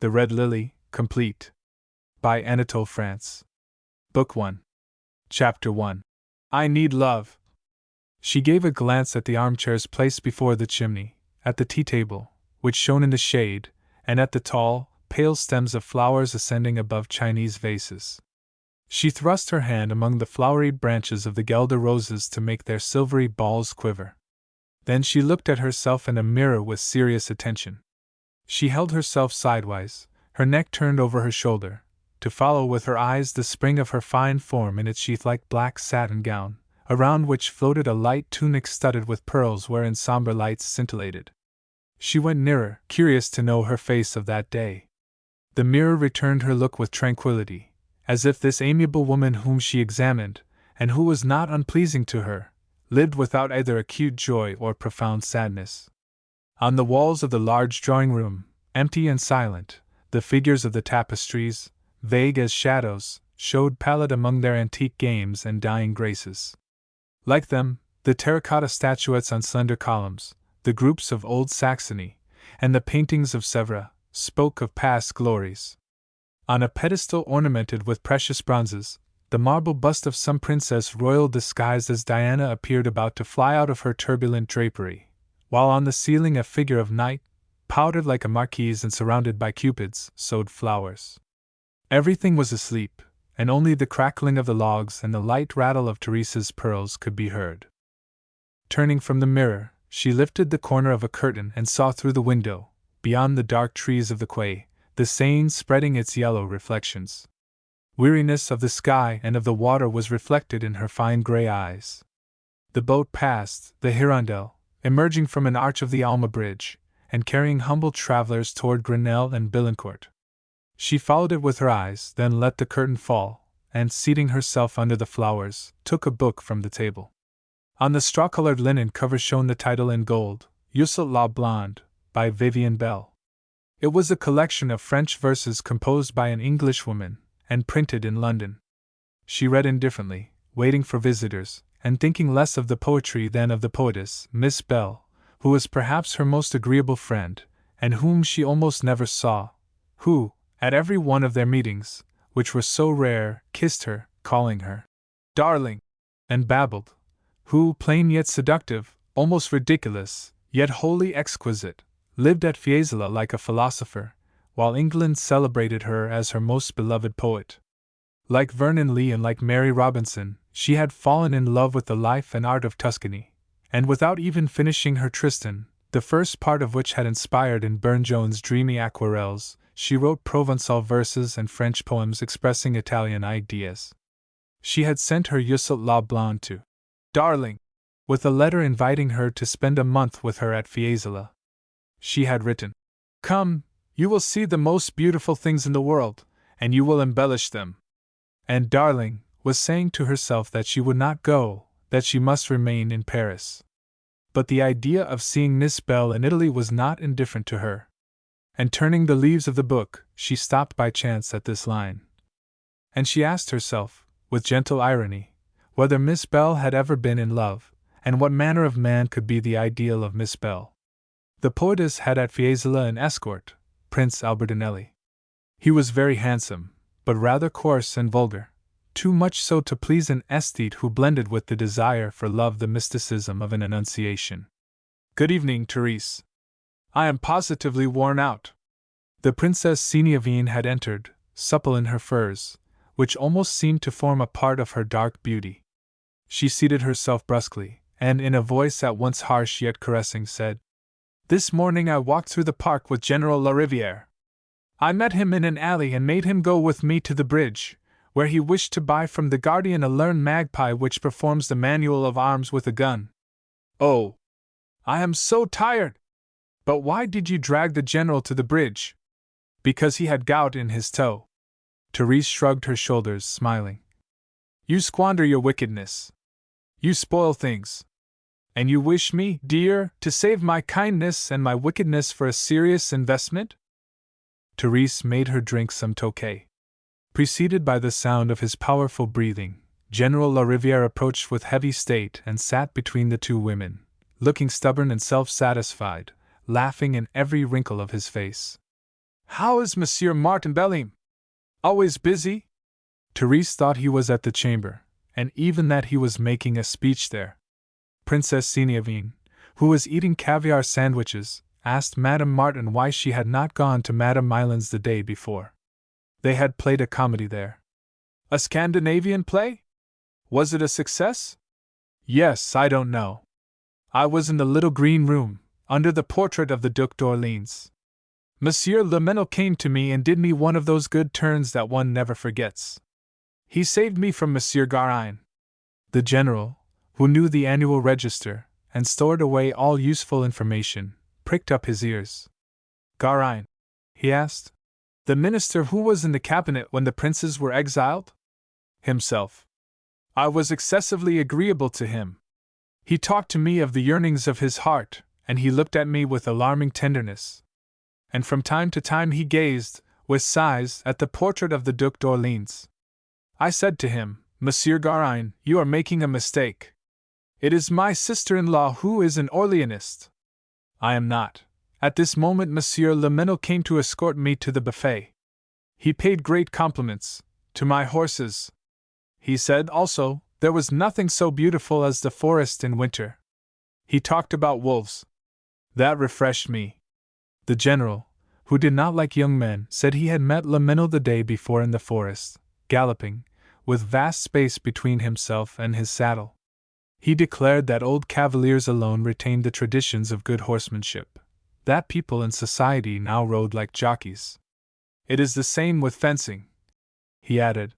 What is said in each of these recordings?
The Red Lily, Complete. By Anatole France. Book 1. Chapter 1. I Need Love. She gave a glance at the armchairs placed before the chimney, at the tea table, which shone in the shade, and at the tall, pale stems of flowers ascending above Chinese vases. She thrust her hand among the flowery branches of the guelder roses to make their silvery balls quiver. Then she looked at herself in a mirror with serious attention. She held herself sidewise, her neck turned over her shoulder, to follow with her eyes the spring of her fine form in its sheath-like black satin gown, around which floated a light tunic studded with pearls wherein somber lights scintillated. She went nearer, curious to know her face of that day. The mirror returned her look with tranquillity, as if this amiable woman whom she examined, and who was not unpleasing to her, lived without either acute joy or profound sadness. On the walls of the large drawing-room, empty and silent, the figures of the tapestries, vague as shadows, showed pallid among their antique games and dying graces. Like them, the terracotta statuettes on slender columns, the groups of old Saxony, and the paintings of Sèvres, spoke of past glories. On a pedestal ornamented with precious bronzes, the marble bust of some princess royal disguised as Diana appeared about to fly out of her turbulent drapery, while on the ceiling a figure of night, powdered like a marquise and surrounded by cupids, sowed flowers. Everything was asleep, and only the crackling of the logs and the light rattle of Therese's pearls could be heard. Turning from the mirror, she lifted the corner of a curtain and saw through the window, beyond the dark trees of the quay, the Seine spreading its yellow reflections. Weariness of the sky and of the water was reflected in her fine gray eyes. The boat passed, the Hirondelle, emerging from an arch of the Alma Bridge, and carrying humble travelers toward Grenelle and Billancourt. She followed it with her eyes, then let the curtain fall, and, seating herself under the flowers, took a book from the table. On the straw-colored linen cover shone the title in gold, Ursule la Blonde, by Vivienne Bell. It was a collection of French verses composed by an Englishwoman, and printed in London. She read indifferently, waiting for visitors, and thinking less of the poetry than of the poetess, Miss Bell, who was perhaps her most agreeable friend, and whom she almost never saw, who, at every one of their meetings, which were so rare, kissed her, calling her darling, and babbled, who, plain yet seductive, almost ridiculous, yet wholly exquisite, lived at Fiesole like a philosopher, while England celebrated her as her most beloved poet. Like Vernon Lee and like Mary Robinson, she had fallen in love with the life and art of Tuscany, and without even finishing her Tristan, the first part of which had inspired in Burne-Jones' dreamy aquarelles, she wrote Provençal verses and French poems expressing Italian ideas. She had sent her Ursule la Blonde to darling, with a letter inviting her to spend a month with her at Fiesole. She had written, "Come, you will see the most beautiful things in the world, and you will embellish them." And darling was saying to herself that she would not go, that she must remain in Paris. But the idea of seeing Miss Bell in Italy was not indifferent to her. And turning the leaves of the book, she stopped by chance at this line. And she asked herself, with gentle irony, whether Miss Bell had ever been in love, and what manner of man could be the ideal of Miss Bell. The poetess had at Fiesole an escort, Prince Albertinelli. He was very handsome, but rather coarse and vulgar, too much so to please an aesthete who blended with the desire for love the mysticism of an Annunciation. "Good evening, Thérèse. I am positively worn out." The Princess Seniavine had entered, supple in her furs, which almost seemed to form a part of her dark beauty. She seated herself brusquely, and in a voice at once harsh yet caressing said, "This morning I walked through the park with General Larivière. I met him in an alley and made him go with me to the bridge, where he wished to buy from the guardian a learned magpie which performs the manual of arms with a gun. Oh, I am so tired! But why did you drag the general to the bridge?" "Because he had gout in his toe." Thérèse shrugged her shoulders, smiling. "You squander your wickedness. You spoil things. And you wish me, dear, to save my kindness and my wickedness for a serious investment?" Thérèse made her drink some Tokay. Preceded by the sound of his powerful breathing, General Larivière approached with heavy state and sat between the two women, looking stubborn and self-satisfied, laughing in every wrinkle of his face. How is Monsieur Martin Belleam? Always busy? Therese thought he was at the chamber, and even that he was making a speech there. Princess Seniavine, who was eating caviar sandwiches, asked Madame Martin why she had not gone to Madame Milan's the day before. They had played a comedy there. A Scandinavian play? Was it a success? Yes, I don't know. I was in the little green room, under the portrait of the Duc d'Orléans. Monsieur Le Menel came to me and did me one of those good turns that one never forgets. He saved me from Monsieur Garin. The general, who knew the annual register, and stored away all useful information, pricked up his ears. Garin? He asked. The minister who was in the cabinet when the princes were exiled? Himself. I was excessively agreeable to him. He talked to me of the yearnings of his heart, and he looked at me with alarming tenderness. And from time to time he gazed, with sighs, at the portrait of the Duc d'Orléans. I said to him, Monsieur Garin, you are making a mistake. It is my sister-in-law who is an Orleanist. I am not. At this moment Monsieur Le Menel came to escort me to the buffet. He paid great compliments to my horses. He said, also, there was nothing so beautiful as the forest in winter. He talked about wolves. That refreshed me. The general, who did not like young men, said he had met Le Menel the day before in the forest, galloping, with vast space between himself and his saddle. He declared that old cavaliers alone retained the traditions of good horsemanship, that people in society now rode like jockeys. It is the same with fencing, he added.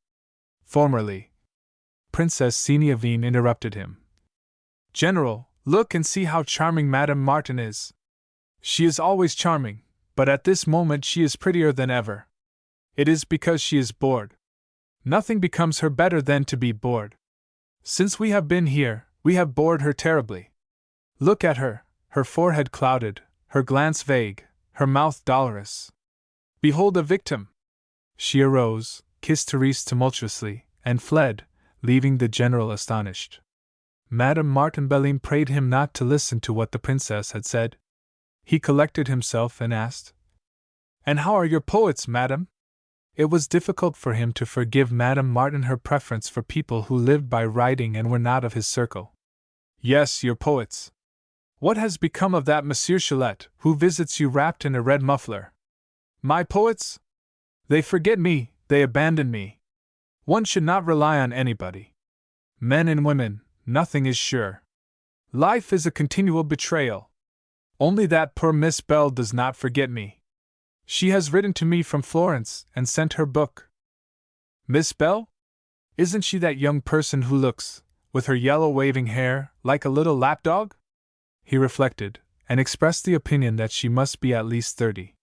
Formerly. Princess Seniavine interrupted him. General, look and see how charming Madame Martin is. She is always charming, but at this moment she is prettier than ever. It is because she is bored. Nothing becomes her better than to be bored. Since we have been here, we have bored her terribly. Look at her, her forehead clouded, her glance vague, her mouth dolorous. Behold a victim! She arose, kissed Therese tumultuously, and fled, leaving the general astonished. Madame Martin Belleam prayed him not to listen to what the princess had said. He collected himself and asked, And how are your poets, madame? It was difficult for him to forgive Madame Martin her preference for people who lived by writing and were not of his circle. Yes, your poets. What has become of that Monsieur Chalette, who visits you wrapped in a red muffler? My poets? They forget me, they abandon me. One should not rely on anybody. Men and women, nothing is sure. Life is a continual betrayal. Only that poor Miss Belle does not forget me. She has written to me from Florence and sent her book. Miss Belle? Isn't she that young person who looks, with her yellow waving hair, like a little lapdog? He reflected, and expressed the opinion that she must be at least 30.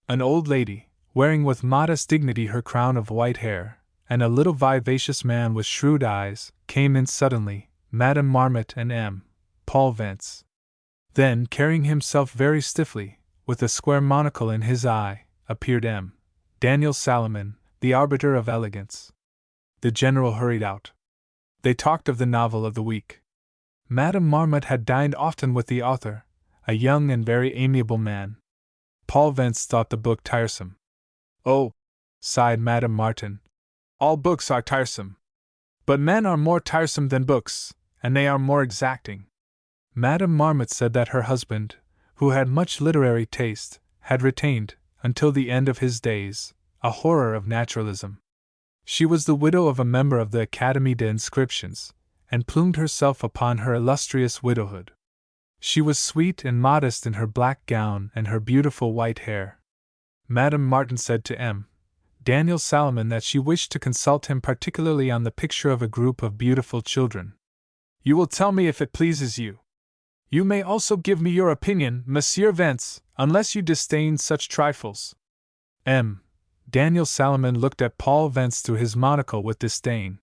An old lady, wearing with modest dignity her crown of white hair, and a little vivacious man with shrewd eyes, came in suddenly, Madame Marmot and M. Paul Vance. Then, carrying himself very stiffly, with a square monocle in his eye, appeared M. Daniel Salomon, the arbiter of elegance. The general hurried out. They talked of the novel of the week. Madame Marmot had dined often with the author, a young and very amiable man. Paul Vance thought the book tiresome. Oh, sighed Madame Martin, all books are tiresome. But men are more tiresome than books, and they are more exacting. Madame Marmot said that her husband, who had much literary taste, had retained, until the end of his days, a horror of naturalism. She was the widow of a member of the Académie des Inscriptions, and plumed herself upon her illustrious widowhood. She was sweet and modest in her black gown and her beautiful white hair. Madame Martin said to M. Daniel Salomon that she wished to consult him particularly on the picture of a group of beautiful children. You will tell me if it pleases you. You may also give me your opinion, Monsieur Vance, unless you disdain such trifles. M. Daniel Salomon looked at Paul Vance through his monocle with disdain.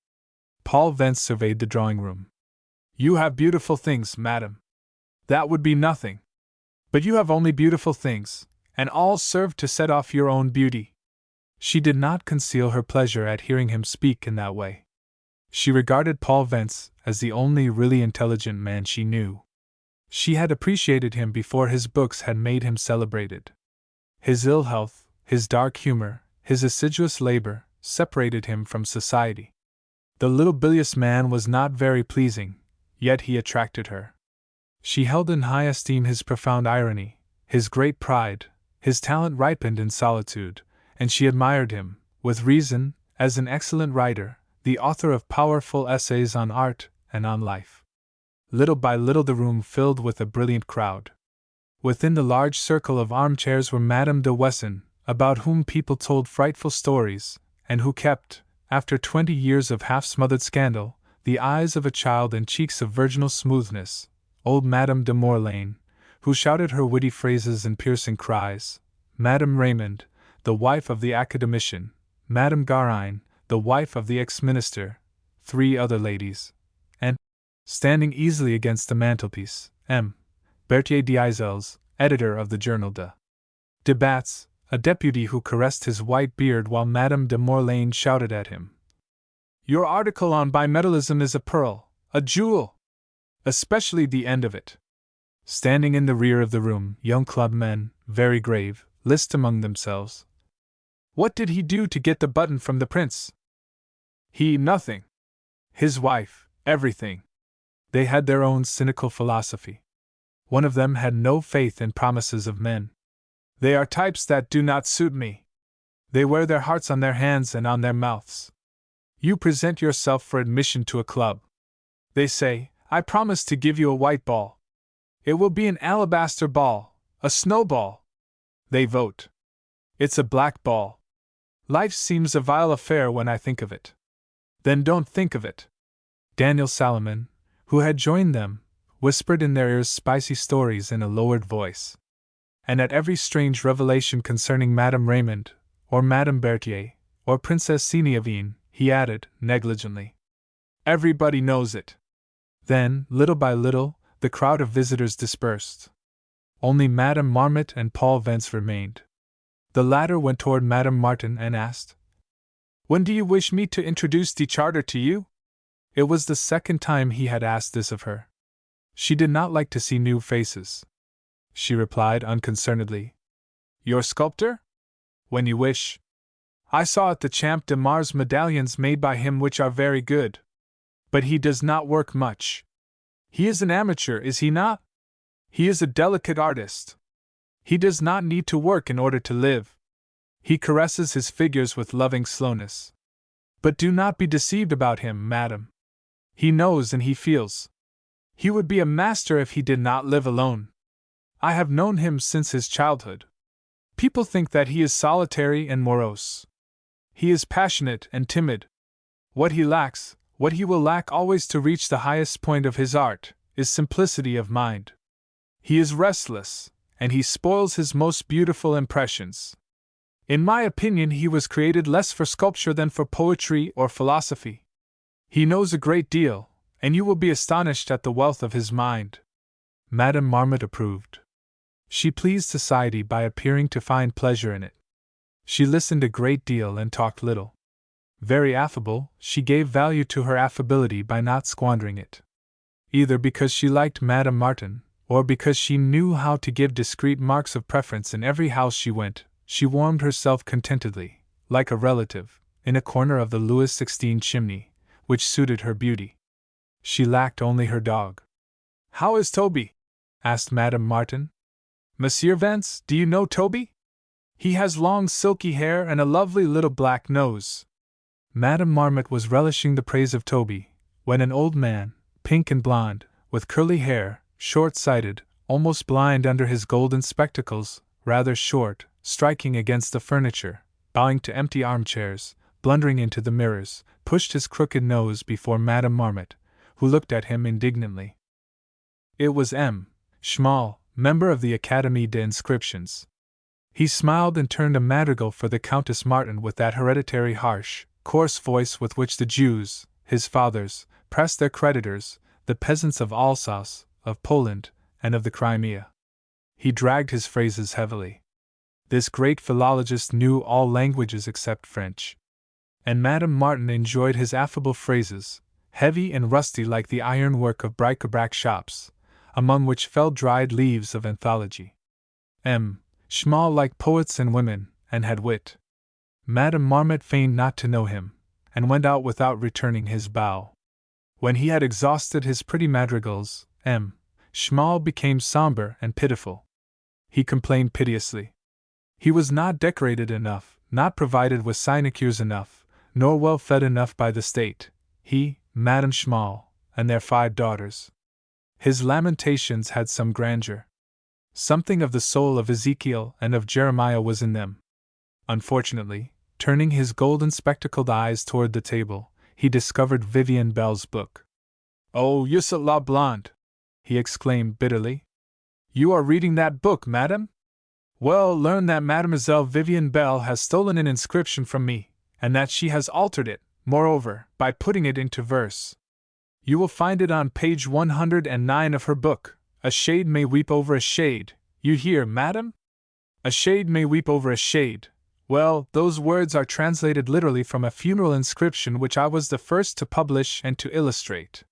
Paul Vance surveyed the drawing-room. You have beautiful things, madam. That would be nothing. But you have only beautiful things, and all serve to set off your own beauty. She did not conceal her pleasure at hearing him speak in that way. She regarded Paul Vance as the only really intelligent man she knew. She had appreciated him before his books had made him celebrated. His ill health, his dark humor, his assiduous labor, separated him from society. The little bilious man was not very pleasing, yet he attracted her. She held in high esteem his profound irony, his great pride, his talent ripened in solitude, and she admired him, with reason, as an excellent writer, the author of powerful essays on art and on life. Little by little the room filled with a brilliant crowd. Within the large circle of armchairs were Madame de Wesson, about whom people told frightful stories, and who kept, after 20 years of half-smothered scandal, the eyes of a child and cheeks of virginal smoothness, old Madame de Morlaine, who shouted her witty phrases and piercing cries, Madame Raymond, the wife of the academician, Madame Garine, the wife of the ex-minister, 3 other ladies, and, standing easily against the mantelpiece, M. Berthier d'Isels, editor of the Journal de Bats, a deputy who caressed his white beard while Madame de Morlaine shouted at him. "Your article on bimetallism is a pearl, a jewel! Especially the end of it." Standing in the rear of the room, young clubmen, very grave, lisped among themselves. "What did he do to get the button from the prince?" "He, nothing. His wife, everything." They had their own cynical philosophy. One of them had no faith in promises of men. "They are types that do not suit me. They wear their hearts on their hands and on their mouths. You present yourself for admission to a club. They say, 'I promise to give you a white ball. It will be an alabaster ball, a snowball.' They vote. It's a black ball. Life seems a vile affair when I think of it." "Then don't think of it." Daniel Salomon, who had joined them, whispered in their ears spicy stories in a lowered voice. And at every strange revelation concerning Madame Raymond, or Madame Berthier, or Princess Seniavine, he added, negligently, "Everybody knows it." Then, little by little, the crowd of visitors dispersed. Only Madame Marmot and Paul Vence remained. The latter went toward Madame Martin and asked, "When do you wish me to introduce the charter to you?" It was the second time he had asked this of her. She did not like to see new faces. She replied unconcernedly, "Your sculptor? When you wish. I saw at the Champ de Mars medallions made by him which are very good. But he does not work much. He is an amateur, is he not? He is a delicate artist. He does not need to work in order to live. He caresses his figures with loving slowness. But do not be deceived about him, madam. He knows and he feels. He would be a master if he did not live alone. I have known him since his childhood. People think that he is solitary and morose. He is passionate and timid. What he lacks, what he will lack always to reach the highest point of his art, is simplicity of mind. He is restless, and he spoils his most beautiful impressions. In my opinion, he was created less for sculpture than for poetry or philosophy. He knows a great deal, and you will be astonished at the wealth of his mind." Madame Marmot approved. She pleased society by appearing to find pleasure in it. She listened a great deal and talked little. Very affable, she gave value to her affability by not squandering it. Either because she liked Madame Martin, or because she knew how to give discreet marks of preference in every house she went, she warmed herself contentedly, like a relative, in a corner of the Louis XVI chimney, which suited her beauty. She lacked only her dog. "How is Toby?" asked Madame Martin. "Monsieur Vance, do you know Toby? He has long silky hair and a lovely little black nose." Madame Marmot was relishing the praise of Toby, when an old man, pink and blond, with curly hair, short-sighted, almost blind under his golden spectacles, rather short, striking against the furniture, bowing to empty armchairs, blundering into the mirrors, pushed his crooked nose before Madame Marmot, who looked at him indignantly. It was M. Schmal, member of the Académie des Inscriptions. He smiled and turned a madrigal for the Countess Martin with that hereditary harsh, coarse voice with which the Jews, his fathers, pressed their creditors, the peasants of Alsace, of Poland, and of the Crimea. He dragged his phrases heavily. This great philologist knew all languages except French. And Madame Martin enjoyed his affable phrases, heavy and rusty like the ironwork of bric-a-brac shops, among which fell dried leaves of anthology. M. Schmal liked poets and women, and had wit. Madame Marmot feigned not to know him, and went out without returning his bow. When he had exhausted his pretty madrigals, Schmal became sombre and pitiful. He complained piteously. He was not decorated enough, not provided with sinecures enough, nor well fed enough by the state, he, Madame Schmal, and their 5 daughters. His lamentations had some grandeur. Something of the soul of Ezekiel and of Jeremiah was in them. Unfortunately, turning his golden spectacled eyes toward the table, he discovered Vivienne Belle's book. "Oh, you're la blonde!" he exclaimed bitterly. "You are reading that book, madame? Well, learn that Mademoiselle Vivienne Belle has stolen an inscription from me, and that she has altered it, moreover, by putting it into verse. You will find it on page 109 of her book. A shade may weep over a shade, you hear, madame? A shade may weep over a shade. Well, those words are translated literally from a funeral inscription which I was the first to publish and to illustrate.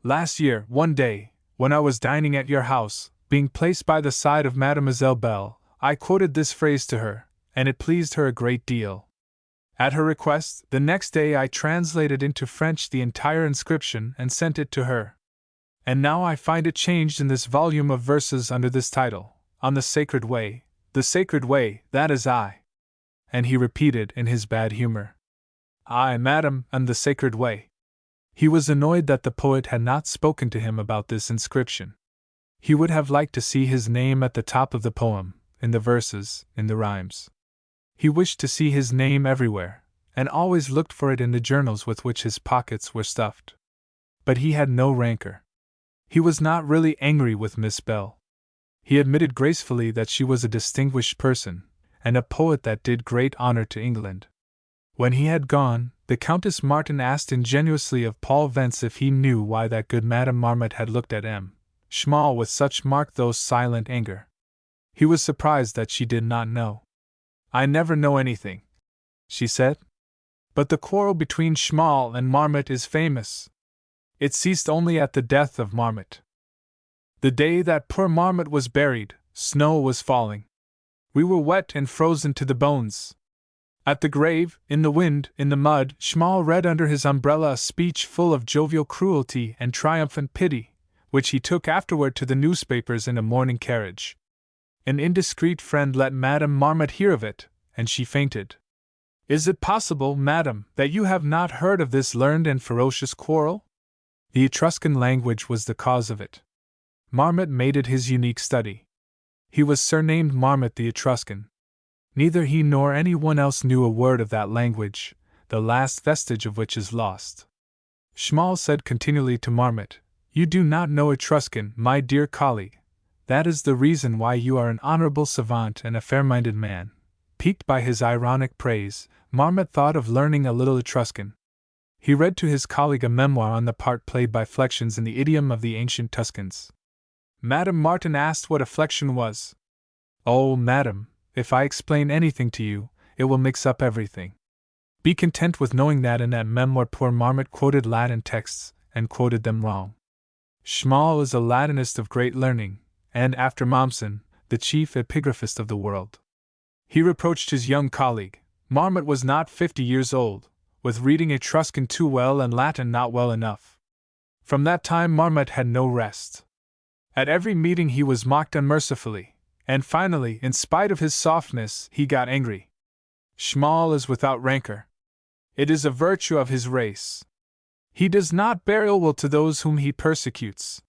Last year, one day, when I was dining at your house, being placed by the side of Mademoiselle Belle, I quoted this phrase to her, and it pleased her a great deal. At her request, the next day I translated into French the entire inscription and sent it to her. And now I find it changed in this volume of verses under this title, On the Sacred Way, that is I." And he repeated in his bad humor, "I, madam, am the sacred way." He was annoyed that the poet had not spoken to him about this inscription. He would have liked to see his name at the top of the poem, in the verses, in the rhymes. He wished to see his name everywhere, and always looked for it in the journals with which his pockets were stuffed. But he had no rancor. He was not really angry with Miss Belle. He admitted gracefully that she was a distinguished person, and a poet that did great honor to England. When he had gone, the Countess Martin asked ingenuously of Paul Vence if he knew why that good Madame Marmot had looked at Schmal with such marked though silent anger. He was surprised that she did not know. "I never know anything," she said. "But the quarrel between Schmal and Marmot is famous. It ceased only at the death of Marmot. The day that poor Marmot was buried, snow was falling. We were wet and frozen to the bones. At the grave, in the wind, in the mud, Schmal read under his umbrella a speech full of jovial cruelty and triumphant pity, which he took afterward to the newspapers in a mourning carriage. An indiscreet friend let Madame Marmot hear of it, and she fainted. Is it possible, madam, that you have not heard of this learned and ferocious quarrel? The Etruscan language was the cause of it. Marmot made it his unique study. He was surnamed Marmot the Etruscan. Neither he nor anyone else knew a word of that language, the last vestige of which is lost. Schmal said continually to Marmot, "You do not know Etruscan, my dear colleague. That is the reason why you are an honorable savant and a fair-minded man." Piqued by his ironic praise, Marmot thought of learning a little Etruscan. He read to his colleague a memoir on the part played by flexions in the idiom of the ancient Tuscans. Madame Martin asked what a flexion was. "Oh, madam, if I explain anything to you, it will mix up everything. Be content with knowing that in that memoir poor Marmot quoted Latin texts, and quoted them wrong. Schmal is a Latinist of great learning, and, after Mommsen, the chief epigraphist of the world." He reproached his young colleague, Marmot was not 50 years old, with reading Etruscan too well and Latin not well enough. From that time Marmot had no rest. At every meeting he was mocked unmercifully, and finally, in spite of his softness, he got angry. Schmal is without rancor. It is a virtue of his race. He does not bear ill will to those whom he persecutes.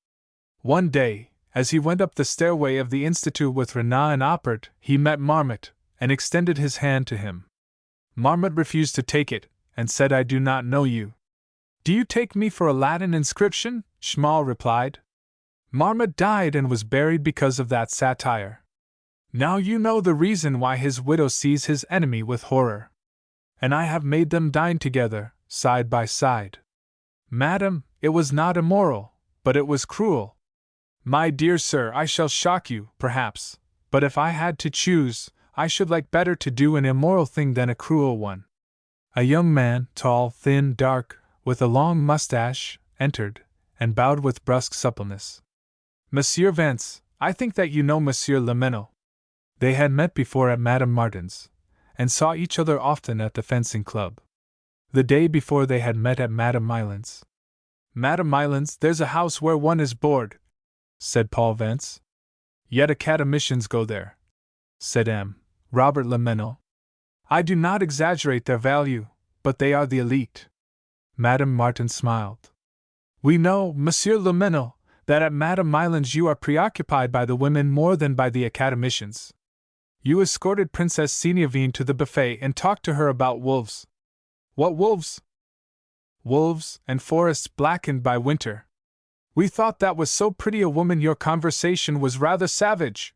One day, as he went up the stairway of the Institute with Renat and Oppert, he met Marmot, and extended his hand to him. Marmot refused to take it, and said, "I do not know you." "Do you take me for a Latin inscription?" Schmal replied. Marmot died and was buried because of that satire. Now you know the reason why his widow sees his enemy with horror. And I have made them dine together, side by side. Madam, it was not immoral, but it was cruel. My dear sir, I shall shock you, perhaps, but if I had to choose, I should like better to do an immoral thing than a cruel one. A young man, tall, thin, dark, with a long mustache, entered, and bowed with brusque suppleness. Monsieur Vance, I think that you know Monsieur Lamennais. They had met before at Madame Martin's, and saw each other often at the fencing club. The day before they had met at Madame Milan's. "Madame Milan's, there's a house where one is bored," said Paul Vance. "Yet academicians go there," said M. Robert Lamennel. "I do not exaggerate their value, but they are the elite." Madame Martin smiled. "We know, Monsieur Lamennel, that at Madame Milan's you are preoccupied by the women more than by the academicians. You escorted Princess Signavine to the buffet and talked to her about wolves." "What wolves?" "Wolves and forests blackened by winter. We thought that was so pretty a woman your conversation was rather savage."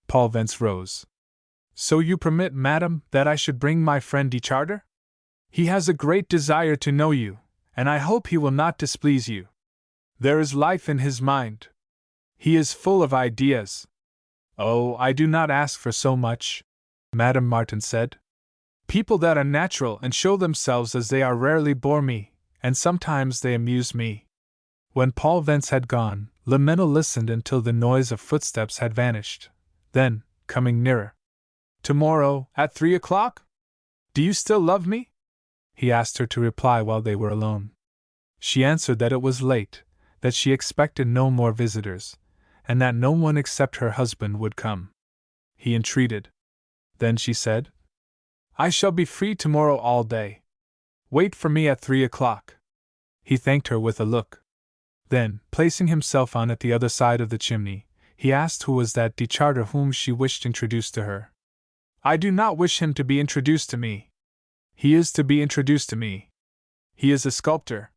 Paul Vance rose. "So you permit, madam, that I should bring my friend de Charter? He has a great desire to know you, and I hope he will not displease you. There is life in his mind. He is full of ideas." "Oh, I do not ask for so much," Madame Martin said. "People that are natural and show themselves as they are rarely bore me, and sometimes they amuse me." When Paul Vance had gone, Lamennel listened until the noise of footsteps had vanished. Then, coming nearer, "Tomorrow, at 3 o'clock? Do you still love me?" he asked her to reply while they were alone. She answered that it was late, that she expected no more visitors, and that no one except her husband would come. He entreated. Then she said, "I shall be free tomorrow all day. Wait for me at 3 o'clock. He thanked her with a look. Then, placing himself on at the other side of the chimney, he asked who was that de Charter whom she wished introduced to her. "I do not wish him to be introduced to me. He is to be introduced to me. He is a sculptor."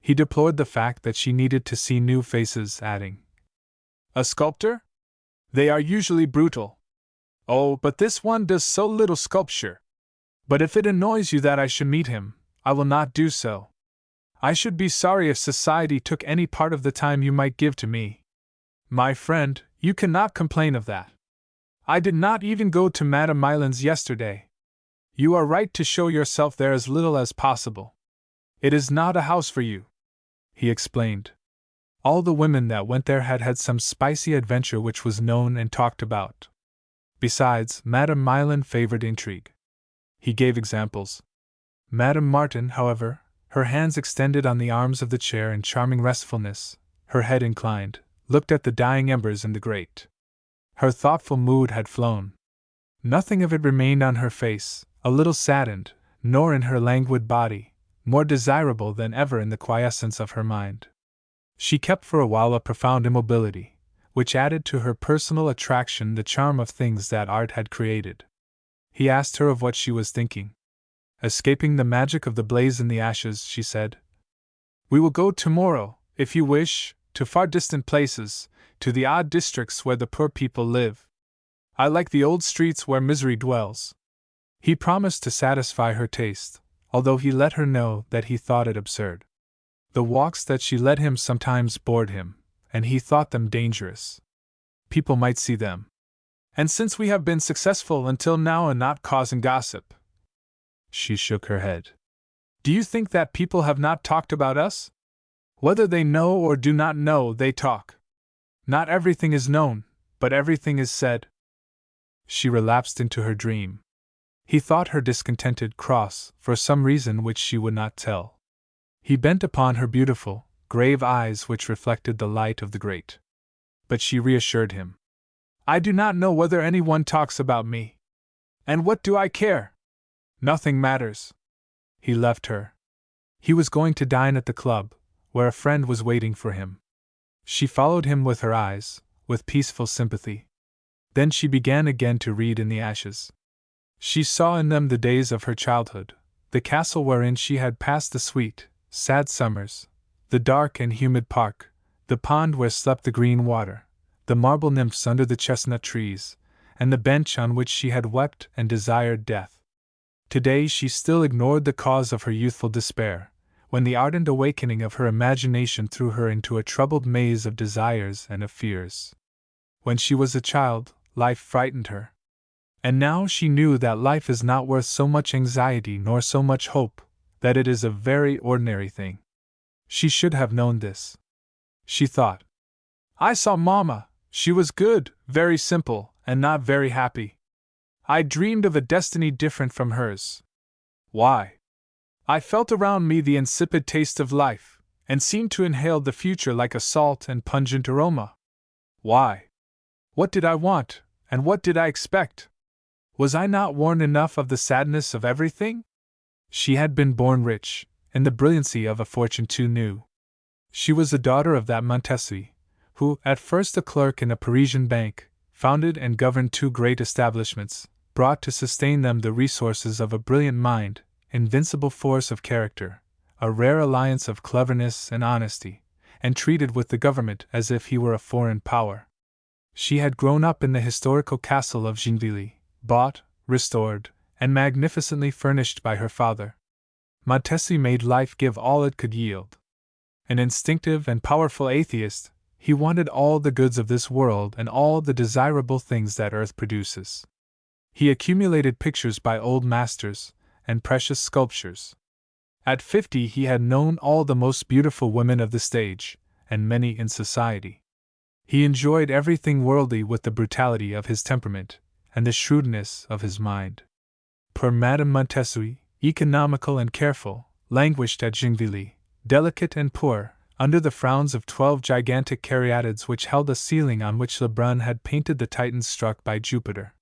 He deplored the fact that she needed to see new faces, adding, "A sculptor? They are usually brutal. Oh, but this one does so little sculpture. But if it annoys you that I should meet him, I will not do so. I should be sorry if society took any part of the time you might give to me. My friend, you cannot complain of that. I did not even go to Madame Milan's yesterday. You are right to show yourself there as little as possible. It is not a house for you," he explained. All the women that went there had had some spicy adventure which was known and talked about. Besides, Madame Milan favored intrigue. He gave examples. Madame Martin, however, her hands extended on the arms of the chair in charming restfulness, her head inclined, looked at the dying embers in the grate. Her thoughtful mood had flown. Nothing of it remained on her face, a little saddened, nor in her languid body, more desirable than ever in the quiescence of her mind. She kept for a while a profound immobility, which added to her personal attraction the charm of things that art had created. He asked her of what she was thinking. Escaping the magic of the blaze in the ashes, she said, "We will go tomorrow, if you wish, to far distant places, to the odd districts where the poor people live. I like the old streets where misery dwells." He promised to satisfy her taste, although he let her know that he thought it absurd. The walks that she led him sometimes bored him, and he thought them dangerous. People might see them. "And since we have been successful until now in not causing gossip," she shook her head, "do you think that people have not talked about us? Whether they know or do not know, they talk. Not everything is known, but everything is said." She relapsed into her dream. He thought her discontented, cross, for some reason which she would not tell. He bent upon her beautiful, grave eyes which reflected the light of the grate. But she reassured him. "I do not know whether anyone talks about me. And what do I care? Nothing matters." He left her. He was going to dine at the club, where a friend was waiting for him. She followed him with her eyes, with peaceful sympathy. Then she began again to read in the ashes. She saw in them the days of her childhood, the castle wherein she had passed the sweet, sad summers, the dark and humid park, the pond where slept the green water, the marble nymphs under the chestnut trees, and the bench on which she had wept and desired death. Today she still ignored the cause of her youthful despair, when the ardent awakening of her imagination threw her into a troubled maze of desires and of fears. When she was a child, life frightened her. And now she knew that life is not worth so much anxiety nor so much hope, that it is a very ordinary thing. She should have known this. She thought, "I saw Mamma, she was good, very simple, and not very happy. I dreamed of a destiny different from hers. Why? I felt around me the insipid taste of life, and seemed to inhale the future like a salt and pungent aroma. Why? What did I want, and what did I expect? Was I not warned enough of the sadness of everything? She had been born rich, in the brilliancy of a fortune too new. She was the daughter of that Montessori, who, at first a clerk in a Parisian bank, founded and governed two great establishments, brought to sustain them the resources of a brilliant mind, invincible force of character, a rare alliance of cleverness and honesty, and treated with the government as if he were a foreign power. She had grown up in the historical castle of Gennevilliers, bought, restored, and magnificently furnished by her father. Montessori made life give all it could yield. An instinctive and powerful atheist, he wanted all the goods of this world and all the desirable things that earth produces. He accumulated pictures by old masters, and precious sculptures. At 50 he had known all the most beautiful women of the stage, and many in society. He enjoyed everything worldly with the brutality of his temperament, and the shrewdness of his mind. Poor Madame Montessori, economical and careful, languished at Gennevilliers, delicate and poor, under the frowns of 12 gigantic caryatids which held a ceiling on which Lebrun had painted the Titans struck by Jupiter.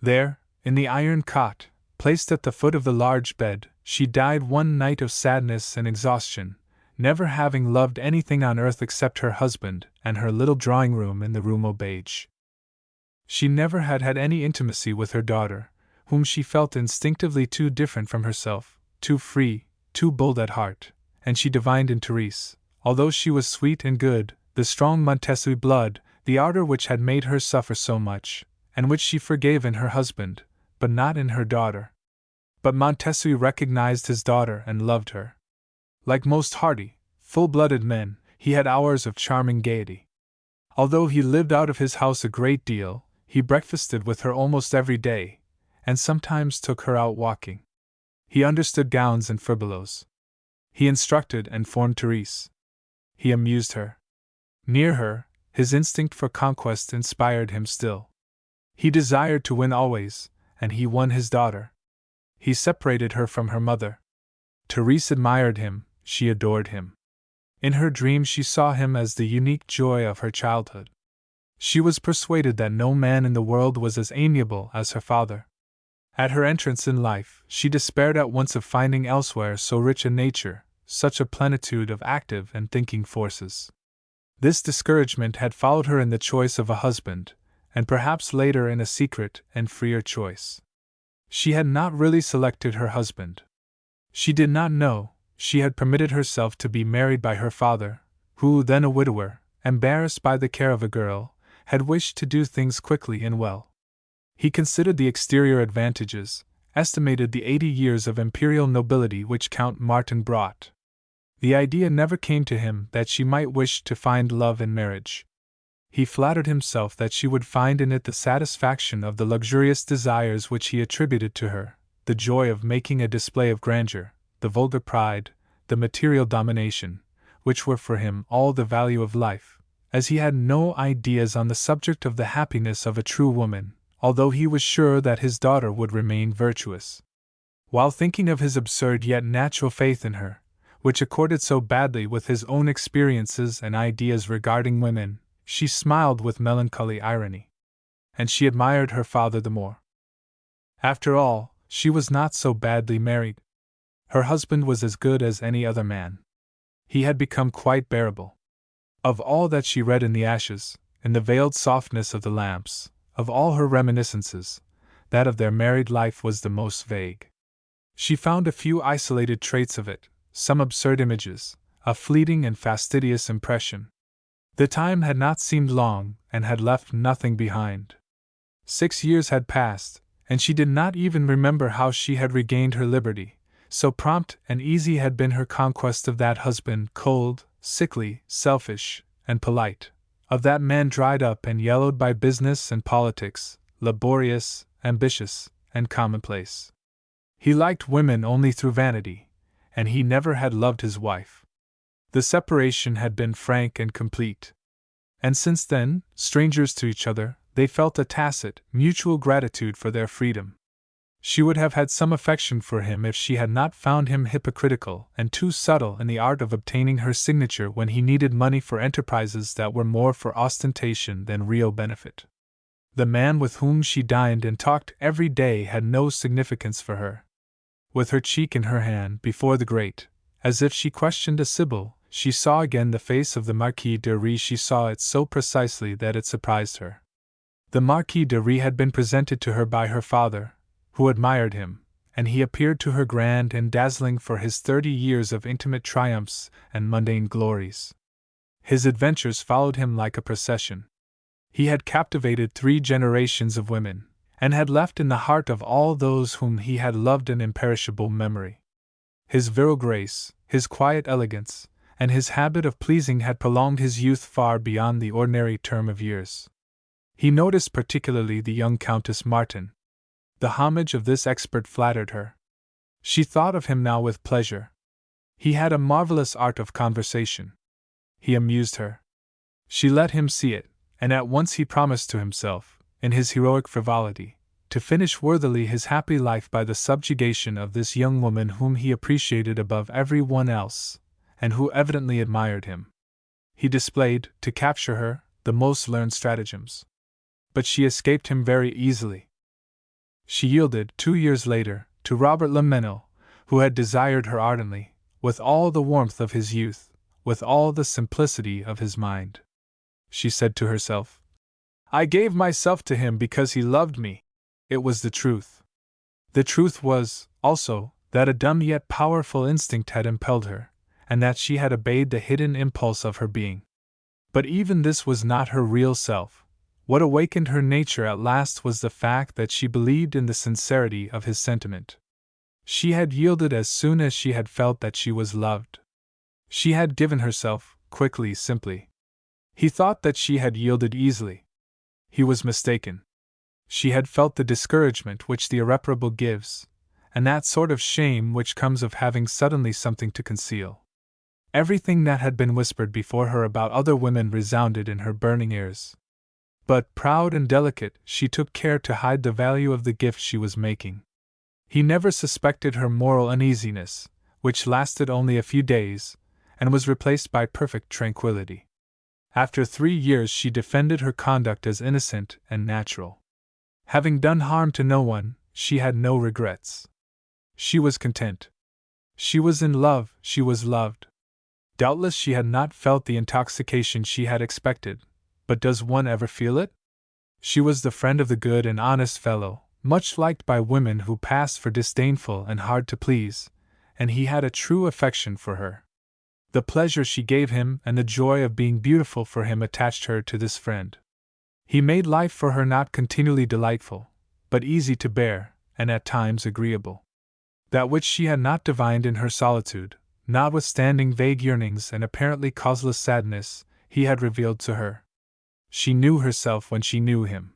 There, in the iron cot, placed at the foot of the large bed, she died one night of sadness and exhaustion, never having loved anything on earth except her husband and her little drawing-room in the Rue Maubeuge. She never had had any intimacy with her daughter, whom she felt instinctively too different from herself, too free, too bold at heart, and she divined in Therese, although she was sweet and good, the strong Montessori blood, the ardor which had made her suffer so much, and which she forgave in her husband, but not in her daughter. But Montessori recognized his daughter and loved her. Like most hearty, full-blooded men, he had hours of charming gaiety. Although he lived out of his house a great deal, he breakfasted with her almost every day, and sometimes took her out walking. He understood gowns and furbelows. He instructed and formed Therese. He amused her. Near her, his instinct for conquest inspired him still. He desired to win always, and he won his daughter. He separated her from her mother. Therese admired him, she adored him. In her dreams she saw him as the unique joy of her childhood. She was persuaded that no man in the world was as amiable as her father. At her entrance in life, she despaired at once of finding elsewhere so rich a nature, such a plenitude of active and thinking forces. This discouragement had followed her in the choice of a husband, and perhaps later in a secret and freer choice. She had not really selected her husband. She did not know, she had permitted herself to be married by her father, who, then a widower, embarrassed by the care of a girl, had wished to do things quickly and well. He considered the exterior advantages, estimated the 80 years of imperial nobility which Count Martin brought. The idea never came to him that she might wish to find love in marriage. He flattered himself that she would find in it the satisfaction of the luxurious desires which he attributed to her, the joy of making a display of grandeur, the vulgar pride, the material domination, which were for him all the value of life, as he had no ideas on the subject of the happiness of a true woman, although he was sure that his daughter would remain virtuous. While thinking of his absurd yet natural faith in her, which accorded so badly with his own experiences and ideas regarding women, she smiled with melancholy irony. And she admired her father the more. After all, she was not so badly married. Her husband was as good as any other man. He had become quite bearable. Of all that she read in the ashes, in the veiled softness of the lamps, of all her reminiscences, that of their married life was the most vague. She found a few isolated traits of it, some absurd images, a fleeting and fastidious impression. The time had not seemed long, and had left nothing behind. 6 years had passed, and she did not even remember how she had regained her liberty, so prompt and easy had been her conquest of that husband cold, sickly, selfish, and polite, of that man dried up and yellowed by business and politics, laborious, ambitious, and commonplace. He liked women only through vanity, and he never had loved his wife. The separation had been frank and complete. And since then, strangers to each other, They felt a tacit, mutual gratitude for their freedom. She would have had some affection for him if she had not found him hypocritical and too subtle in the art of obtaining her signature when he needed money for enterprises that were more for ostentation than real benefit. The man with whom she dined and talked every day had no significance for her. With her cheek in her hand before the grate, as if she questioned a sibyl, she saw again the face of the Marquis de Ries. She saw it so precisely that it surprised her. The Marquis de Ries had been presented to her by her father, who admired him, and he appeared to her grand and dazzling for his 30 years of intimate triumphs and mundane glories. His adventures followed him like a procession. He had captivated 3 generations of women, and had left in the heart of all those whom he had loved an imperishable memory. His virile grace, his quiet elegance, and his habit of pleasing had prolonged his youth far beyond the ordinary term of years. He noticed particularly the young Countess Martin. The homage of this expert flattered her. She thought of him now with pleasure. He had a marvelous art of conversation. He amused her. She let him see it, and at once he promised to himself, in his heroic frivolity, to finish worthily his happy life by the subjugation of this young woman whom he appreciated above every one else, and who evidently admired him. He displayed, to capture her, the most learned stratagems. But she escaped him very easily. She yielded, 2 years later, to Robert Le Mesnil, who had desired her ardently, with all the warmth of his youth, with all the simplicity of his mind. She said to herself, "I gave myself to him because he loved me." It was the truth. The truth was, also, that a dumb yet powerful instinct had impelled her, and that she had obeyed the hidden impulse of her being. But even this was not her real self. What awakened her nature at last was the fact that she believed in the sincerity of his sentiment. She had yielded as soon as she had felt that she was loved. She had given herself, quickly, simply. He thought that she had yielded easily. He was mistaken. She had felt the discouragement which the irreparable gives, and that sort of shame which comes of having suddenly something to conceal. Everything that had been whispered before her about other women resounded in her burning ears. But, proud and delicate, she took care to hide the value of the gift she was making. He never suspected her moral uneasiness, which lasted only a few days, and was replaced by perfect tranquility. After 3 years she defended her conduct as innocent and natural. Having done harm to no one, she had no regrets. She was content. She was in love, she was loved. Doubtless she had not felt the intoxication she had expected, but does one ever feel it? She was the friend of the good and honest fellow, much liked by women who passed for disdainful and hard to please, and he had a true affection for her. The pleasure she gave him and the joy of being beautiful for him attached her to this friend. He made life for her not continually delightful, but easy to bear, and at times agreeable. That which she had not divined in her solitude, notwithstanding vague yearnings and apparently causeless sadness, he had revealed to her. She knew herself when she knew him.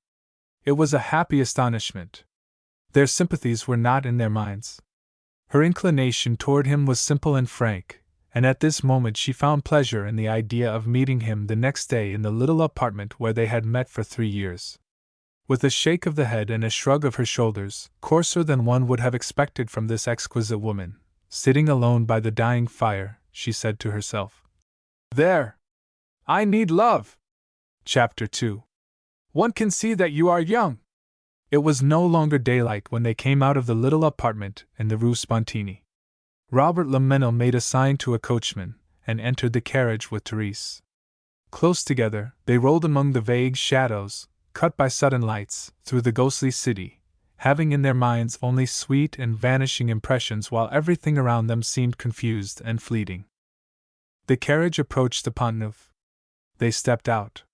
It was a happy astonishment. Their sympathies were not in their minds. Her inclination toward him was simple and frank, and at this moment she found pleasure in the idea of meeting him the next day in the little apartment where they had met for 3 years. With a shake of the head and a shrug of her shoulders, coarser than one would have expected from this exquisite woman, sitting alone by the dying fire, she said to herself, "There! I need love!" Chapter 2. One can see that you are young. It was no longer daylight when they came out of the little apartment in the Rue Spontini. Robert Le Mesnil made a sign to a coachman, and entered the carriage with Therese. Close together, they rolled among the vague shadows, cut by sudden lights, through the ghostly city, having in their minds only sweet and vanishing impressions while everything around them seemed confused and fleeting. The carriage approached the Pont Neuf. They stepped out.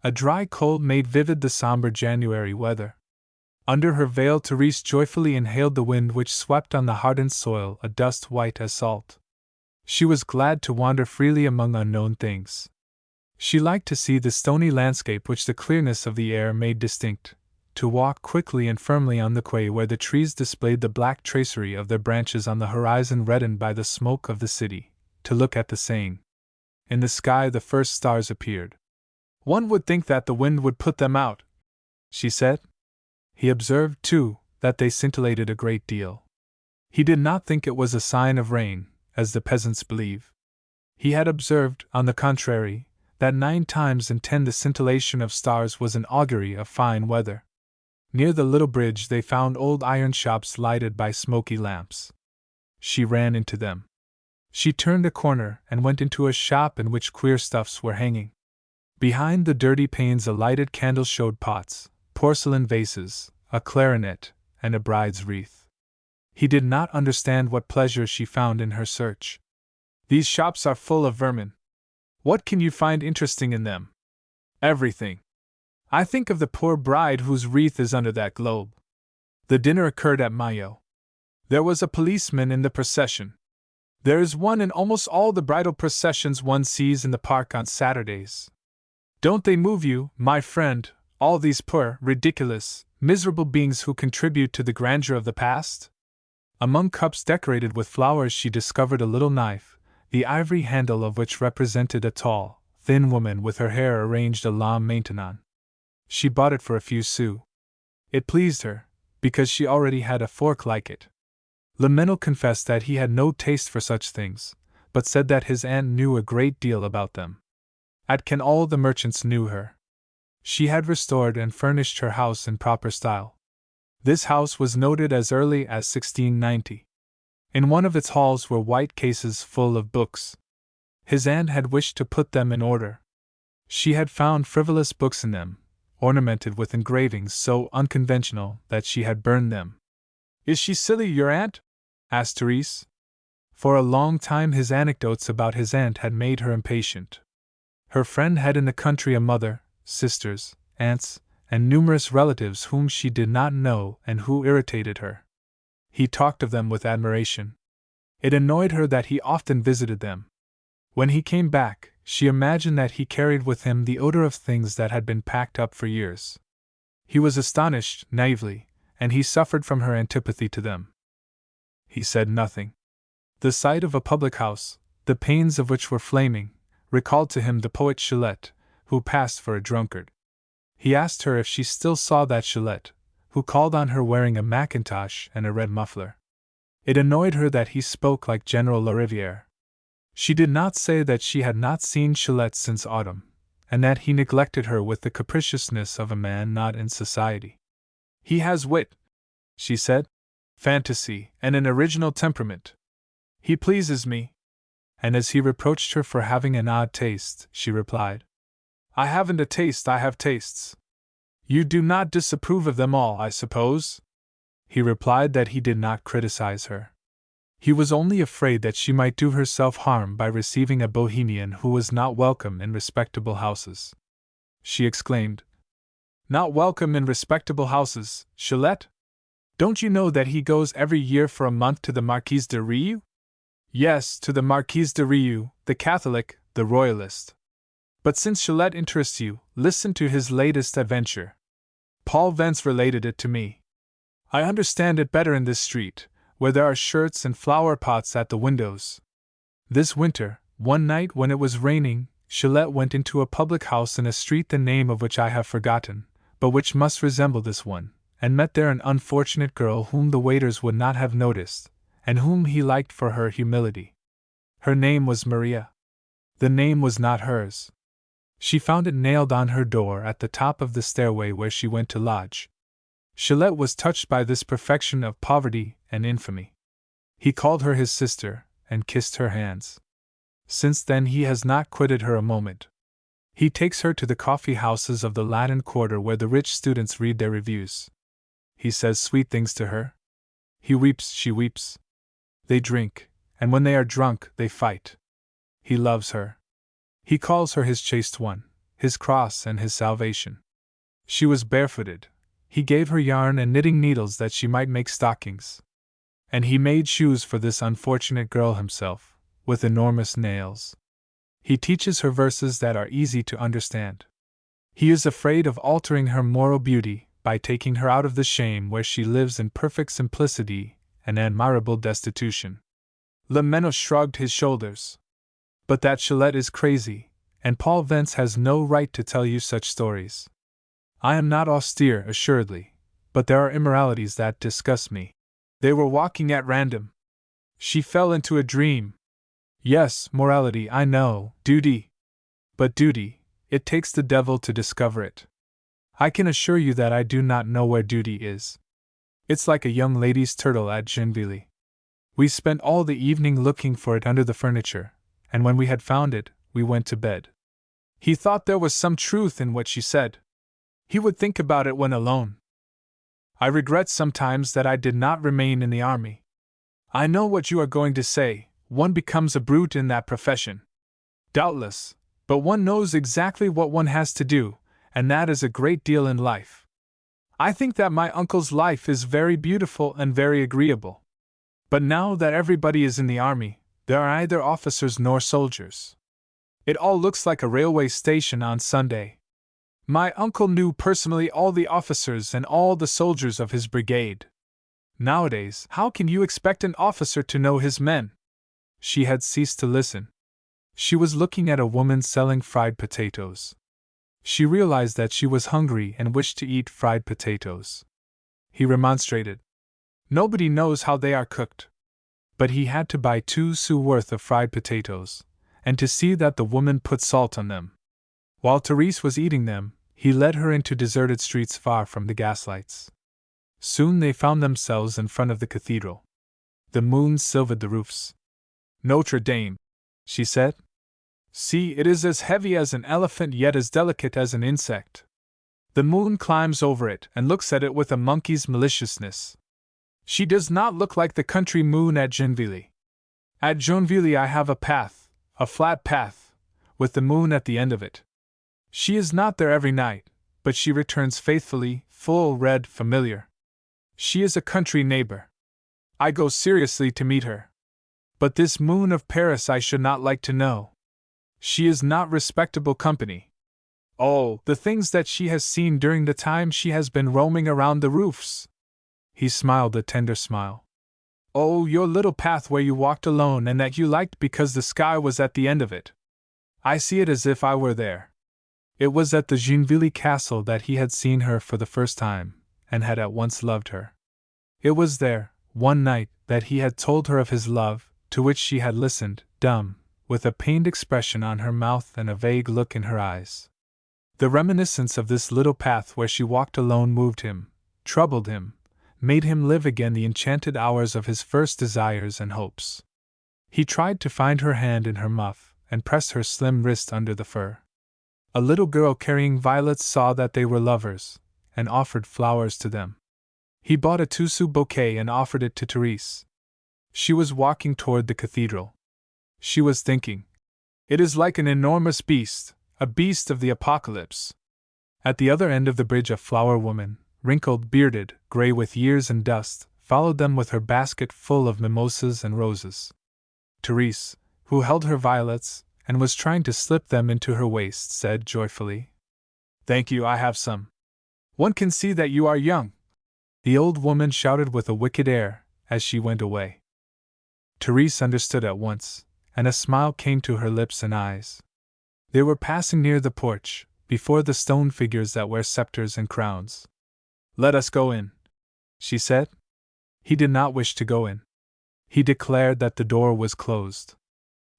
A dry cold made vivid the somber January weather. Under her veil Therese joyfully inhaled the wind which swept on the hardened soil a dust white as salt. She was glad to wander freely among unknown things. She liked to see the stony landscape which the clearness of the air made distinct, to walk quickly and firmly on the quay where the trees displayed the black tracery of their branches on the horizon reddened by the smoke of the city, to look at the Seine. In the sky the first stars appeared. One would think that the wind would put them out, she said. He observed, too, that they scintillated a great deal. He did not think it was a sign of rain, as the peasants believe. He had observed, on the contrary, that 9 times in 10 the scintillation of stars was an augury of fine weather. Near the little bridge they found old iron shops lighted by smoky lamps. She ran into them. She turned a corner and went into a shop in which queer stuffs were hanging. Behind the dirty panes a lighted candle showed pots, porcelain vases, a clarinet, and a bride's wreath. He did not understand what pleasure she found in her search. These shops are full of vermin. What can you find interesting in them? Everything. I think of the poor bride whose wreath is under that globe. The dinner occurred at Mayo. There was a policeman in the procession. There is one in almost all the bridal processions one sees in the park on Saturdays. Don't they move you, my friend, all these poor, ridiculous, miserable beings who contribute to the grandeur of the past? Among cups decorated with flowers she discovered a little knife, the ivory handle of which represented a tall, thin woman with her hair arranged à la Maintenon. She bought it for a few sous. It pleased her, because she already had a fork like it. Le Menel confessed that he had no taste for such things, but said that his aunt knew a great deal about them. At Cannes all the merchants knew her. She had restored and furnished her house in proper style. This house was noted as early as 1690. In one of its halls were white cases full of books. His aunt had wished to put them in order. She had found frivolous books in them, ornamented with engravings so unconventional that she had burned them. "Is she silly, your aunt?" asked Therese. For a long time his anecdotes about his aunt had made her impatient. Her friend had in the country a mother, sisters, aunts, and numerous relatives whom she did not know and who irritated her. He talked of them with admiration. It annoyed her that he often visited them. When he came back, she imagined that he carried with him the odor of things that had been packed up for years. He was astonished, naively, and he suffered from her antipathy to them. He said nothing. The sight of a public house, the panes of which were flaming, recalled to him the poet Chillet, who passed for a drunkard. He asked her if she still saw that Chillet, who called on her wearing a mackintosh and a red muffler. It annoyed her that he spoke like General Lariviere. She did not say that she had not seen Chillet since autumn, and that he neglected her with the capriciousness of a man not in society. "He has wit," she said, "fantasy, and an original temperament. He pleases me." And as he reproached her for having an odd taste, she replied, "I haven't a taste, I have tastes." "You do not disapprove of them all, I suppose?" He replied that he did not criticize her. He was only afraid that she might do herself harm by receiving a bohemian who was not welcome in respectable houses. She exclaimed, "Not welcome in respectable houses, Chillet? Don't you know that he goes every year for a month to the Marquise de Rieux?" "Yes, to the Marquise de Rieux, the Catholic, the Royalist. But since Chillet interests you, listen to his latest adventure. Paul Vence related it to me. I understand it better in this street, where there are shirts and flower pots at the windows. This winter, one night when it was raining, Chillet went into a public house in a street the name of which I have forgotten, but which must resemble this one, and met there an unfortunate girl whom the waiters would not have noticed, and whom he liked for her humility. Her name was Maria. The name was not hers. She found it nailed on her door at the top of the stairway where she went to lodge. Chillet was touched by this perfection of poverty and infamy. He called her his sister, and kissed her hands. Since then he has not quitted her a moment. He takes her to the coffee houses of the Latin Quarter where the rich students read their reviews. He says sweet things to her. He weeps, she weeps. They drink, and when they are drunk, they fight. He loves her. He calls her his chaste one, his cross and his salvation. She was barefooted. He gave her yarn and knitting needles that she might make stockings. And he made shoes for this unfortunate girl himself, with enormous nails. He teaches her verses that are easy to understand. He is afraid of altering her moral beauty by taking her out of the shame where she lives in perfect simplicity and admirable destitution. Le Menel shrugged his shoulders. But that Chillet is crazy, and Paul Vence has no right to tell you such stories. I am not austere, assuredly, but there are immoralities that disgust me. They were walking at random. She fell into a dream. Yes, morality, I know, duty. But duty, it takes the devil to discover it. I can assure you that I do not know where duty is. It's like a young lady's turtle at Gennevilliers. We spent all the evening looking for it under the furniture, and when we had found it, we went to bed. He thought there was some truth in what she said. He would think about it when alone. I regret sometimes that I did not remain in the army. I know what you are going to say, one becomes a brute in that profession. Doubtless, but one knows exactly what one has to do, and that is a great deal in life. I think that my uncle's life is very beautiful and very agreeable. But now that everybody is in the army, there are neither officers nor soldiers. It all looks like a railway station on Sunday. My uncle knew personally all the officers and all the soldiers of his brigade. Nowadays, how can you expect an officer to know his men? She had ceased to listen. She was looking at a woman selling fried potatoes. She realized that she was hungry and wished to eat fried potatoes. He remonstrated. Nobody knows how they are cooked. But he had to buy 2 sous worth of fried potatoes, and to see that the woman put salt on them. While Therese was eating them, he led her into deserted streets far from the gaslights. Soon they found themselves in front of the cathedral. The moon silvered the roofs. Notre Dame, she said. See, it is as heavy as an elephant yet as delicate as an insect. The moon climbs over it and looks at it with a monkey's maliciousness. She does not look like the country moon at Gennevilliers. At Gennevilliers I have a path, a flat path, with the moon at the end of it. She is not there every night, but she returns faithfully, full, red, familiar. She is a country neighbor. I go seriously to meet her. But this moon of Paris I should not like to know. She is not respectable company. Oh, the things that she has seen during the time she has been roaming around the roofs! He smiled a tender smile. Oh, your little path where you walked alone and that you liked because the sky was at the end of it. I see it as if I were there. It was at the Gennevilliers castle that he had seen her for the first time, and had at once loved her. It was there, one night, that he had told her of his love, to which she had listened, dumb, with a pained expression on her mouth and a vague look in her eyes. The reminiscence of this little path where she walked alone moved him, troubled him, made him live again the enchanted hours of his first desires and hopes. He tried to find her hand in her muff, and pressed her slim wrist under the fur. A little girl carrying violets saw that they were lovers, and offered flowers to them. He bought a 2-sou bouquet and offered it to Therese. She was walking toward the cathedral. She was thinking, "It is like an enormous beast, a beast of the apocalypse." At the other end of the bridge a flower woman, wrinkled, bearded, gray with years and dust, followed them with her basket full of mimosas and roses. Therese, who held her violets, and was trying to slip them into her waist, said joyfully, "Thank you, I have some. One can see that you are young." The old woman shouted with a wicked air, as she went away. Therese understood at once, and a smile came to her lips and eyes. They were passing near the porch, before the stone figures that wear scepters and crowns. "Let us go in," she said. He did not wish to go in. He declared that the door was closed.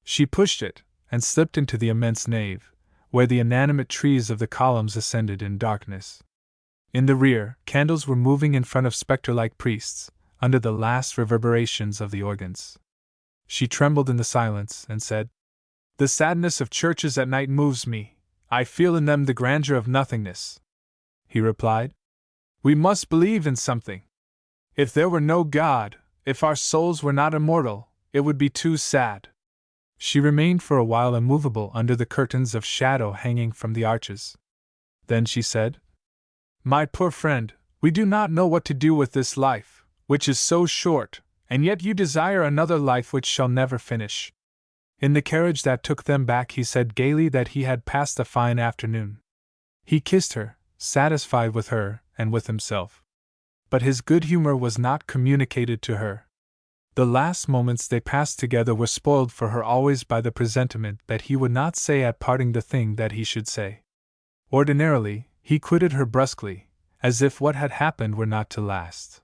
She pushed it, and slipped into the immense nave, where the inanimate trees of the columns ascended in darkness. In the rear, candles were moving in front of spectre-like priests, under the last reverberations of the organs. She trembled in the silence, and said, "The sadness of churches at night moves me. I feel in them the grandeur of nothingness." He replied, "We must believe in something. If there were no God, if our souls were not immortal, it would be too sad." She remained for a while immovable under the curtains of shadow hanging from the arches. Then she said, "My poor friend, we do not know what to do with this life, which is so short, and yet you desire another life which shall never finish." In the carriage that took them back he said gaily that he had passed a fine afternoon. He kissed her, satisfied with her and with himself. But his good humor was not communicated to her. The last moments they passed together were spoiled for her always by the presentiment that he would not say at parting the thing that he should say. Ordinarily, He quitted her brusquely, as if what had happened were not to last.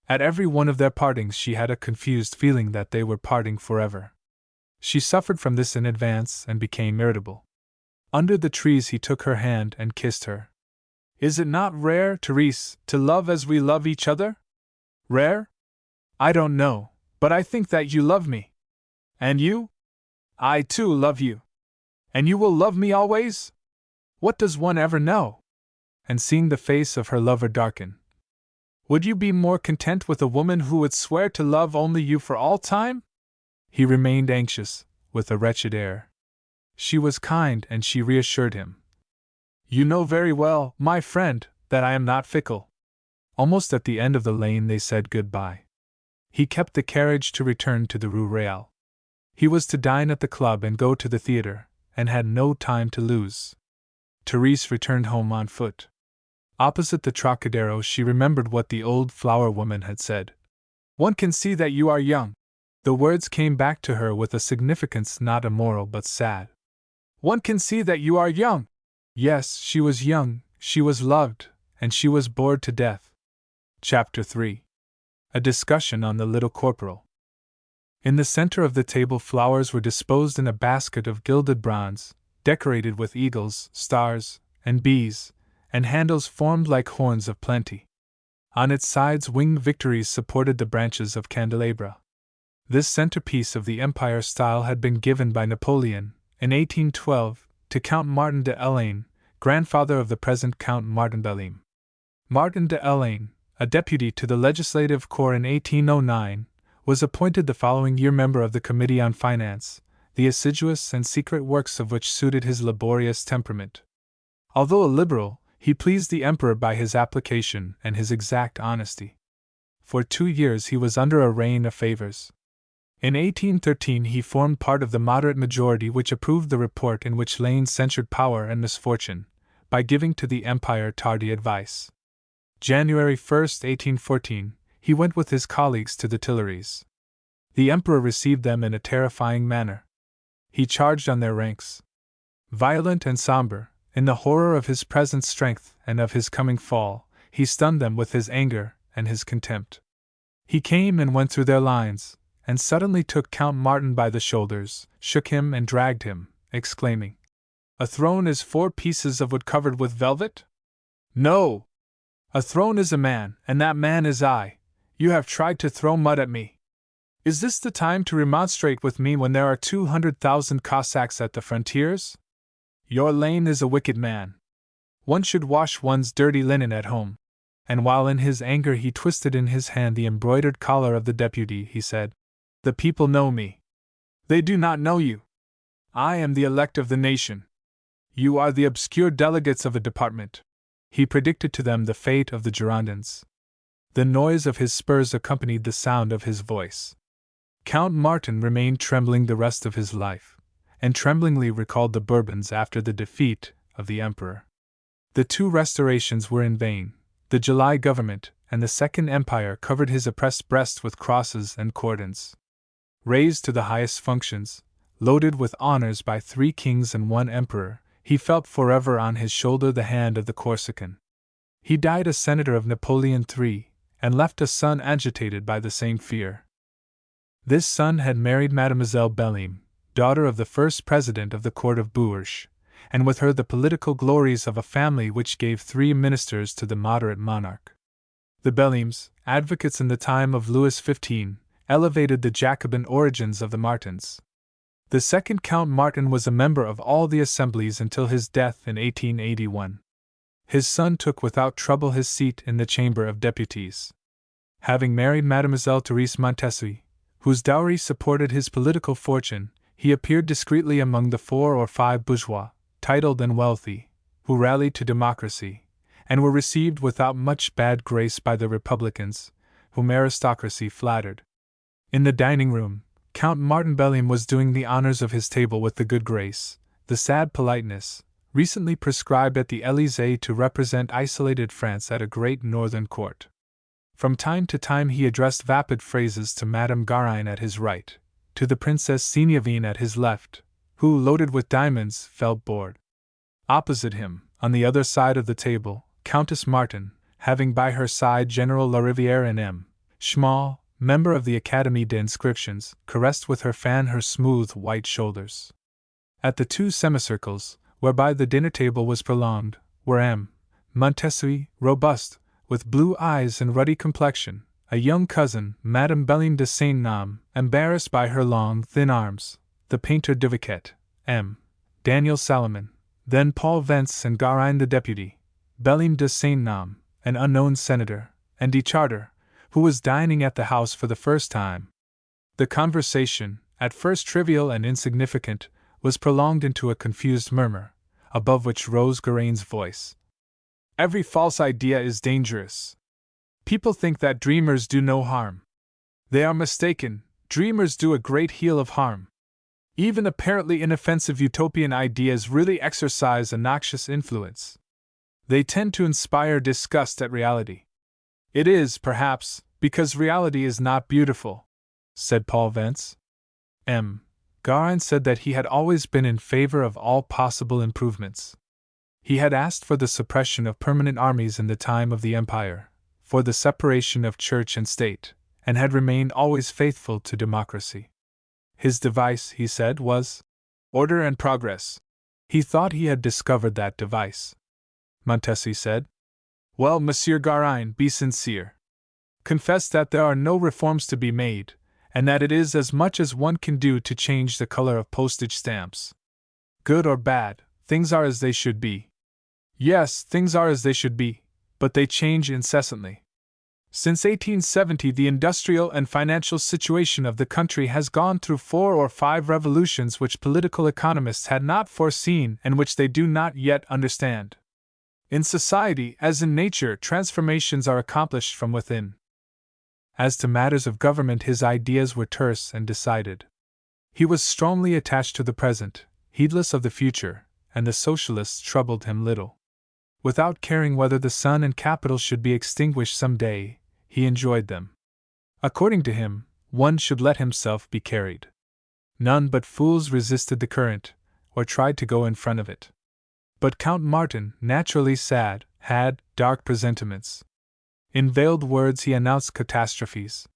At every one of their partings she had a confused feeling that they were parting forever. She suffered from this in advance and became irritable. Under the trees he took her hand and kissed her. "Is it not rare, Therese, to love as we love each other?" "Rare? I don't know, but I think that you love me." "And you?" "I too love you." "And you will love me always?" "What does one ever know?" And seeing the face of her lover darken, "Would you be more content with a woman who would swear to love only you for all time?" He remained anxious, with a wretched air. She was kind and she reassured him. "You know very well, my friend, that I am not fickle." Almost at the end of the lane they said goodbye. He kept the carriage to return to the Rue Real. He was to dine at the club and go to the theatre, and had no time to lose. Therese returned home on foot. Opposite the Trocadero she remembered what the old flower woman had said. "One can see that you are young." The words came back to her with a significance not immoral but sad. "One can see that you are young." Yes, she was young, she was loved, and she was bored to death. Chapter 3. A discussion on the Little Corporal. In the center of the table flowers were disposed in a basket of gilded bronze, decorated with eagles, stars, and bees, and handles formed like horns of plenty. On its sides winged victories supported the branches of candelabra. This centerpiece of the Empire style had been given by Napoleon, in 1812, to Count Martin de Elaine, grandfather of the present Count Martin Belleisle. Martin de Elaine, a deputy to the Legislative Corps in 1809, was appointed the following year member of the Committee on Finance, the assiduous and secret works of which suited his laborious temperament. Although a liberal, he pleased the Emperor by his application and his exact honesty. For 2 years he was under a rain of favors. In 1813 he formed part of the moderate majority which approved the report in which Lane censured power and misfortune, by giving to the Empire tardy advice. January 1, 1814, he went with his colleagues to the Tuileries. The Emperor received them in a terrifying manner. He charged on their ranks. Violent and somber, in the horror of his present strength and of his coming fall, he stunned them with his anger and his contempt. He came and went through their lines, and suddenly took Count Martin by the shoulders, shook him and dragged him, exclaiming, "A throne is 4 pieces of wood covered with velvet? No! A throne is a man, and that man is I. You have tried to throw mud at me. Is this the time to remonstrate with me when there are 200,000 Cossacks at the frontiers? Your Lane is a wicked man. One should wash one's dirty linen at home." And while in his anger he twisted in his hand the embroidered collar of the deputy, he said, "The people know me. They do not know you. I am the elect of the nation. You are the obscure delegates of a department." He predicted to them the fate of the Girondins. The noise of his spurs accompanied the sound of his voice. Count Martin remained trembling the rest of his life, and tremblingly recalled the Bourbons after the defeat of the Emperor. The 2 restorations were in vain. The July government and the Second Empire covered his oppressed breast with crosses and cordons. Raised to the highest functions, loaded with honors by 3 kings and 1 emperor, he felt forever on his shoulder the hand of the Corsican. He died a senator of Napoleon III, and left a son agitated by the same fear. This son had married Mademoiselle Belleisle, daughter of the first president of the court of Bourges, and with her the political glories of a family which gave 3 ministers to the moderate monarch. The Belleisles, advocates in the time of Louis XV, elevated the Jacobin origins of the Martins. The second Count Martin was a member of all the assemblies until his death in 1881. His son took without trouble his seat in the Chamber of Deputies. Having married Mademoiselle Therese Montessy, whose dowry supported his political fortune, he appeared discreetly among the 4 or 5 bourgeois, titled and wealthy, who rallied to democracy, and were received without much bad grace by the Republicans, whom aristocracy flattered. In the dining room, Count Martin Belleisle was doing the honors of his table with the good grace, the sad politeness, recently prescribed at the Élysée to represent isolated France at a great northern court. From time to time he addressed vapid phrases to Madame Garine at his right, to the Princess Signavine at his left, who, loaded with diamonds, felt bored. Opposite him, On the other side of the table, Countess Martin, having by her side General Lariviere and M. Schmal, member of the Académie d'Inscriptions, caressed with her fan her smooth white shoulders. At the two semicircles, whereby the dinner table was prolonged, were M. Montessori, robust, with blue eyes and ruddy complexion, a young cousin, Madame Belline de Saint-Nam, embarrassed by her long, thin arms, the painter Deviquet, M. Daniel Salomon, then Paul Vence and Garin the deputy, Belline de Saint-Nam, an unknown senator, and de Charter, who was dining at the house for the first time. The conversation, at first trivial and insignificant, was prolonged into a confused murmur, above which rose Guérin's voice. Every false idea is dangerous. People think that dreamers do no harm. They are mistaken, dreamers do a great deal of harm. Even apparently inoffensive utopian ideas really exercise a noxious influence. They tend to inspire disgust at reality. It is, perhaps, because reality is not beautiful, said Paul Vence. M. Garin said that he had always been in favor of all possible improvements. He had asked for the suppression of permanent armies in the time of the Empire, for the separation of church and state, and had remained always faithful to democracy. His device, he said, was order and progress. He thought he had discovered that device. Montessori said, "Well, Monsieur Garin, be sincere. Confess that there are no reforms to be made, and that it is as much as one can do to change the color of postage stamps. Good or bad, things are as they should be." Yes, things are as they should be, but they change incessantly. Since 1870, the industrial and financial situation of the country has gone through 4 or 5 revolutions which political economists had not foreseen and which they do not yet understand. In society, as in nature, transformations are accomplished from within. As to matters of government, his ideas were terse and decided. He was strongly attached to the present, heedless of the future, and the socialists troubled him little. Without caring whether the sun and capital should be extinguished some day, he enjoyed them. According to him, one should let himself be carried. None but fools resisted the current, or tried to go in front of it. But Count Martin, naturally sad, had dark presentiments. In veiled words he announced catastrophes.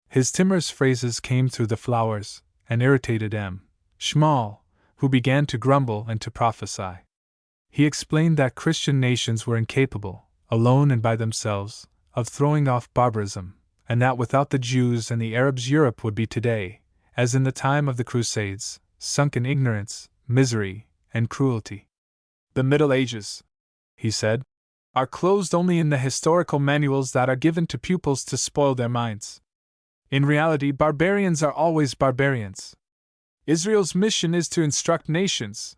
His timorous phrases came through the flowers, and irritated M. Schmal, who began to grumble and to prophesy. He explained that Christian nations were incapable, alone and by themselves, of throwing off barbarism, and that without the Jews and the Arabs Europe would be today, as in the time of the Crusades, sunk in ignorance, misery, and cruelty. The Middle Ages, he said, are closed only in the historical manuals that are given to pupils to spoil their minds. In reality, barbarians are always barbarians. Israel's mission is to instruct nations.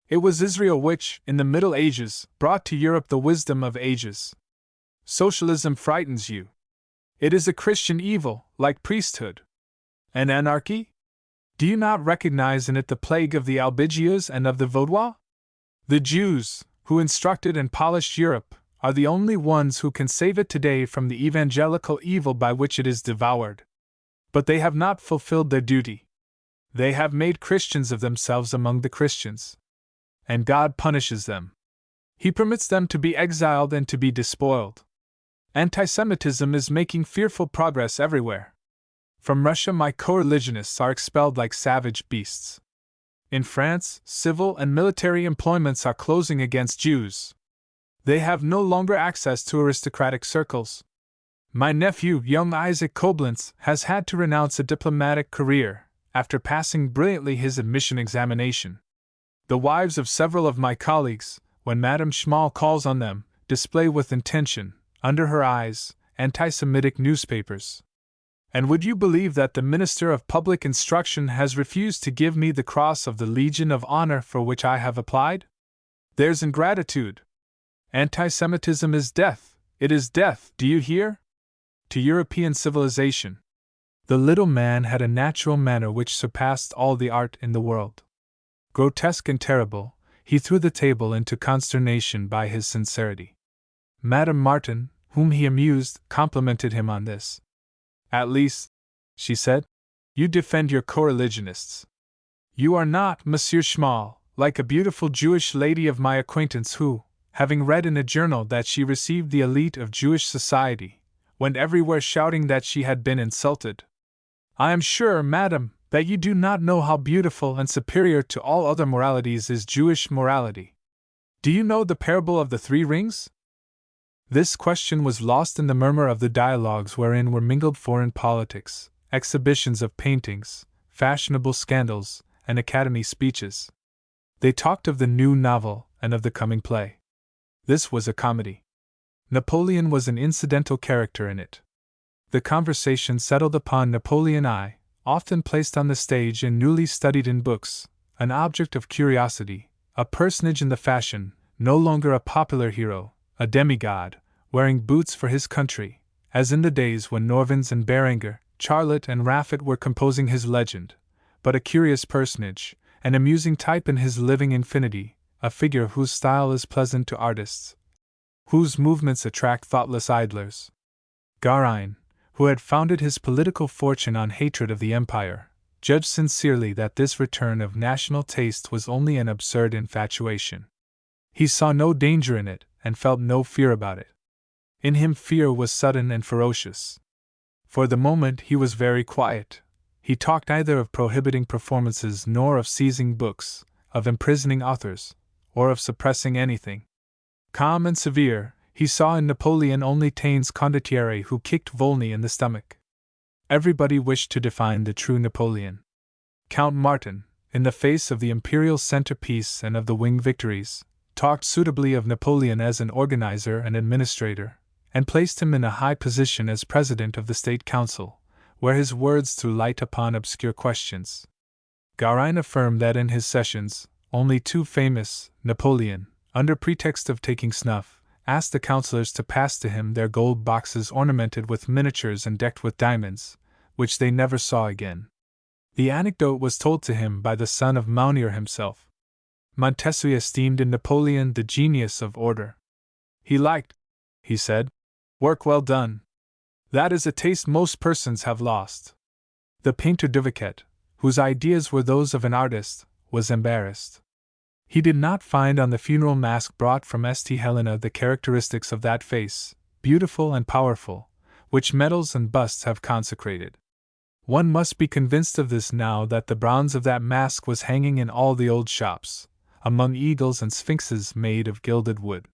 It was Israel which, in the Middle Ages, brought to Europe the wisdom of ages. Socialism frightens you. It is a Christian evil, like priesthood. And anarchy? Do you not recognize in it the plague of the Albigeois and of the Vaudois? The Jews, who instructed and polished Europe, are the only ones who can save it today from the evangelical evil by which it is devoured. But they have not fulfilled their duty. They have made Christians of themselves among the Christians. And God punishes them. He permits them to be exiled and to be despoiled. Antisemitism is making fearful progress everywhere. From Russia, my co-religionists are expelled like savage beasts. In France, civil and military employments are closing against Jews. They have no longer access to aristocratic circles. My nephew, young Isaac Koblenz, has had to renounce a diplomatic career, after passing brilliantly his admission examination. The wives of several of my colleagues, when Madame Schmal calls on them, display with intention, under her eyes, anti-Semitic newspapers. And would you believe that the Minister of Public Instruction has refused to give me the Cross of the Legion of Honor for which I have applied? There's ingratitude. Anti-Semitism is death. It is death, do you hear? To European civilization. The little man had a natural manner which surpassed all the art in the world. Grotesque and terrible, he threw the table into consternation by his sincerity. Madame Martin, whom he amused, complimented him on this. At least, she said, you defend your co-religionists. You are not, Monsieur Schmal, like a beautiful Jewish lady of my acquaintance who, having read in a journal that she received the elite of Jewish society, went everywhere shouting that she had been insulted. "I am sure, madam, that you do not know how beautiful and superior to all other moralities is Jewish morality. Do you know the parable of the 3 rings?" This question was lost in the murmur of the dialogues wherein were mingled foreign politics, exhibitions of paintings, fashionable scandals, and academy speeches. They talked of the new novel and of the coming play. This was a comedy. Napoleon was an incidental character in it. The conversation settled upon Napoleon I, often placed on the stage and newly studied in books, an object of curiosity, a personage in the fashion, no longer a popular hero, a demigod, wearing boots for his country, as in the days when Norvins and Berenger, Charlotte and Raffet were composing his legend, but a curious personage, an amusing type in his living infinity, a figure whose style is pleasant to artists, whose movements attract thoughtless idlers. Garin, who had founded his political fortune on hatred of the empire, judged sincerely that this return of national taste was only an absurd infatuation. He saw no danger in it, and felt no fear about it. In him fear was sudden and ferocious. For the moment he was very quiet. He talked neither of prohibiting performances nor of seizing books, of imprisoning authors, or of suppressing anything. Calm and severe, he saw in Napoleon only Taine's condottiere who kicked Volney in the stomach. Everybody wished to define the true Napoleon. Count Martin, in the face of the imperial centerpiece and of the wing victories, talked suitably of Napoleon as an organizer and administrator, and placed him in a high position as president of the State Council, where his words threw light upon obscure questions. Garin affirmed that in his sessions, only too famous, Napoleon, under pretext of taking snuff, asked the councillors to pass to him their gold boxes ornamented with miniatures and decked with diamonds, which they never saw again. The anecdote was told to him by the son of Mounier himself. Montesquieu esteemed in Napoleon the genius of order. He liked, he said, work well done. That is a taste most persons have lost. The painter Duviquet, whose ideas were those of an artist, was embarrassed. He did not find on the funeral mask brought from St. Helena the characteristics of that face, beautiful and powerful, which medals and busts have consecrated. One must be convinced of this now that the bronze of that mask was hanging in all the old shops, among eagles and sphinxes made of gilded wood.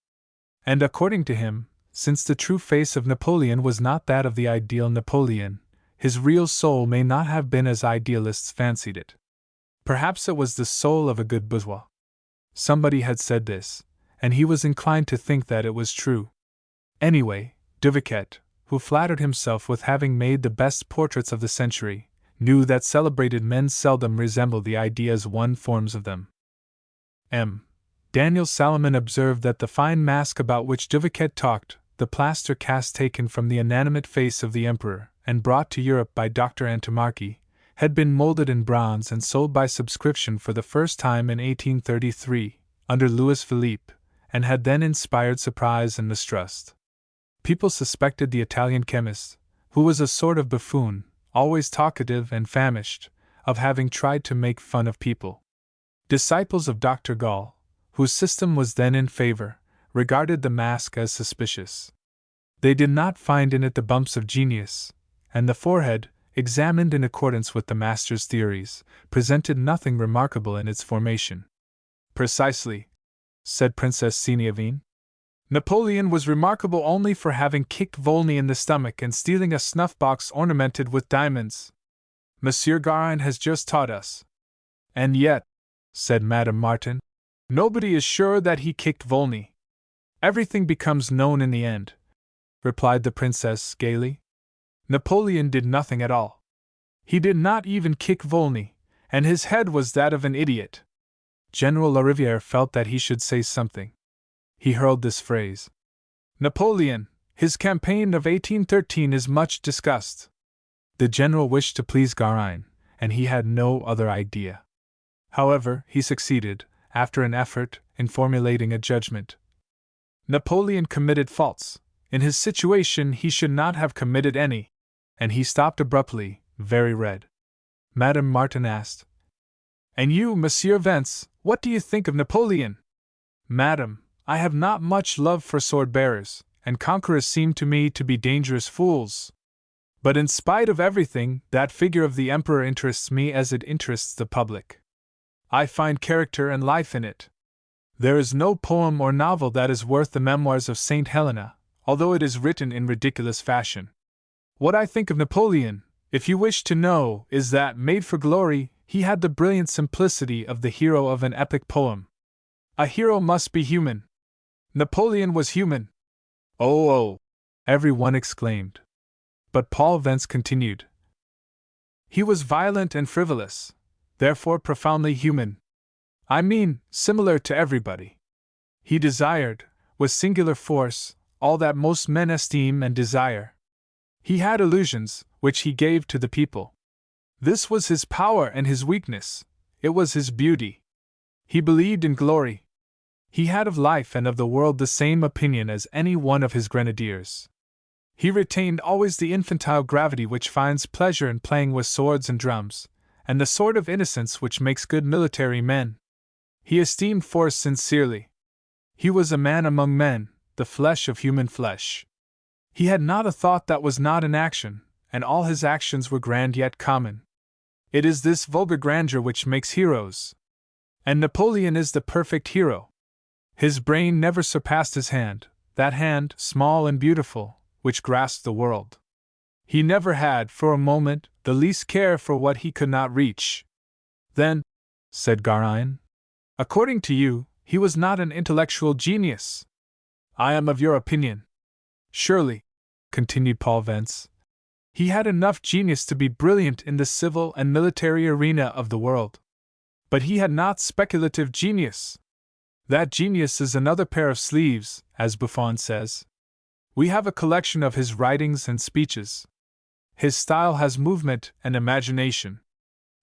And according to him, since the true face of Napoleon was not that of the ideal Napoleon, his real soul may not have been as idealists fancied it. Perhaps it was the soul of a good bourgeois. Somebody had said this, and he was inclined to think that it was true. Anyway, Duviquet, who flattered himself with having made the best portraits of the century, knew that celebrated men seldom resemble the ideas one forms of them. Daniel Salomon observed that the fine mask about which Duviquet talked, the plaster cast taken from the inanimate face of the emperor, and brought to Europe by Dr. Antomarchi, had been molded in bronze and sold by subscription for the first time in 1833, under Louis Philippe, and had then inspired surprise and mistrust. People suspected the Italian chemist, who was a sort of buffoon, always talkative and famished, of having tried to make fun of people. Disciples of Dr. Gall, whose system was then in favor, regarded the mask as suspicious. They did not find in it the bumps of genius, and the forehead, examined in accordance with the master's theories, presented nothing remarkable in its formation. Precisely, said Princess Seniavine. Napoleon was remarkable only for having kicked Volney in the stomach and stealing a snuff-box ornamented with diamonds. Monsieur Garin has just taught us. And yet, said Madame Martin, nobody is sure that he kicked Volney. Everything becomes known in the end, replied the princess gaily. Napoleon did nothing at all. He did not even kick Volney, and his head was that of an idiot. General Lariviere felt that he should say something. He hurled this phrase. Napoleon, his campaign of 1813 is much discussed. The general wished to please Garin, and he had no other idea. However, he succeeded, after an effort, in formulating a judgment. Napoleon committed faults. In his situation he should not have committed any. And he stopped abruptly, very red. Madame Martin asked, And you, Monsieur Vence, what do you think of Napoleon? Madame, I have not much love for sword-bearers, and conquerors seem to me to be dangerous fools. But in spite of everything, that figure of the emperor interests me as it interests the public. I find character and life in it. There is no poem or novel that is worth the memoirs of St. Helena, although it is written in ridiculous fashion. What I think of Napoleon, if you wish to know, is that, made for glory, he had the brilliant simplicity of the hero of an epic poem. A hero must be human. Napoleon was human. Oh, oh! Everyone exclaimed. But Paul Vence continued. He was violent and frivolous, therefore profoundly human. I mean, similar to everybody. He desired, with singular force, all that most men esteem and desire. He had illusions, which he gave to the people. This was his power and his weakness. It was his beauty. He believed in glory. He had of life and of the world the same opinion as any one of his grenadiers. He retained always the infantile gravity which finds pleasure in playing with swords and drums, and the sort of innocence which makes good military men. He esteemed force sincerely. He was a man among men, the flesh of human flesh. He had not a thought that was not an action, and all his actions were grand yet common. It is this vulgar grandeur which makes heroes. And Napoleon is the perfect hero. His brain never surpassed his hand, that hand, small and beautiful, which grasped the world. He never had, for a moment, the least care for what he could not reach. Then, said Garin, according to you, he was not an intellectual genius. I am of your opinion. Surely, continued Paul Vence, he had enough genius to be brilliant in the civil and military arena of the world. But he had not speculative genius. That genius is another pair of sleeves, as Buffon says. We have a collection of his writings and speeches. His style has movement and imagination.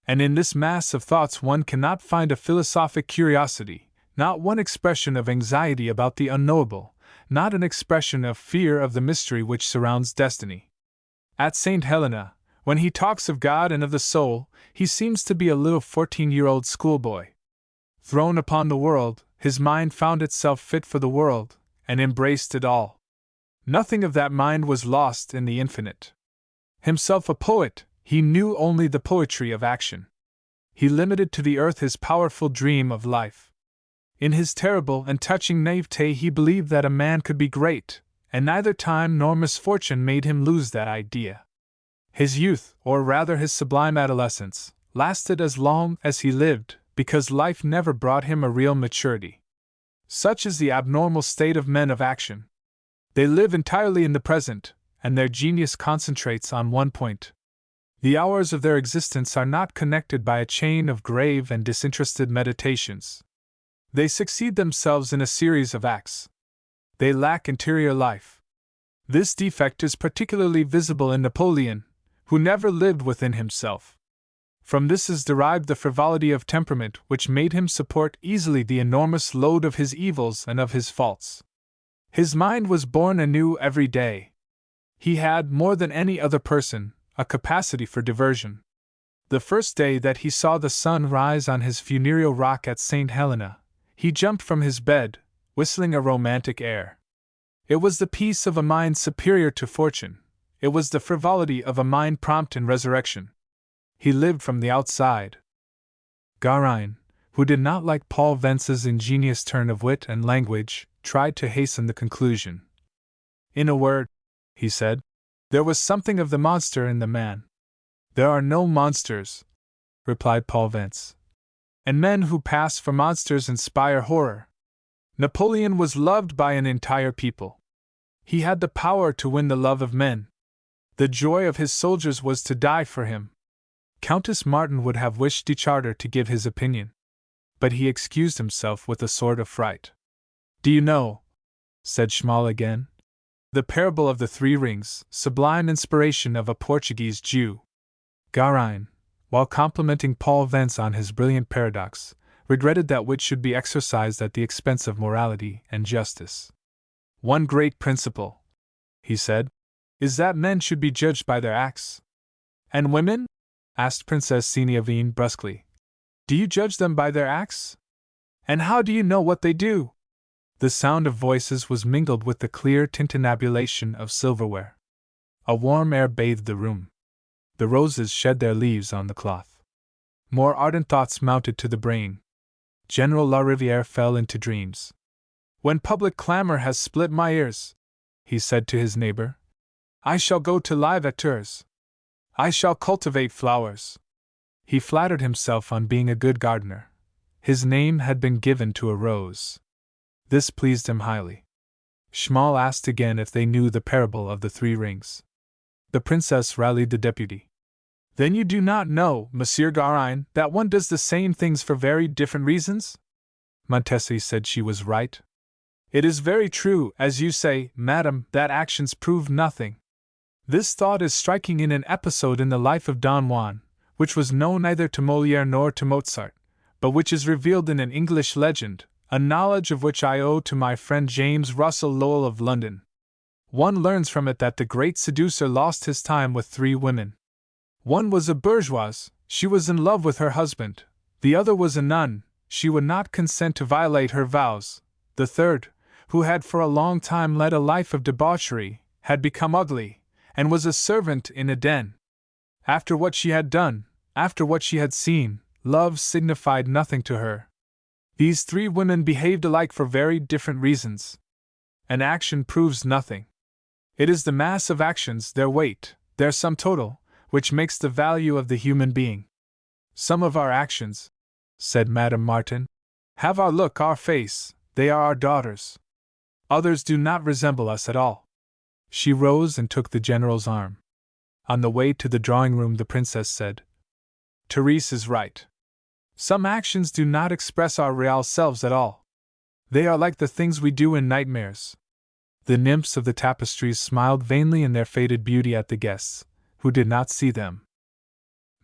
And in this mass of thoughts one cannot find a philosophic curiosity, not one expression of anxiety about the unknowable, not an expression of fear of the mystery which surrounds destiny. At St. Helena, when he talks of God and of the soul, he seems to be a little 14-year-old schoolboy. Thrown upon the world, his mind found itself fit for the world, and embraced it all. Nothing of that mind was lost in the infinite. Himself a poet, he knew only the poetry of action. He limited to the earth his powerful dream of life. In his terrible and touching naivete he believed that a man could be great, and neither time nor misfortune made him lose that idea. His youth, or rather his sublime adolescence, lasted as long as he lived, because life never brought him a real maturity. Such is the abnormal state of men of action. They live entirely in the present, and their genius concentrates on one point. The hours of their existence are not connected by a chain of grave and disinterested meditations. They succeed themselves in a series of acts. They lack interior life. This defect is particularly visible in Napoleon, who never lived within himself. From this is derived the frivolity of temperament which made him support easily the enormous load of his evils and of his faults. His mind was born anew every day. He had, more than any other person, a capacity for diversion. The first day that he saw the sun rise on his funereal rock at St. Helena, he jumped from his bed, whistling a romantic air. It was the peace of a mind superior to fortune. It was the frivolity of a mind prompt in resurrection. He lived from the outside. Garin, who did not like Paul Vence's ingenious turn of wit and language, tried to hasten the conclusion. In a word, he said, there was something of the monster in the man. There are no monsters, replied Paul Vence. And men who pass for monsters inspire horror. Napoleon was loved by an entire people. He had the power to win the love of men. The joy of his soldiers was to die for him. Countess Martin would have wished de Chartres to give his opinion. But he excused himself with a sort of fright. Do you know, said Schmall again, the parable of the 3 rings, sublime inspiration of a Portuguese Jew? Garin, while complimenting Paul Vence on his brilliant paradox, regretted that wit should be exercised at the expense of morality and justice. One great principle, he said, is that men should be judged by their acts. And women? Asked Princess Seniavine brusquely. Do you judge them by their acts? And how do you know what they do? The sound of voices was mingled with the clear tintinnabulation of silverware. A warm air bathed the room. The roses shed their leaves on the cloth. More ardent thoughts mounted to the brain. General Lariviere fell into dreams. "When public clamor has split my ears," he said to his neighbor, "I shall go to live at Tours. I shall cultivate flowers." He flattered himself on being a good gardener. His name had been given to a rose. This pleased him highly. Schmal asked again if they knew the parable of the 3 rings. The princess rallied the deputy. "Then you do not know, Monsieur Garin, that one does the same things for very different reasons?" Montesi said she was right. "It is very true, as you say, madam, that actions prove nothing. This thought is striking in an episode in the life of Don Juan, which was known neither to Molière nor to Mozart, but which is revealed in an English legend, a knowledge of which I owe to my friend James Russell Lowell of London. One learns from it that the great seducer lost his time with 3 women. One was a bourgeoise, she was in love with her husband. The other was a nun, she would not consent to violate her vows. The third, who had for a long time led a life of debauchery, had become ugly, and was a servant in a den. After what she had done, after what she had seen, love signified nothing to her. These 3 women behaved alike for very different reasons. An action proves nothing. It is the mass of actions, their weight, their sum total, which makes the value of the human being. Some of our actions," said Madame Martin, "have our look, our face, they are our daughters. Others do not resemble us at all." She rose and took the general's arm. On the way to the drawing-room the princess said, "Therese is right. Some actions do not express our real selves at all. They are like the things we do in nightmares." The nymphs of the tapestries smiled vainly in their faded beauty at the guests, who did not see them.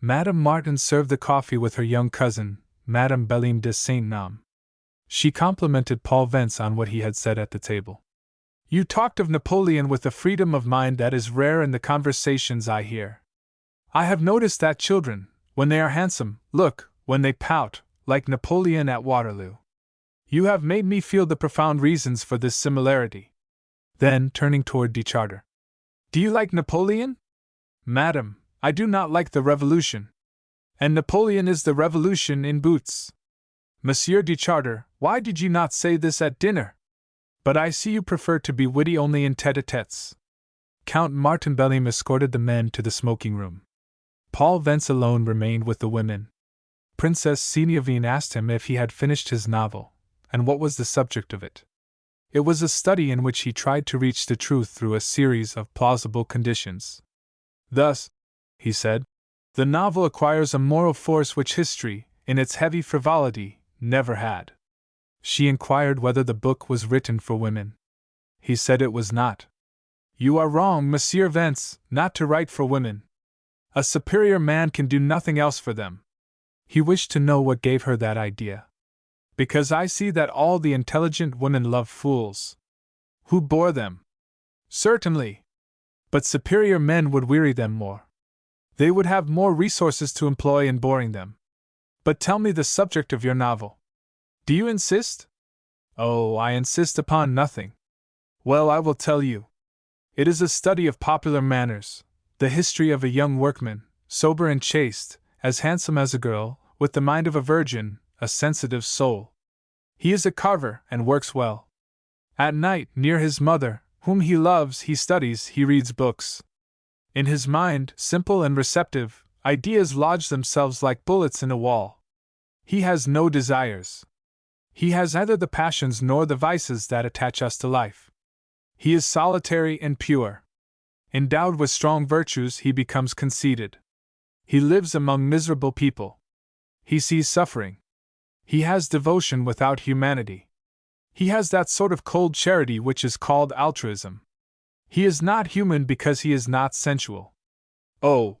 Madame Martin served the coffee with her young cousin, Madame Belime de Saint-Nom. She complimented Paul Vence on what he had said at the table. "You talked of Napoleon with a freedom of mind that is rare in the conversations I hear. I have noticed that children, when they are handsome, look, when they pout, like Napoleon at Waterloo. You have made me feel the profound reasons for this similarity." Then, turning toward de Charter, "Do you like Napoleon?" "Madam, I do not like the Revolution. And Napoleon is the Revolution in boots. Monsieur de Charter, why did you not say this at dinner? But I see you prefer to be witty only in tête-à-têtes." Count Martin Belime escorted the men to the smoking room. Paul Vence alone remained with the women. Princess Seniavine asked him if he had finished his novel, and what was the subject of it. It was a study in which he tried to reach the truth through a series of plausible conditions. "Thus," he said, "the novel acquires a moral force which history, in its heavy frivolity, never had." She inquired whether the book was written for women. He said it was not. "You are wrong, Monsieur Vence, not to write for women. A superior man can do nothing else for them." He wished to know what gave her that idea. "Because I see that all the intelligent women love fools." "Who bore them?" "Certainly. But superior men would weary them more. They would have more resources to employ in boring them. But tell me the subject of your novel. Do you insist?" "Oh, I insist upon nothing." "Well, I will tell you. It is a study of popular manners, the history of a young workman, sober and chaste, as handsome as a girl, with the mind of a virgin, a sensitive soul. He is a carver and works well. At night, near his mother, whom he loves, he studies, he reads books. In his mind, simple and receptive, ideas lodge themselves like bullets in a wall. He has no desires. He has neither the passions nor the vices that attach us to life. He is solitary and pure. Endowed with strong virtues, he becomes conceited. He lives among miserable people. He sees suffering. He has devotion without humanity. He has that sort of cold charity which is called altruism. He is not human because he is not sensual." "Oh!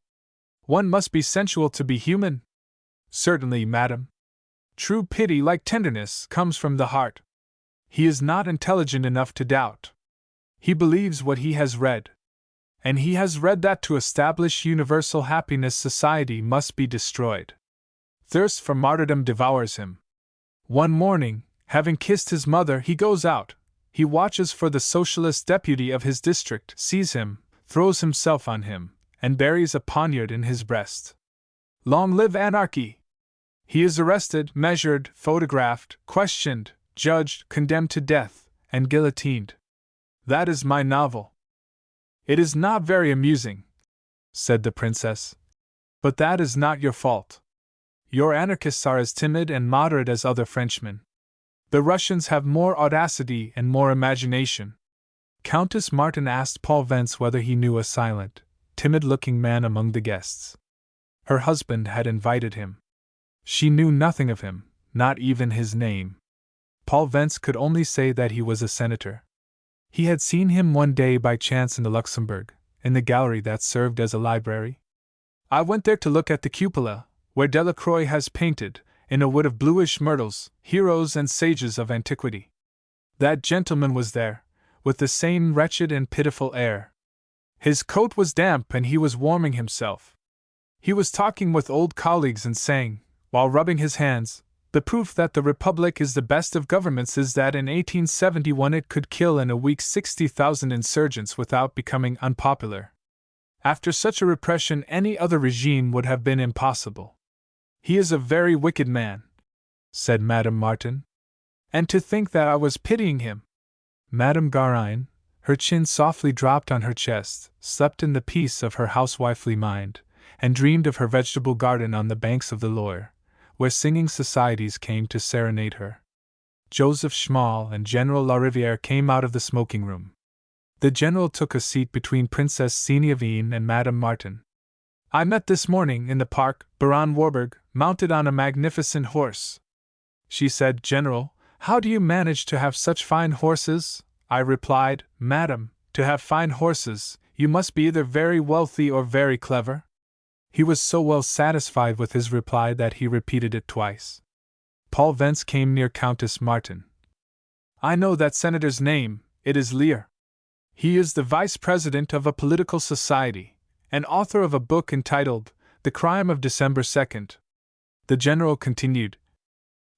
One must be sensual to be human?" "Certainly, madam. True pity, like tenderness, comes from the heart. He is not intelligent enough to doubt. He believes what he has read. And he has read that to establish universal happiness society must be destroyed. Thirst for martyrdom devours him. One morning, having kissed his mother, he goes out, He watches for the socialist deputy of his district, sees him, throws himself on him, and buries a poniard in his breast. Long live anarchy! He is arrested, measured, photographed, questioned, judged, condemned to death, and guillotined. That is my novel. It is not very amusing, said the princess. But that is not your fault. Your anarchists are as timid and moderate as other Frenchmen. The Russians have more audacity and more imagination. Countess Martin asked Paul Vence whether he knew a silent, timid-looking man among the guests. Her husband had invited him. She knew nothing of him, not even his name. Paul Vence could only say that he was a senator. He had seen him one day by chance in the Luxembourg, in the gallery that served as a library. I went there to look at the cupola, where Delacroix has painted, in a wood of bluish myrtles, heroes and sages of antiquity. That gentleman was there, with the same wretched and pitiful air. His coat was damp and he was warming himself. He was talking with old colleagues and saying, while rubbing his hands, the proof that the Republic is the best of governments is that in 1871 it could kill in a week 60,000 insurgents without becoming unpopular. After such a repression, any other regime would have been impossible. He is a very wicked man, said Madame Martin. And to think that I was pitying him! Madame Guérin, her chin softly dropped on her chest, slept in the peace of her housewifely mind, and dreamed of her vegetable garden on the banks of the Loire, where singing societies came to serenade her. Joseph Schmal and General Larivière came out of the smoking room. The general took a seat between Princess Seniavine and Madame Martin. I met this morning in the park Baron Warburg, mounted on a magnificent horse. She said, General, how do you manage to have such fine horses? I replied, Madam, to have fine horses, you must be either very wealthy or very clever. He was so well satisfied with his reply that he repeated it twice. Paul Vence came near Countess Martin. I know that senator's name, it is Lear. He is the vice-president of a political society, and author of a book entitled The Crime of December 2nd. The general continued.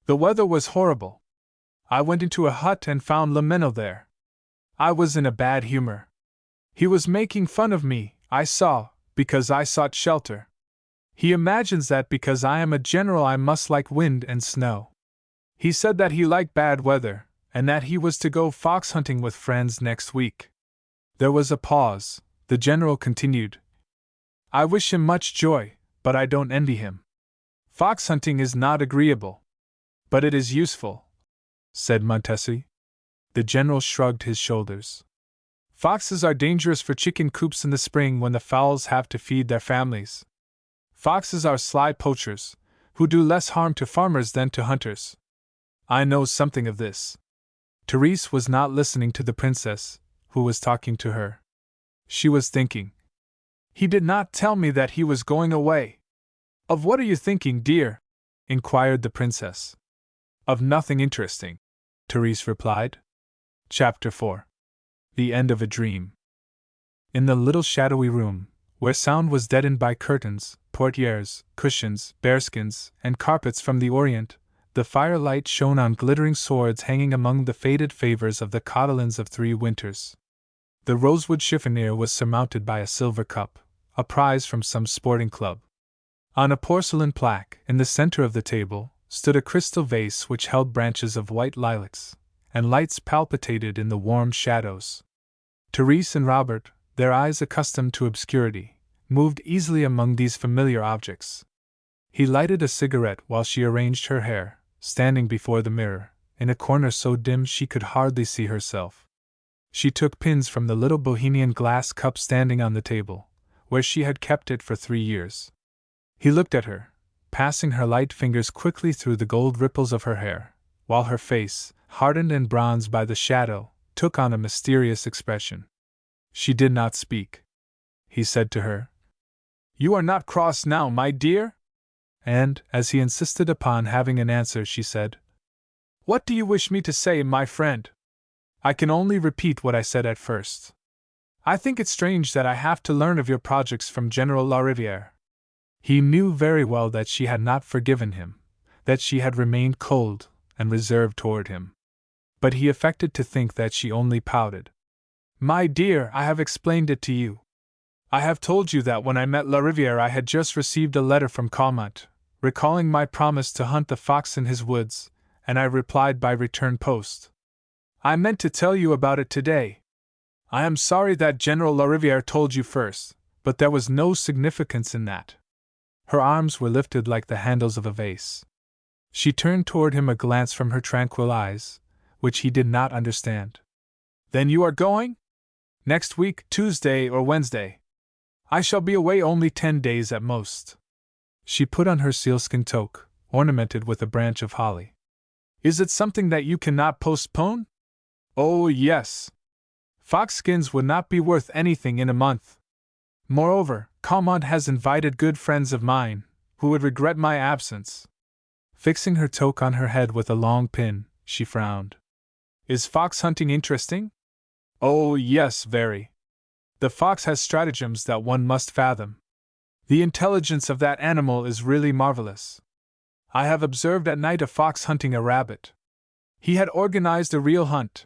The weather was horrible. I went into a hut and found Lamennais there. I was in a bad humor. He was making fun of me, I saw, because I sought shelter. He imagines that because I am a general I must like wind and snow. He said that he liked bad weather, and that he was to go fox hunting with friends next week. There was a pause. The general continued. I wish him much joy, but I don't envy him. Fox hunting is not agreeable. But it is useful, said Montessy. The general shrugged his shoulders. Foxes are dangerous for chicken coops in the spring when the fowls have to feed their families. Foxes are sly poachers, who do less harm to farmers than to hunters. I know something of this. Therese was not listening to the princess, who was talking to her. She was thinking. He did not tell me that he was going away. Of what are you thinking, dear? Inquired the princess. Of nothing interesting, Therese replied. Chapter 4. The End of a Dream. In the little shadowy room, where sound was deadened by curtains, portieres, cushions, bearskins, and carpets from the Orient, the firelight shone on glittering swords hanging among the faded favors of the codillons of 3 winters. The rosewood chiffonier was surmounted by a silver cup, a prize from some sporting club. On a porcelain plaque, in the center of the table, stood a crystal vase which held branches of white lilacs, and lights palpitated in the warm shadows. Therese and Robert, their eyes accustomed to obscurity, moved easily among these familiar objects. He lighted a cigarette while she arranged her hair, standing before the mirror, in a corner so dim she could hardly see herself. She took pins from the little Bohemian glass cup standing on the table, where she had kept it for 3 years. He looked at her, passing her light fingers quickly through the gold ripples of her hair, while her face, hardened and bronzed by the shadow, took on a mysterious expression. She did not speak. He said to her, You are not cross now, my dear? And, as he insisted upon having an answer, she said, What do you wish me to say, my friend? I can only repeat what I said at first. I think it strange that I have to learn of your projects from General Larivière. He knew very well that she had not forgiven him, that she had remained cold and reserved toward him. but he affected to think that she only pouted. My dear, I have explained it to you. I have told you that when I met La Riviere I had just received a letter from Calmont, recalling my promise to hunt the fox in his woods, and I replied by return post. I meant to tell you about it today. I am sorry that General La Riviere told you first, but there was no significance in that. Her arms were lifted like the handles of a vase. She turned toward him a glance from her tranquil eyes, which he did not understand. Then you are going? Next week, Tuesday or Wednesday. I shall be away only 10 days at most. She put on her sealskin toque, ornamented with a branch of holly. Is it something that you cannot postpone? Oh, yes. Fox skins would not be worth anything in a month. Moreover, Calmont has invited good friends of mine, who would regret my absence. Fixing her toque on her head with a long pin, she frowned. Is fox hunting interesting? Oh, yes, very. The fox has stratagems that one must fathom. The intelligence of that animal is really marvelous. I have observed at night a fox hunting a rabbit. He had organized a real hunt.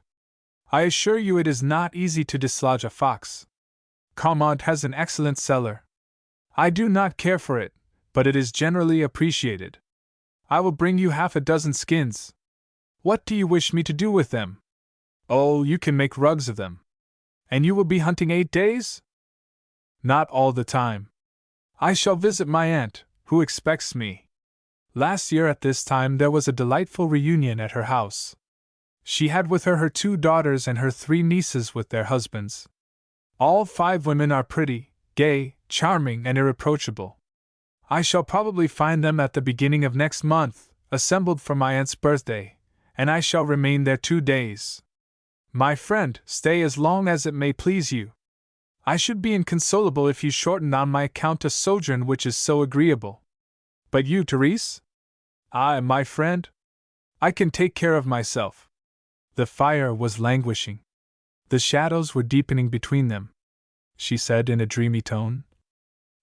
I assure you it is not easy to dislodge a fox. Calmont has an excellent cellar. I do not care for it, but it is generally appreciated. I will bring you 6 skins. What do you wish me to do with them? Oh, you can make rugs of them. And you will be hunting 8 days? Not all the time. I shall visit my aunt, who expects me. Last year at this time there was a delightful reunion at her house. She had with her 2 daughters and her 3 nieces with their husbands. All 5 women are pretty, gay, charming, and irreproachable. I shall probably find them at the beginning of next month, assembled for my aunt's birthday, and I shall remain there 2 days. My friend, stay as long as it may please you. I should be inconsolable if you shortened on my account a sojourn which is so agreeable. But you, Therese? I, my friend? I can take care of myself. The fire was languishing. The shadows were deepening between them. She said in a dreamy tone.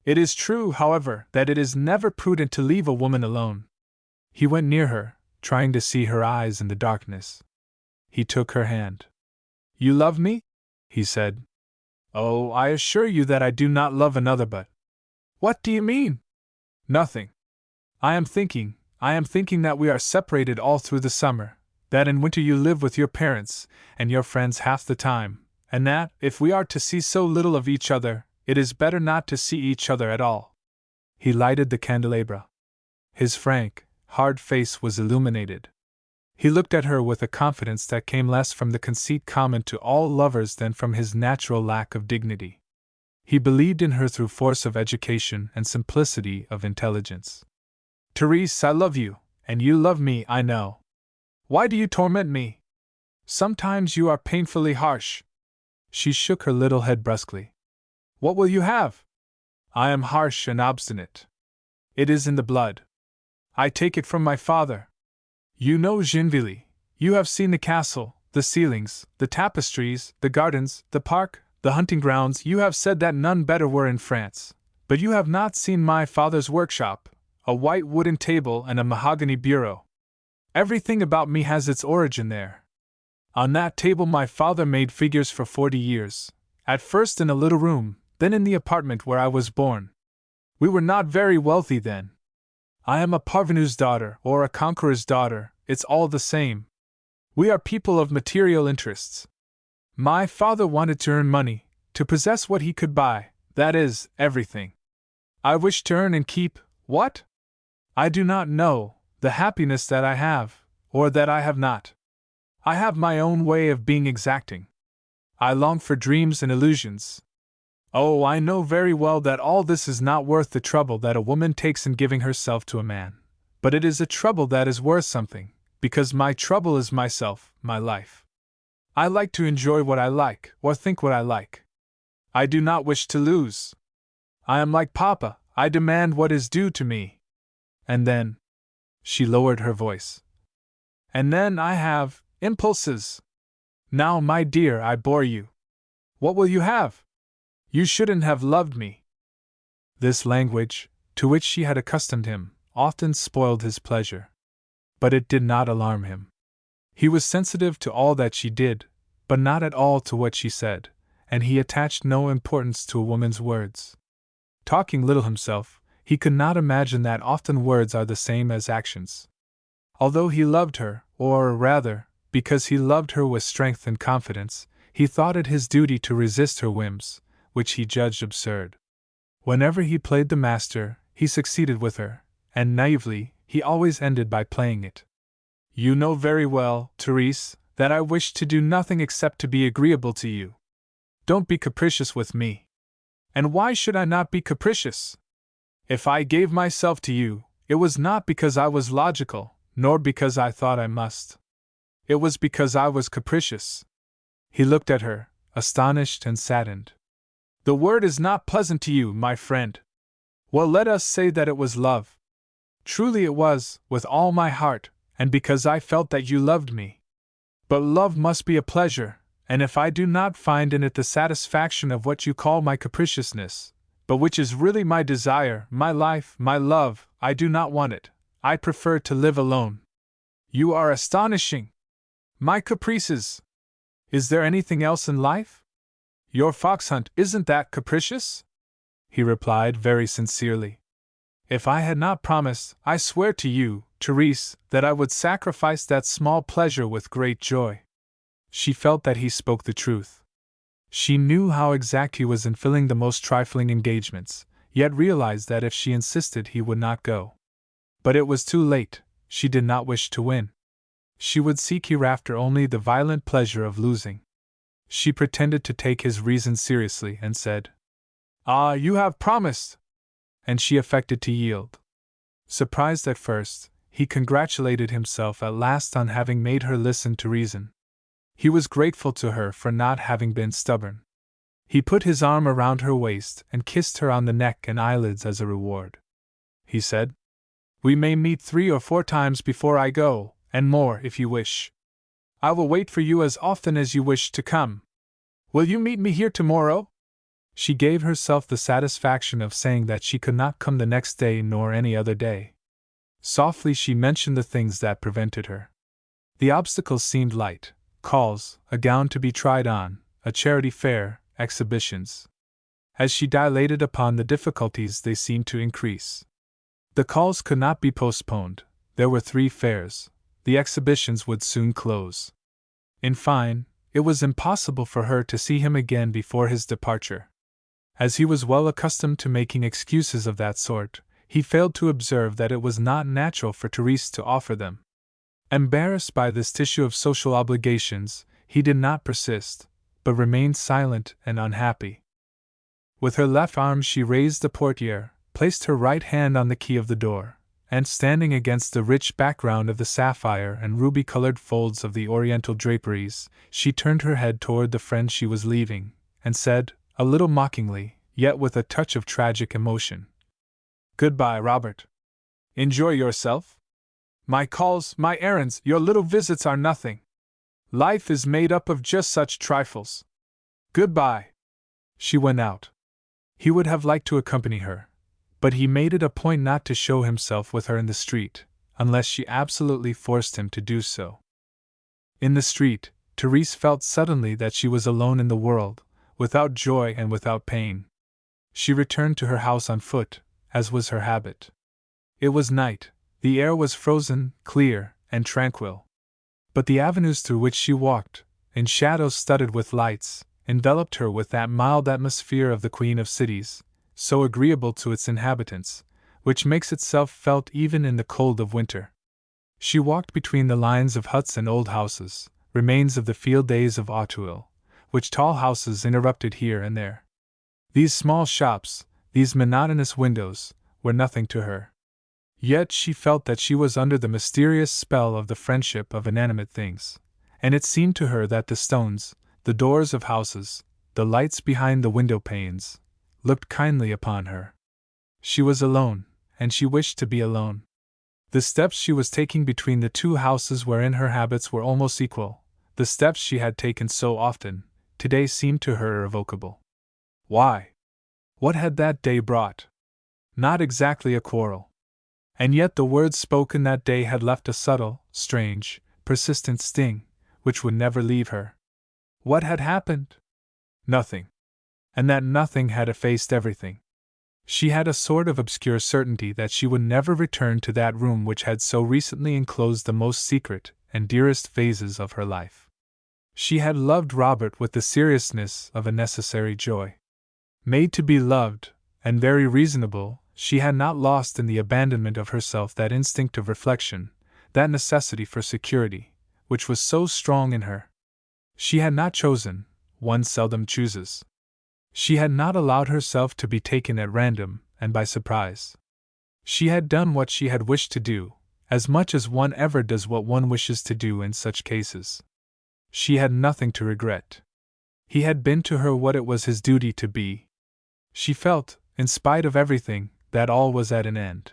It is true, however, that it is never prudent to leave a woman alone. He went near her, trying to see her eyes in the darkness. He took her hand. You love me? He said. Oh, I assure you that I do not love another but. What do you mean? Nothing. I am thinking that we are separated all through the summer, that in winter you live with your parents and your friends half the time, and that, if we are to see so little of each other, it is better not to see each other at all. He lighted the candelabra. His frank, hard face was illuminated. He looked at her with a confidence that came less from the conceit common to all lovers than from his natural lack of dignity. He believed in her through force of education and simplicity of intelligence. Therese, I love you, and you love me, I know. Why do you torment me? Sometimes you are painfully harsh. She shook her little head brusquely. What will you have? I am harsh and obstinate. It is in the blood. I take it from my father. You know Gennevilliers. You have seen the castle, the ceilings, the tapestries, the gardens, the park, the hunting grounds. You have said that none better were in France. But you have not seen my father's workshop, a white wooden table and a mahogany bureau. Everything about me has its origin there. On that table my father made figures for 40 years, at first in a little room, then in the apartment where I was born. We were not very wealthy then. I am a parvenu's daughter or a conqueror's daughter, it's all the same. We are people of material interests. My father wanted to earn money, to possess what he could buy, that is, everything. I wish to earn and keep, what? I do not know, the happiness that I have, or that I have not. I have my own way of being exacting. I long for dreams and illusions. Oh, I know very well that all this is not worth the trouble that a woman takes in giving herself to a man, but it is a trouble that is worth something, because my trouble is myself, my life. I like to enjoy what I like, or think what I like. I do not wish to lose. I am like Papa, I demand what is due to me. And then, she lowered her voice. And then I have impulses. Now, my dear, I bore you. What will you have? You shouldn't have loved me. This language, to which she had accustomed him, often spoiled his pleasure. But it did not alarm him. He was sensitive to all that she did, but not at all to what she said, and he attached no importance to a woman's words. Talking little himself, he could not imagine that often words are the same as actions. Although he loved her, or rather, because he loved her with strength and confidence, he thought it his duty to resist her whims, which he judged absurd. Whenever he played the master, he succeeded with her, and naively, he always ended by playing it. "You know very well, Therese, that I wish to do nothing except to be agreeable to you. Don't be capricious with me." "And why should I not be capricious? If I gave myself to you, it was not because I was logical, nor because I thought I must. It was because I was capricious." He looked at her, astonished and saddened. "The word is not pleasant to you, my friend. Well, let us say that it was love. Truly it was, with all my heart, and because I felt that you loved me. But love must be a pleasure, and if I do not find in it the satisfaction of what you call my capriciousness, but which is really my desire, my life, my love, I do not want it. I prefer to live alone." "You are astonishing! My caprices! Is there anything else in life? Your fox hunt, isn't that capricious?" He replied very sincerely. "If I had not promised, I swear to you, Therese, that I would sacrifice that small pleasure with great joy." She felt that he spoke the truth. She knew how exact he was in filling the most trifling engagements, yet realized that if she insisted he would not go. But it was too late, she did not wish to win. She would seek hereafter only the violent pleasure of losing. She pretended to take his reason seriously and said, "Ah, you have promised!" And she affected to yield. Surprised at first, he congratulated himself at last on having made her listen to reason. He was grateful to her for not having been stubborn. He put his arm around her waist and kissed her on the neck and eyelids as a reward. He said, "We may meet 3 or 4 times before I go, and more if you wish. I will wait for you as often as you wish to come. Will you meet me here tomorrow?" She gave herself the satisfaction of saying that she could not come the next day nor any other day. Softly she mentioned the things that prevented her. The obstacles seemed light: calls, a gown to be tried on, a charity fair, exhibitions. As she dilated upon the difficulties, they seemed to increase. The calls could not be postponed, there were 3 fairs, the exhibitions would soon close. In fine, it was impossible for her to see him again before his departure. As he was well accustomed to making excuses of that sort, he failed to observe that it was not natural for Therese to offer them. Embarrassed by this tissue of social obligations, he did not persist, but remained silent and unhappy. With her left arm she raised the portière, placed her right hand on the key of the door, and standing against the rich background of the sapphire and ruby-colored folds of the oriental draperies, she turned her head toward the friend she was leaving, and said, a little mockingly, yet with a touch of tragic emotion, "Goodbye, Robert. Enjoy yourself. My calls, my errands, your little visits are nothing. Life is made up of just such trifles. Goodbye." She went out. He would have liked to accompany her, but he made it a point not to show himself with her in the street, unless she absolutely forced him to do so. In the street, Therese felt suddenly that she was alone in the world, without joy and without pain. She returned to her house on foot, as was her habit. It was night, the air was frozen, clear, and tranquil. But the avenues through which she walked, in shadows studded with lights, enveloped her with that mild atmosphere of the Queen of Cities, so agreeable to its inhabitants, which makes itself felt even in the cold of winter. She walked between the lines of huts and old houses, remains of the field days of Auteuil, which tall houses interrupted here and there. These small shops, these monotonous windows, were nothing to her. Yet she felt that she was under the mysterious spell of the friendship of inanimate things, and it seemed to her that the stones, the doors of houses, the lights behind the window panes, looked kindly upon her. She was alone, and she wished to be alone. The steps she was taking between the 2 houses wherein her habits were almost equal, the steps she had taken so often, today seemed to her irrevocable. Why? What had that day brought? Not exactly a quarrel. And yet the words spoken that day had left a subtle, strange, persistent sting, which would never leave her. What had happened? Nothing. And that nothing had effaced everything. She had a sort of obscure certainty that she would never return to that room which had so recently enclosed the most secret and dearest phases of her life. She had loved Robert with the seriousness of a necessary joy. Made to be loved, and very reasonable, she had not lost in the abandonment of herself that instinct of reflection, that necessity for security, which was so strong in her. She had not chosen, one seldom chooses. She had not allowed herself to be taken at random and by surprise. She had done what she had wished to do, as much as one ever does what one wishes to do in such cases. She had nothing to regret. He had been to her what it was his duty to be. She felt, in spite of everything, that all was at an end.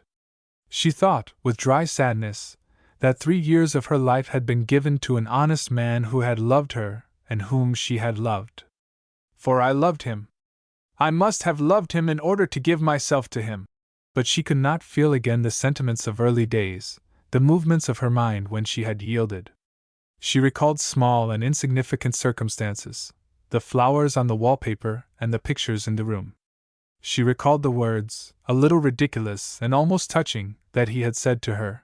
She thought, with dry sadness, that 3 years of her life had been given to an honest man who had loved her and whom she had loved. For I loved him. I must have loved him in order to give myself to him. But she could not feel again the sentiments of early days, the movements of her mind when she had yielded. She recalled small and insignificant circumstances, the flowers on the wallpaper and the pictures in the room. She recalled the words, a little ridiculous and almost touching, that he had said to her.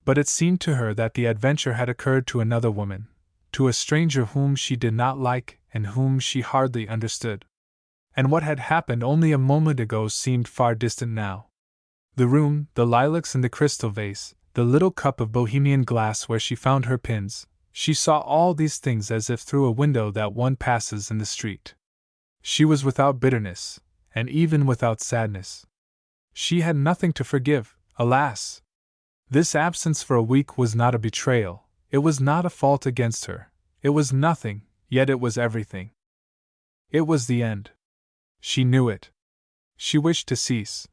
But it seemed to her that the adventure had occurred to another woman, to a stranger whom she did not like and whom she hardly understood. And what had happened only a moment ago seemed far distant now. The room, the lilacs in the crystal vase, the little cup of Bohemian glass where she found her pins, she saw all these things as if through a window that one passes in the street. She was without bitterness, and even without sadness. She had nothing to forgive, alas! This absence for a week was not a betrayal, it was not a fault against her, it was nothing, yet it was everything. It was the end. She knew it. She wished to cease.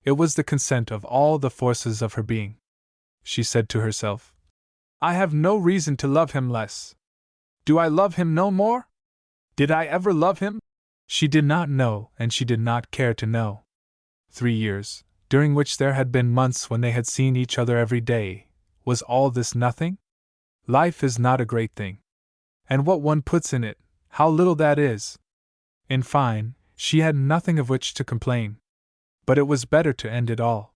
It was the consent of all the forces of her being. She said to herself, I have no reason to love him less. Do I love him no more? Did I ever love him? She did not know, and she did not care to know. 3 years, during which there had been months when they had seen each other every day, was all this nothing? Life is not a great thing. And what one puts in it, how little that is! In fine, she had nothing of which to complain. But it was better to end it all.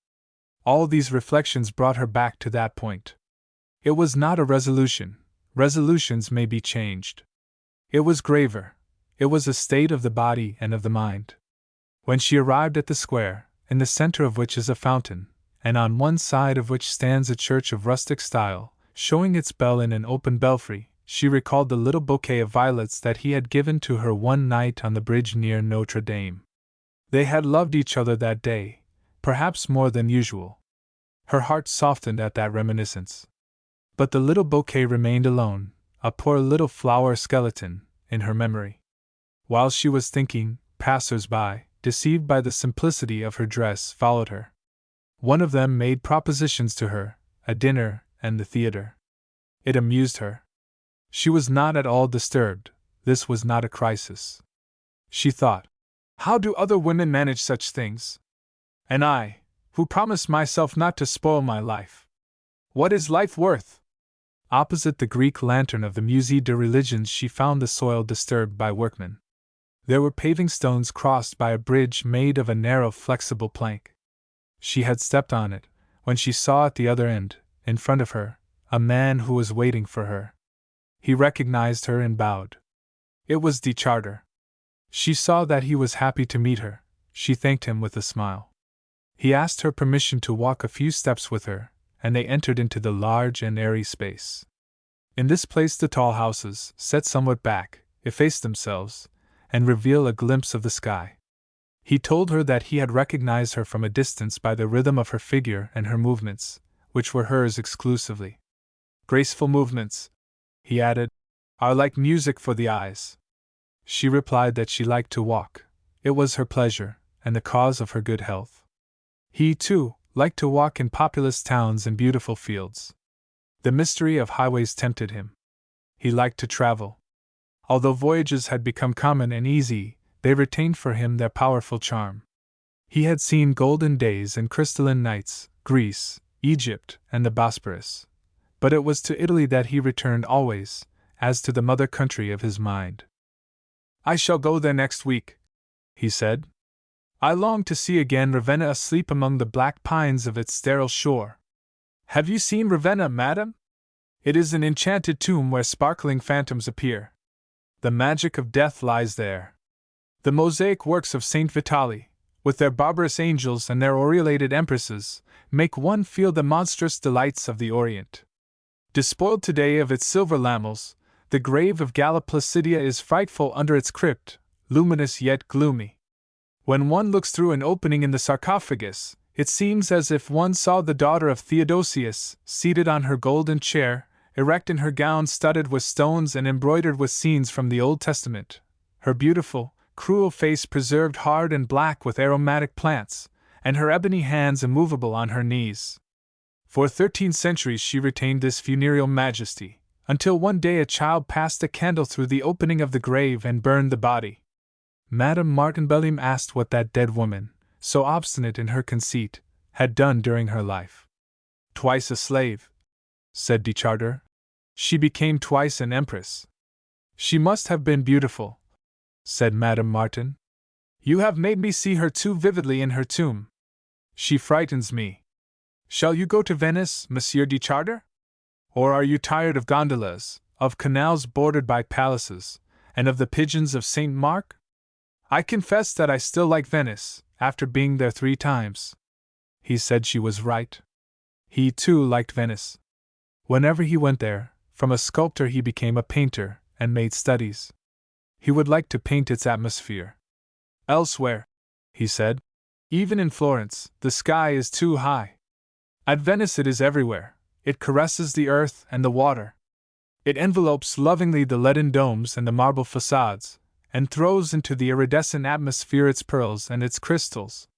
All these reflections brought her back to that point. It was not a resolution. Resolutions may be changed. It was graver. It was a state of the body and of the mind. When she arrived at the square, in the center of which is a fountain, and on one side of which stands a church of rustic style, showing its bell in an open belfry, she recalled the little bouquet of violets that he had given to her one night on the bridge near Notre Dame. They had loved each other that day, perhaps more than usual. Her heart softened at that reminiscence. But the little bouquet remained alone, a poor little flower skeleton, in her memory. While she was thinking, passers-by, deceived by the simplicity of her dress, followed her. One of them made propositions to her, a dinner and the theater. It amused her. She was not at all disturbed, this was not a crisis. She thought, how do other women manage such things? And I, who promised myself not to spoil my life. What is life worth? Opposite the Greek lantern of the Musée de Religions she found the soil disturbed by workmen. There were paving stones crossed by a bridge made of a narrow flexible plank. She had stepped on it, when she saw at the other end, in front of her, a man who was waiting for her. He recognized her and bowed. It was de Charter. She saw that he was happy to meet her. She thanked him with a smile. He asked her permission to walk a few steps with her, and they entered into the large and airy space. In this place the tall houses, set somewhat back, efface themselves, and reveal a glimpse of the sky. He told her that he had recognized her from a distance by the rhythm of her figure and her movements, which were hers exclusively. Graceful movements, he added, are like music for the eyes. She replied that she liked to walk. It was her pleasure, and the cause of her good health. He, too, liked to walk in populous towns and beautiful fields. The mystery of highways tempted him. He liked to travel. Although voyages had become common and easy, they retained for him their powerful charm. He had seen golden days and crystalline nights, Greece, Egypt, and the Bosporus. but it was to Italy that he returned always, as to the mother country of his mind. "I shall go there next week," he said. "I long to see again Ravenna asleep among the black pines of its sterile shore. Have you seen Ravenna, madam? It is an enchanted tomb where sparkling phantoms appear. The magic of death lies there. The mosaic works of Saint Vitali, with their barbarous angels and their aureolated empresses, make one feel the monstrous delights of the Orient. Despoiled today of its silver lamels, the grave of Galla Placidia is frightful under its crypt, luminous yet gloomy. When one looks through an opening in the sarcophagus, it seems as if one saw the daughter of Theodosius, seated on her golden chair, erect in her gown studded with stones and embroidered with scenes from the Old Testament, her beautiful, cruel face preserved hard and black with aromatic plants, and her ebony hands immovable on her knees. For 13 centuries she retained this funereal majesty, until one day a child passed a candle through the opening of the grave and burned the body. Madame Martin Bellium asked what that dead woman, so obstinate in her conceit, had done during her life. "Twice a slave," said de Charter. "She became twice an empress." "She must have been beautiful," said Madame Martin. "You have made me see her too vividly in her tomb. She frightens me. Shall you go to Venice, Monsieur de Charter? Or are you tired of gondolas, of canals bordered by palaces, and of the pigeons of St. Mark? I confess that I still like Venice, after being there 3 times. He said she was right. He, too, liked Venice. Whenever he went there, from a sculptor he became a painter, and made studies. He would like to paint its atmosphere. "Elsewhere," he said, "even in Florence, the sky is too high. At Venice it is everywhere. It caresses the earth and the water. It envelopes lovingly the leaden domes and the marble facades, and throws into the iridescent atmosphere its pearls and its crystals.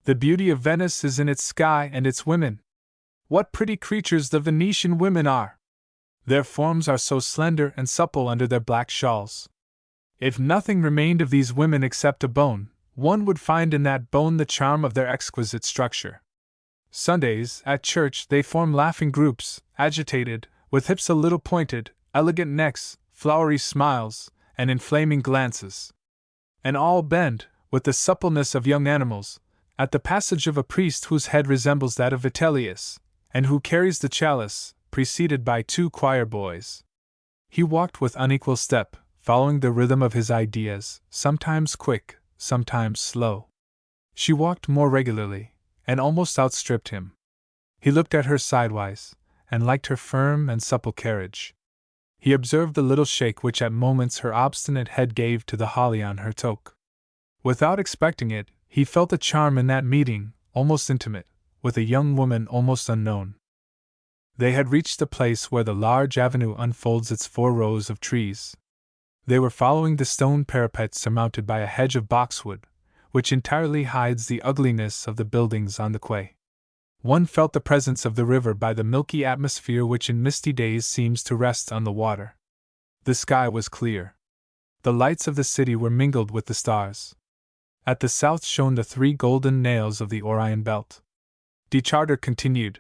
The beauty of Venice is in its sky and its women. What pretty creatures the Venetian women are! Their forms are so slender and supple under their black shawls. If nothing remained of these women except a bone, one would find in that bone the charm of their exquisite structure. Sundays, at church, they form laughing groups, agitated, with hips a little pointed, elegant necks, flowery smiles, and inflaming glances. And all bend, with the suppleness of young animals, at the passage of a priest whose head resembles that of Vitellius, and who carries the chalice, preceded by 2 choir boys. He walked with unequal step, following the rhythm of his ideas, sometimes quick, sometimes slow. She walked more regularly, and almost outstripped him. He looked at her sidewise, and liked her firm and supple carriage. He observed the little shake which at moments her obstinate head gave to the holly on her toque. Without expecting it, he felt a charm in that meeting, almost intimate, with a young woman almost unknown. They had reached the place where the large avenue unfolds its 4 rows of trees. They were following the stone parapet surmounted by a hedge of boxwood, which entirely hides the ugliness of the buildings on the quay. One felt the presence of the river by the milky atmosphere which in misty days seems to rest on the water. The sky was clear. The lights of the city were mingled with the stars. At the south shone the 3 golden nails of the Orion belt. De Charter continued.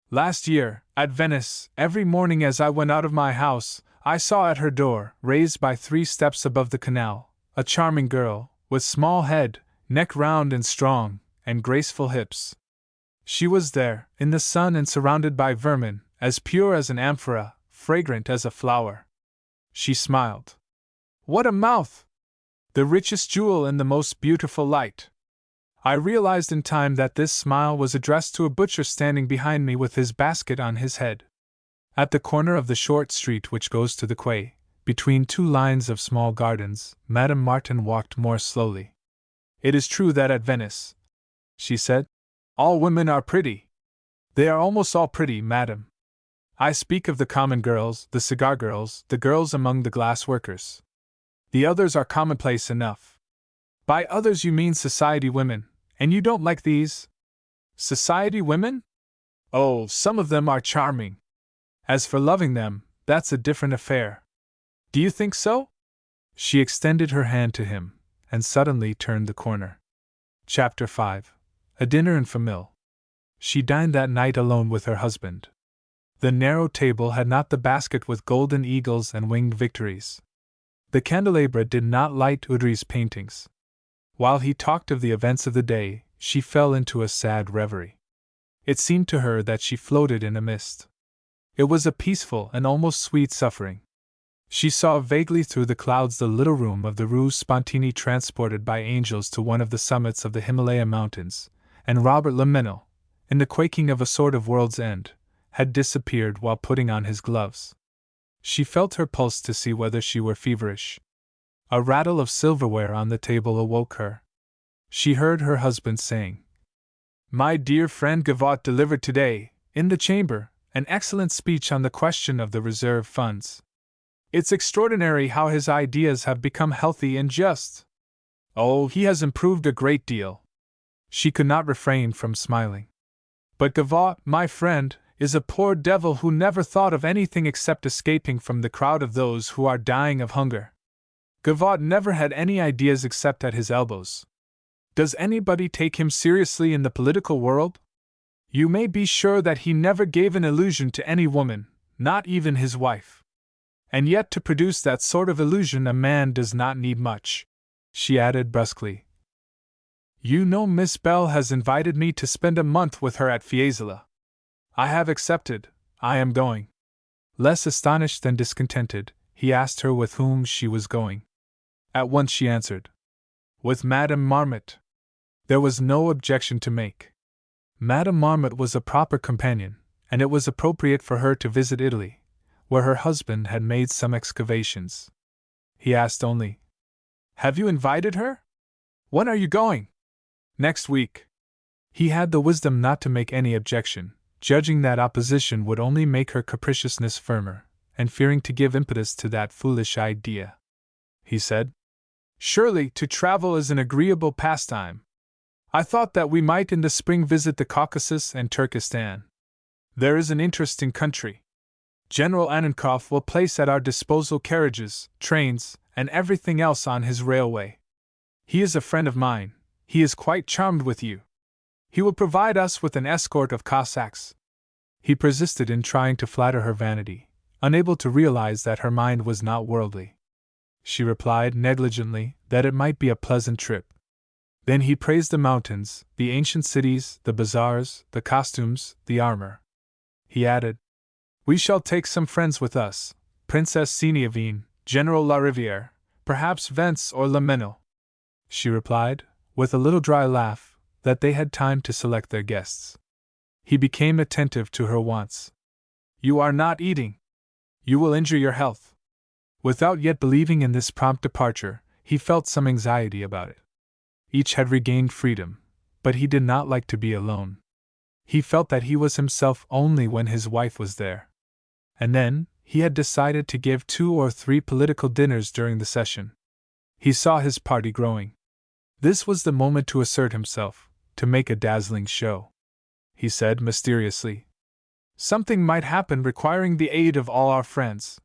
"Last year, at Venice, every morning as I went out of my house, I saw at her door, raised by 3 steps above the canal, a charming girl, with small head, neck round and strong, and graceful hips. She was there, in the sun and surrounded by vermin, as pure as an amphora, fragrant as a flower. She smiled. What a mouth! The richest jewel in the most beautiful light. I realized in time that this smile was addressed to a butcher standing behind me with his basket on his head. At the corner of the short street which goes to the quay, between 2 lines of small gardens, Madame Martin walked more slowly. It is true that at Venice, she said, all women are pretty. They are almost all pretty, madam. I speak of the common girls, the cigar girls, the girls among the glass workers. The others are commonplace enough. By others you mean society women, and you don't like these? Society women? Oh, some of them are charming. As for loving them, that's a different affair. Do you think so? She extended her hand to him, and suddenly turned the corner. Chapter 5. A dinner in famille. She dined that night alone with her husband. The narrow table had not the basket with golden eagles and winged victories. The candelabra did not light Udry's paintings. While he talked of the events of the day, she fell into a sad reverie. It seemed to her that she floated in a mist. It was a peaceful and almost sweet suffering. She saw vaguely through the clouds the little room of the Rue Spontini transported by angels to one of the summits of the Himalaya mountains, and Robert Lemenil, in the quaking of a sort of world's end, had disappeared while putting on his gloves. She felt her pulse to see whether she were feverish. A rattle of silverware on the table awoke her. She heard her husband saying, "My dear friend Gavotte delivered today, in the chamber, an excellent speech on the question of the reserve funds. It's extraordinary how his ideas have become healthy and just. Oh, he has improved a great deal." She could not refrain from smiling. "But Gavotte, my friend, is a poor devil who never thought of anything except escaping from the crowd of those who are dying of hunger. Gavotte never had any ideas except at his elbows. Does anybody take him seriously in the political world? You may be sure that he never gave an illusion to any woman, not even his wife. And yet to produce that sort of illusion a man does not need much," she added brusquely. "You know Miss Bell has invited me to spend a month with her at Fiesole. I have accepted. I am going." Less astonished than discontented, he asked her with whom she was going. At once she answered, "With Madame Marmot." There was no objection to make. Madame Marmot was a proper companion, and it was appropriate for her to visit Italy, where her husband had made some excavations. He asked only, "Have you invited her? When are you going?" "Next week." He had the wisdom not to make any objection, judging that opposition would only make her capriciousness firmer, and fearing to give impetus to that foolish idea. He said, "Surely to travel is an agreeable pastime. I thought that we might in the spring visit the Caucasus and Turkestan. There is an interesting country. General Annenkopf will place at our disposal carriages, trains, and everything else on his railway. He is a friend of mine. He is quite charmed with you. He will provide us with an escort of Cossacks." He persisted in trying to flatter her vanity, unable to realize that her mind was not worldly. She replied negligently that it might be a pleasant trip. Then he praised the mountains, the ancient cities, the bazaars, the costumes, the armor. He added, "We shall take some friends with us, Princess Seniavine, General Lariviere, perhaps Vence or Lemenil." She replied, with a little dry laugh, that they had time to select their guests. He became attentive to her wants. "You are not eating. You will injure your health." Without yet believing in this prompt departure, he felt some anxiety about it. Each had regained freedom, but he did not like to be alone. He felt that he was himself only when his wife was there. And then, he had decided to give 2 or 3 political dinners during the session. He saw his party growing. This was the moment to assert himself, to make a dazzling show. He said mysteriously, "Something might happen requiring the aid of all our friends.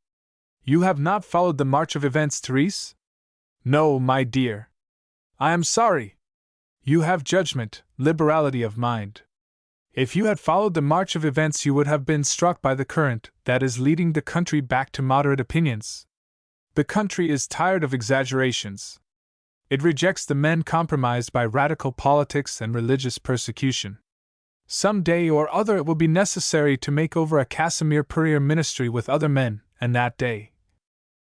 You have not followed the march of events, Therese?" "No, my dear. I am sorry. You have judgment, liberality of mind. If you had followed the march of events, you would have been struck by the current that is leading the country back to moderate opinions. The country is tired of exaggerations. It rejects the men compromised by radical politics and religious persecution. Some day or other it will be necessary to make over a Casimir Purrier ministry with other men, and that day—"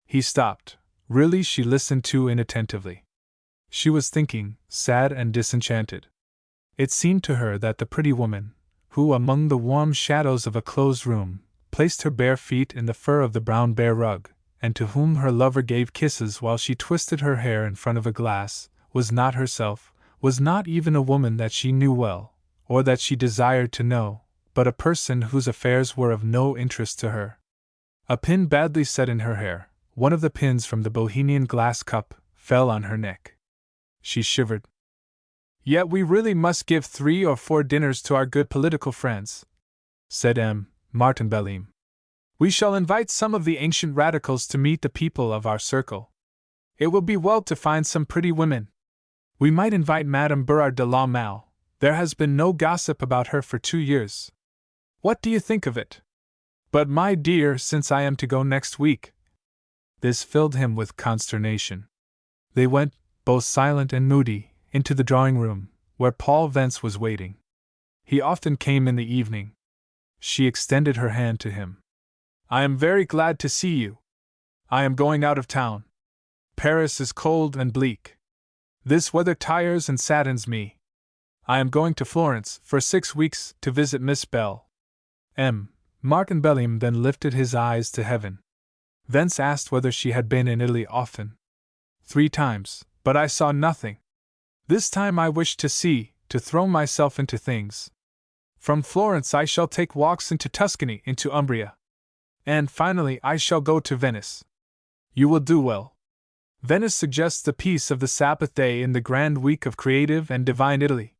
He stopped. Really, she listened too inattentively. She was thinking, sad and disenchanted. It seemed to her that the pretty woman, who, among the warm shadows of a closed room, placed her bare feet in the fur of the brown bear rug, and to whom her lover gave kisses while she twisted her hair in front of a glass, was not herself, was not even a woman that she knew well, or that she desired to know, but a person whose affairs were of no interest to her. A pin badly set in her hair, one of the pins from the Bohemian glass cup, fell on her neck. She shivered. "Yet we really must give 3 or 4 dinners to our good political friends," said M. Martin Belleam. "We shall invite some of the ancient radicals to meet the people of our circle. It will be well to find some pretty women. We might invite Madame Berard de la Malle. There has been no gossip about her for 2 years. What do you think of it?" But my dear, since I am to go next week. This filled him with consternation. They went, both silent and moody, into the drawing room, where Paul Vance was waiting. He often came in the evening. She extended her hand to him. I am very glad to see you. I am going out of town. Paris is cold and bleak. This weather tires and saddens me. I am going to Florence for 6 weeks to visit Miss Bell. Martin Bellingham then lifted his eyes to heaven. Vance asked whether she had been in Italy often. 3 times, but I saw nothing. This time I wish to see, to throw myself into things. From Florence I shall take walks into Tuscany, into Umbria. And finally I shall go to Venice. You will do well. Venice suggests the peace of the Sabbath day in the grand week of creative and divine Italy.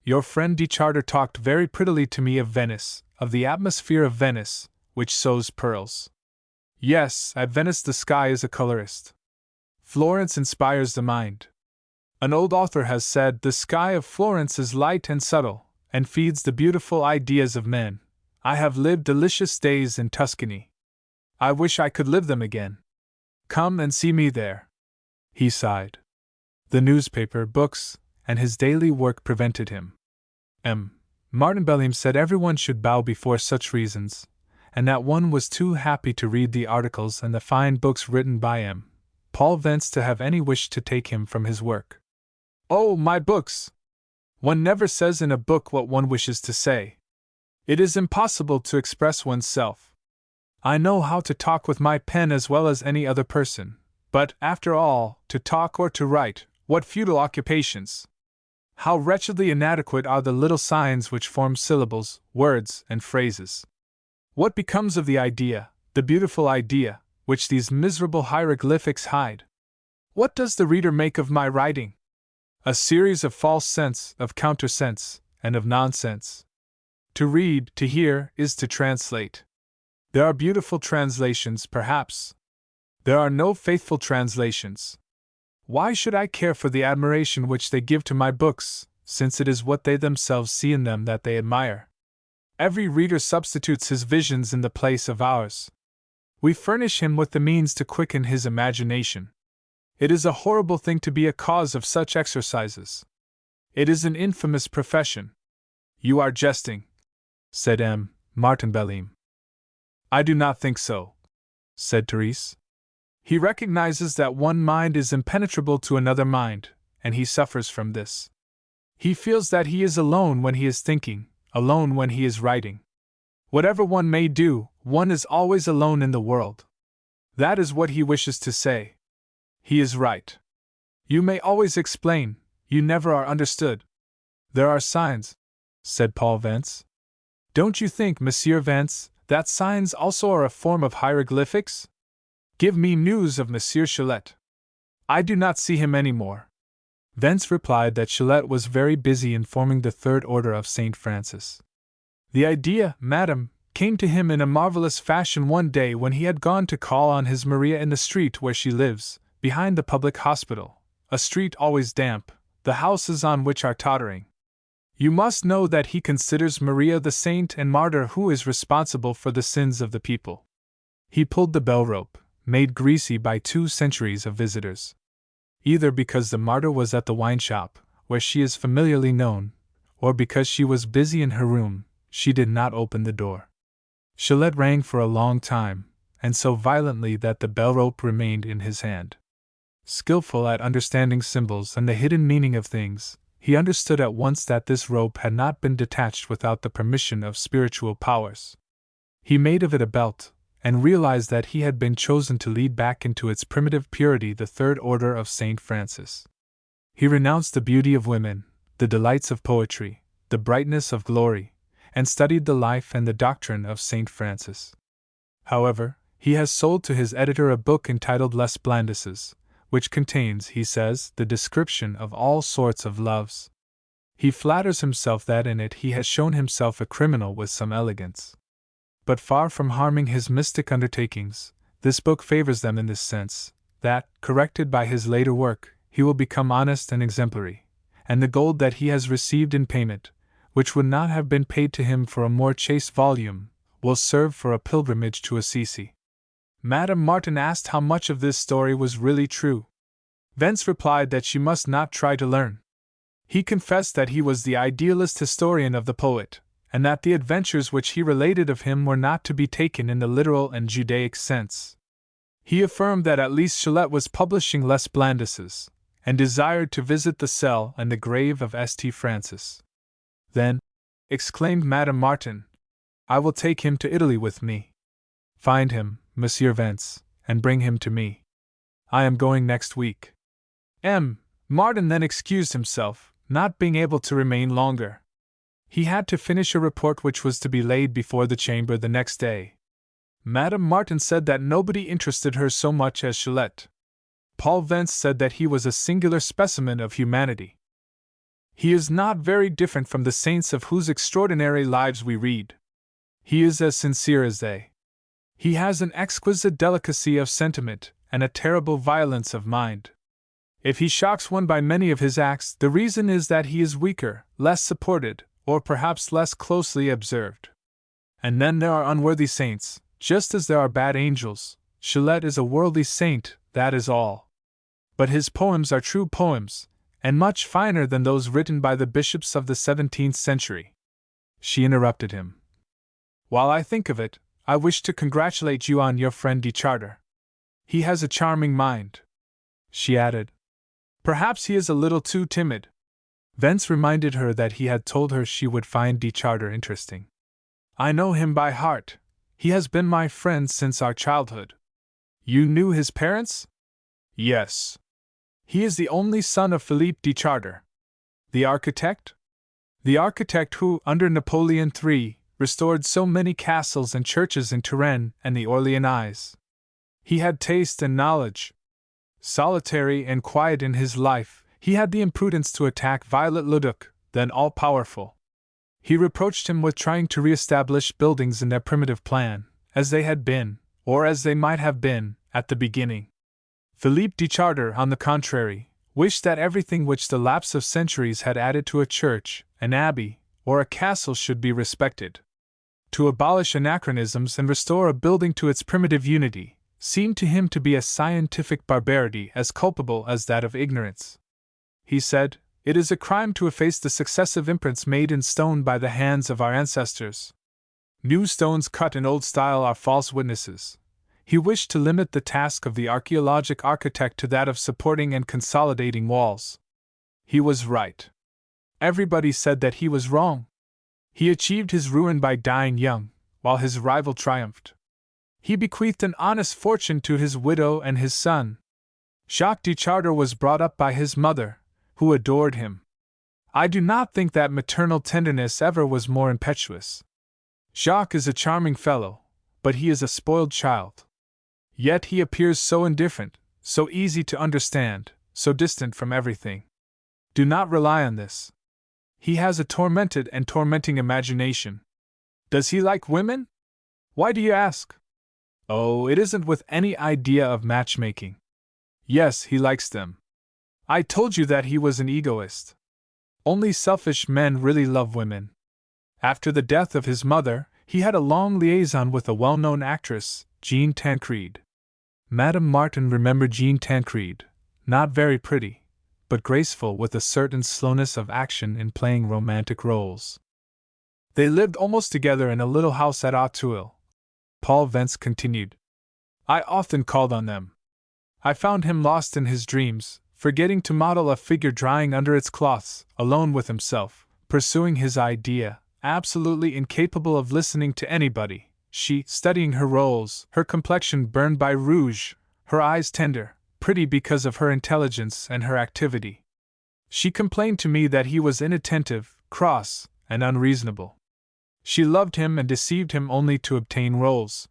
Your friend De Charter talked very prettily to me of Venice, of the atmosphere of Venice, which sows pearls. Yes, at Venice the sky is a colorist. Florence inspires the mind. An old author has said the sky of Florence is light and subtle, and feeds the beautiful ideas of men. I have lived delicious days in Tuscany. I wish I could live them again. Come and see me there. He sighed. The newspaper, books, and his daily work prevented him. Martin Bellingham said everyone should bow before such reasons, and that one was too happy to read the articles and the fine books written by Paul Vance to have any wish to take him from his work. Oh, my books! One never says in a book what one wishes to say. It is impossible to express oneself. I know how to talk with my pen as well as any other person, but, after all, to talk or to write, what futile occupations! How wretchedly inadequate are the little signs which form syllables, words, and phrases! What becomes of the idea, the beautiful idea, which these miserable hieroglyphics hide? What does the reader make of my writing? A series of false sense, of countersense, and of nonsense. To read, to hear, is to translate. There are beautiful translations, perhaps. There are no faithful translations. Why should I care for the admiration which they give to my books, since it is what they themselves see in them that they admire? Every reader substitutes his visions in the place of ours. We furnish him with the means to quicken his imagination. It is a horrible thing to be a cause of such exercises. It is an infamous profession. You are jesting, said Martin Bellingham. I do not think so, said Therese. He recognizes that one mind is impenetrable to another mind, and he suffers from this. He feels that he is alone when he is thinking, alone when he is writing. Whatever one may do, one is always alone in the world. That is what he wishes to say. He is right. You may always explain, you never are understood. There are signs, said Paul Vance. Don't you think, Monsieur Vance, that signs also are a form of hieroglyphics? Give me news of Monsieur Chalette. I do not see him any more. Vance replied that Chalette was very busy in forming the Third Order of St. Francis. The idea, madam, came to him in a marvelous fashion one day when he had gone to call on his Maria in the street where she lives, behind the public hospital, a street always damp, the houses on which are tottering. You must know that he considers Maria the saint and martyr who is responsible for the sins of the people. He pulled the bell rope, made greasy by 2 centuries of visitors. Either because the martyr was at the wine shop, where she is familiarly known, or because she was busy in her room, she did not open the door. Chalette rang for a long time, and so violently that the bell rope remained in his hand. Skillful at understanding symbols and the hidden meaning of things, he understood at once that this rope had not been detached without the permission of spiritual powers. He made of it a belt, and realized that he had been chosen to lead back into its primitive purity the Third Order of St. Francis. He renounced the beauty of women, the delights of poetry, the brightness of glory, and studied the life and the doctrine of St. Francis. However, he has sold to his editor a book entitled Les Blandises, which contains, he says, the description of all sorts of loves. He flatters himself that in it he has shown himself a criminal with some elegance. But far from harming his mystic undertakings, this book favors them in this sense, that, corrected by his later work, he will become honest and exemplary, and the gold that he has received in payment, which would not have been paid to him for a more chaste volume, will serve for a pilgrimage to Assisi. Madame Martin asked how much of this story was really true. Vence replied that she must not try to learn. He confessed that he was the idealist historian of the poet, and that the adventures which he related of him were not to be taken in the literal and Judaic sense. He affirmed that at least Shallet was publishing Les Blandises, and desired to visit the cell and the grave of St. Francis. Then, exclaimed Madame Martin, I will take him to Italy with me. Find him, Monsieur Vence, and bring him to me. I am going next week. Martin then excused himself, not being able to remain longer. He had to finish a report which was to be laid before the Chamber the next day. Madame Martin said that nobody interested her so much as Shallet. Paul Vence said that he was a singular specimen of humanity. He is not very different from the saints of whose extraordinary lives we read. He is as sincere as they. He has an exquisite delicacy of sentiment and a terrible violence of mind. If he shocks one by many of his acts, the reason is that he is weaker, less supported, or perhaps less closely observed. And then there are unworthy saints, just as there are bad angels. Shallet is a worldly saint, that is all. But his poems are true poems, and much finer than those written by the bishops of the 17th century. She interrupted him. While I think of it, I wish to congratulate you on your friend de Charter. He has a charming mind. She added. Perhaps he is a little too timid. Vence reminded her that he had told her she would find de Charter interesting. I know him by heart. He has been my friend since our childhood. You knew his parents? Yes. He is the only son of Philippe de Charter. The architect? The architect who, under Napoleon III, restored so many castles and churches in Touraine and the Orleannais. He had taste and knowledge. Solitary and quiet in his life, he had the imprudence to attack Viollet-le-Duc, then all-powerful. He reproached him with trying to re-establish buildings in their primitive plan, as they had been, or as they might have been, at the beginning. Philippe de Charter, on the contrary, wished that everything which the lapse of centuries had added to a church, an abbey, or a castle should be respected. To abolish anachronisms and restore a building to its primitive unity seemed to him to be a scientific barbarity as culpable as that of ignorance. He said, it is a crime to efface the successive imprints made in stone by the hands of our ancestors. New stones cut in old style are false witnesses. He wished to limit the task of the archaeologic architect to that of supporting and consolidating walls. He was right. Everybody said that he was wrong. He achieved his ruin by dying young, while his rival triumphed. He bequeathed an honest fortune to his widow and his son. Jacques de Charter was brought up by his mother, who adored him. I do not think that maternal tenderness ever was more impetuous. Jacques is a charming fellow, but he is a spoiled child. Yet he appears so indifferent, so easy to understand, so distant from everything. Do not rely on this. He has a tormented and tormenting imagination. Does he like women? Why do you ask? Oh, it isn't with any idea of matchmaking. Yes, he likes them. I told you that he was an egoist. Only selfish men really love women. After the death of his mother, he had a long liaison with a well-known actress, Jean Tancred. Madame Martin remembered Jean Tancred, not very pretty, but graceful with a certain slowness of action in playing romantic roles. They lived almost together in a little house at Auteuil. Paul Vence continued. I often called on them. I found him lost in his dreams, forgetting to model a figure drying under its cloths, alone with himself, pursuing his idea, absolutely incapable of listening to anybody, she studying her roles, her complexion burned by rouge, her eyes tender, pretty because of her intelligence and her activity. She complained to me that he was inattentive, cross, and unreasonable. She loved him and deceived him only to obtain roles.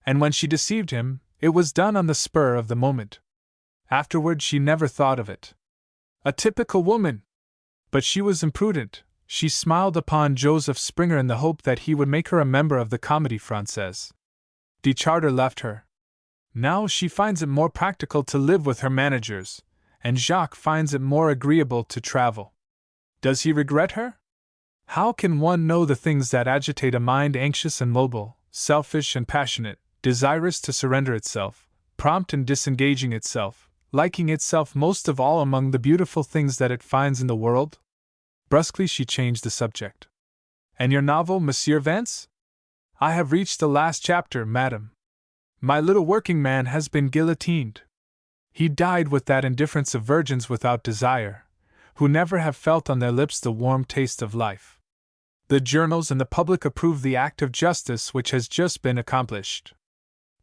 And when she deceived him, it was done on the spur of the moment. Afterward she never thought of it. A typical woman! But she was imprudent. She smiled upon Joseph Springer in the hope that he would make her a member of the Comédie Française. De Charter left her. Now she finds it more practical to live with her managers, and Jacques finds it more agreeable to travel. Does he regret her? How can one know the things that agitate a mind anxious and mobile, selfish and passionate, desirous to surrender itself, prompt and disengaging itself, liking itself most of all among the beautiful things that it finds in the world? Brusquely she changed the subject. And your novel, Monsieur Vance? I have reached the last chapter, madam. My little working man has been guillotined. He died with that indifference of virgins without desire, who never have felt on their lips the warm taste of life. The journals and the public approve the act of justice which has just been accomplished.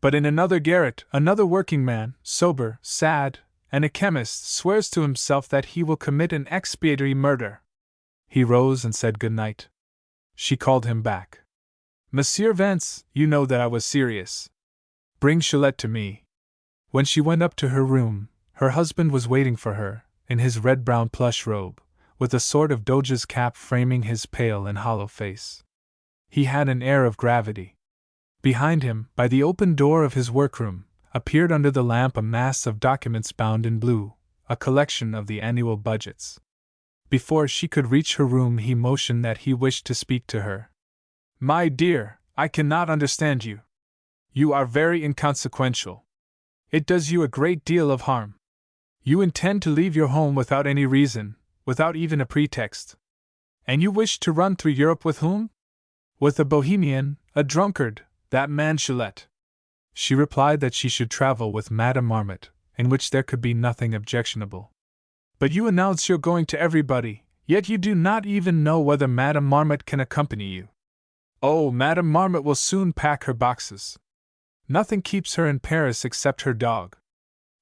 But in another garret, another working man, sober, sad, and a chemist, swears to himself that he will commit an expiatory murder. He rose and said good night. She called him back. Monsieur Vance, you know that I was serious. Bring Chalette to me. When she went up to her room, her husband was waiting for her, in his red-brown plush robe, with a sort of doge's cap framing his pale and hollow face. He had an air of gravity. Behind him, by the open door of his workroom, appeared under the lamp a mass of documents bound in blue, a collection of the annual budgets. Before she could reach her room, he motioned that he wished to speak to her. My dear, I cannot understand you. You are very inconsequential. It does you a great deal of harm. You intend to leave your home without any reason, without even a pretext. And you wish to run through Europe with whom? With a bohemian, a drunkard, that man Chalette. She replied that she should travel with Madame Marmot, in which there could be nothing objectionable. But you announce you're going to everybody, yet you do not even know whether Madame Marmot can accompany you. Oh, Madame Marmot will soon pack her boxes. Nothing keeps her in Paris except her dog.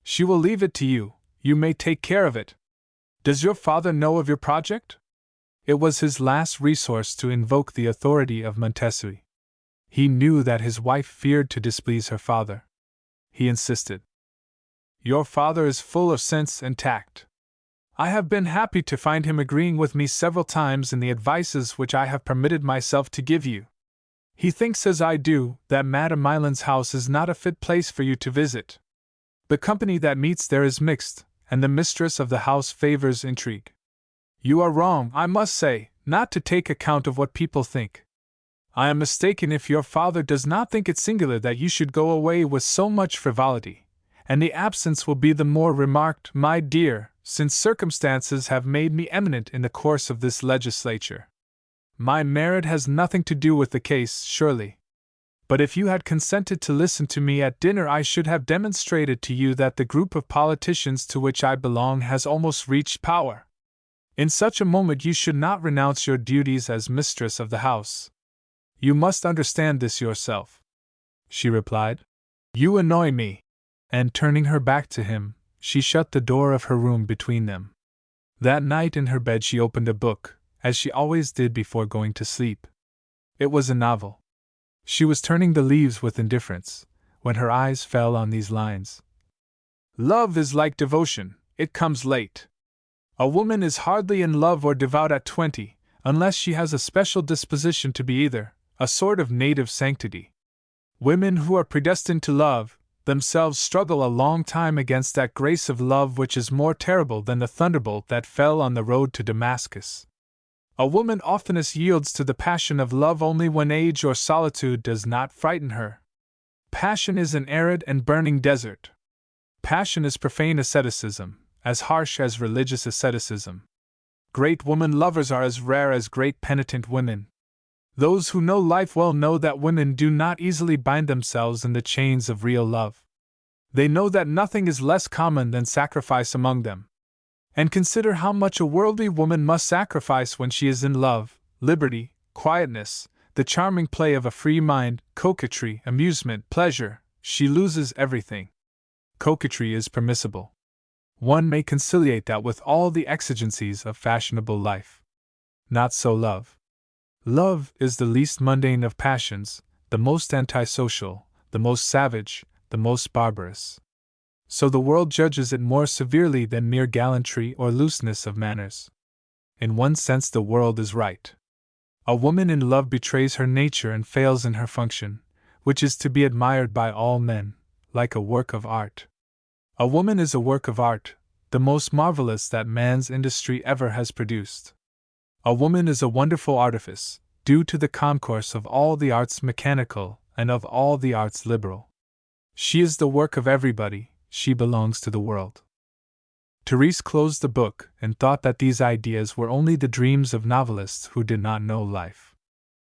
She will leave it to you, you may take care of it. Does your father know of your project? It was his last resource to invoke the authority of Montessori. He knew that his wife feared to displease her father. He insisted. Your father is full of sense and tact. I have been happy to find him agreeing with me several times in the advices which I have permitted myself to give you. He thinks as I do, that Madame Milan's house is not a fit place for you to visit. The company that meets there is mixed, and the mistress of the house favors intrigue. You are wrong, I must say, not to take account of what people think. I am mistaken if your father does not think it singular that you should go away with so much frivolity, and the absence will be the more remarked, my dear, since circumstances have made me eminent in the course of this legislature. My merit has nothing to do with the case, surely. But if you had consented to listen to me at dinner, I should have demonstrated to you that the group of politicians to which I belong has almost reached power. In such a moment you should not renounce your duties as mistress of the house. You must understand this yourself. She replied. You annoy me. And turning her back to him, she shut the door of her room between them. That night in her bed she opened a book, as she always did before going to sleep. It was a novel. She was turning the leaves with indifference, when her eyes fell on these lines. Love is like devotion, it comes late. A woman is hardly in love or devout at 20, unless she has a special disposition to be either, a sort of native sanctity. Women who are predestined to love, themselves struggle a long time against that grace of love which is more terrible than the thunderbolt that fell on the road to Damascus. A woman oftenest yields to the passion of love only when age or solitude does not frighten her. Passion is an arid and burning desert. Passion is profane asceticism, as harsh as religious asceticism. Great woman lovers are as rare as great penitent women. Those who know life well know that women do not easily bind themselves in the chains of real love. They know that nothing is less common than sacrifice among them. And consider how much a worldly woman must sacrifice when she is in love: liberty, quietness, the charming play of a free mind, coquetry, amusement, pleasure. She loses everything. Coquetry is permissible. One may conciliate that with all the exigencies of fashionable life. Not so love. Love is the least mundane of passions, the most antisocial, the most savage, the most barbarous. So the world judges it more severely than mere gallantry or looseness of manners. In one sense the world is right. A woman in love betrays her nature and fails in her function, which is to be admired by all men, like a work of art. A woman is a work of art, the most marvelous that man's industry ever has produced. A woman is a wonderful artifice, due to the concourse of all the arts mechanical and of all the arts liberal. She is the work of everybody, she belongs to the world. Therese closed the book and thought that these ideas were only the dreams of novelists who did not know life.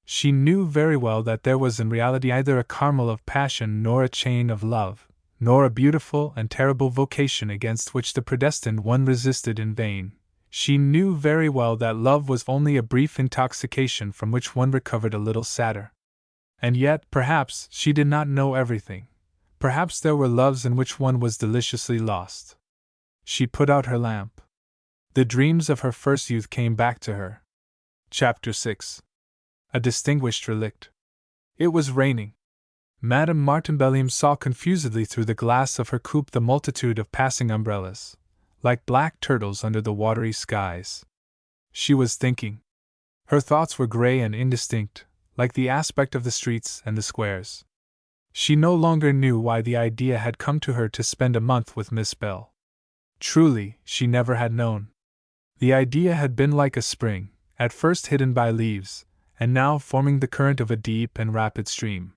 She knew very well that there was in reality neither a Carmel of passion nor a chain of love, nor a beautiful and terrible vocation against which the predestined one resisted in vain. She knew very well that love was only a brief intoxication from which one recovered a little sadder. And yet, perhaps, she did not know everything. Perhaps there were loves in which one was deliciously lost. She put out her lamp. The dreams of her first youth came back to her. Chapter 6. A distinguished relict. It was raining. Madame Martin saw confusedly through the glass of her coupe the multitude of passing umbrellas, like black turtles under the watery skies. She was thinking. Her thoughts were gray and indistinct, like the aspect of the streets and the squares. She no longer knew why the idea had come to her to spend a month with Miss Bell. Truly, she never had known. The idea had been like a spring, at first hidden by leaves, and now forming the current of a deep and rapid stream.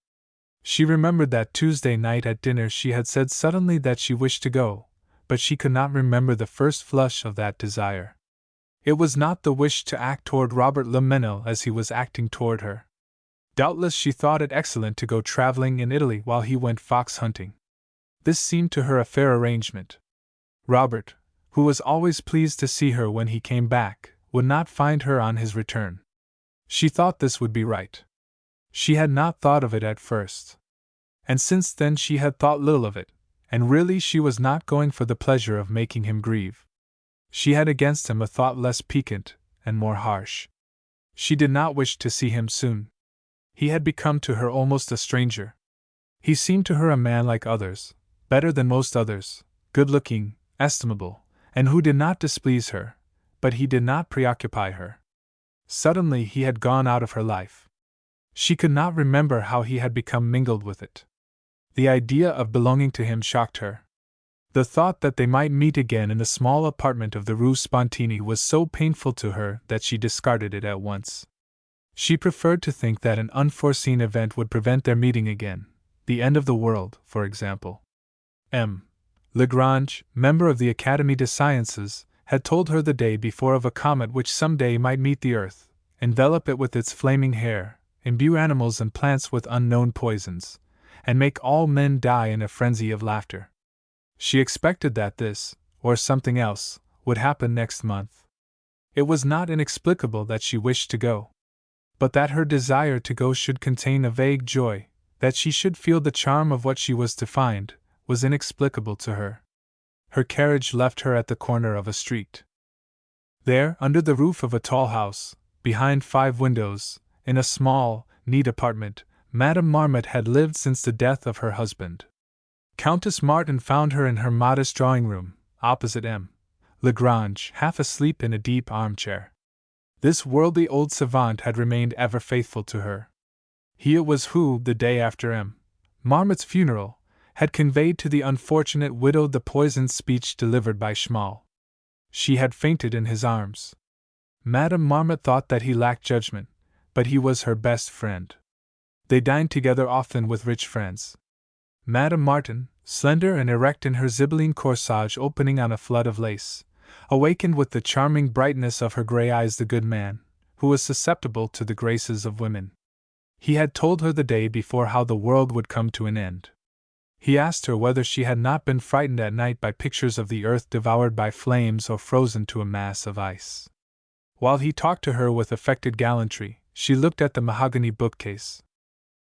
She remembered that Tuesday night at dinner she had said suddenly that she wished to go, but she could not remember the first flush of that desire. It was not the wish to act toward Robert Le Mesnil as he was acting toward her. Doubtless she thought it excellent to go traveling in Italy while he went fox hunting. This seemed to her a fair arrangement. Robert, who was always pleased to see her when he came back, would not find her on his return. She thought this would be right. She had not thought of it at first. And since then she had thought little of it, and really she was not going for the pleasure of making him grieve. She had against him a thought less piquant and more harsh. She did not wish to see him soon. He had become to her almost a stranger. He seemed to her a man like others, better than most others, good-looking, estimable, and who did not displease her, but he did not preoccupy her. Suddenly he had gone out of her life. She could not remember how he had become mingled with it. The idea of belonging to him shocked her. The thought that they might meet again in the small apartment of the Rue Spontini was so painful to her that she discarded it at once. She preferred to think that an unforeseen event would prevent their meeting again, the end of the world, for example. M. Lagrange, member of the Académie des Sciences, had told her the day before of a comet which some day might meet the earth, envelop it with its flaming hair, imbue animals and plants with unknown poisons, and make all men die in a frenzy of laughter. She expected that this, or something else, would happen next month. It was not inexplicable that she wished to go. But that her desire to go should contain a vague joy, that she should feel the charm of what she was to find, was inexplicable to her. Her carriage left her at the corner of a street. There, under the roof of a tall house, behind 5 windows, in a small, neat apartment, Madame Marmot had lived since the death of her husband. Countess Martin found her in her modest drawing-room, opposite M. Lagrange, half asleep in a deep armchair. This worldly old savant had remained ever faithful to her. He it was who, the day after M. Marmot's funeral, had conveyed to the unfortunate widow the poisoned speech delivered by Schmall. She had fainted in his arms. Madame Marmot thought that he lacked judgment, but he was her best friend. They dined together often with rich friends. Madame Martin, slender and erect in her Zibeline corsage opening on a flood of lace, awakened with the charming brightness of her grey eyes the good man, who was susceptible to the graces of women. He had told her the day before how the world would come to an end. He asked her whether she had not been frightened at night by pictures of the earth devoured by flames or frozen to a mass of ice. While he talked to her with affected gallantry, she looked at the mahogany bookcase.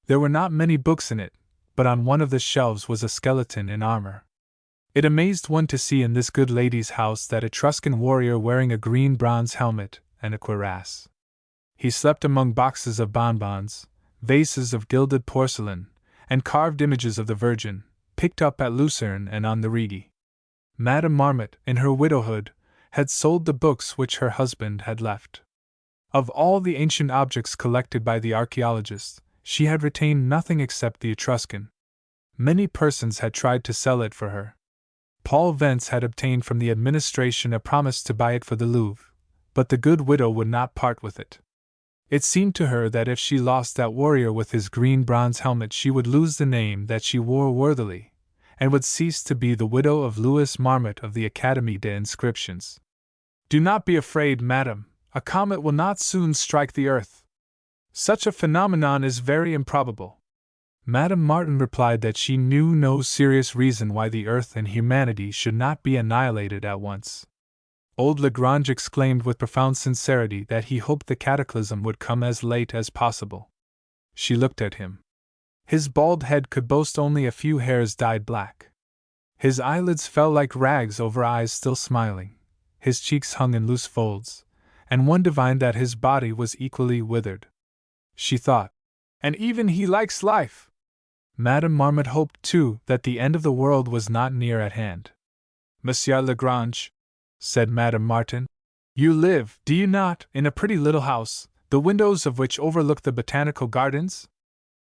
There were not many books in it, but on one of the shelves was a skeleton in armor. It amazed one to see in this good lady's house that Etruscan warrior wearing a green bronze helmet and a cuirass. He slept among boxes of bonbons, vases of gilded porcelain, and carved images of the Virgin, picked up at Lucerne and on the Rigi. Madame Marmot, in her widowhood, had sold the books which her husband had left. Of all the ancient objects collected by the archaeologists, she had retained nothing except the Etruscan. Many persons had tried to sell it for her. Paul Vence had obtained from the administration a promise to buy it for the Louvre, but the good widow would not part with it. It seemed to her that if she lost that warrior with his green bronze helmet, she would lose the name that she wore worthily, and would cease to be the widow of Louis Marmot of the Académie des Inscriptions. Do not be afraid, madam, a comet will not soon strike the earth. Such a phenomenon is very improbable. Madame Martin replied that she knew no serious reason why the earth and humanity should not be annihilated at once. Old Lagrange exclaimed with profound sincerity that he hoped the cataclysm would come as late as possible. She looked at him. His bald head could boast only a few hairs dyed black. His eyelids fell like rags over eyes still smiling, his cheeks hung in loose folds, and one divined that his body was equally withered. She thought, and even he likes life. Madame Marmot hoped, too, that the end of the world was not near at hand. Monsieur Lagrange, said Madame Martin, you live, do you not, in a pretty little house, the windows of which overlook the botanical gardens?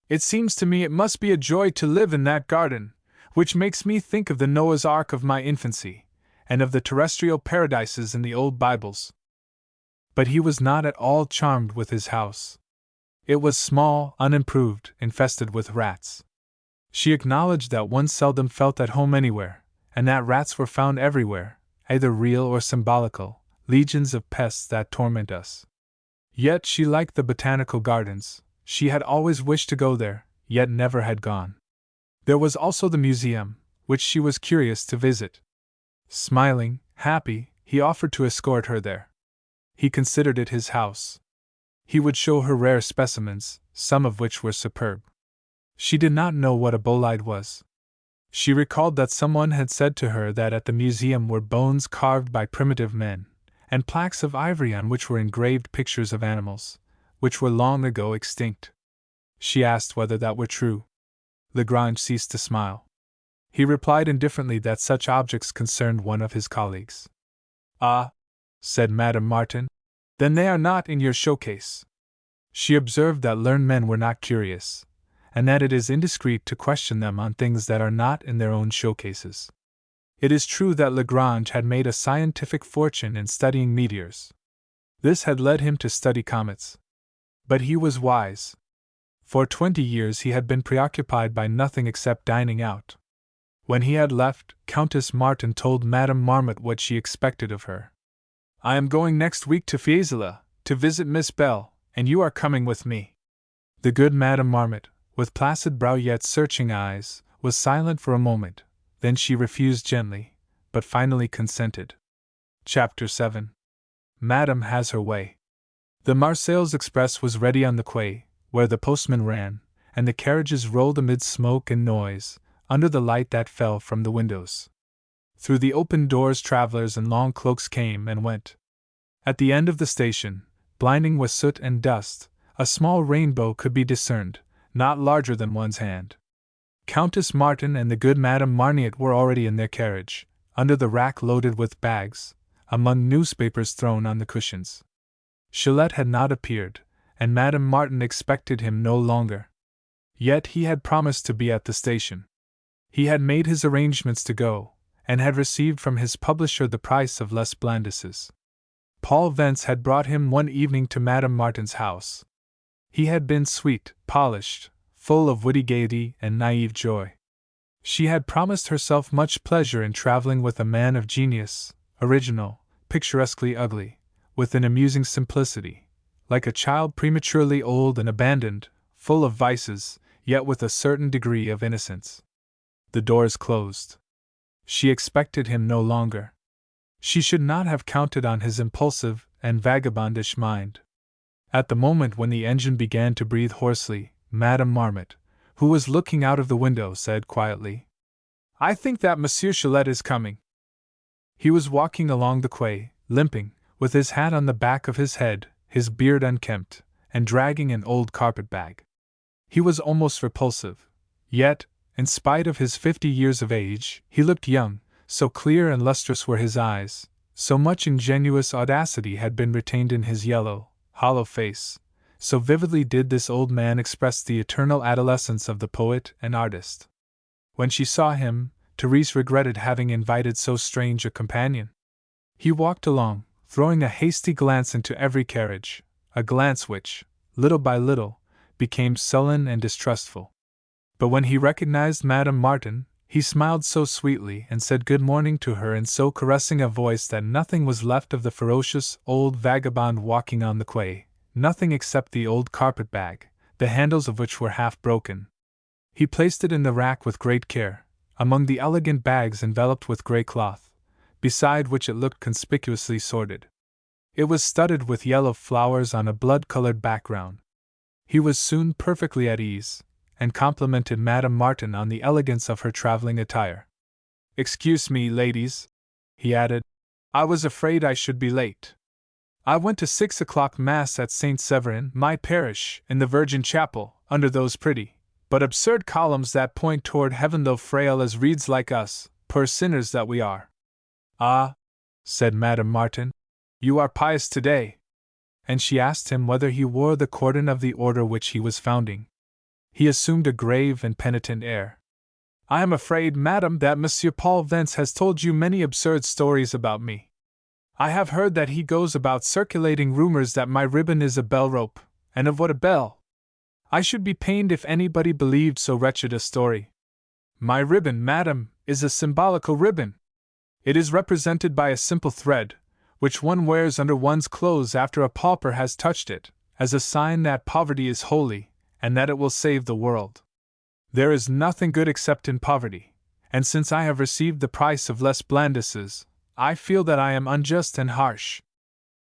It seems to me it must be a joy to live in that garden, which makes me think of the Noah's Ark of my infancy, and of the terrestrial paradises in the old Bibles. But he was not at all charmed with his house. It was small, unimproved, infested with rats. She acknowledged that one seldom felt at home anywhere, and that rats were found everywhere, either real or symbolical, legions of pests that torment us. Yet she liked the botanical gardens. She had always wished to go there, yet never had gone. There was also the museum, which she was curious to visit. Smiling, happy, he offered to escort her there. He considered it his house. He would show her rare specimens, some of which were superb. She did not know what a bolide was. She recalled that someone had said to her that at the museum were bones carved by primitive men, and plaques of ivory on which were engraved pictures of animals, which were long ago extinct. She asked whether that were true. Lagrange ceased to smile. He replied indifferently that such objects concerned one of his colleagues. Ah, said Madame Martin, then they are not in your showcase. She observed that learned men were not curious, and that it is indiscreet to question them on things that are not in their own showcases. It is true that Lagrange had made a scientific fortune in studying meteors. This had led him to study comets. But he was wise. For 20 years he had been preoccupied by nothing except dining out. When he had left, Countess Martin told Madame Marmot what she expected of her. I am going next week to Fiesole, to visit Miss Bell, and you are coming with me. The good Madame Marmot, with placid brow yet searching eyes, was silent for a moment, then she refused gently, but finally consented. Chapter 7. Madame has her way. The Marseilles Express was ready on the quay, where the postman ran, and the carriages rolled amid smoke and noise, under the light that fell from the windows. Through the open doors travelers in long cloaks came and went. At the end of the station, blinding with soot and dust, a small rainbow could be discerned, not larger than one's hand. Countess Martin and the good Madame Marniot were already in their carriage, under the rack loaded with bags, among newspapers thrown on the cushions. Gillette had not appeared, and Madame Martin expected him no longer. Yet he had promised to be at the station. He had made his arrangements to go, and had received from his publisher the price of Les Blandises. Paul Vence had brought him one evening to Madame Martin's house. He had been sweet, polished, full of witty gaiety and naive joy. She had promised herself much pleasure in traveling with a man of genius, original, picturesquely ugly, with an amusing simplicity, like a child prematurely old and abandoned, full of vices, yet with a certain degree of innocence. The doors closed. She expected him no longer. She should not have counted on his impulsive and vagabondish mind. At the moment when the engine began to breathe hoarsely, Madame Marmot, who was looking out of the window, said quietly, I think that Monsieur Gillette is coming. He was walking along the quay, limping, with his hat on the back of his head, his beard unkempt, and dragging an old carpet-bag. He was almost repulsive, yet, in spite of his 50 years of age, he looked young, so clear and lustrous were his eyes, so much ingenuous audacity had been retained in his yellow, hollow face, so vividly did this old man express the eternal adolescence of the poet and artist. When she saw him, Therese regretted having invited so strange a companion. He walked along, throwing a hasty glance into every carriage, a glance which, little by little, became sullen and distrustful. But when he recognized Madame Martin, he smiled so sweetly and said good morning to her in so caressing a voice that nothing was left of the ferocious old vagabond walking on the quay, nothing except the old carpet-bag, the handles of which were half broken. He placed it in the rack with great care, among the elegant bags enveloped with grey cloth, beside which it looked conspicuously sorted. It was studded with yellow flowers on a blood-colored background. He was soon perfectly at ease, and complimented Madame Martin on the elegance of her traveling attire. "Excuse me, ladies," he added. "I was afraid I should be late. I went to 6 o'clock Mass at St. Severin, my parish, in the Virgin Chapel, under those pretty, but absurd columns that point toward heaven, though frail as reeds like us, poor sinners that we are." "Ah," said Madame Martin, "you are pious today." And she asked him whether he wore the cordon of the order which he was founding. He assumed a grave and penitent air. "I am afraid, madam, that Monsieur Paul Vence has told you many absurd stories about me. I have heard that he goes about circulating rumors that my ribbon is a bell rope, and of what a bell. I should be pained if anybody believed so wretched a story. My ribbon, madam, is a symbolical ribbon. It is represented by a simple thread, which one wears under one's clothes after a pauper has touched it, as a sign that poverty is holy, and that it will save the world. There is nothing good except in poverty, and since I have received the price of Les Blandises, I feel that I am unjust and harsh.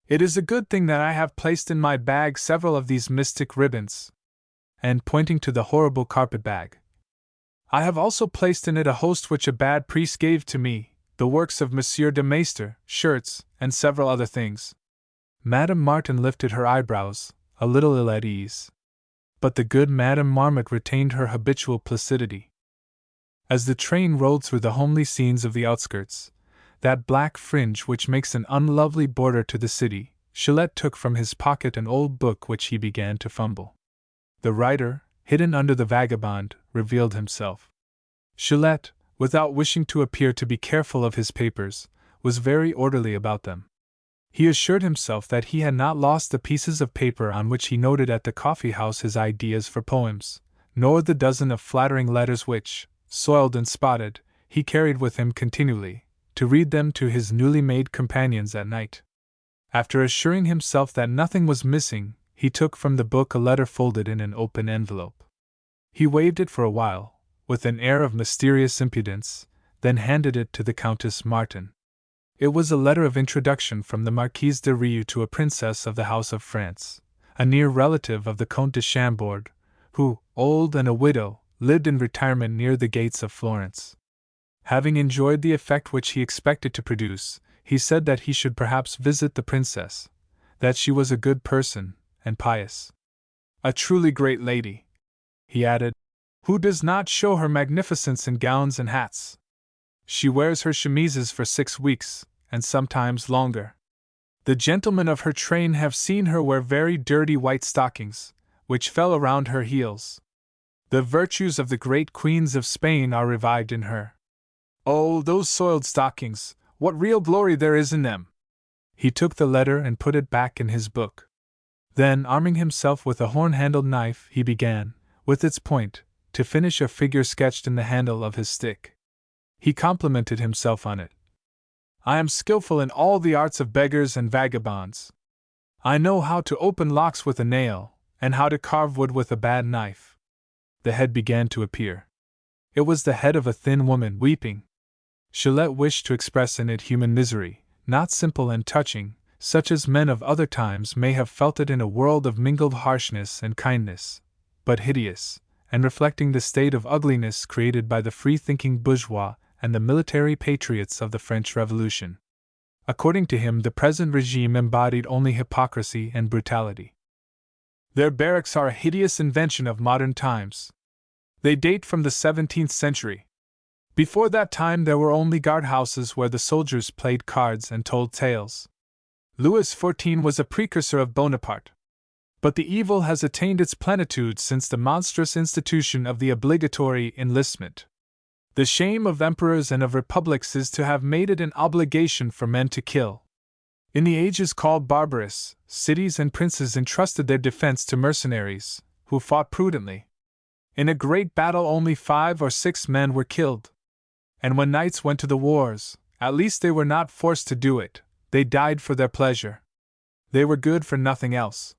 It is a good thing that I have placed in my bag several of these mystic ribbons." And pointing to the horrible carpet-bag, "I have also placed in it a host which a bad priest gave to me, the works of Monsieur de Maistre, shirts, and several other things." Madame Martin lifted her eyebrows, a little ill at ease. But the good Madame Marmot retained her habitual placidity. As the train rolled through the homely scenes of the outskirts, that black fringe which makes an unlovely border to the city, Gillette took from his pocket an old book which he began to fumble. The writer, hidden under the vagabond, revealed himself. Gillette, without wishing to appear to be careful of his papers, was very orderly about them. He assured himself that he had not lost the pieces of paper on which he noted at the coffee-house his ideas for poems, nor the dozen of flattering letters which, soiled and spotted, he carried with him continually, to read them to his newly made companions at night. After assuring himself that nothing was missing, he took from the book a letter folded in an open envelope. He waved it for a while, with an air of mysterious impudence, then handed it to the Countess Martin. It was a letter of introduction from the Marquise de Rieux to a princess of the House of France, a near relative of the Comte de Chambord, who, old and a widow, lived in retirement near the gates of Florence. Having enjoyed the effect which he expected to produce, he said that he should perhaps visit the princess, that she was a good person, and pious. "A truly great lady," he added, "who does not show her magnificence in gowns and hats. She wears her chemises for 6 weeks, and sometimes longer. The gentlemen of her train have seen her wear very dirty white stockings, which fell around her heels. The virtues of the great queens of Spain are revived in her. Oh, those soiled stockings, what real glory there is in them!" He took the letter and put it back in his book. Then, arming himself with a horn-handled knife, he began, with its point, to finish a figure sketched in the handle of his stick. He complimented himself on it. "I am skillful in all the arts of beggars and vagabonds. I know how to open locks with a nail, and how to carve wood with a bad knife." The head began to appear. It was the head of a thin woman, weeping. Gillette wished to express in it human misery, not simple and touching, such as men of other times may have felt it in a world of mingled harshness and kindness, but hideous, and reflecting the state of ugliness created by the free-thinking bourgeois and the military patriots of the French Revolution. According to him, the present regime embodied only hypocrisy and brutality. Their barracks are a hideous invention of modern times. They date from the 17th century. Before that time there were only guardhouses where the soldiers played cards and told tales. Louis XIV was a precursor of Bonaparte. But the evil has attained its plenitude since the monstrous institution of the obligatory enlistment. The shame of emperors and of republics is to have made it an obligation for men to kill. In the ages called barbarous, cities and princes entrusted their defense to mercenaries, who fought prudently. In a great battle only 5 or 6 men were killed. And when knights went to the wars, at least they were not forced to do it, they died for their pleasure. They were good for nothing else.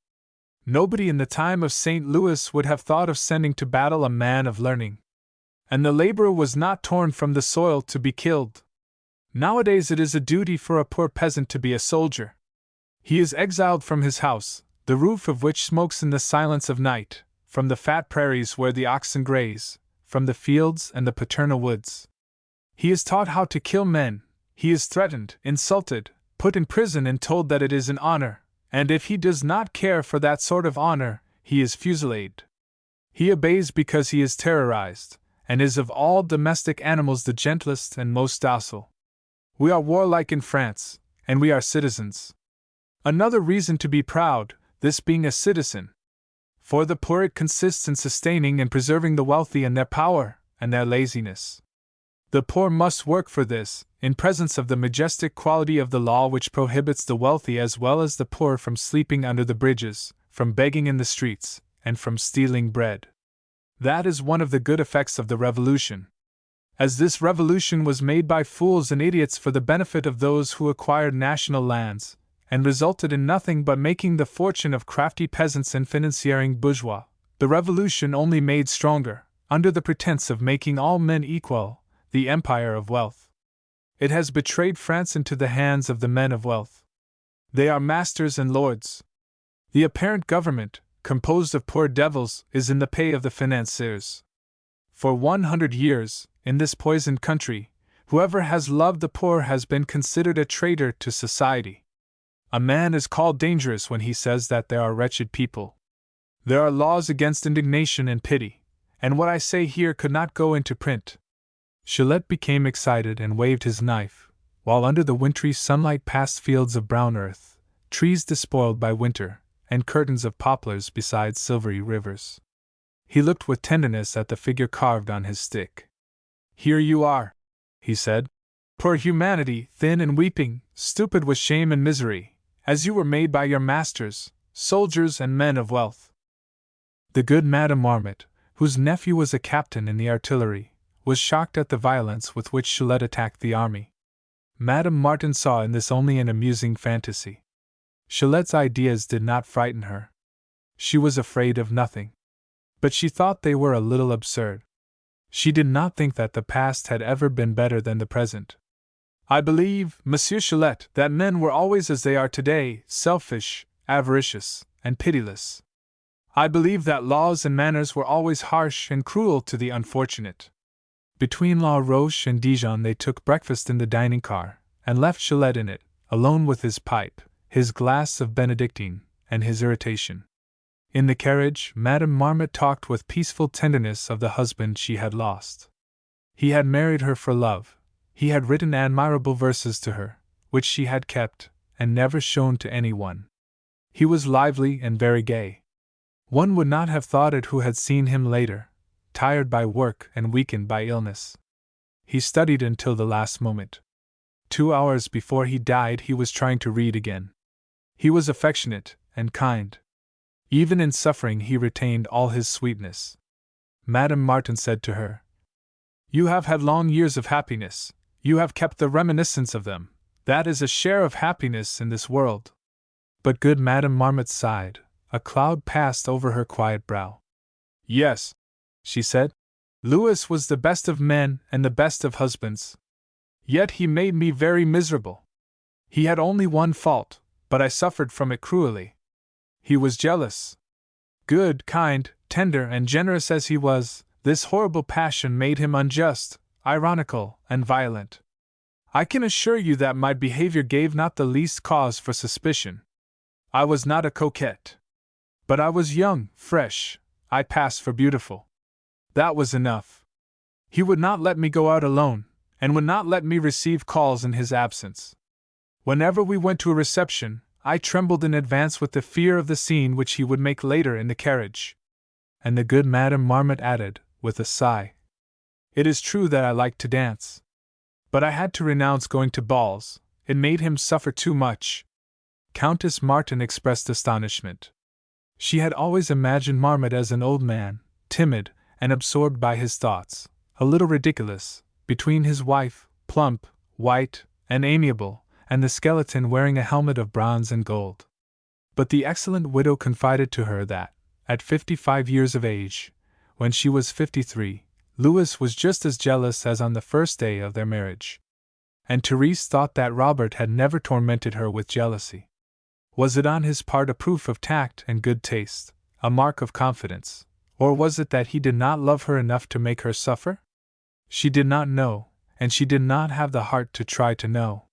Nobody in the time of St. Louis would have thought of sending to battle a man of learning. And the laborer was not torn from the soil to be killed. Nowadays it is a duty for a poor peasant to be a soldier. He is exiled from his house, the roof of which smokes in the silence of night, from the fat prairies where the oxen graze, from the fields and the paternal woods. He is taught how to kill men, he is threatened, insulted, put in prison and told that it is an honor, and if he does not care for that sort of honor, he is fusilladed. He obeys because he is terrorized, and is of all domestic animals the gentlest and most docile. We are warlike in France, and we are citizens. Another reason to be proud, this being a citizen. For the poor it consists in sustaining and preserving the wealthy in their power and their laziness. The poor must work for this, in presence of the majestic quality of the law which prohibits the wealthy as well as the poor from sleeping under the bridges, from begging in the streets, and from stealing bread. That is one of the good effects of the revolution. As this revolution was made by fools and idiots for the benefit of those who acquired national lands, and resulted in nothing but making the fortune of crafty peasants and financiering bourgeois, the revolution only made stronger, under the pretense of making all men equal, the empire of wealth. It has betrayed France into the hands of the men of wealth. They are masters and lords. The apparent government, composed of poor devils, is in the pay of the financiers. For 100 years, in this poisoned country, whoever has loved the poor has been considered a traitor to society. A man is called dangerous when he says that there are wretched people. There are laws against indignation and pity, and what I say here could not go into print. Gillette became excited and waved his knife, while under the wintry sunlight passed fields of brown earth, trees despoiled by winter, and curtains of poplars beside silvery rivers. He looked with tenderness at the figure carved on his stick. "Here you are," he said. "Poor humanity, thin and weeping, stupid with shame and misery, as you were made by your masters, soldiers and men of wealth." The good Madame Marmot, whose nephew was a captain in the artillery, was shocked at the violence with which Gillette attacked the army. Madame Martin saw in this only an amusing fantasy. Gillette's ideas did not frighten her. She was afraid of nothing. But she thought they were a little absurd. She did not think that the past had ever been better than the present. "I believe, Monsieur Gillette, that men were always as they are today, selfish, avaricious, and pitiless. I believe that laws and manners were always harsh and cruel to the unfortunate." Between La Roche and Dijon they took breakfast in the dining car, and left Gillette in it, alone with his pipe, his glass of Benedictine, and his irritation. In the carriage, Madame Marmot talked with peaceful tenderness of the husband she had lost. He had married her for love. He had written admirable verses to her, which she had kept, and never shown to anyone. He was lively and very gay. One would not have thought it who had seen him later, tired by work and weakened by illness. He studied until the last moment. 2 hours before he died he was trying to read again. He was affectionate and kind. Even in suffering he retained all his sweetness. Madame Martin said to her, "You have had long years of happiness, you have kept the reminiscence of them, that is a share of happiness in this world." But good Madame Marmot sighed, a cloud passed over her quiet brow. "Yes," she said, "Louis was the best of men and the best of husbands. Yet he made me very miserable. He had only one fault, but I suffered from it cruelly. He was jealous. Good, kind, tender, and generous as he was, this horrible passion made him unjust, ironical, and violent. I can assure you that my behavior gave not the least cause for suspicion. I was not a coquette. But I was young, fresh, I passed for beautiful. That was enough. He would not let me go out alone, and would not let me receive calls in his absence. Whenever we went to a reception, I trembled in advance with the fear of the scene which he would make later in the carriage." And the good Madame Marmot added, with a sigh, "It is true that I liked to dance. But I had to renounce going to balls, it made him suffer too much. Countess Martin expressed astonishment. She had always imagined Marmot as an old man, timid and absorbed by his thoughts, a little ridiculous, between his wife, plump, white, and amiable, and the skeleton wearing a helmet of bronze and gold. But the excellent widow confided to her that, at 55 years of age, when she was 53, Louis was just as jealous as on the first day of their marriage. And Therese thought that Robert had never tormented her with jealousy. Was it on his part a proof of tact and good taste, a mark of confidence, or was it that he did not love her enough to make her suffer? She did not know, and she did not have the heart to try to know.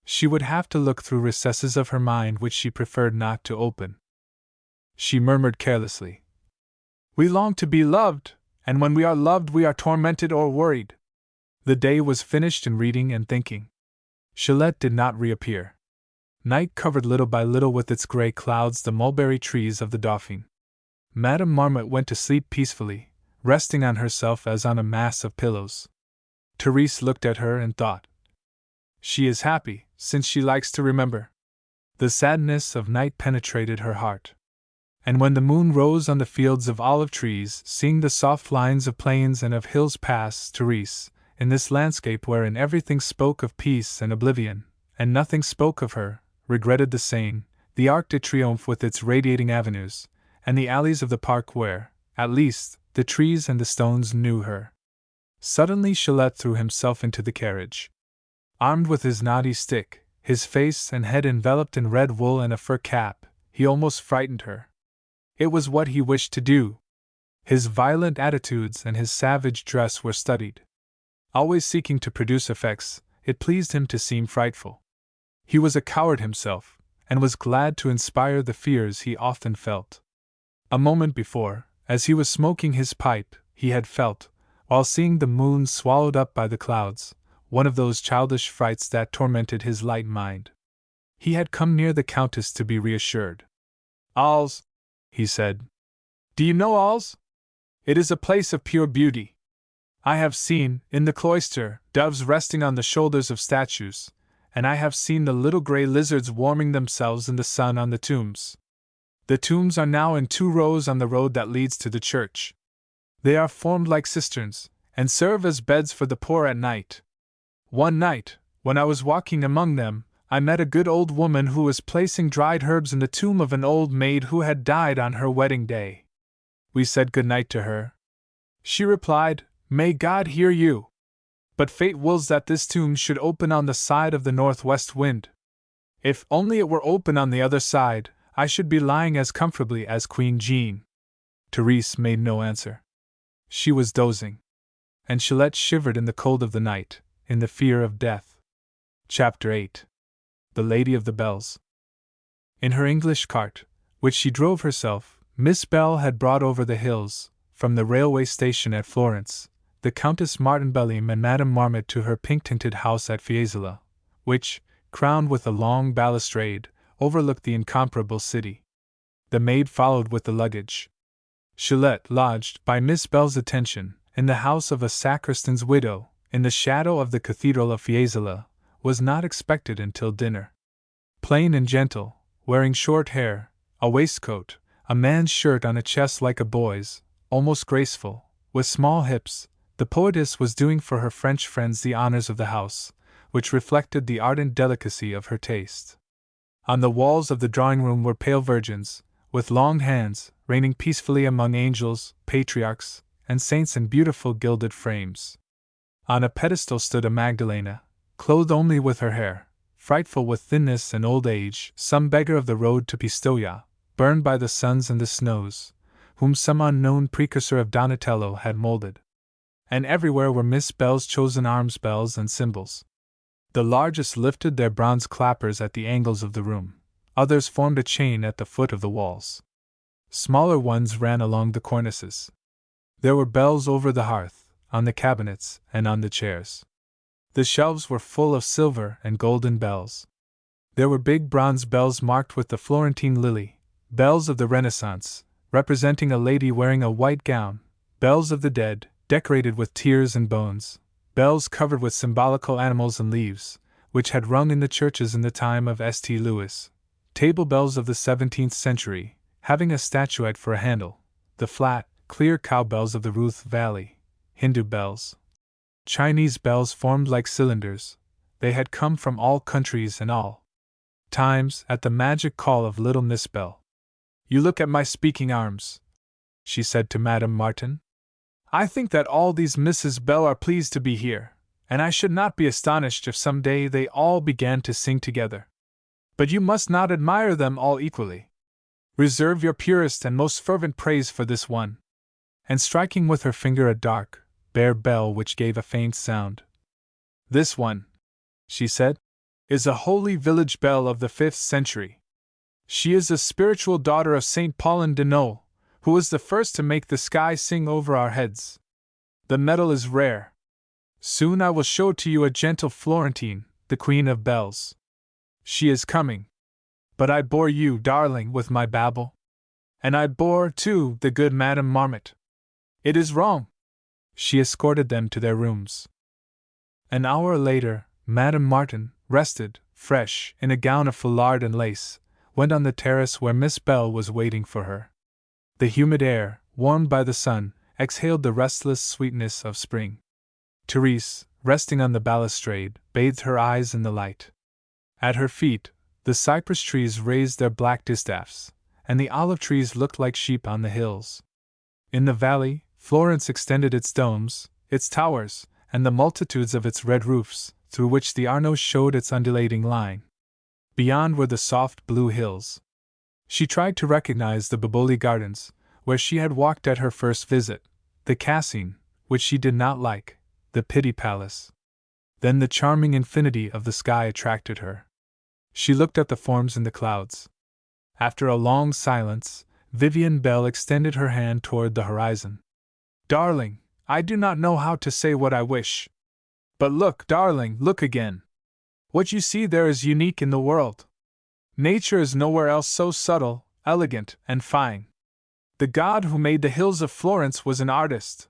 She would have to look through recesses of her mind which she preferred not to open. She murmured carelessly, "We long to be loved, and when we are loved we are tormented or worried." The day was finished in reading and thinking. Gillette did not reappear. Night covered little by little with its grey clouds the mulberry trees of the Dauphin. Madame Marmot went to sleep peacefully, resting on herself as on a mass of pillows. Therese looked at her and thought, "She is happy, since she likes to remember." The sadness of night penetrated her heart. And when the moon rose on the fields of olive trees, seeing the soft lines of plains and of hills pass, Therese, in this landscape wherein everything spoke of peace and oblivion, and nothing spoke of her, regretted the Seine, the Arc de Triomphe with its radiating avenues, and the alleys of the park where, at least, the trees and the stones knew her. Suddenly Gillette threw himself into the carriage. Armed with his knotty stick, his face and head enveloped in red wool and a fur cap, he almost frightened her. It was what he wished to do. His violent attitudes and his savage dress were studied. Always seeking to produce effects, it pleased him to seem frightful. He was a coward himself, and was glad to inspire the fears he often felt. A moment before, as he was smoking his pipe, he had felt, while seeing the moon swallowed up by the clouds, one of those childish frights that tormented his light mind. He had come near the Countess to be reassured. "Alls," he said. "Do you know Alls? It is a place of pure beauty. I have seen, in the cloister, doves resting on the shoulders of statues, and I have seen the little grey lizards warming themselves in the sun on the tombs. The tombs are now in 2 rows on the road that leads to the church. They are formed like cisterns, and serve as beds for the poor at night. One night, when I was walking among them, I met a good old woman who was placing dried herbs in the tomb of an old maid who had died on her wedding day. We said good night to her. She replied, 'May God hear you! But fate wills that this tomb should open on the side of the northwest wind. If only it were open on the other side, I should be lying as comfortably as Queen Jean.'" Therese made no answer. She was dozing. And Gillette shivered in the cold of the night, in the fear of death. Chapter 8. The Lady of the Bells. In her English cart, which she drove herself, Miss Bell had brought over the hills, from the railway station at Florence, the Countess Martin Belleam and Madame Marmot to her pink-tinted house at Fiesole, which, crowned with a long balustrade, overlooked the incomparable city. The maid followed with the luggage. Gillette lodged, by Miss Bell's attention, in the house of a sacristan's widow, in the shadow of the Cathedral of Fiesole, was not expected until dinner. Plain and gentle, wearing short hair, a waistcoat, a man's shirt on a chest like a boy's, almost graceful, with small hips, the poetess was doing for her French friends the honors of the house, which reflected the ardent delicacy of her taste. On the walls of the drawing-room were pale virgins, with long hands, reigning peacefully among angels, patriarchs, and saints in beautiful gilded frames. On a pedestal stood a Magdalena, clothed only with her hair, frightful with thinness and old age, some beggar of the road to Pistoia, burned by the suns and the snows, whom some unknown precursor of Donatello had molded. And everywhere were Miss Bell's chosen arms bells and cymbals. The largest lifted their bronze clappers at the angles of the room, others formed a chain at the foot of the walls. Smaller ones ran along the cornices. There were bells over the hearth, on the cabinets, and on the chairs. The shelves were full of silver and golden bells. There were big bronze bells marked with the Florentine lily, bells of the Renaissance, representing a lady wearing a white gown, bells of the dead, decorated with tears and bones, bells covered with symbolical animals and leaves, which had rung in the churches in the time of St. Louis, Table bells of the 17th century, having a statuette for a handle, the flat, clear cowbells of the Ruth Valley, Hindu bells. Chinese bells formed like cylinders, they had come from all countries and all times at the magic call of little Miss Bell. "You look at my speaking arms," she said to Madame Martin. "I think that all these Mrs. Bell are pleased to be here, and I should not be astonished if some day they all began to sing together. But you must not admire them all equally. Reserve your purest and most fervent praise for this one." And striking with her finger a dark, bare bell which gave a faint sound. "This one," she said, "is a holy village bell of the 5th century. She is a spiritual daughter of Saint Paulin de Nole, who was the first to make the sky sing over our heads. The metal is rare. Soon I will show to you a gentle Florentine, the queen of bells. She is coming. But I bore you, darling, with my babble. And I bore, too, the good Madame Marmot. It is wrong." She escorted them to their rooms. An hour later, Madame Martin, rested, fresh, in a gown of foulard and lace, went on the terrace where Miss Bell was waiting for her. The humid air, warmed by the sun, exhaled the restless sweetness of spring. Therese, resting on the balustrade, bathed her eyes in the light. At her feet, the cypress trees raised their black distaffs, and the olive trees looked like sheep on the hills. In the valley, Florence extended its domes, its towers, and the multitudes of its red roofs, through which the Arno showed its undulating line. Beyond were the soft blue hills. She tried to recognize the Boboli Gardens, where she had walked at her first visit, the Cascine, which she did not like, the Pitti Palace. Then the charming infinity of the sky attracted her. She looked at the forms in the clouds. After a long silence, Vivienne Bell extended her hand toward the horizon. "Darling, I do not know how to say what I wish. But look, darling, look again. What you see there is unique in the world. Nature is nowhere else so subtle, elegant, and fine. The god who made the hills of Florence was an artist.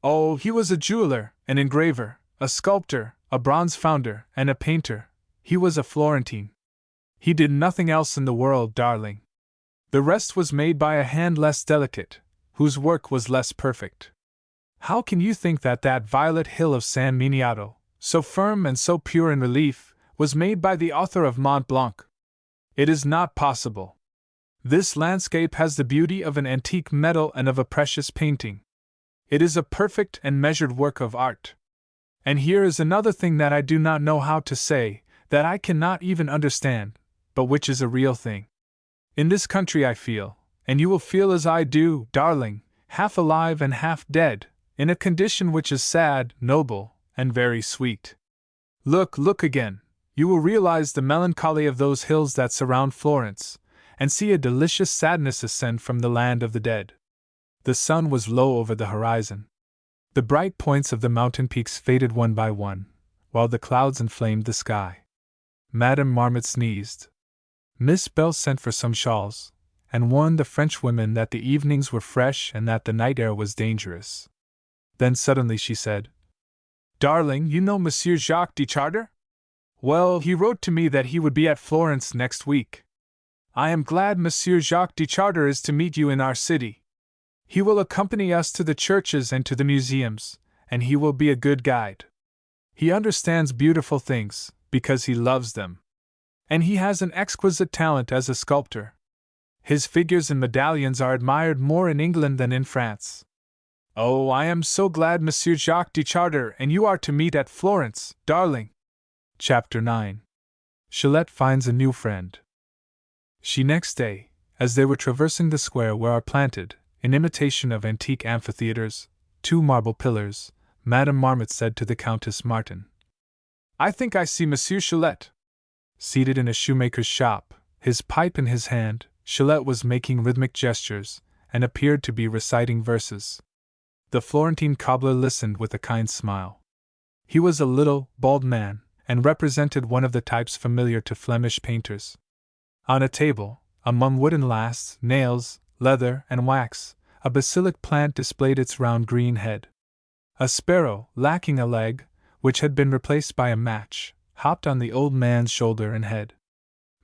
Oh, he was a jeweler, an engraver, a sculptor, a bronze founder, and a painter. He was a Florentine. He did nothing else in the world, darling. The rest was made by a hand less delicate, whose work was less perfect. How can you think that that violet hill of San Miniato, so firm and so pure in relief, was made by the author of Mont Blanc? It is not possible. This landscape has the beauty of an antique metal and of a precious painting. It is a perfect and measured work of art. And here is another thing that I do not know how to say, that I cannot even understand, but which is a real thing. In this country I feel, and you will feel as I do, darling, half alive and half dead, in a condition which is sad, noble, and very sweet. Look again. You will realize the melancholy of those hills that surround Florence, and see a delicious sadness ascend from the land of the dead." The sun was low over the horizon. The bright points of the mountain peaks faded one by one, while the clouds inflamed the sky. Madame Marmot sneezed. Miss Bell sent for some shawls, and warned the French women that the evenings were fresh and that the night air was dangerous. Then suddenly she said, "Darling, you know Monsieur Jacques de Charter? Well, he wrote to me that he would be at Florence next week. I am glad Monsieur Jacques de Charter is to meet you in our city. He will accompany us to the churches and to the museums, and he will be a good guide. He understands beautiful things, because he loves them. And he has an exquisite talent as a sculptor. His figures and medallions are admired more in England than in France. Oh, I am so glad Monsieur Jacques de Charter and you are to meet at Florence, darling." Chapter 9. Chalette finds a new friend. She next day, as they were traversing the square where are planted, in imitation of antique amphitheaters, 2 marble pillars, Madame Marmot said to the Countess Martin, "I think I see Monsieur Chalette." Seated in a shoemaker's shop, his pipe in his hand, Chalette was making rhythmic gestures, and appeared to be reciting verses. The Florentine cobbler listened with a kind smile. He was a little, bald man, and represented one of the types familiar to Flemish painters. On a table, among wooden lasts, nails, leather, and wax, a basilic plant displayed its round green head. A sparrow, lacking a leg, which had been replaced by a match, hopped on the old man's shoulder and head.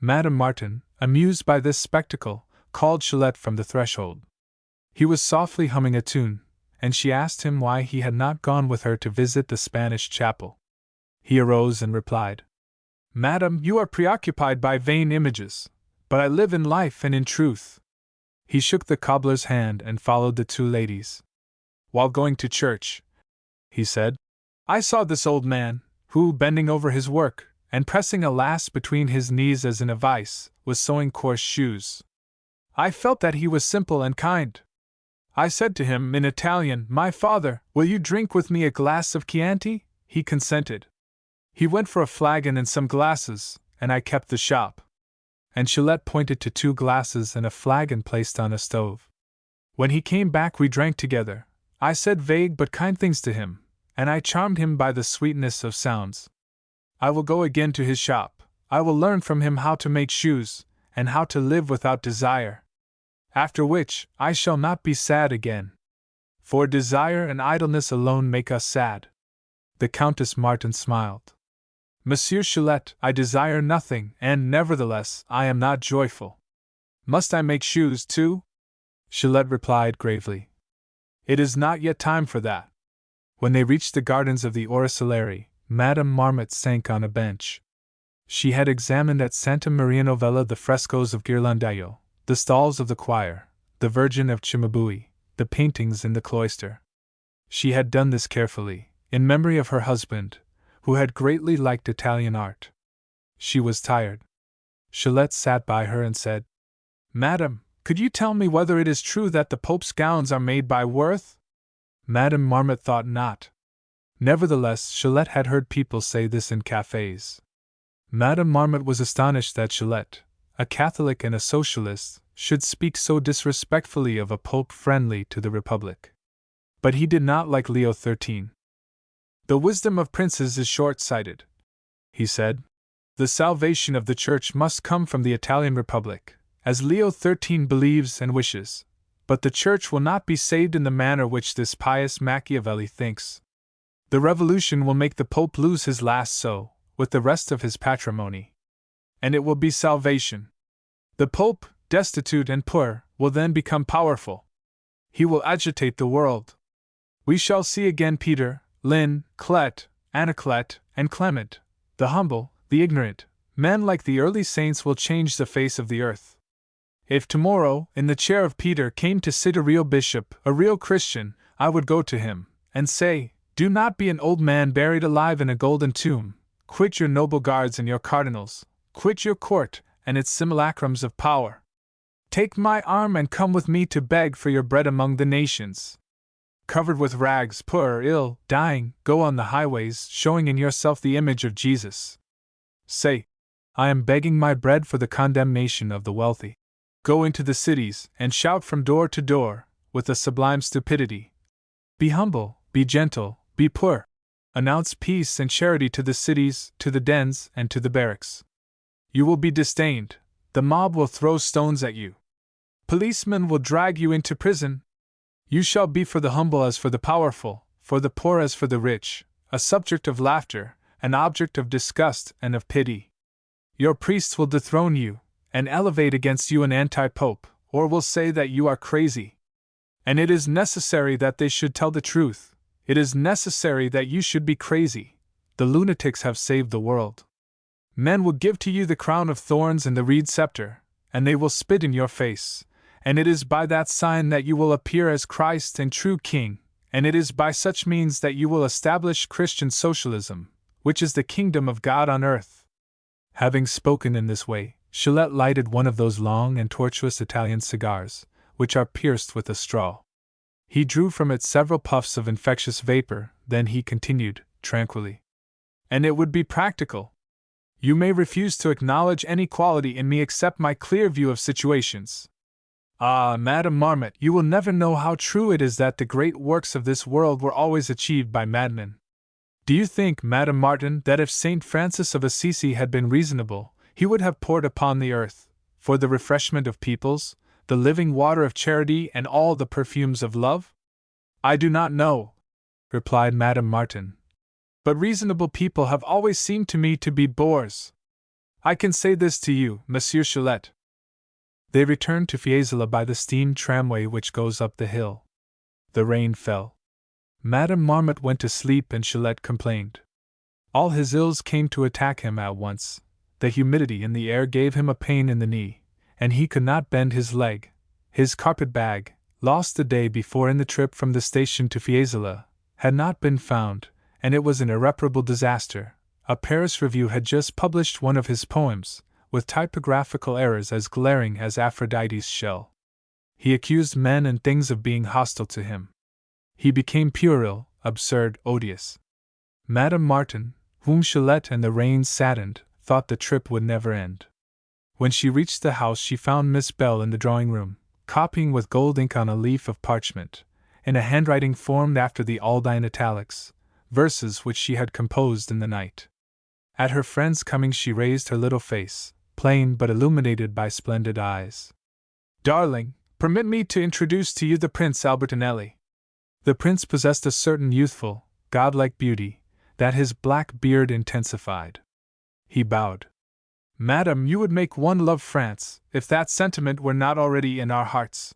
Madame Martin, amused by this spectacle, called Shallet from the threshold. He was softly humming a tune, and she asked him why he had not gone with her to visit the Spanish chapel. He arose and replied, "Madam, you are preoccupied by vain images, but I live in life and in truth." He shook the cobbler's hand and followed the two ladies. "While going to church," he said, "I saw this old man, who, bending over his work, and pressing a lass between his knees as in a vice, was sewing coarse shoes. I felt that he was simple and kind. I said to him in Italian, 'My father, will you drink with me a glass of Chianti?' He consented. He went for a flagon and some glasses, and I kept the shop." And Shallet pointed to 2 glasses and a flagon placed on a stove. "When he came back we drank together. I said vague but kind things to him, and I charmed him by the sweetness of sounds. I will go again to his shop. I will learn from him how to make shoes, and how to live without desire. After which, I shall not be sad again. For desire and idleness alone make us sad." The Countess Martin smiled. "Monsieur Shallet, I desire nothing, and nevertheless, I am not joyful. Must I make shoes, too?" Shallet replied gravely, "It is not yet time for that." When they reached the gardens of the Oriflamme, Madame Marmot sank on a bench. She had examined at Santa Maria Novella the frescoes of Ghirlandaio, the stalls of the choir, the Virgin of Cimabue, the paintings in the cloister. She had done this carefully, in memory of her husband, who had greatly liked Italian art. She was tired. Shallet sat by her and said, "Madam, could you tell me whether it is true that the Pope's gowns are made by Worth?" Madame Marmot thought not. Nevertheless, Shallet had heard people say this in cafes. Madame Marmot was astonished that Shallet, a Catholic and a socialist, should speak so disrespectfully of a Pope friendly to the Republic. But he did not like Leo XIII. "The wisdom of princes is short-sighted," he said. "The salvation of the Church must come from the Italian Republic, as Leo XIII believes and wishes, but the Church will not be saved in the manner which this pious Machiavelli thinks. The revolution will make the Pope lose his last sou, with the rest of his patrimony. And it will be salvation. The Pope, destitute and poor, will then become powerful. He will agitate the world. We shall see again Peter, Lynn, Clet, Anaclet, and Clement, the humble, the ignorant, men like the early saints will change the face of the earth. If tomorrow, in the chair of Peter, came to sit a real bishop, a real Christian, I would go to him, and say, 'Do not be an old man buried alive in a golden tomb. Quit your noble guards and your cardinals, quit your court and its simulacrums of power. Take my arm and come with me to beg for your bread among the nations. Covered with rags, poor, ill, dying, go on the highways, showing in yourself the image of Jesus. Say, I am begging my bread for the condemnation of the wealthy. Go into the cities, and shout from door to door, with a sublime stupidity. Be humble, be gentle, be poor. Announce peace and charity to the cities, to the dens, and to the barracks. You will be disdained, the mob will throw stones at you. Policemen will drag you into prison. You shall be for the humble as for the powerful, for the poor as for the rich, a subject of laughter, an object of disgust and of pity. Your priests will dethrone you, and elevate against you an anti-pope, or will say that you are crazy. And it is necessary that they should tell the truth. It is necessary that you should be crazy. The lunatics have saved the world. Men will give to you the crown of thorns and the reed scepter, and they will spit in your face, and it is by that sign that you will appear as Christ and true King, and it is by such means that you will establish Christian socialism, which is the kingdom of God on earth." Having spoken in this way, Shallet lighted one of those long and tortuous Italian cigars, which are pierced with a straw. He drew from it several puffs of infectious vapor, then he continued, tranquilly. "And it would be practical. You may refuse to acknowledge any quality in me except my clear view of situations. Ah, Madame Marmot, you will never know how true it is that the great works of this world were always achieved by madmen. Do you think, Madame Martin, that if Saint Francis of Assisi had been reasonable, he would have poured upon the earth, for the refreshment of peoples, the living water of charity and all the perfumes of love? I do not know," replied Madame Martin. "But reasonable people have always seemed to me to be bores. I can say this to you, Monsieur Chalette. They returned to Fiesole by the steam tramway which goes up the hill. The rain fell. Madame Marmot went to sleep and Chalette complained. All his ills came to attack him at once. The humidity in the air gave him a pain in the knee, and he could not bend his leg. His carpet bag, lost the day before in the trip from the station to Fiesole, had not been found, and it was an irreparable disaster. A Paris review had just published one of his poems, with typographical errors as glaring as Aphrodite's shell. He accused men and things of being hostile to him. He became puerile, absurd, odious. Madame Martin, whom Chalette and the rain saddened, thought the trip would never end. When she reached the house, she found Miss Bell in the drawing-room, copying with gold ink on a leaf of parchment, in a handwriting formed after the Aldine italics, verses which she had composed in the night. At her friend's coming she raised her little face, plain but illuminated by splendid eyes. "Darling, permit me to introduce to you the Prince Albertinelli." The prince possessed a certain youthful, godlike beauty, that his black beard intensified. He bowed. "Madam, you would make one love France, if that sentiment were not already in our hearts."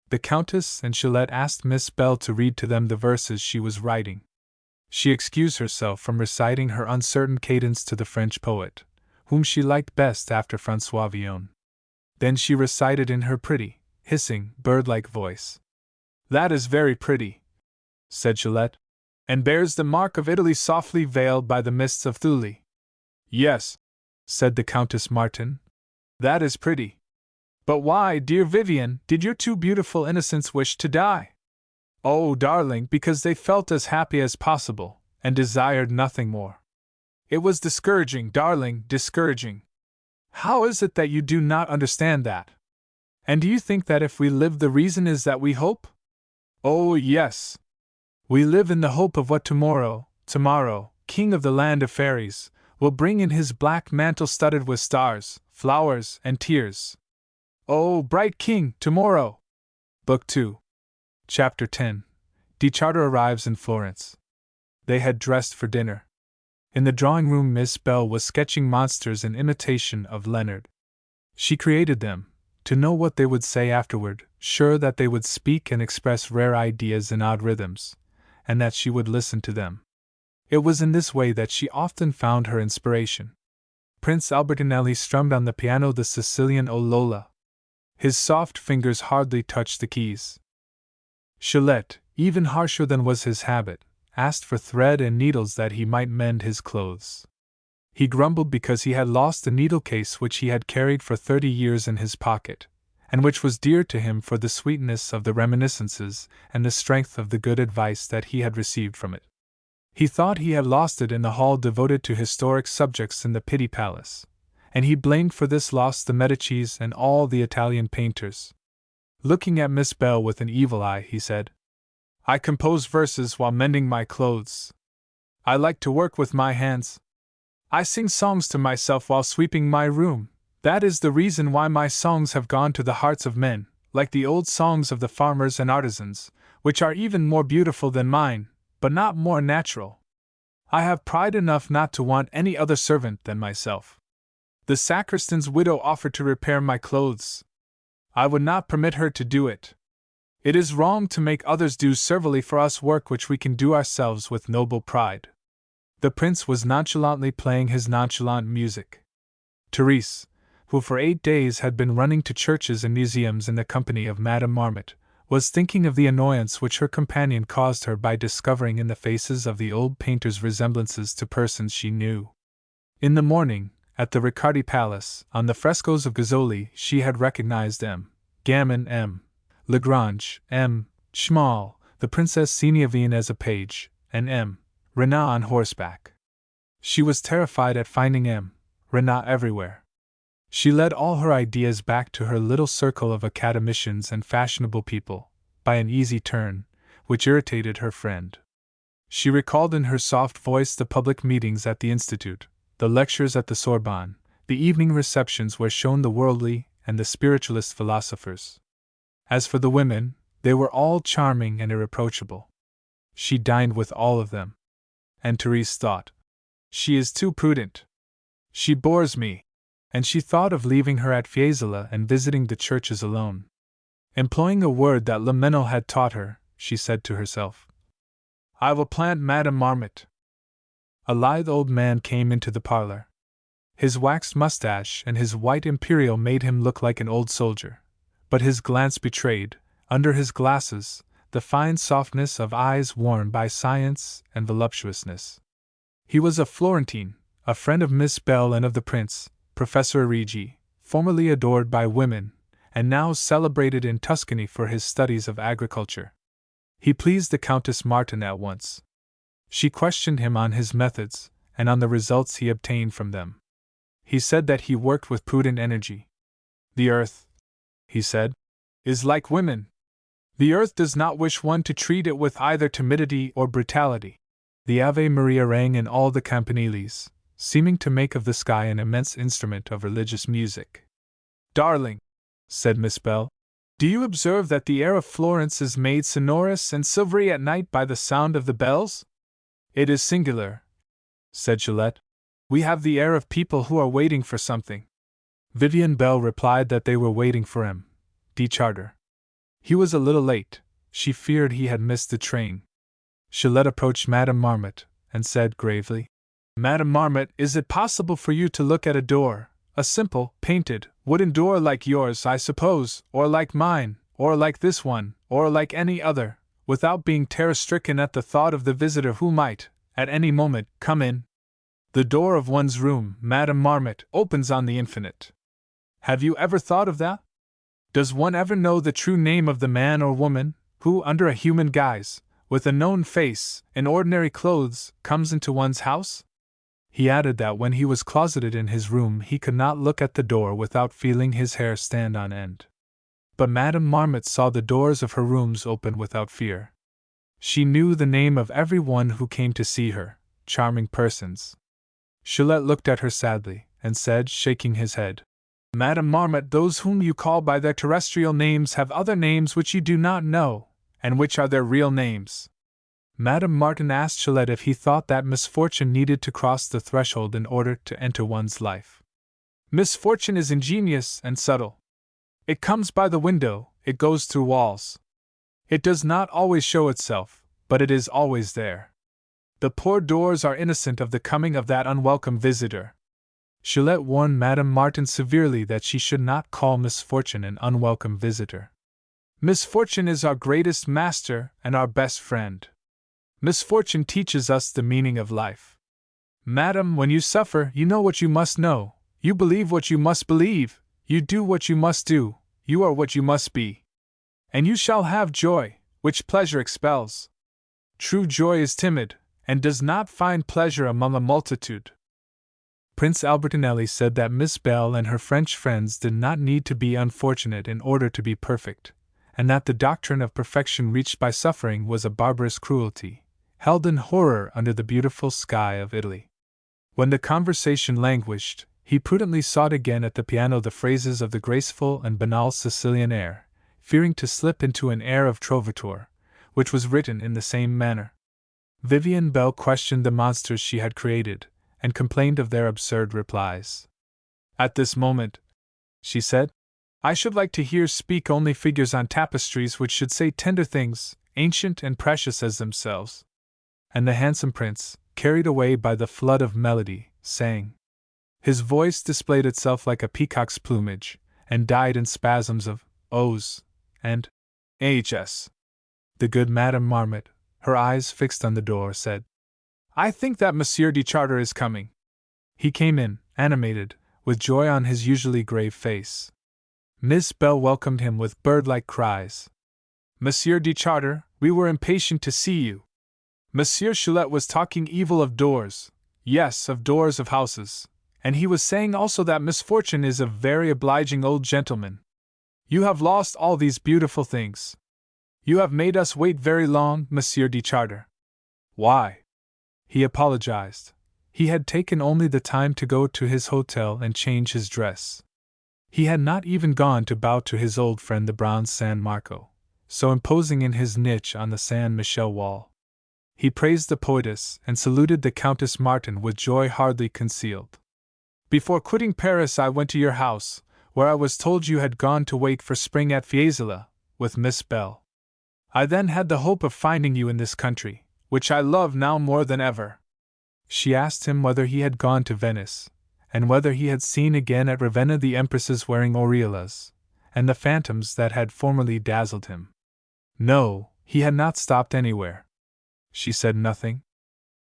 The Countess and Chalette asked Miss Bell to read to them the verses she was writing. She excused herself from reciting her uncertain cadence to the French poet, whom she liked best after François Villon. Then she recited in her pretty, hissing, bird-like voice. "That is very pretty," said Chalette, "and bears the mark of Italy softly veiled by the mists of Thule." "Yes," said the Countess Martin, "that is pretty. But why, dear Vivian, did your two beautiful innocents wish to die?" "Oh, darling, because they felt as happy as possible, and desired nothing more. It was discouraging, darling, discouraging. How is it that you do not understand that? And do you think that if we live the reason is that we hope? Oh, yes. We live in the hope of what tomorrow, king of the land of fairies, will bring in his black mantle studded with stars, flowers, and tears. Oh, bright king, tomorrow!" Book 2. Chapter 10. De Charter arrives in Florence. They had dressed for dinner. In the drawing-room Miss Bell was sketching monsters in imitation of Leonard. She created them, to know what they would say afterward, sure that they would speak and express rare ideas in odd rhythms, and that she would listen to them. It was in this way that she often found her inspiration. Prince Albertinelli strummed on the piano the Sicilian O Lola. His soft fingers hardly touched the keys. Chalette, even harsher than was his habit, asked for thread and needles that he might mend his clothes. He grumbled because he had lost the needle case which he had carried for 30 years in his pocket, and which was dear to him for the sweetness of the reminiscences and the strength of the good advice that he had received from it. He thought he had lost it in the hall devoted to historic subjects in the Pitti Palace, and he blamed for this loss the Medicis and all the Italian painters. Looking at Miss Bell with an evil eye, he said, "I compose verses while mending my clothes. I like to work with my hands. I sing songs to myself while sweeping my room. That is the reason why my songs have gone to the hearts of men, like the old songs of the farmers and artisans, which are even more beautiful than mine, but not more natural. I have pride enough not to want any other servant than myself. The sacristan's widow offered to repair my clothes. I would not permit her to do it. It is wrong to make others do servilely for us work which we can do ourselves with noble pride." The prince was nonchalantly playing his nonchalant music. Therese, who for 8 days had been running to churches and museums in the company of Madame Marmot, was thinking of the annoyance which her companion caused her by discovering in the faces of the old painters resemblances to persons she knew. In the morning, at the Riccardi Palace, on the frescoes of Gazzoli, she had recognized M. Gammon M. Lagrange, M. Schmal, the Princess Seniavine as a page, and M. Renat on horseback. She was terrified at finding M. Renat everywhere. She led all her ideas back to her little circle of academicians and fashionable people, by an easy turn, which irritated her friend. She recalled in her soft voice the public meetings at the Institute, the lectures at the Sorbonne, the evening receptions where shone the worldly and the spiritualist philosophers. As for the women, they were all charming and irreproachable. She dined with all of them. And Therese thought, "She is too prudent. She bores me." and she thought of leaving her at Fiesole and visiting the churches alone. Employing a word that Le Menel had taught her, she said to herself, "I will plant Madame Marmot." A lithe old man came into the parlor. His waxed mustache and his white imperial made him look like an old soldier, but his glance betrayed, under his glasses, the fine softness of eyes worn by science and voluptuousness. He was a Florentine, a friend of Miss Bell and of the Prince, Professor Rigi, formerly adored by women, and now celebrated in Tuscany for his studies of agriculture. He pleased the Countess Martin at once. She questioned him on his methods, and on the results he obtained from them. He said that he worked with prudent energy. "The earth," he said, "is like women. The earth does not wish one to treat it with either timidity or brutality." The Ave Maria rang in all the campaniles, seeming to make of the sky an immense instrument of religious music. "Darling," said Miss Bell, "do you observe that the air of Florence is made sonorous and silvery at night by the sound of the bells?" "It is singular," said Gillette. "We have the air of people who are waiting for something." Vivian Bell replied that they were waiting for him, de Charter. He was a little late; she feared he had missed the train. Gillette approached Madame Marmot, and said gravely, "Madame Marmot, is it possible for you to look at a door, a simple, painted, wooden door like yours, I suppose, or like mine, or like this one, or like any other, without being terror-stricken at the thought of the visitor who might, at any moment, come in? The door of one's room, Madame Marmot, opens on the infinite. Have you ever thought of that? Does one ever know the true name of the man or woman, who, under a human guise, with a known face, in ordinary clothes, comes into one's house?" He added that when he was closeted in his room he could not look at the door without feeling his hair stand on end. But Madame Marmot saw the doors of her rooms open without fear. She knew the name of every one who came to see her, charming persons. Gillette looked at her sadly, and said, shaking his head, "Madame Marmot, those whom you call by their terrestrial names have other names which you do not know, and which are their real names." Madame Martin asked Gillette if he thought that misfortune needed to cross the threshold in order to enter one's life. "Misfortune is ingenious and subtle. It comes by the window, it goes through walls. It does not always show itself, but it is always there. The poor doors are innocent of the coming of that unwelcome visitor." Gillette warned Madame Martin severely that she should not call misfortune an unwelcome visitor. "Misfortune is our greatest master and our best friend. Misfortune teaches us the meaning of life. Madam, when you suffer, you know what you must know, you believe what you must believe, you do what you must do, you are what you must be. And you shall have joy, which pleasure expels. True joy is timid, and does not find pleasure among a multitude." Prince Albertinelli said that Miss Bell and her French friends did not need to be unfortunate in order to be perfect, and that the doctrine of perfection reached by suffering was a barbarous cruelty, held in horror under the beautiful sky of Italy. When the conversation languished, he prudently sought again at the piano the phrases of the graceful and banal Sicilian air, fearing to slip into an air of Trovatore, which was written in the same manner. Vivian Bell questioned the monsters she had created, and complained of their absurd replies. "At this moment," she said, "I should like to hear speak only figures on tapestries which should say tender things, ancient and precious as themselves." And the handsome prince, carried away by the flood of melody, sang. His voice displayed itself like a peacock's plumage, and died in spasms of O's and ahs. The good Madame Marmot, her eyes fixed on the door, said, "I think that Monsieur de Charter is coming." He came in, animated, with joy on his usually grave face. Miss Bell welcomed him with bird-like cries. "Monsieur de Charter, we were impatient to see you." Monsieur Gillette was talking evil of doors, yes, of doors of houses, and he was saying also that misfortune is a very obliging old gentleman. "You have lost all these beautiful things. You have made us wait very long, Monsieur de Charter." "Why?" He apologized. He had taken only the time to go to his hotel and change his dress. He had not even gone to bow to his old friend the bronze San Marco, so imposing in his niche on the San Michel wall. He praised the poetess and saluted the Countess Martin with joy hardly concealed. Before quitting Paris, I went to your house, where I was told you had gone to wait for spring at Fiesole, with Miss Bell. I then had the hope of finding you in this country, which I love now more than ever. She asked him whether he had gone to Venice, and whether he had seen again at Ravenna the empresses wearing aureoles, and the phantoms that had formerly dazzled him. No, he had not stopped anywhere. She said nothing.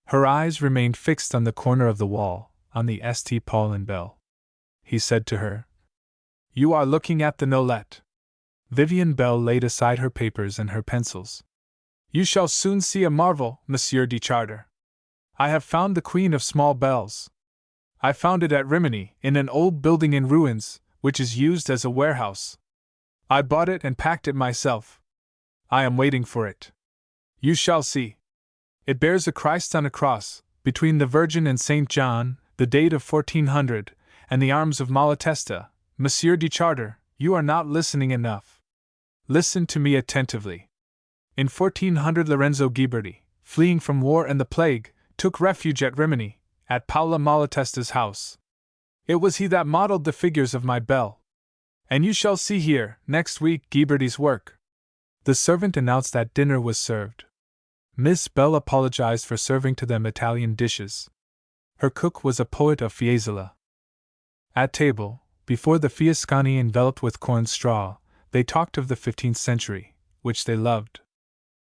Her eyes remained fixed on the corner of the wall, on the St. Paul and Bell. He said to her, "You are looking at the Nolette." Vivian Bell laid aside her papers and her pencils. "You shall soon see a marvel, Monsieur de Charter. I have found the Queen of Small Bells. I found it at Rimini, in an old building in ruins, which is used as a warehouse. I bought it and packed it myself. I am waiting for it. You shall see. It bears a Christ on a cross, between the Virgin and St. John, the date of 1400, and the arms of Malatesta. Monsieur de Charter, you are not listening enough. Listen to me attentively. In 1400 Lorenzo Ghiberti, fleeing from war and the plague, took refuge at Rimini, at Paola Malatesta's house. It was he that modeled the figures of my bell. And you shall see here, next week, Ghiberti's work." The servant announced that dinner was served. Miss Bell apologized for serving to them Italian dishes. Her cook was a poet of Fiesole. At table, before the fiasconi enveloped with corn straw, they talked of the 15th century, which they loved.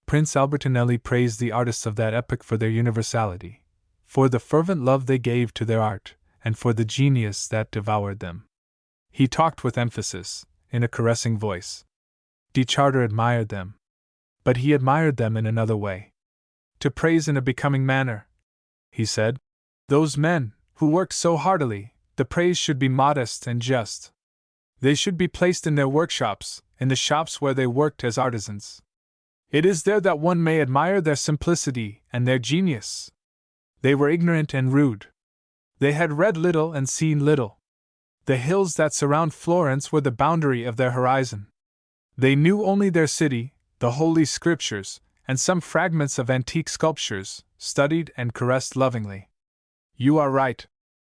Prince Albertinelli praised the artists of that epoch for their universality, for the fervent love they gave to their art, and for the genius that devoured them. He talked with emphasis, in a caressing voice. De Charter admired them. But he admired them in another way. "To praise in a becoming manner," he said, "those men, who worked so heartily, the praise should be modest and just. They should be placed in their workshops, in the shops where they worked as artisans. It is there that one may admire their simplicity and their genius. They were ignorant and rude. They had read little and seen little. The hills that surround Florence were the boundary of their horizon. They knew only their city, the Holy Scriptures, and some fragments of antique sculptures, studied and caressed lovingly." "You are right,"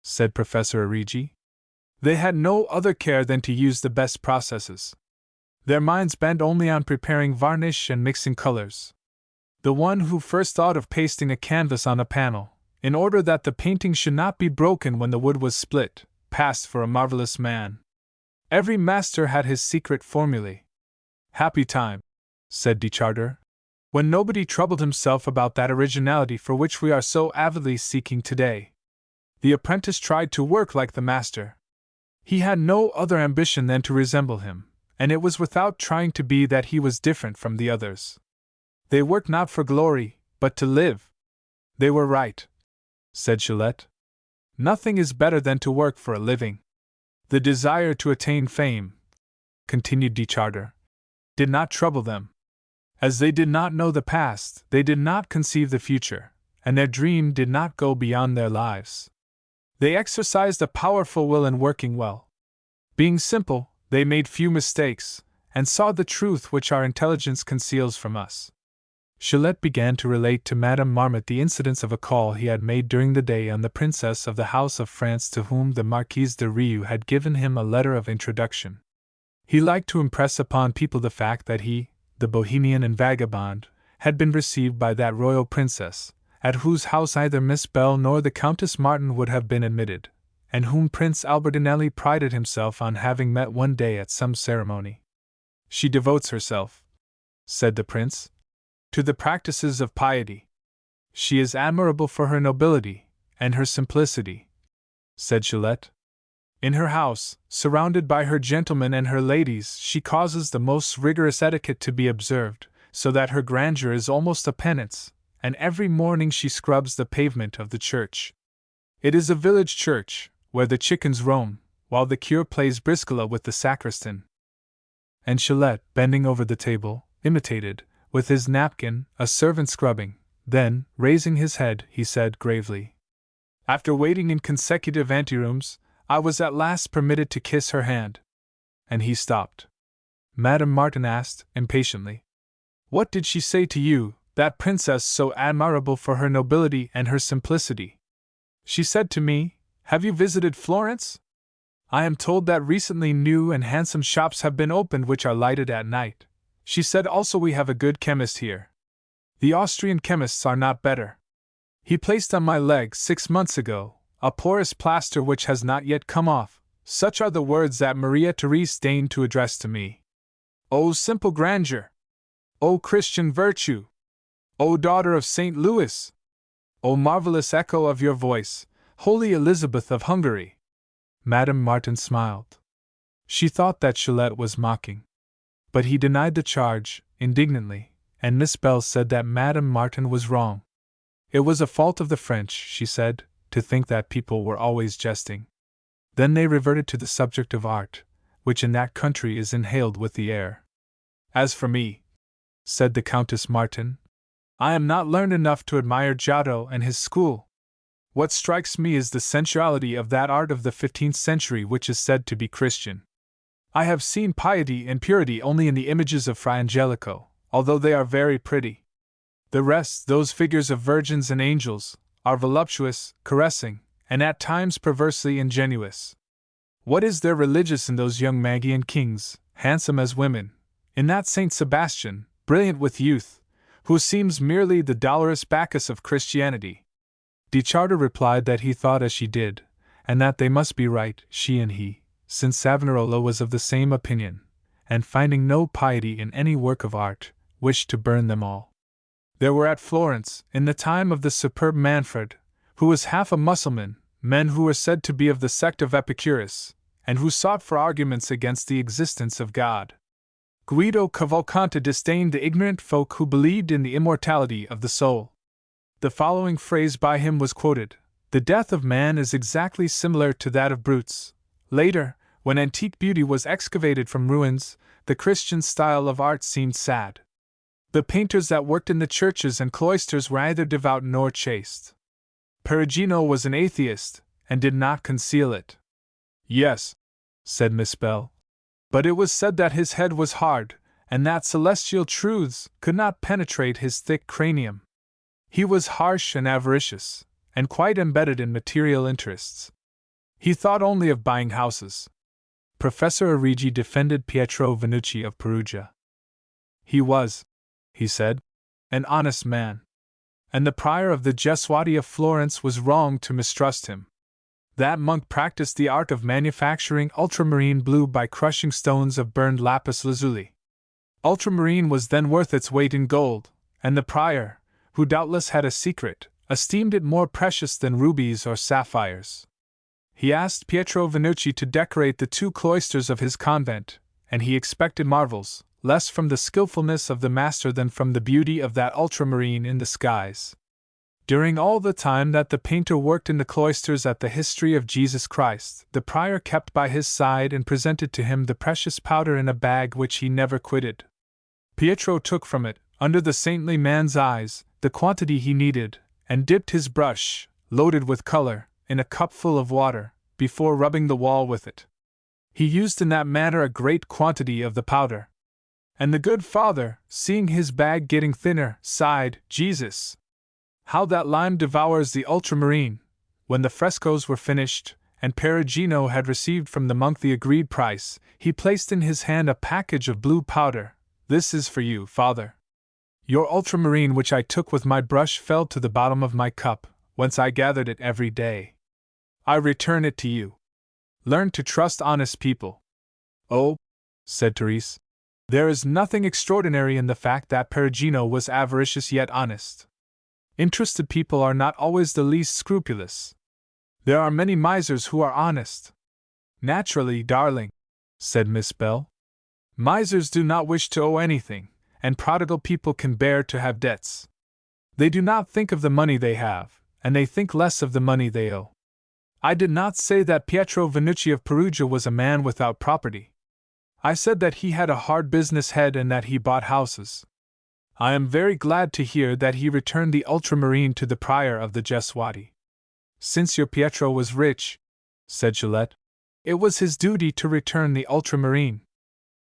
said Professor Origi. "They had no other care than to use the best processes. Their minds bent only on preparing varnish and mixing colors. The one who first thought of pasting a canvas on a panel, in order that the painting should not be broken when the wood was split, passed for a marvelous man. Every master had his secret formulae. Happy time," said de Charter, "when nobody troubled himself about that originality for which we are so avidly seeking today. The apprentice tried to work like the master. He had no other ambition than to resemble him, and it was without trying to be that he was different from the others. They worked not for glory, but to live." "They were right," said Gillette. "Nothing is better than to work for a living. The desire to attain fame," continued de Charter, "did not trouble them. As they did not know the past, they did not conceive the future, and their dream did not go beyond their lives. They exercised a powerful will in working well. Being simple, they made few mistakes, and saw the truth which our intelligence conceals from us." Gillette began to relate to Madame Marmot the incidents of a call he had made during the day on the Princess of the House of France, to whom the Marquise de Rieux had given him a letter of introduction. He liked to impress upon people the fact that he, the Bohemian and vagabond, had been received by that royal princess, at whose house neither Miss Bell nor the Countess Martin would have been admitted, and whom Prince Albertinelli prided himself on having met one day at some ceremony. "She devotes herself," said the prince, "to the practices of piety. She is admirable for her nobility and her simplicity," said Gillette. "In her house, surrounded by her gentlemen and her ladies, she causes the most rigorous etiquette to be observed, so that her grandeur is almost a penance, and every morning she scrubs the pavement of the church. It is a village church, where the chickens roam, while the cure plays briscola with the sacristan." And Gillette, bending over the table, imitated, with his napkin, a servant scrubbing. Then, raising his head, he said gravely, "After waiting in consecutive anterooms, I was at last permitted to kiss her hand." And he stopped. Madame Martin asked, impatiently, "What did she say to you, that princess so admirable for her nobility and her simplicity?" "She said to me, Have you visited Florence? I am told that recently new and handsome shops have been opened which are lighted at night. She said also we have a good chemist here. The Austrian chemists are not better. He placed on my leg 6 months ago a porous plaster which has not yet come off. Such are the words that Maria Therese deigned to address to me. O simple grandeur! O Christian virtue! O daughter of St. Louis! O marvelous echo of your voice, Holy Elizabeth of Hungary! Madame Martin smiled. She thought that Gillette was mocking. But he denied the charge, indignantly, and Miss Bell said that Madame Martin was wrong. It was a fault of the French, she said, to think that people were always jesting. Then they reverted to the subject of art, which in that country is inhaled with the air. As for me, said the Countess Martin, I am not learned enough to admire Giotto and his school. What strikes me is the sensuality of that art of the 15th century which is said to be Christian. I have seen piety and purity only in the images of Fra Angelico, although they are very pretty. The rest, those figures of virgins and angels, are voluptuous, caressing, and at times perversely ingenuous. What is there religious in those young Magian kings, handsome as women, in that Saint Sebastian, brilliant with youth, who seems merely the dolorous Bacchus of Christianity? De Charter replied that he thought as she did, and that they must be right, she and he, since Savonarola was of the same opinion, and finding no piety in any work of art, wished to burn them all. There were at Florence, in the time of the superb Manfred, who was half a Mussulman, men who were said to be of the sect of Epicurus, and who sought for arguments against the existence of God. Guido Cavalcanti disdained the ignorant folk who believed in the immortality of the soul. The following phrase by him was quoted: "The death of man is exactly similar to that of brutes." Later, when antique beauty was excavated from ruins, the Christian style of art seemed sad. The painters that worked in the churches and cloisters were neither devout nor chaste. Perugino was an atheist, and did not conceal it. Yes, said Miss Bell. But it was said that his head was hard, and that celestial truths could not penetrate his thick cranium. He was harsh and avaricious, and quite embedded in material interests. He thought only of buying houses. Professor Origi defended Pietro Vannucci of Perugia. He was, he said, an honest man. And the prior of the Gesuati of Florence was wrong to mistrust him. That monk practiced the art of manufacturing ultramarine blue by crushing stones of burned lapis lazuli. Ultramarine was then worth its weight in gold, and the prior, who doubtless had a secret, esteemed it more precious than rubies or sapphires. He asked Pietro Vannucci to decorate the 2 cloisters of his convent, and he expected marvels, less from the skillfulness of the master than from the beauty of that ultramarine in the skies. During all the time that the painter worked in the cloisters at the History of Jesus Christ, the prior kept by his side and presented to him the precious powder in a bag which he never quitted. Pietro took from it, under the saintly man's eyes, the quantity he needed, and dipped his brush, loaded with color, in a cupful of water, before rubbing the wall with it. He used in that manner a great quantity of the powder. And the good father, seeing his bag getting thinner, sighed, "Jesus! How that lime devours the ultramarine!" When the frescoes were finished, and Perugino had received from the monk the agreed price, he placed in his hand a package of blue powder. "This is for you, father. Your ultramarine which I took with my brush fell to the bottom of my cup, whence I gathered it every day. I return it to you. Learn to trust honest people." "Oh," said Therese, "there is nothing extraordinary in the fact that Perugino was avaricious yet honest. Interested people are not always the least scrupulous. There are many misers who are honest." "Naturally, darling," said Miss Bell. "Misers do not wish to owe anything, and prodigal people can bear to have debts. They do not think of the money they have, and they think less of the money they owe. I did not say that Pietro Vannucci of Perugia was a man without property. I said that he had a hard business head and that he bought houses. I am very glad to hear that he returned the ultramarine to the prior of the Gesuati. Since your Pietro was rich," said Gillette, "it was his duty to return the ultramarine.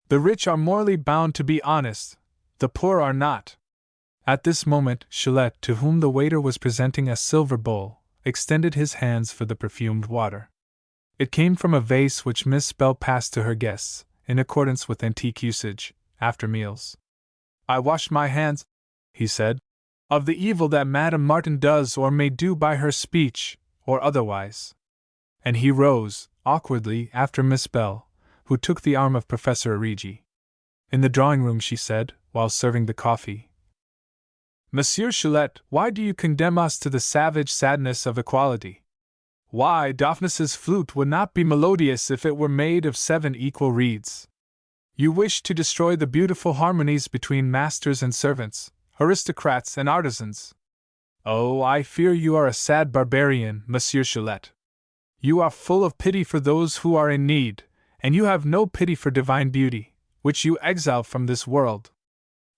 The rich are morally bound to be honest, the poor are not." At this moment, Gillette, to whom the waiter was presenting a silver bowl, extended his hands for the perfumed water. It came from a vase which Miss Bell passed to her guests, in accordance with antique usage, after meals. "I wash my hands," he said, "of the evil that Madame Martin does or may do by her speech, or otherwise." And he rose, awkwardly, after Miss Bell, who took the arm of Professor Origi. In the drawing-room she said, while serving the coffee, "Monsieur Cholet, why do you condemn us to the savage sadness of equality? Why, Daphnis's flute would not be melodious if it were made of 7 equal reeds. You wish to destroy the beautiful harmonies between masters and servants, aristocrats and artisans. Oh, I fear you are a sad barbarian, Monsieur Cholet. You are full of pity for those who are in need, and you have no pity for divine beauty, which you exile from this world.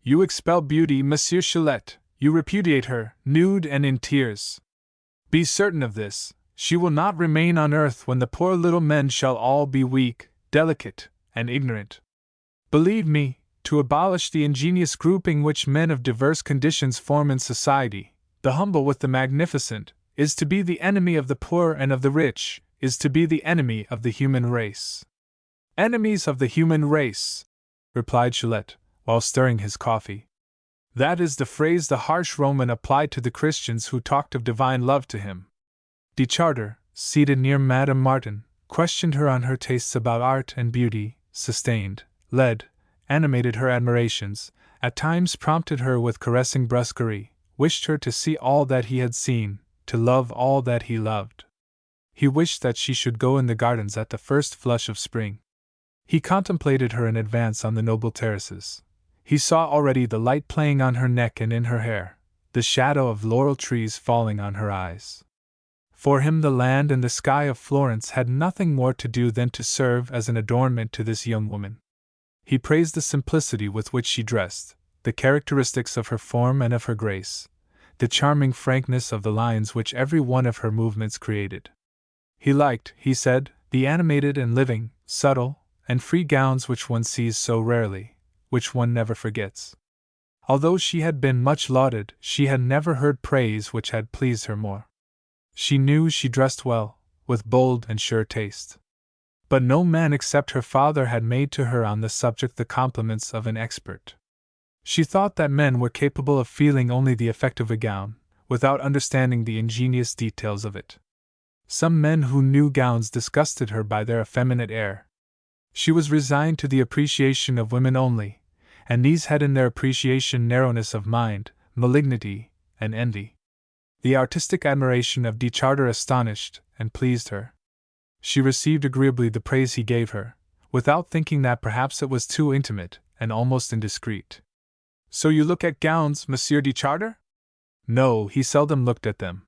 You expel beauty, Monsieur Cholet, you repudiate her, nude and in tears. Be certain of this, she will not remain on earth when the poor little men shall all be weak, delicate, and ignorant. Believe me, to abolish the ingenious grouping which men of diverse conditions form in society, the humble with the magnificent, is to be the enemy of the poor and of the rich, is to be the enemy of the human race." "Enemies of the human race," replied Cholet, while stirring his coffee. "That is the phrase the harsh Roman applied to the Christians who talked of divine love to him." De Charter, seated near Madame Martin, questioned her on her tastes about art and beauty, sustained, led, animated her admirations, at times prompted her with caressing brusquerie, wished her to see all that he had seen, to love all that he loved. He wished that she should go in the gardens at the first flush of spring. He contemplated her in advance on the noble terraces. He saw already the light playing on her neck and in her hair, the shadow of laurel trees falling on her eyes. For him the land and the sky of Florence had nothing more to do than to serve as an adornment to this young woman. He praised the simplicity with which she dressed, the characteristics of her form and of her grace, the charming frankness of the lines which every one of her movements created. He liked, he said, the animated and living, subtle, and free gowns which one sees so rarely, which one never forgets. Although she had been much lauded, she had never heard praise which had pleased her more. She knew she dressed well, with bold and sure taste. But no man except her father had made to her on the subject the compliments of an expert. She thought that men were capable of feeling only the effect of a gown, without understanding the ingenious details of it. Some men who knew gowns disgusted her by their effeminate air. She was resigned to the appreciation of women only, and these had in their appreciation narrowness of mind, malignity, and envy. The artistic admiration of De Charter astonished and pleased her. She received agreeably the praise he gave her, without thinking that perhaps it was too intimate and almost indiscreet. "So you look at gowns, Monsieur De Charter?" No, he seldom looked at them.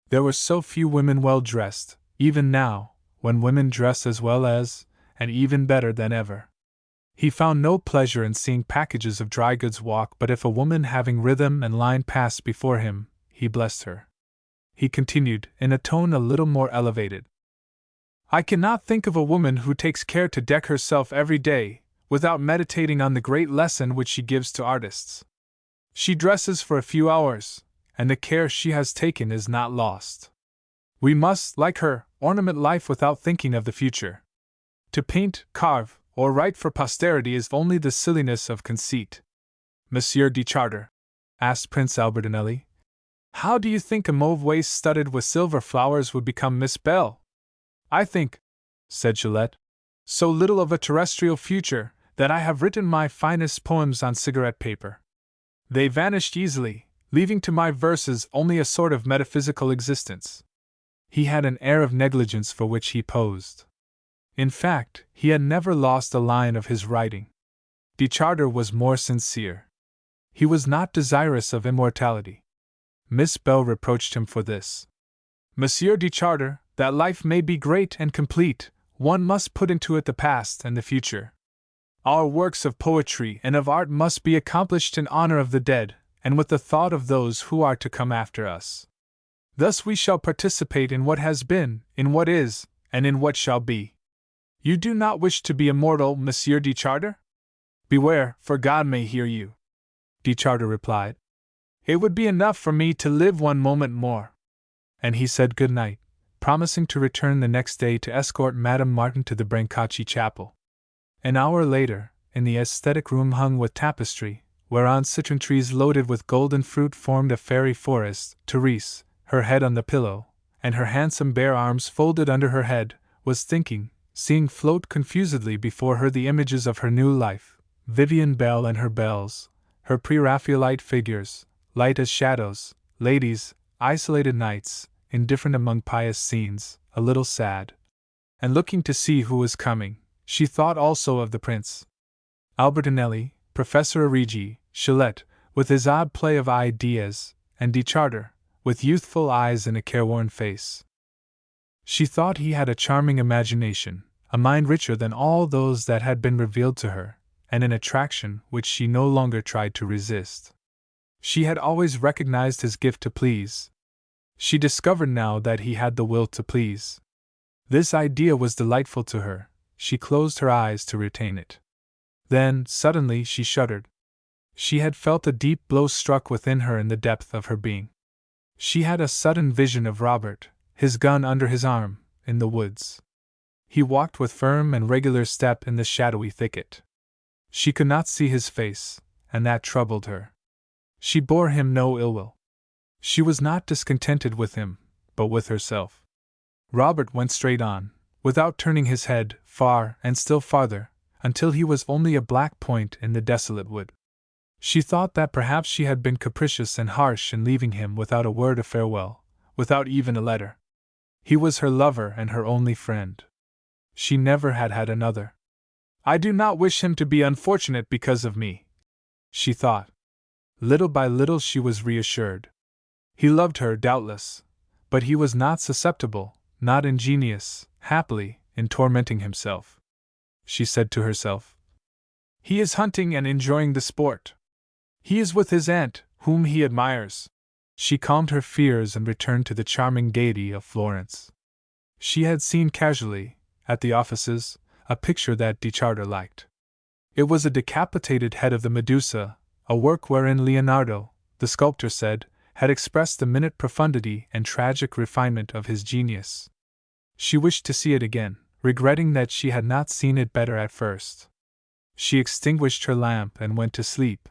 There were so few women well dressed, even now, when women dress as well as, and even better than ever. He found no pleasure in seeing packages of dry goods walk, but if a woman having rhythm and line passed before him, he blessed her. He continued, in a tone a little more elevated, "I cannot think of a woman who takes care to deck herself every day, without meditating on the great lesson which she gives to artists. She dresses for a few hours, and the care she has taken is not lost. We must, like her, ornament life without thinking of the future. To paint, carve, or write for posterity is only the silliness of conceit." "Monsieur De Charter," asked Prince Albertinelli, "how do you think a mauve waist studded with silver flowers would become Miss Bell?" "I think," said Cholet, "so little of a terrestrial future, that I have written my finest poems on cigarette paper. They vanished easily, leaving to my verses only a sort of metaphysical existence." He had an air of negligence for which he posed. In fact, he had never lost a line of his writing. De Charter was more sincere. He was not desirous of immortality. Miss Bell reproached him for this. "Monsieur De Charter, that life may be great and complete, one must put into it the past and the future. Our works of poetry and of art must be accomplished in honor of the dead, and with the thought of those who are to come after us. Thus we shall participate in what has been, in what is, and in what shall be. You do not wish to be immortal, Monsieur De Charter? Beware, for God may hear you." De Charter replied, "It would be enough for me to live one moment more." and he said good night, promising to return the next day to escort Madame Martin to the Brancacci chapel. An hour later, in the aesthetic room hung with tapestry, whereon citron trees loaded with golden fruit formed a fairy forest, Therese, her head on the pillow, and her handsome bare arms folded under her head, was thinking, seeing float confusedly before her the images of her new life, Vivian Belle and her belles, her pre-Raphaelite figures, light as shadows, ladies, isolated knights, indifferent among pious scenes, a little sad. And looking to see who was coming, she thought also of the prince. Albertinelli, Professor Origi, Chillet, with his odd play of ideas, and De Charter, with youthful eyes and a careworn face. She thought he had a charming imagination, a mind richer than all those that had been revealed to her, and an attraction which she no longer tried to resist. She had always recognized his gift to please. She discovered now that he had the will to please. This idea was delightful to her. She closed her eyes to retain it. Then, suddenly, she shuddered. She had felt a deep blow struck within her in the depth of her being. She had a sudden vision of Robert, his gun under his arm, in the woods. He walked with firm and regular step in the shadowy thicket. She could not see his face, and that troubled her. She bore him no ill will. She was not discontented with him, but with herself. Robert went straight on, without turning his head, far and still farther, until he was only a black point in the desolate wood. She thought that perhaps she had been capricious and harsh in leaving him without a word of farewell, without even a letter. He was her lover and her only friend. She never had had another. I do not wish him to be unfortunate because of me, she thought. Little by little she was reassured. He loved her, doubtless, but he was not susceptible, not ingenious, happily, in tormenting himself. She said to herself. He is hunting and enjoying the sport. He is with his aunt, whom he admires. She calmed her fears and returned to the charming gaiety of Florence. She had seen casually, at the offices, a picture that De Charter liked. It was a decapitated head of the Medusa, a work wherein Leonardo, the sculptor said, had expressed the minute profundity and tragic refinement of his genius. She wished to see it again, regretting that she had not seen it better at first. She extinguished her lamp and went to sleep.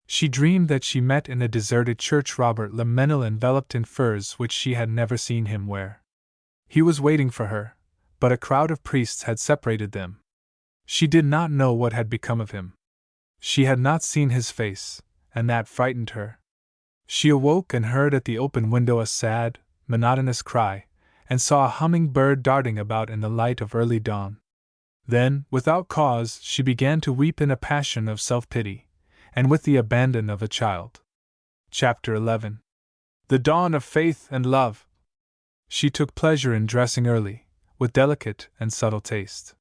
She dreamed that she met in a deserted church Robert Le Mesnil enveloped in furs which she had never seen him wear. He was waiting for her, but a crowd of priests had separated them. She did not know what had become of him. She had not seen his face, and that frightened her. She awoke and heard at the open window a sad, monotonous cry, and saw a humming bird darting about in the light of early dawn. Then, without cause, she began to weep in a passion of self-pity, and with the abandon of a child. Chapter 11. The Dawn of Faith and Love. She took pleasure in dressing early, with delicate and subtle taste.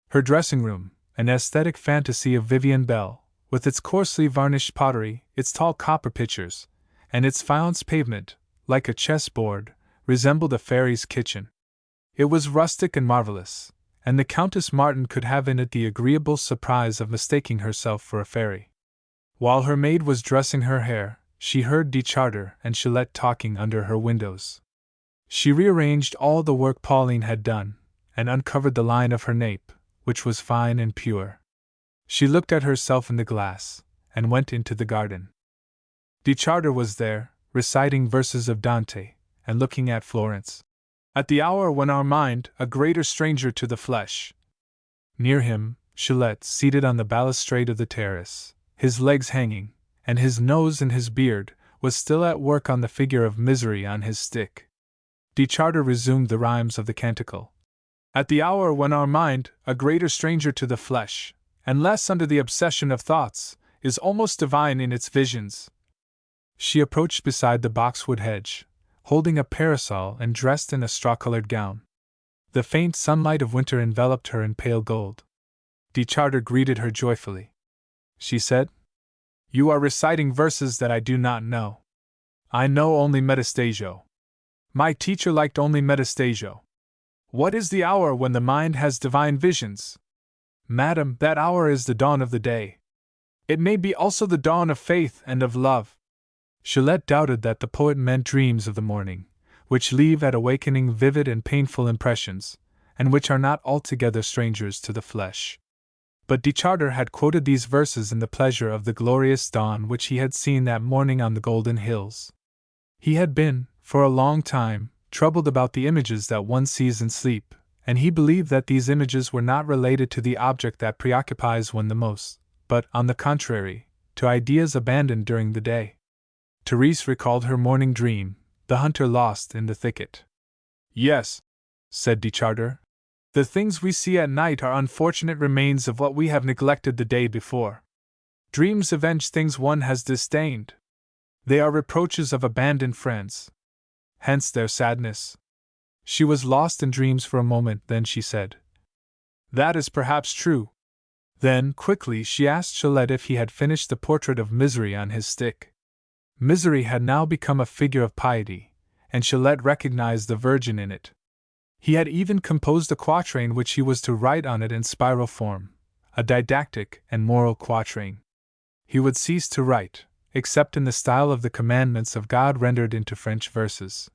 Her dressing-room, an aesthetic fantasy of Vivian Belle, with its coarsely varnished pottery, its tall copper pitchers, and its faience pavement, like a chessboard, resembled a fairy's kitchen. It was rustic and marvelous, and the Countess Martin could have in it the agreeable surprise of mistaking herself for a fairy. While her maid was dressing her hair, she heard De Charter and Chillet talking under her windows. She rearranged all the work Pauline had done, and uncovered the line of her nape, which was fine and pure. She looked at herself in the glass, and went into the garden. De Charter was there, reciting verses of Dante, and looking at Florence. At the hour when our mind, a greater stranger to the flesh. Near him, Chillet, seated on the balustrade of the terrace, his legs hanging, and his nose in his beard, was still at work on the figure of Misery on his stick. De Charter resumed the rhymes of the canticle. At the hour when our mind, a greater stranger to the flesh, and less under the obsession of thoughts, is almost divine in its visions. She approached beside the boxwood hedge, holding a parasol and dressed in a straw-colored gown. The faint sunlight of winter enveloped her in pale gold. De Charter greeted her joyfully. She said, "You are reciting verses that I do not know. I know only Metastasio. My teacher liked only Metastasio. What is the hour when the mind has divine visions? Madam, that hour is the dawn of the day. It may be also the dawn of faith and of love." Chillet doubted that the poet meant dreams of the morning, which leave at awakening vivid and painful impressions, and which are not altogether strangers to the flesh. But de Charter had quoted these verses in the pleasure of the glorious dawn which he had seen that morning on the golden hills. He had been, for a long time, troubled about the images that one sees in sleep, and he believed that these images were not related to the object that preoccupies one the most, but, on the contrary, to ideas abandoned during the day. Therese recalled her morning dream, the hunter lost in the thicket. "Yes," said de Charter, "the things we see at night are unfortunate remains of what we have neglected the day before. Dreams avenge things one has disdained. They are reproaches of abandoned friends. Hence their sadness." She was lost in dreams for a moment, then she said, "That is perhaps true." Then, quickly, she asked Chalette if he had finished the portrait of Misery on his stick. Misery had now become a figure of piety, and Chalette recognized the Virgin in it. He had even composed a quatrain which he was to write on it in spiral form, a didactic and moral quatrain. He would cease to write, except in the style of the commandments of God rendered into French verses.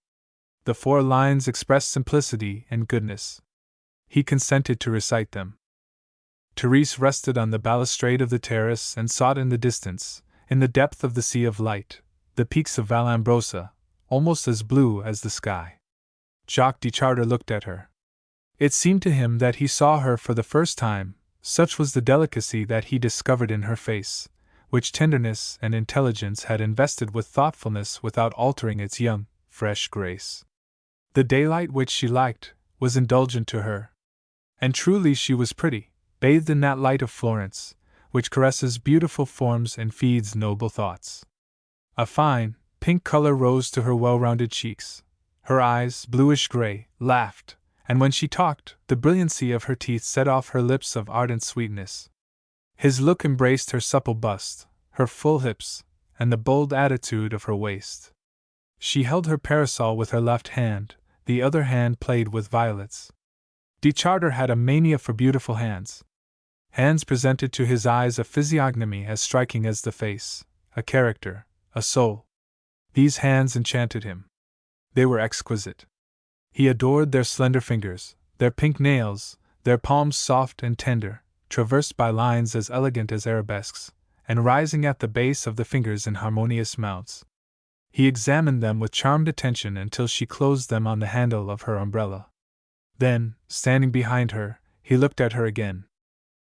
The 4 lines expressed simplicity and goodness. He consented to recite them. Therese rested on the balustrade of the terrace and sought in the distance, in the depth of the sea of light, the peaks of Vallombrosa, almost as blue as the sky. Jacques de Charter looked at her. It seemed to him that he saw her for the first time, such was the delicacy that he discovered in her face, which tenderness and intelligence had invested with thoughtfulness without altering its young, fresh grace. The daylight which she liked was indulgent to her. And truly she was pretty, bathed in that light of Florence, which caresses beautiful forms and feeds noble thoughts. A fine, pink color rose to her well-rounded cheeks. Her eyes, bluish-gray, laughed, and when she talked, the brilliancy of her teeth set off her lips of ardent sweetness. His look embraced her supple bust, her full hips, and the bold attitude of her waist. She held her parasol with her left hand, the other hand played with violets. De Charter had a mania for beautiful hands. Hands presented to his eyes a physiognomy as striking as the face, a character, a soul. These hands enchanted him. They were exquisite. He adored their slender fingers, their pink nails, their palms soft and tender, traversed by lines as elegant as arabesques, and rising at the base of the fingers in harmonious mounts. He examined them with charmed attention until she closed them on the handle of her umbrella. Then, standing behind her, he looked at her again.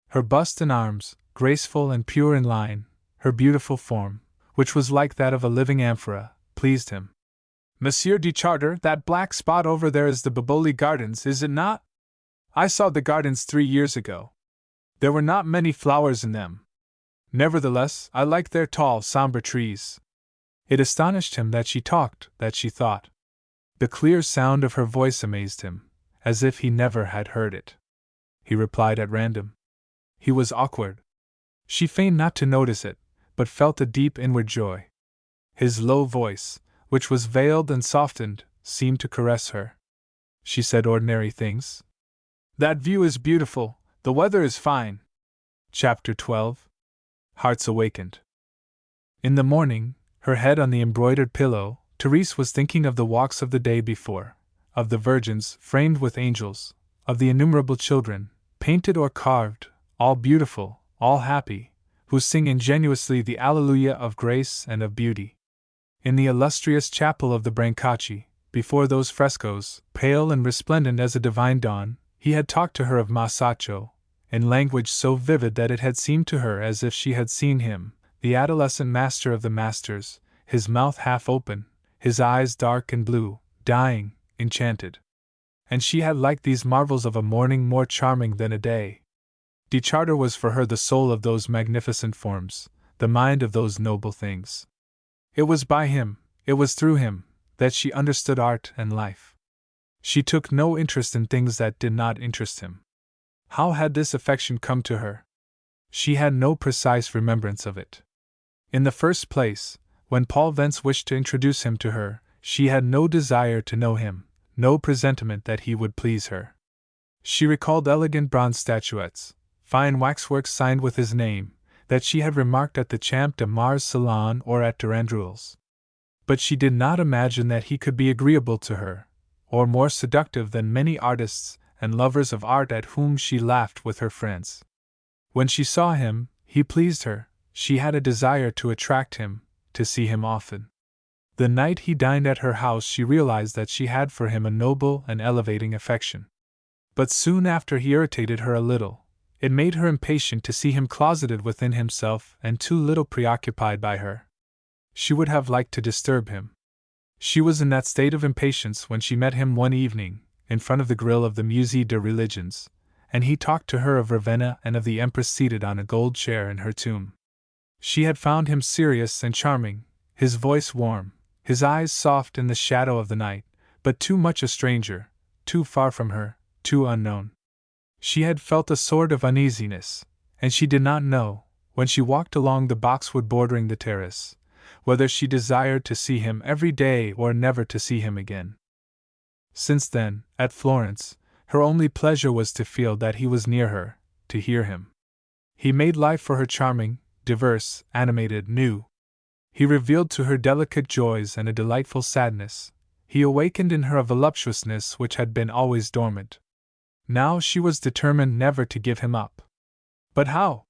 Her bust and arms, graceful and pure in line, her beautiful form, which was like that of a living amphora, pleased him. "Monsieur de Charter, that black spot over there is the Boboli Gardens, is it not? I saw the gardens 3 years ago. There were not many flowers in them. Nevertheless, I like their tall, somber trees." It astonished him that she talked, that she thought. The clear sound of her voice amazed him, as if he never had heard it. He replied at random. He was awkward. She feigned not to notice it, but felt a deep inward joy. His low voice, which was veiled and softened, seemed to caress her. She said ordinary things. "That view is beautiful, the weather is fine." Chapter 12. Hearts Awakened. In the morning, her head on the embroidered pillow, Therese was thinking of the walks of the day before, of the virgins framed with angels, of the innumerable children, painted or carved, all beautiful, all happy, who sing ingenuously the Alleluia of grace and of beauty. In the illustrious chapel of the Brancacci, before those frescoes, pale and resplendent as a divine dawn, he had talked to her of Masaccio, in language so vivid that it had seemed to her as if she had seen him, the adolescent master of the masters, his mouth half open, his eyes dark and blue, dying, enchanted. And she had liked these marvels of a morning more charming than a day. De Charter was for her the soul of those magnificent forms, the mind of those noble things. It was by him, it was through him, that she understood art and life. She took no interest in things that did not interest him. How had this affection come to her? She had no precise remembrance of it. In the first place, when Paul Vence wished to introduce him to her, she had no desire to know him, no presentiment that he would please her. She recalled elegant bronze statuettes, fine waxworks signed with his name, that she had remarked at the Champ de Mars salon or at Durandruel's. But she did not imagine that he could be agreeable to her, or more seductive than many artists and lovers of art at whom she laughed with her friends. When she saw him, he pleased her. She had a desire to attract him, to see him often. The night he dined at her house, she realized that she had for him a noble and elevating affection. But soon after he irritated her a little. It made her impatient to see him closeted within himself and too little preoccupied by her. She would have liked to disturb him. She was in that state of impatience when she met him one evening, in front of the grille of the Musée des Religions, and he talked to her of Ravenna and of the Empress seated on a gold chair in her tomb. She had found him serious and charming, his voice warm, his eyes soft in the shadow of the night, but too much a stranger, too far from her, too unknown. She had felt a sort of uneasiness, and she did not know, when she walked along the boxwood bordering the terrace, whether she desired to see him every day or never to see him again. Since then, at Florence, her only pleasure was to feel that he was near her, to hear him. He made life for her charming, diverse, animated, new. He revealed to her delicate joys and a delightful sadness. He awakened in her a voluptuousness which had been always dormant. Now she was determined never to give him up. But how?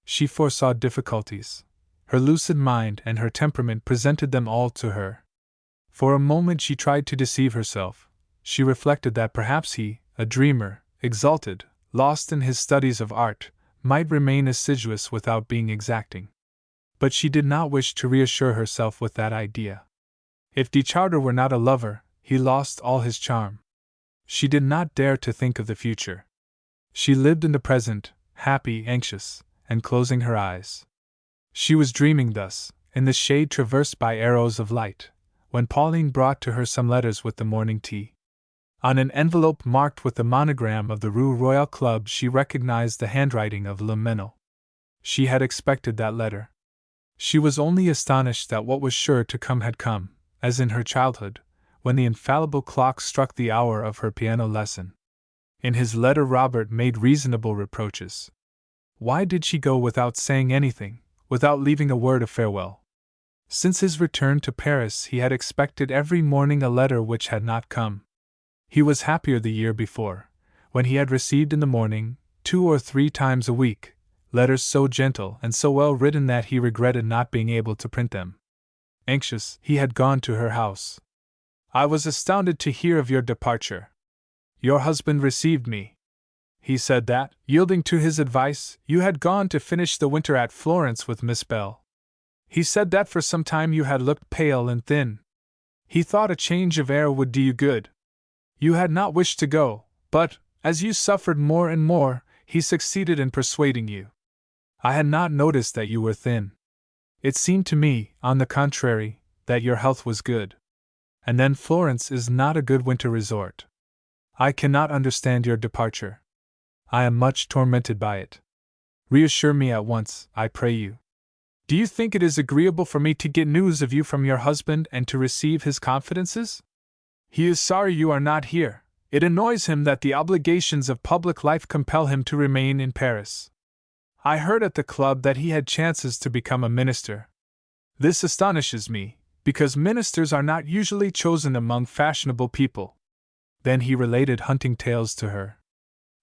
She foresaw difficulties. Her lucid mind and her temperament presented them all to her. For a moment she tried to deceive herself. She reflected that perhaps he, a dreamer, exalted, lost in his studies of art, might remain assiduous without being exacting. But she did not wish to reassure herself with that idea. If de Charter were not a lover, he lost all his charm. She did not dare to think of the future. She lived in the present, happy, anxious, and closing her eyes. She was dreaming thus, in the shade traversed by arrows of light, when Pauline brought to her some letters with the morning tea. On an envelope marked with the monogram of the Rue Royale Club she recognized the handwriting of Le Menel. She had expected that letter. She was only astonished that what was sure to come had come, as in her childhood, when the infallible clock struck the hour of her piano lesson. In his letter Robert made reasonable reproaches. Why did she go without saying anything, without leaving a word of farewell? Since his return to Paris he had expected every morning a letter which had not come. He was happier the year before, when he had received in the morning, 2 or 3 times a week, letters so gentle and so well written that he regretted not being able to print them. Anxious, he had gone to her house. "I was astounded to hear of your departure. Your husband received me. He said that, yielding to his advice, you had gone to finish the winter at Florence with Miss Bell. He said that for some time you had looked pale and thin. He thought a change of air would do you good. You had not wished to go, but, as you suffered more and more, he succeeded in persuading you. I had not noticed that you were thin. It seemed to me, on the contrary, that your health was good. And then Florence is not a good winter resort. I cannot understand your departure. I am much tormented by it. Reassure me at once, I pray you. Do you think it is agreeable for me to get news of you from your husband and to receive his confidences? He is sorry you are not here. It annoys him that the obligations of public life compel him to remain in Paris. I heard at the club that he had chances to become a minister. This astonishes me, because ministers are not usually chosen among fashionable people." Then he related hunting tales to her.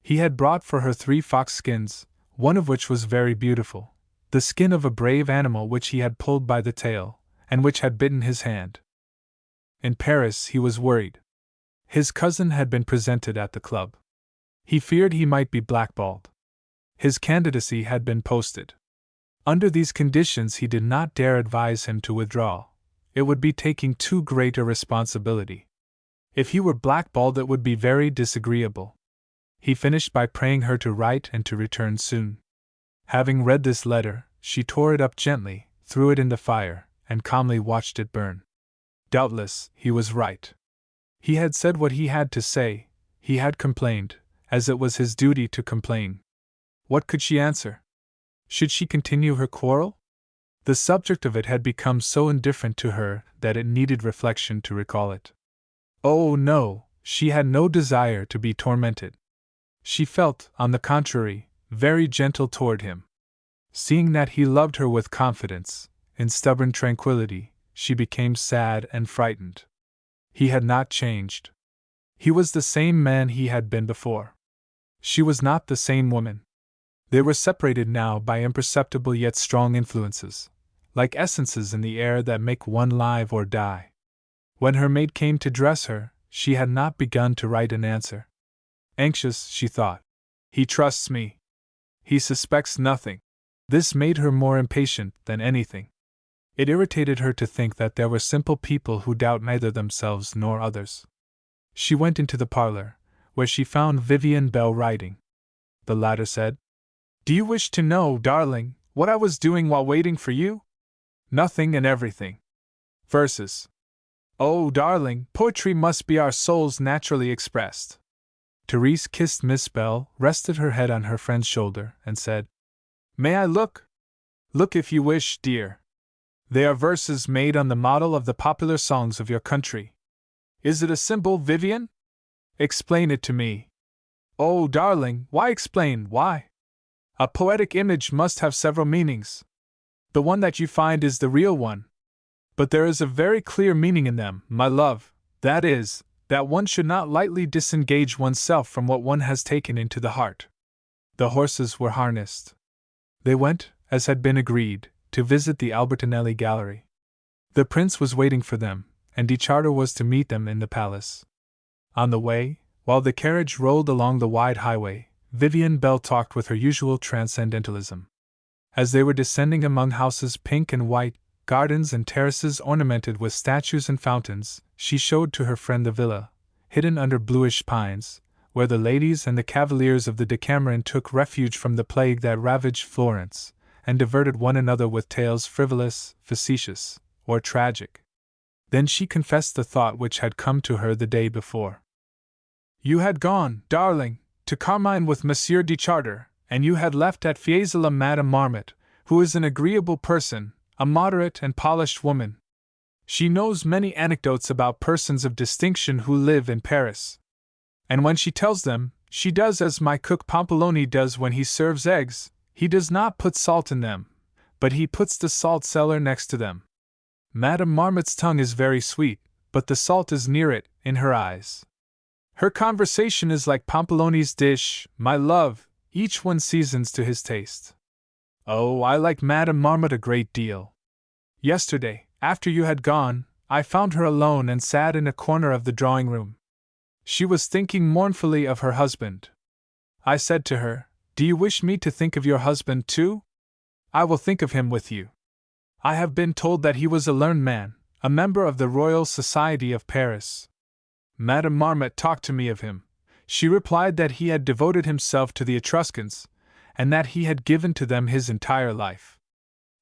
He had brought for her 3 fox skins, one of which was very beautiful, the skin of a brave animal which he had pulled by the tail, and which had bitten his hand. In Paris he was worried. His cousin had been presented at the club. He feared he might be blackballed. His candidacy had been posted. Under these conditions he did not dare advise him to withdraw. It would be taking too great a responsibility. If he were blackballed it would be very disagreeable. He finished by praying her to write and to return soon. Having read this letter, she tore it up gently, threw it in the fire, and calmly watched it burn. Doubtless, he was right. He had said what he had to say, he had complained, as it was his duty to complain. What could she answer? Should she continue her quarrel? The subject of it had become so indifferent to her that it needed reflection to recall it. Oh no, she had no desire to be tormented. She felt, on the contrary, very gentle toward him. Seeing that he loved her with confidence, in stubborn tranquility, she became sad and frightened. He had not changed. He was the same man he had been before. She was not the same woman. They were separated now by imperceptible yet strong influences, like essences in the air that make one live or die. When her maid came to dress her, she had not begun to write an answer. Anxious, she thought. He trusts me. He suspects nothing. This made her more impatient than anything. It irritated her to think that there were simple people who doubt neither themselves nor others. She went into the parlor, where she found Vivian Bell writing. The latter said, "Do you wish to know, darling, what I was doing while waiting for you?" "Nothing and everything." "Verses." "Oh, darling, poetry must be our souls naturally expressed." Therese kissed Miss Bell, rested her head on her friend's shoulder, and said, "May I look?" "Look if you wish, dear. They are verses made on the model of the popular songs of your country." "Is it a symbol, Vivian? Explain it to me." "Oh, darling, why explain, why? A poetic image must have several meanings. The one that you find is the real one. But there is a very clear meaning in them, my love, that is, that one should not lightly disengage oneself from what one has taken into the heart." The horses were harnessed. They went, as had been agreed, to visit the Albertinelli Gallery. The prince was waiting for them, and Di Charter was to meet them in the palace. On the way, while the carriage rolled along the wide highway, Vivian Bell talked with her usual transcendentalism. As they were descending among houses pink and white, gardens and terraces ornamented with statues and fountains, she showed to her friend the villa, hidden under bluish pines, where the ladies and the cavaliers of the Decameron took refuge from the plague that ravaged Florence, and diverted one another with tales frivolous, facetious, or tragic. Then she confessed the thought which had come to her the day before. "You had gone, darling, to Carmine with Monsieur Di Charter, and you had left at Fiesole Madame Marmot, who is an agreeable person, a moderate and polished woman. She knows many anecdotes about persons of distinction who live in Paris. And when she tells them, she does as my cook Pompoloni does when he serves eggs, he does not put salt in them, but he puts the salt cellar next to them. Madame Marmot's tongue is very sweet, but the salt is near it, in her eyes. Her conversation is like Pompoloni's dish, my love, each one seasons to his taste. Oh, I like Madame Marmot a great deal. Yesterday, after you had gone, I found her alone and sad in a corner of the drawing-room. She was thinking mournfully of her husband. I said to her, 'Do you wish me to think of your husband too?' 'I will think of him with you. I have been told that he was a learned man, a member of the Royal Society of Paris.' Madame Marmot talked to me of him. She replied that he had devoted himself to the Etruscans, and that he had given to them his entire life.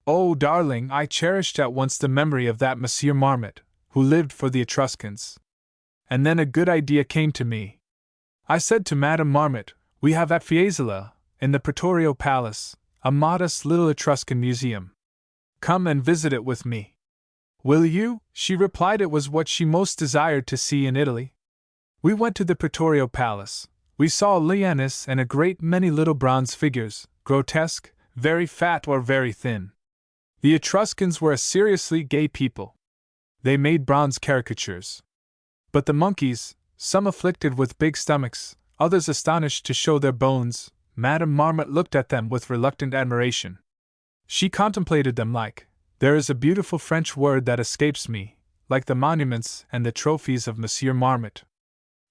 Oh, darling, I cherished at once the memory of that Monsieur Marmot, who lived for the Etruscans. And then a good idea came to me. I said to Madame Marmot, 'We have at Fiesole, in the Pretorio Palace, a modest little Etruscan museum. Come and visit it with me.' 'Will you?' she replied. It was what she most desired to see in Italy. We went to the Pretorio Palace. We saw lianas and a great many little bronze figures, grotesque, very fat or very thin. The Etruscans were a seriously gay people. They made bronze caricatures. But the monkeys, some afflicted with big stomachs, others astonished to show their bones, Madame Marmot looked at them with reluctant admiration. She contemplated them like, there is a beautiful French word that escapes me, like the monuments and the trophies of Monsieur Marmot."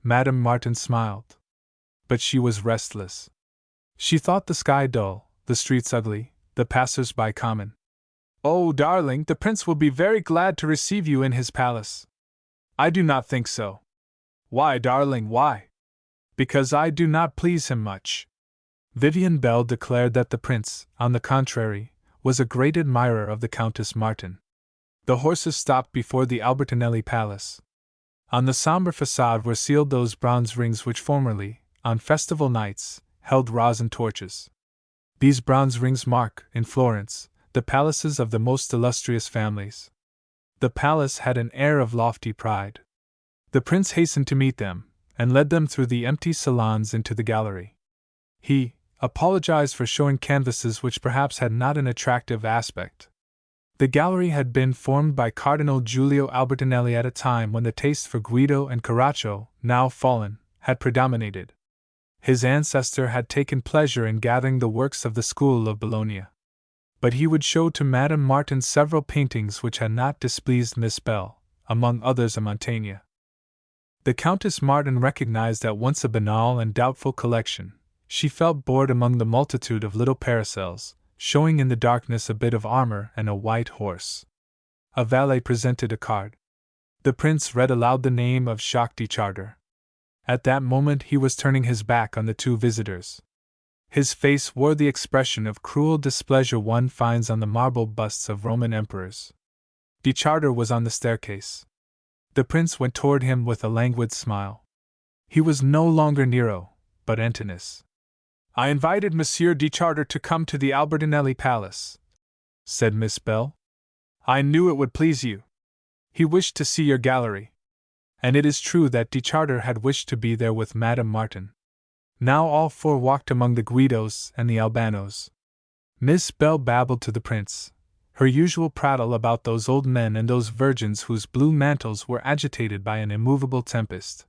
Madame Martin smiled. But she was restless. She thought the sky dull, the streets ugly, the passers-by common. "Oh, darling, the prince will be very glad to receive you in his palace." "I do not think so." "Why, darling, why?" "Because I do not please him much." Vivian Bell declared that the prince, on the contrary, was a great admirer of the Countess Martin. The horses stopped before the Albertinelli Palace. On the sombre facade were sealed those bronze rings which formerly, on festival nights, held rosin torches. These bronze rings mark, in Florence, the palaces of the most illustrious families. The palace had an air of lofty pride. The prince hastened to meet them, and led them through the empty salons into the gallery. He apologized for showing canvases which perhaps had not an attractive aspect. The gallery had been formed by Cardinal Giulio Albertinelli at a time when the taste for Guido and Carraccio, now fallen, had predominated. His ancestor had taken pleasure in gathering the works of the school of Bologna. But he would show to Madame Martin several paintings which had not displeased Miss Bell, among others a Montaigne. The Countess Martin recognized at once a banal and doubtful collection. She felt bored among the multitude of little paracels, showing in the darkness a bit of armor and a white horse. A valet presented a card. The prince read aloud the name of Jacques de Chartres. At that moment he was turning his back on the two visitors. His face wore the expression of cruel displeasure one finds on the marble busts of Roman emperors. De Chartres was on the staircase. The prince went toward him with a languid smile. He was no longer Nero, but Antinous. "I invited Monsieur de Chartres to come to the Albertinelli Palace," said Miss Bell. "I knew it would please you. He wished to see your gallery." And it is true that de Chartres had wished to be there with Madame Martin. Now all four walked among the Guidos and the Albanos. Miss Bell babbled to the prince, her usual prattle about those old men and those virgins whose blue mantles were agitated by an immovable tempest.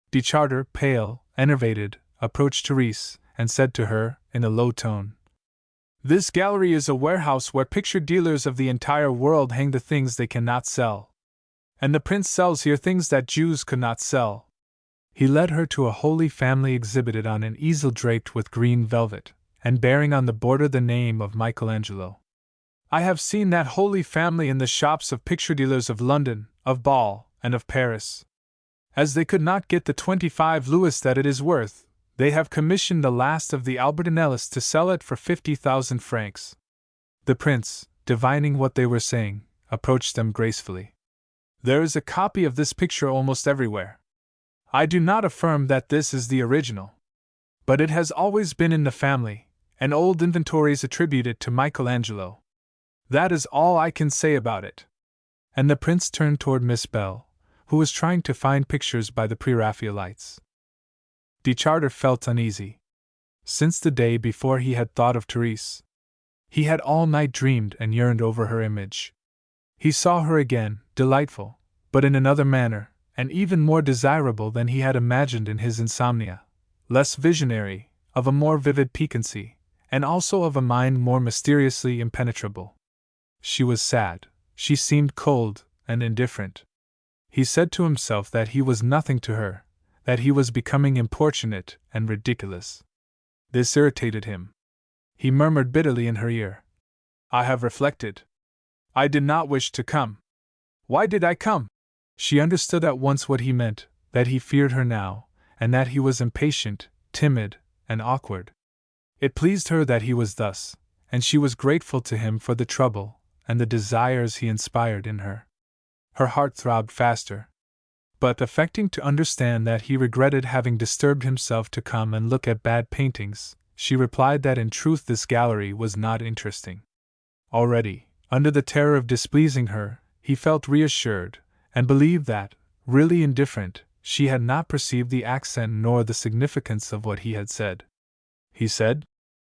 De Chartres, pale, enervated, approached Therese, and said to her, in a low tone, "This gallery is a warehouse where picture dealers of the entire world hang the things they cannot sell. And the prince sells here things that Jews could not sell." He led her to a Holy Family exhibited on an easel draped with green velvet, and bearing on the border the name of Michelangelo. "I have seen that Holy Family in the shops of picture dealers of London, of Bâle, and of Paris. As they could not get the 25 louis that it is worth, they have commissioned the last of the Albertinellis to sell it for 50,000 francs. The prince, divining what they were saying, approached them gracefully. "There is a copy of this picture almost everywhere. I do not affirm that this is the original. But it has always been in the family, and old inventories attribute it to Michelangelo. That is all I can say about it." And the prince turned toward Miss Bell, who was trying to find pictures by the Pre-Raphaelites. De Chartres felt uneasy. Since the day before he had thought of Therese. He had all night dreamed and yearned over her image. He saw her again, delightful, but in another manner, and even more desirable than he had imagined in his insomnia, less visionary, of a more vivid piquancy, and also of a mind more mysteriously impenetrable. She was sad, she seemed cold and indifferent. He said to himself that he was nothing to her, that he was becoming importunate and ridiculous. This irritated him. He murmured bitterly in her ear, "I have reflected. I did not wish to come. Why did I come?" She understood at once what he meant, that he feared her now, and that he was impatient, timid, and awkward. It pleased her that he was thus, and she was grateful to him for the trouble and the desires he inspired in her. Her heart throbbed faster. But affecting to understand that he regretted having disturbed himself to come and look at bad paintings, she replied that in truth this gallery was not interesting. Already, under the terror of displeasing her, he felt reassured, and believed that, really indifferent, she had not perceived the accent nor the significance of what he had said. He said,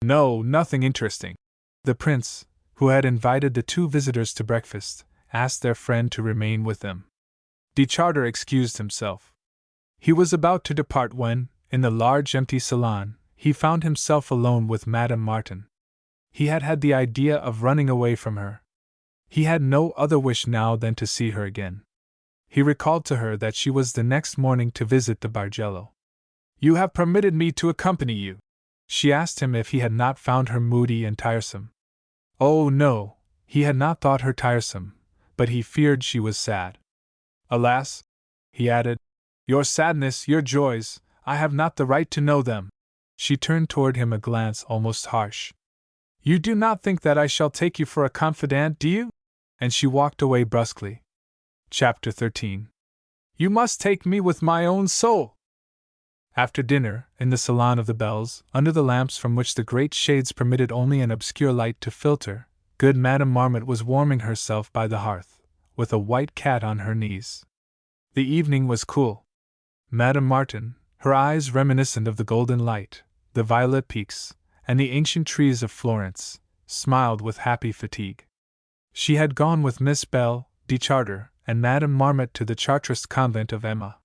"No, nothing interesting." The prince, who had invited the two visitors to breakfast, asked their friend to remain with them. De Chartres excused himself. He was about to depart when, in the large empty salon, he found himself alone with Madame Martin. He had had the idea of running away from her. He had no other wish now than to see her again. He recalled to her that she was the next morning to visit the Bargello. "You have permitted me to accompany you?" She asked him if he had not found her moody and tiresome. Oh no, he had not thought her tiresome, but he feared she was sad. "Alas," he added, "your sadness, your joys, I have not the right to know them." She turned toward him a glance almost harsh. "You do not think that I shall take you for a confidant, do you?" And she walked away brusquely. Chapter 13. "You must take me with my own soul." After dinner, in the salon of the Bells, under the lamps from which the great shades permitted only an obscure light to filter, good Madame Marmot was warming herself by the hearth, with a white cat on her knees. The evening was cool. Madame Martin, her eyes reminiscent of the golden light, the violet peaks, and the ancient trees of Florence, smiled with happy fatigue. She had gone with Miss Belle, de Chartres, and Madame Marmot to the Chartrist convent of Emma.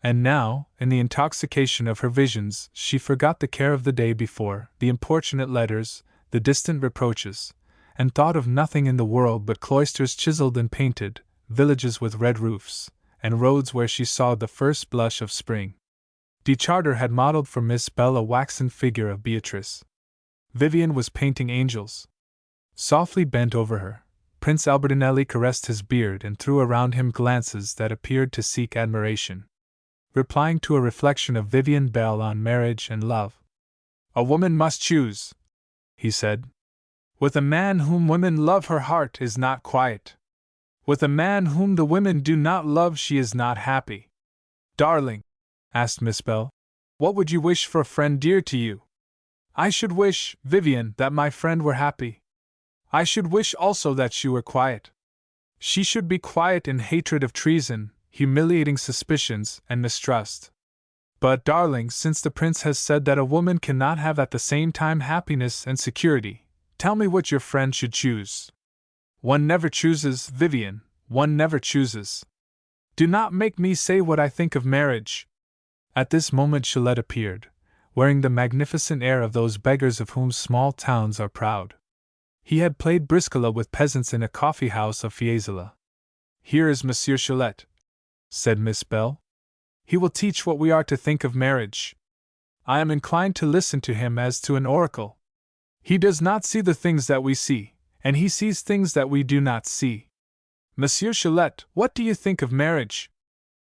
And now, in the intoxication of her visions, she forgot the care of the day before, the importunate letters, the distant reproaches, and thought of nothing in the world but cloisters chiseled and painted, villages with red roofs, and roads where she saw the first blush of spring. De Chartres had modeled for Miss Belle a waxen figure of Beatrice. Vivian was painting angels. Softly bent over her, Prince Albertinelli caressed his beard and threw around him glances that appeared to seek admiration. Replying to a reflection of Vivian Belle on marriage and love. "A woman must choose," he said. "With a man whom women love, her heart is not quiet. With a man whom the women do not love, she is not happy." "Darling," asked Miss Belle, "what would you wish for a friend dear to you?" "I should wish, Vivian, that my friend were happy. I should wish also that she were quiet. She should be quiet in hatred of treason, humiliating suspicions, and mistrust. But, darling, since the prince has said that a woman cannot have at the same time happiness and security, tell me what your friend should choose." "One never chooses, Vivian, one never chooses. Do not make me say what I think of marriage." At this moment Shalette appeared, wearing the magnificent air of those beggars of whom small towns are proud. He had played briscola with peasants in a coffee-house of Fiesole. "Here is Monsieur Shalette," said Miss Belle. "He will teach what we are to think of marriage. I am inclined to listen to him as to an oracle. He does not see the things that we see, and he sees things that we do not see. Monsieur Shalette, what do you think of marriage?"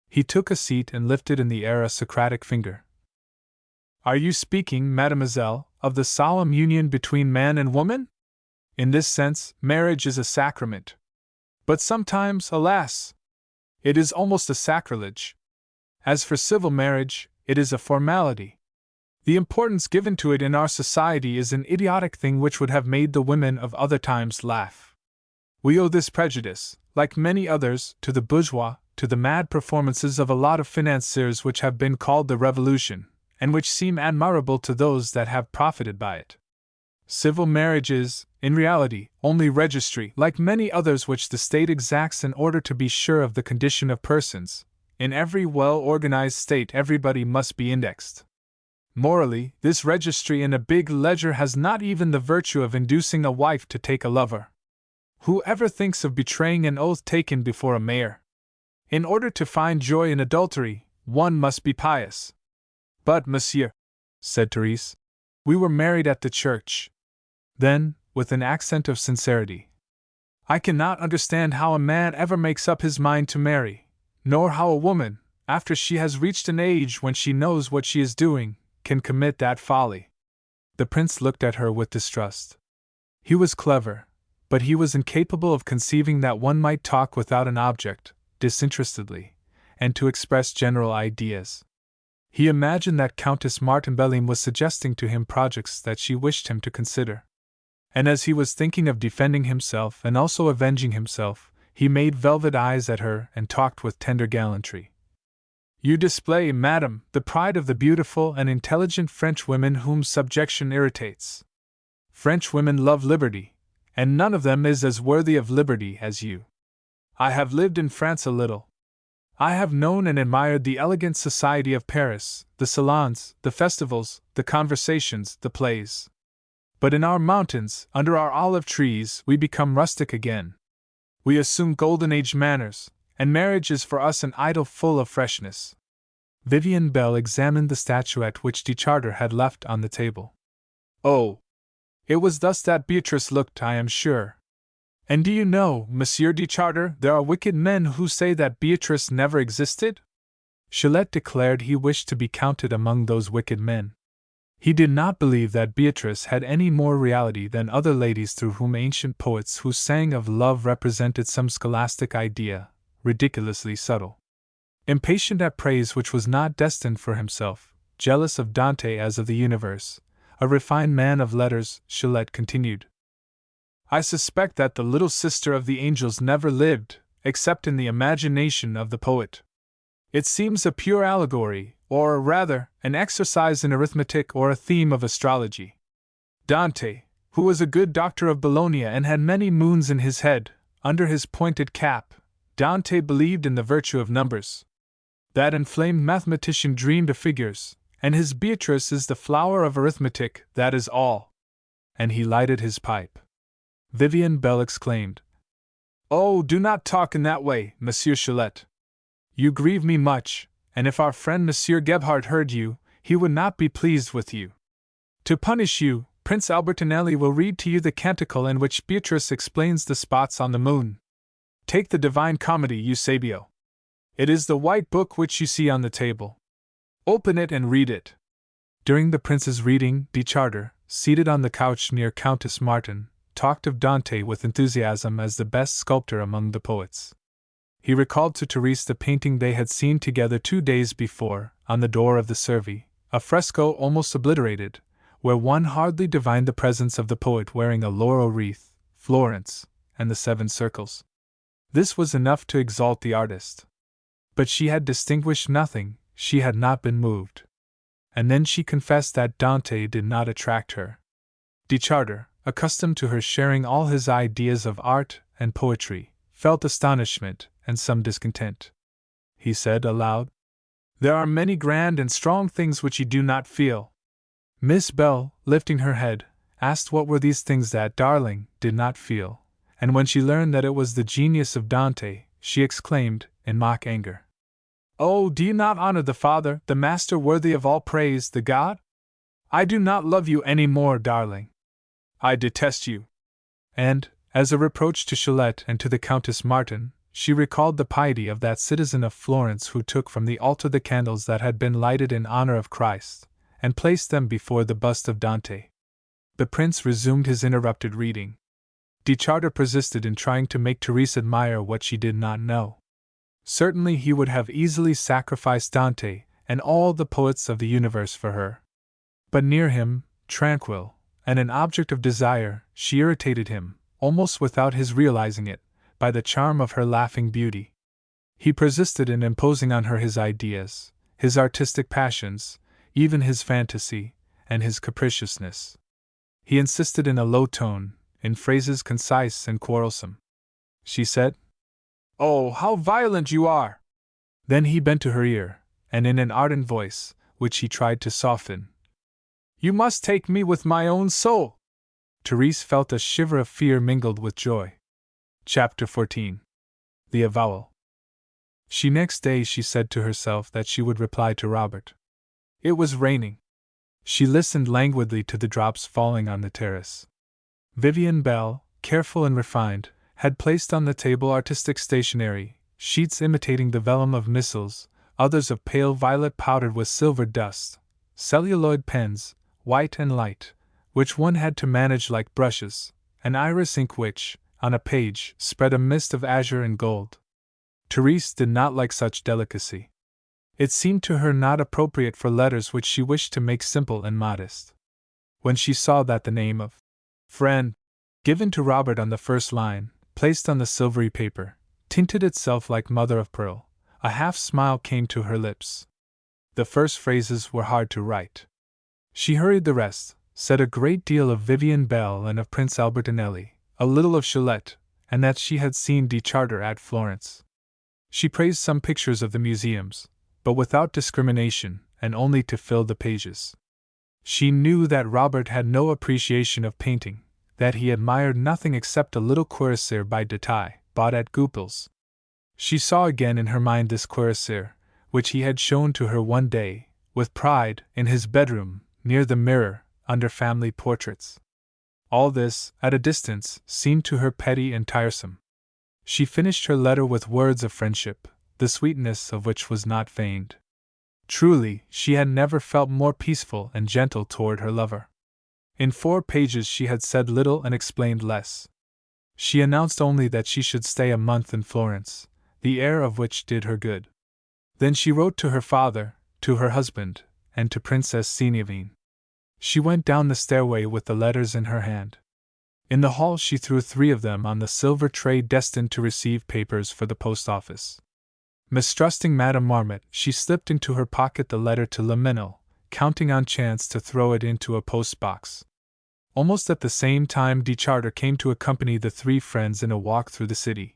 He took a seat and lifted in the air a Socratic finger. "Are you speaking, mademoiselle, of the solemn union between man and woman? In this sense, marriage is a sacrament. But sometimes, alas, it is almost a sacrilege. As for civil marriage, it is a formality. The importance given to it in our society is an idiotic thing which would have made the women of other times laugh. We owe this prejudice, like many others, to the bourgeois, to the mad performances of a lot of financiers which have been called the Revolution, and which seem admirable to those that have profited by it. Civil marriage is, in reality, only registry, like many others which the state exacts in order to be sure of the condition of persons. In every well-organized state everybody must be indexed. Morally, this registry in a big ledger has not even the virtue of inducing a wife to take a lover. Who ever thinks of betraying an oath taken before a mayor? In order to find joy in adultery, one must be pious. But, monsieur, said Therese, we were married at the church. Then, with an accent of sincerity, I cannot understand how a man ever makes up his mind to marry, nor how a woman, after she has reached an age when she knows what she is doing, can commit that folly. The prince looked at her with distrust. He was clever, but he was incapable of conceiving that one might talk without an object, disinterestedly, and to express general ideas. He imagined that Countess Martinbelline was suggesting to him projects that she wished him to consider. And as he was thinking of defending himself and also avenging himself, he made velvet eyes at her and talked with tender gallantry. You display, madam, the pride of the beautiful and intelligent French women whom subjection irritates. French women love liberty, and none of them is as worthy of liberty as you. I have lived in France a little. I have known and admired the elegant society of Paris, the salons, the festivals, the conversations, the plays. But in our mountains, under our olive trees, we become rustic again. We assume Golden Age manners, and marriage is for us an idyll full of freshness. Vivian Belle examined the statuette which de Chartres had left on the table. Oh! It was thus that Beatrice looked, I am sure. And do you know, Monsieur de Chartres, there are wicked men who say that Beatrice never existed? Shalette declared he wished to be counted among those wicked men. He did not believe that Beatrice had any more reality than other ladies through whom ancient poets who sang of love represented some scholastic idea, ridiculously subtle. Impatient at praise which was not destined for himself, jealous of Dante as of the universe, a refined man of letters, Shalette continued. I suspect that the little sister of the angels never lived, except in the imagination of the poet. It seems a pure allegory, or rather, an exercise in arithmetic or a theme of astrology. Dante, who was a good doctor of Bologna and had many moons in his head, under his pointed cap, Dante believed in the virtue of numbers. That inflamed mathematician dreamed of figures, and his Beatrice is the flower of arithmetic, that is all. And he lighted his pipe. Vivian Bell exclaimed, "Oh, do not talk in that way, Monsieur Chalette. You grieve me much, and if our friend Monsieur Gebhard heard you, he would not be pleased with you. To punish you, Prince Albertinelli will read to you the canticle in which Beatrice explains the spots on the moon. Take the Divine Comedy, Eusebio. It is the white book which you see on the table. Open it and read it." During the prince's reading, de Charter, seated on the couch near Countess Martin, talked of Dante with enthusiasm as the best sculptor among the poets. He recalled to Therese the painting they had seen together 2 days before, on the door of the Servi, a fresco almost obliterated, where one hardly divined the presence of the poet wearing a laurel wreath, Florence, and the 7 circles. This was enough to exalt the artist. But she had distinguished nothing, she had not been moved. And then she confessed that Dante did not attract her. De Charter, accustomed to her sharing all his ideas of art and poetry, felt astonishment and some discontent. He said aloud, "There are many grand and strong things which you do not feel." Miss Bell, lifting her head, asked what were these things that darling did not feel, and when she learned that it was the genius of Dante, she exclaimed, in mock anger, "Oh, do you not honor the Father, the Master worthy of all praise, the God? I do not love you any more, darling. I detest you." And, as a reproach to Chalette and to the Countess Martin, she recalled the piety of that citizen of Florence who took from the altar the candles that had been lighted in honor of Christ, and placed them before the bust of Dante. The prince resumed his interrupted reading. De Charter persisted in trying to make Therese admire what she did not know. Certainly he would have easily sacrificed Dante and all the poets of the universe for her. But near him, tranquil, and an object of desire, she irritated him, almost without his realizing it, by the charm of her laughing beauty. He persisted in imposing on her his ideas, his artistic passions, even his fantasy, and his capriciousness. He insisted in a low tone, in phrases concise and quarrelsome. She said, "Oh, how violent you are!" Then he bent to her ear, and in an ardent voice, which he tried to soften, "You must take me with my own soul." Therese felt a shiver of fear mingled with joy. Chapter 14. The Avowal. Next day she said to herself that she would reply to Robert. It was raining. She listened languidly to the drops falling on the terrace. Vivian Bell, careful and refined, had placed on the table artistic stationery, sheets imitating the vellum of missals, others of pale violet powdered with silver dust, celluloid pens, white and light, which one had to manage like brushes, an iris ink which, on a page, spread a mist of azure and gold. Therese did not like such delicacy. It seemed to her not appropriate for letters which she wished to make simple and modest. When she saw that the name of friend, given to Robert on the first line, placed on the silvery paper, tinted itself like mother of pearl, a half-smile came to her lips. The first phrases were hard to write. She hurried the rest, said a great deal of Vivian Bell and of Prince Albertinelli, a little of Chalette, and that she had seen de Charter at Florence. She praised some pictures of the museums, but without discrimination, and only to fill the pages. She knew that Robert had no appreciation of painting, that he admired nothing except a little cuirassier by Detaille, bought at Goupil's. She saw again in her mind this cuirassier, which he had shown to her one day, with pride, in his bedroom, near the mirror, under family portraits. All this, at a distance, seemed to her petty and tiresome. She finished her letter with words of friendship, the sweetness of which was not feigned. Truly, she had never felt more peaceful and gentle toward her lover. In 4 pages she had said little and explained less. She announced only that she should stay a month in Florence, the air of which did her good. Then she wrote to her father, to her husband, and to Princess Signavine. She went down the stairway with the letters in her hand. In the hall she threw 3 of them on the silver tray destined to receive papers for the post office. Mistrusting Madame Marmot, she slipped into her pocket the letter to Leminal, counting on chance to throw it into a post-box. Almost at the same time, Deschartres came to accompany the three friends in a walk through the city.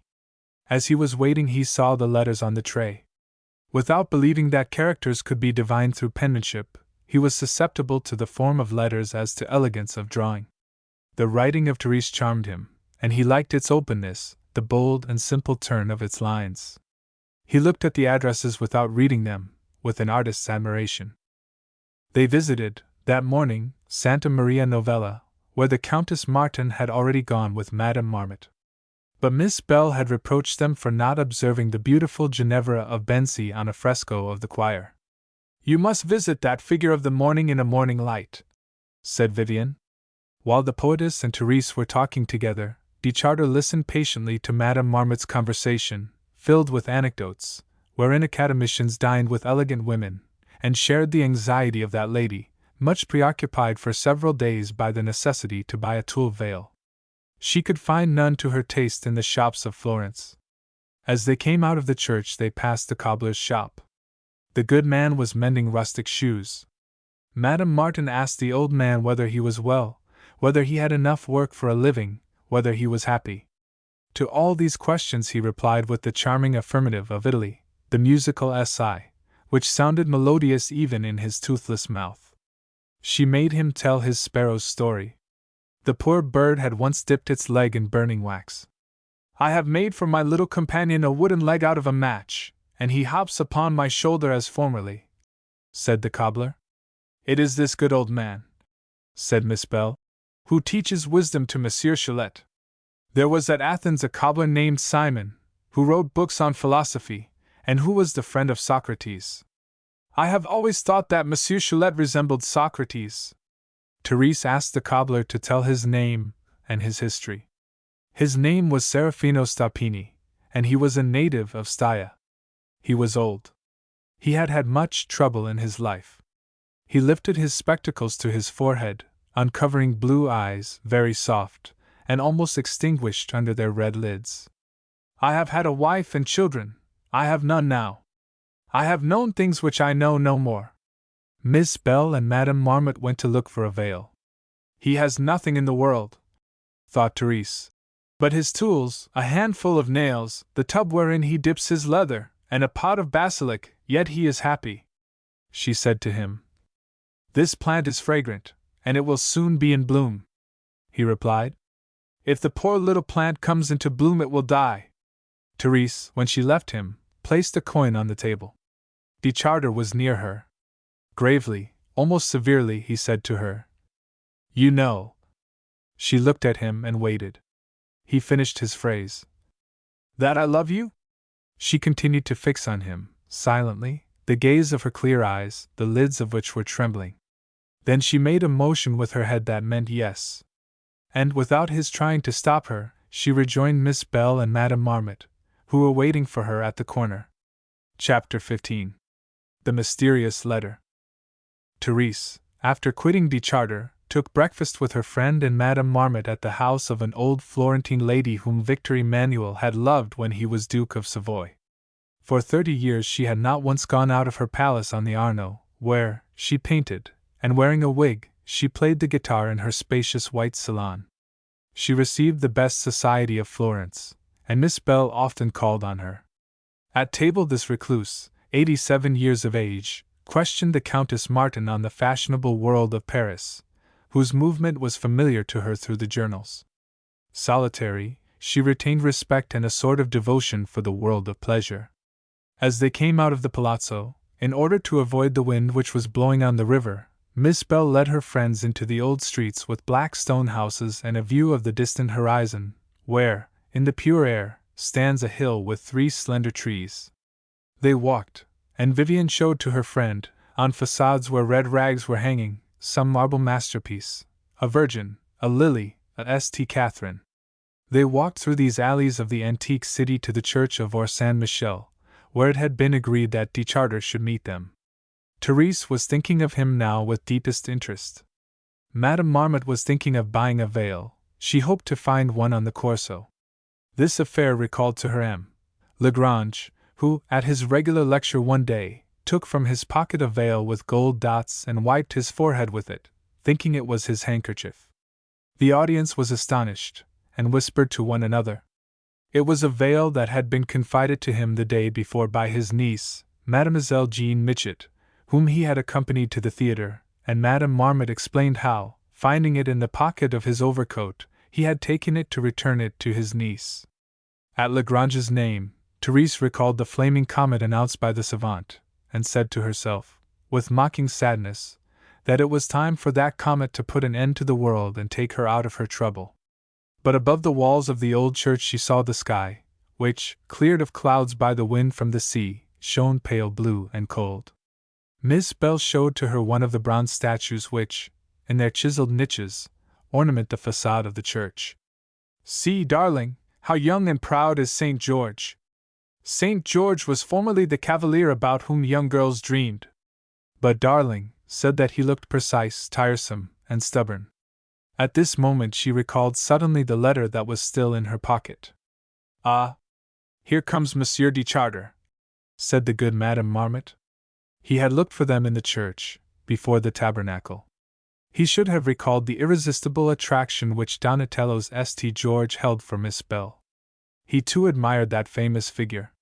As he was waiting, he saw the letters on the tray. Without believing that characters could be divined through penmanship, he was susceptible to the form of letters as to elegance of drawing. The writing of Therese charmed him, and he liked its openness, the bold and simple turn of its lines. He looked at the addresses without reading them, with an artist's admiration. They visited, that morning, Santa Maria Novella, where the Countess Martin had already gone with Madame Marmot. But Miss Bell had reproached them for not observing the beautiful Ginevra of Benci on a fresco of the choir. "You must visit that figure of the morning in a morning light," said Vivian. While the poetess and Therese were talking together, Deschartres listened patiently to Madame Marmot's conversation, filled with anecdotes, wherein academicians dined with elegant women, and shared the anxiety of that lady, much preoccupied for several days by the necessity to buy a tulle veil. She could find none to her taste in the shops of Florence. As they came out of the church, they passed the cobbler's shop. The good man was mending rustic shoes. Madame Martin asked the old man whether he was well, whether he had enough work for a living, whether he was happy. To all these questions he replied with the charming affirmative of Italy, the musical si, which sounded melodious even in his toothless mouth. She made him tell his sparrow's story. The poor bird had once dipped its leg in burning wax. "I have made for my little companion a wooden leg out of a match, and he hops upon my shoulder as formerly," said the cobbler. "It is this good old man," said Miss Bell, "who teaches wisdom to Monsieur Chalette. There was at Athens a cobbler named Simon, who wrote books on philosophy, and who was the friend of Socrates. I have always thought that Monsieur Chalette resembled Socrates." Therese asked the cobbler to tell his name and his history. His name was Serafino Stapini, and he was a native of Staya. He was old. He had had much trouble in his life. He lifted his spectacles to his forehead, uncovering blue eyes, very soft, and almost extinguished under their red lids. "I have had a wife and children. I have none now. I have known things which I know no more." Miss Bell and Madame Marmot went to look for a veil. "He has nothing in the world," thought Therese, "but his tools, a handful of nails, the tub wherein he dips his leather, and a pot of basilic, yet he is happy." She said to him, "This plant is fragrant, and it will soon be in bloom." He replied, "If the poor little plant comes into bloom it will die." Therese, when she left him, placed a coin on the table. Deschartres was near her. Gravely, almost severely, he said to her, "You know." She looked at him and waited. He finished his phrase. "That I love you?" She continued to fix on him, silently, the gaze of her clear eyes, the lids of which were trembling. Then she made a motion with her head that meant yes. And without his trying to stop her, she rejoined Miss Bell and Madame Marmot, who were waiting for her at the corner. Chapter 15. The Mysterious Letter. Therese, after quitting Deschartres, took breakfast with her friend and Madame Marmot at the house of an old Florentine lady whom Victor Emmanuel had loved when he was Duke of Savoy. For 30 years she had not once gone out of her palace on the Arno, where she painted, and wearing a wig, she played the guitar in her spacious white salon. She received the best society of Florence, and Miss Bell often called on her. At table this recluse, 87 years of age, questioned the Countess Martin on the fashionable world of Paris, whose movement was familiar to her through the journals. Solitary, she retained respect and a sort of devotion for the world of pleasure. As they came out of the palazzo, in order to avoid the wind which was blowing on the river, Miss Bell led her friends into the old streets with black stone houses and a view of the distant horizon, where, in the pure air, stands a hill with 3 slender trees. They walked, and Vivian showed to her friend, on facades where red rags were hanging, some marble masterpiece, a Virgin, a lily, a St. Catherine. They walked through these alleys of the antique city to the church of Or Saint Michel, where it had been agreed that Deschartres should meet them. Therese was thinking of him now with deepest interest. Madame Marmot was thinking of buying a veil. She hoped to find one on the Corso. This affair recalled to her M. Lagrange, who, at his regular lecture one day, took from his pocket a veil with gold dots and wiped his forehead with it, thinking it was his handkerchief. The audience was astonished, and whispered to one another. It was a veil that had been confided to him the day before by his niece, Mademoiselle Jean Mitchett, whom he had accompanied to the theatre, and Madame Marmot explained how, finding it in the pocket of his overcoat, he had taken it to return it to his niece. At Lagrange's name, Therese recalled the flaming comet announced by the savant, and said to herself, with mocking sadness, that it was time for that comet to put an end to the world and take her out of her trouble. But above the walls of the old church she saw the sky, which, cleared of clouds by the wind from the sea, shone pale blue and cold. Miss Bell showed to her one of the bronze statues which, in their chiseled niches, ornament the facade of the church. "See, darling, how young and proud is St. George. St. George was formerly the cavalier about whom young girls dreamed. But darling said that he looked precise, tiresome, and stubborn." At this moment she recalled suddenly the letter that was still in her pocket. "Ah! Here comes Monsieur de Charter," said the good Madame Marmot. He had looked for them in the church, before the tabernacle. He should have recalled the irresistible attraction which Donatello's St. George held for Miss Bell. He too admired that famous figure.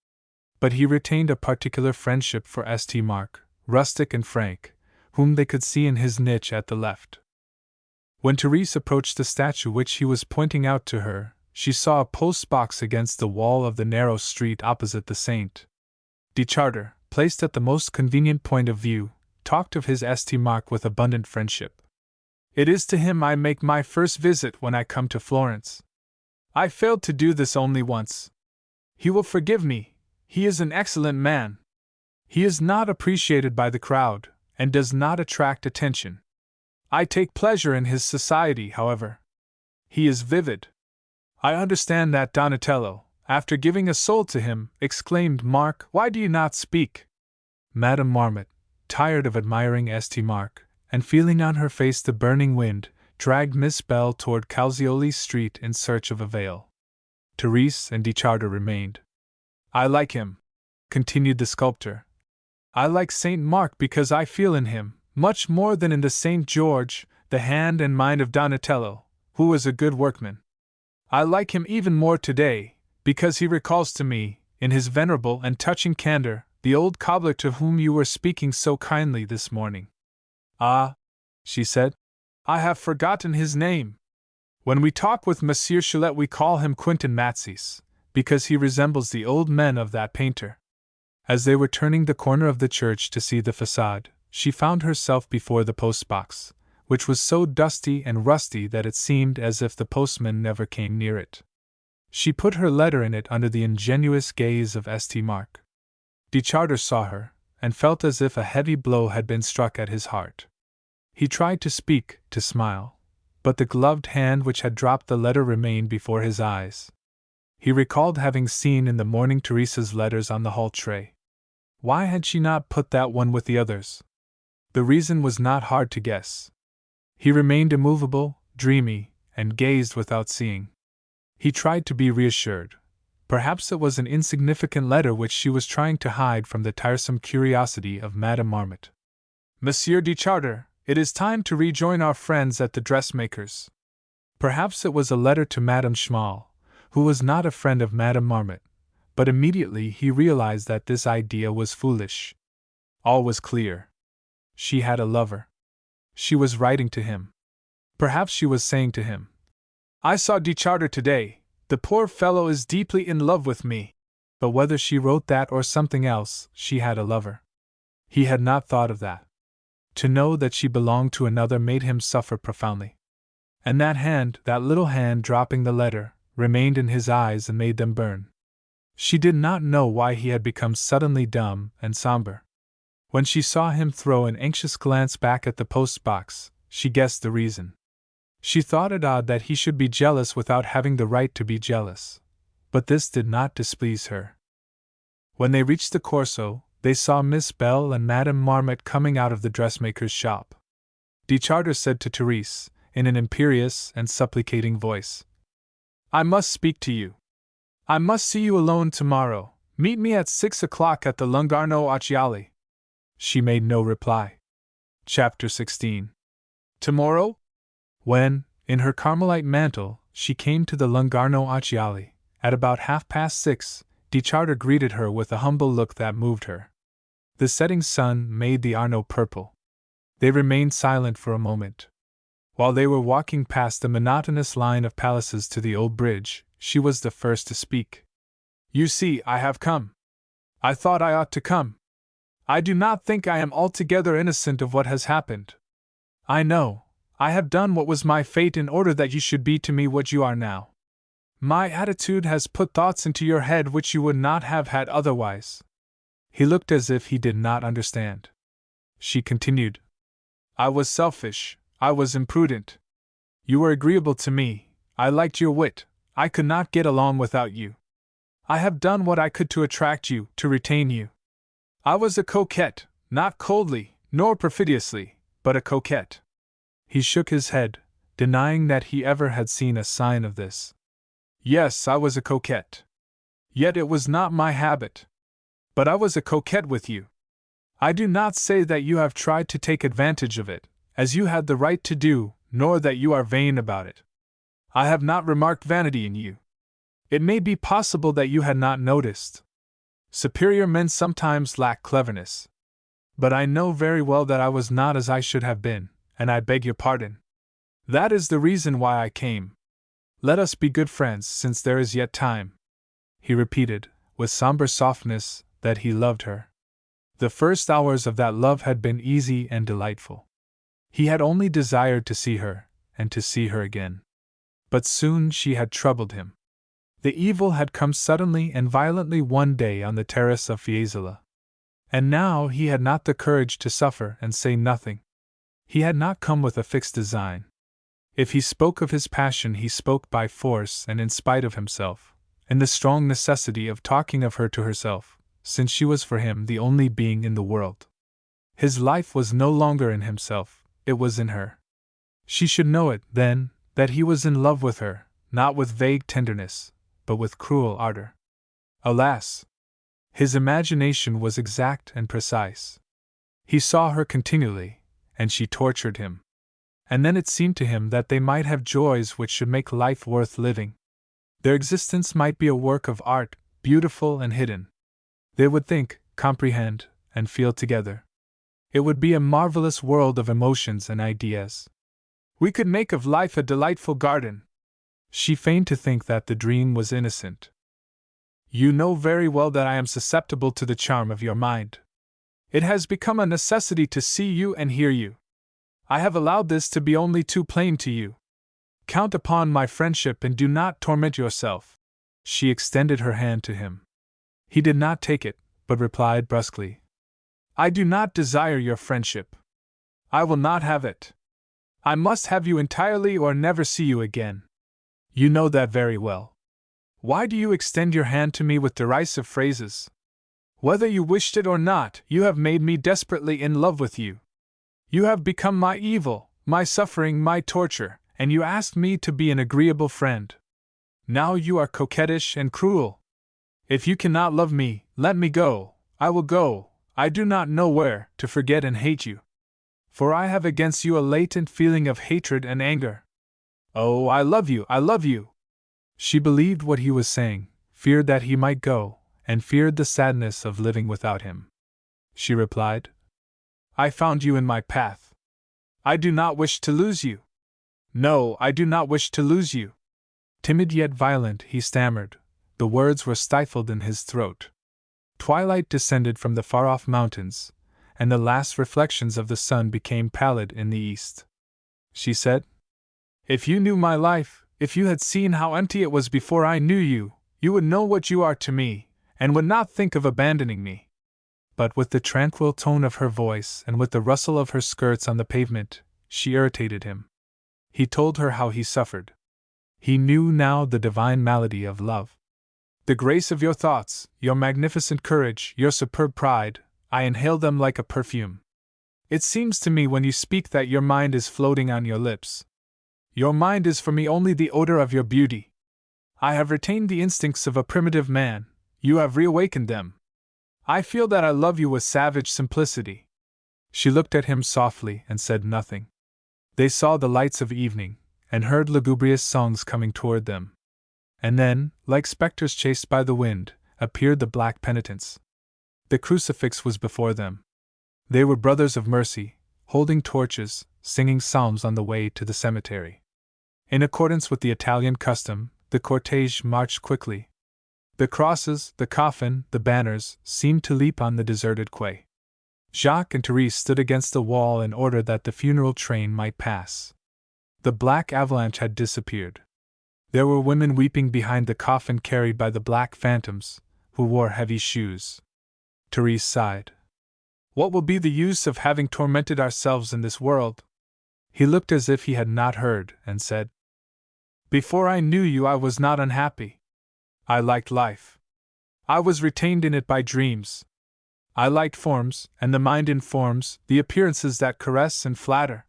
But he retained a particular friendship for St. Mark, rustic and frank, whom they could see in his niche at the left. When Therese approached the statue which he was pointing out to her, she saw a post-box against the wall of the narrow street opposite the Saint. De Charter, placed at the most convenient point of view, talked of his St. Mark with abundant friendship. "It is to him I make my first visit when I come to Florence. I failed to do this only once. He will forgive me. He is an excellent man. He is not appreciated by the crowd, and does not attract attention. I take pleasure in his society, however. He is vivid. I understand that Donatello, after giving a soul to him, exclaimed, 'Mark, why do you not speak?'" Madame Marmot, tired of admiring St. Mark, and feeling on her face the burning wind, dragged Miss Bell toward Calzioli Street in search of a veil. Therese and de Charter remained. "I like him," continued the sculptor. "I like St. Mark because I feel in him, much more than in the St. George, the hand and mind of Donatello, who was a good workman. I like him even more today, because he recalls to me, in his venerable and touching candor, the old cobbler to whom you were speaking so kindly this morning." "Ah," she said, "I have forgotten his name. When we talk with Monsieur Cholet we call him Quintin Matsis, because he resembles the old men of that painter." As they were turning the corner of the church to see the facade, she found herself before the post-box, which was so dusty and rusty that it seemed as if the postman never came near it. She put her letter in it under the ingenuous gaze of St. Mark. De Charter saw her, and felt as if a heavy blow had been struck at his heart. He tried to speak, to smile, but the gloved hand which had dropped the letter remained before his eyes. He recalled having seen in the morning Theresa's letters on the hall tray. Why had she not put that one with the others? The reason was not hard to guess. He remained immovable, dreamy, and gazed without seeing. He tried to be reassured. Perhaps it was an insignificant letter which she was trying to hide from the tiresome curiosity of Madame Marmot. "Monsieur de Charter, it is time to rejoin our friends at the dressmaker's." Perhaps it was a letter to Madame Schmal, who was not a friend of Madame Marmot, but immediately he realized that this idea was foolish. All was clear. She had a lover. She was writing to him. Perhaps she was saying to him, "I saw de Charter today. The poor fellow is deeply in love with me." But whether she wrote that or something else, she had a lover. He had not thought of that. To know that she belonged to another made him suffer profoundly. And that hand, that little hand dropping the letter, remained in his eyes and made them burn. She did not know why he had become suddenly dumb and somber. When she saw him throw an anxious glance back at the post-box, she guessed the reason. She thought it odd that he should be jealous without having the right to be jealous, but this did not displease her. When they reached the Corso, they saw Miss Bell and Madame Marmot coming out of the dressmaker's shop. De Charter said to Therese, in an imperious and supplicating voice, "I must speak to you. I must see you alone tomorrow. Meet me at 6 o'clock at the Lungarno Occhiali." She made no reply. Chapter 16. Tomorrow? When? In her Carmelite mantle, she came to the Lungarno Occhiali. At about 6:30, Di Charter greeted her with a humble look that moved her. The setting sun made the Arno purple. They remained silent for a moment. While they were walking past the monotonous line of palaces to the old bridge, she was the first to speak. "You see, I have come. I thought I ought to come. I do not think I am altogether innocent of what has happened. I know, I have done what was my fate in order that you should be to me what you are now. My attitude has put thoughts into your head which you would not have had otherwise." He looked as if he did not understand. She continued. "I was selfish, I was imprudent. You were agreeable to me, I liked your wit, I could not get along without you. I have done what I could to attract you, to retain you. I was a coquette, not coldly, nor perfidiously, but a coquette." He shook his head, denying that he ever had seen a sign of this. "Yes, I was a coquette. Yet it was not my habit. But I was a coquette with you. I do not say that you have tried to take advantage of it, as you had the right to do, nor that you are vain about it. I have not remarked vanity in you. It may be possible that you had not noticed. Superior men sometimes lack cleverness. But I know very well that I was not as I should have been, and I beg your pardon. That is the reason why I came. Let us be good friends since there is yet time." He repeated, with somber softness, that he loved her. The first hours of that love had been easy and delightful. He had only desired to see her, and to see her again. But soon she had troubled him. The evil had come suddenly and violently one day on the terrace of Fiesole. And now he had not the courage to suffer and say nothing. He had not come with a fixed design. If he spoke of his passion, he spoke by force and in spite of himself, in the strong necessity of talking of her to herself, since she was for him the only being in the world. His life was no longer in himself, it was in her. She should know it, then, that he was in love with her, not with vague tenderness, but with cruel ardor. Alas! His imagination was exact and precise. He saw her continually, and she tortured him. And then it seemed to him that they might have joys which should make life worth living. Their existence might be a work of art, beautiful and hidden. They would think, comprehend, and feel together. It would be a marvelous world of emotions and ideas. We could make of life a delightful garden. She feigned to think that the dream was innocent. "You know very well that I am susceptible to the charm of your mind. It has become a necessity to see you and hear you. I have allowed this to be only too plain to you. Count upon my friendship and do not torment yourself." She extended her hand to him. He did not take it, but replied brusquely, "I do not desire your friendship. I will not have it. I must have you entirely or never see you again. You know that very well. Why do you extend your hand to me with derisive phrases? Whether you wished it or not, you have made me desperately in love with you. You have become my evil, my suffering, my torture, and you asked me to be an agreeable friend. Now you are coquettish and cruel. If you cannot love me, let me go. I will go, I do not know where, to forget and hate you. For I have against you a latent feeling of hatred and anger. Oh, I love you, I love you." She believed what he was saying, feared that he might go, and feared the sadness of living without him. She replied, "I found you in my path. I do not wish to lose you. No, I do not wish to lose you." Timid yet violent, he stammered. The words were stifled in his throat. Twilight descended from the far-off mountains, and the last reflections of the sun became pallid in the east. She said, "If you knew my life, if you had seen how empty it was before I knew you, you would know what you are to me, and would not think of abandoning me." But with the tranquil tone of her voice and with the rustle of her skirts on the pavement, she irritated him. He told her how he suffered. He knew now the divine malady of love. "The grace of your thoughts, your magnificent courage, your superb pride, I inhale them like a perfume. It seems to me when you speak that your mind is floating on your lips. Your mind is for me only the odor of your beauty. I have retained the instincts of a primitive man, you have reawakened them. I feel that I love you with savage simplicity." She looked at him softly and said nothing. They saw the lights of evening, and heard lugubrious songs coming toward them. And then, like specters chased by the wind, appeared the black penitents. The crucifix was before them. They were brothers of mercy, holding torches, singing psalms on the way to the cemetery. In accordance with the Italian custom, the cortege marched quickly. The crosses, the coffin, the banners seemed to leap on the deserted quay. Jacques and Therese stood against the wall in order that the funeral train might pass. The black avalanche had disappeared. There were women weeping behind the coffin carried by the black phantoms, who wore heavy shoes. Therese sighed. What will be the use of having tormented ourselves in this world? He looked as if he had not heard, and said, Before I knew you, I was not unhappy. I liked life. I was retained in it by dreams. I liked forms, and the mind informs, the appearances that caress and flatter.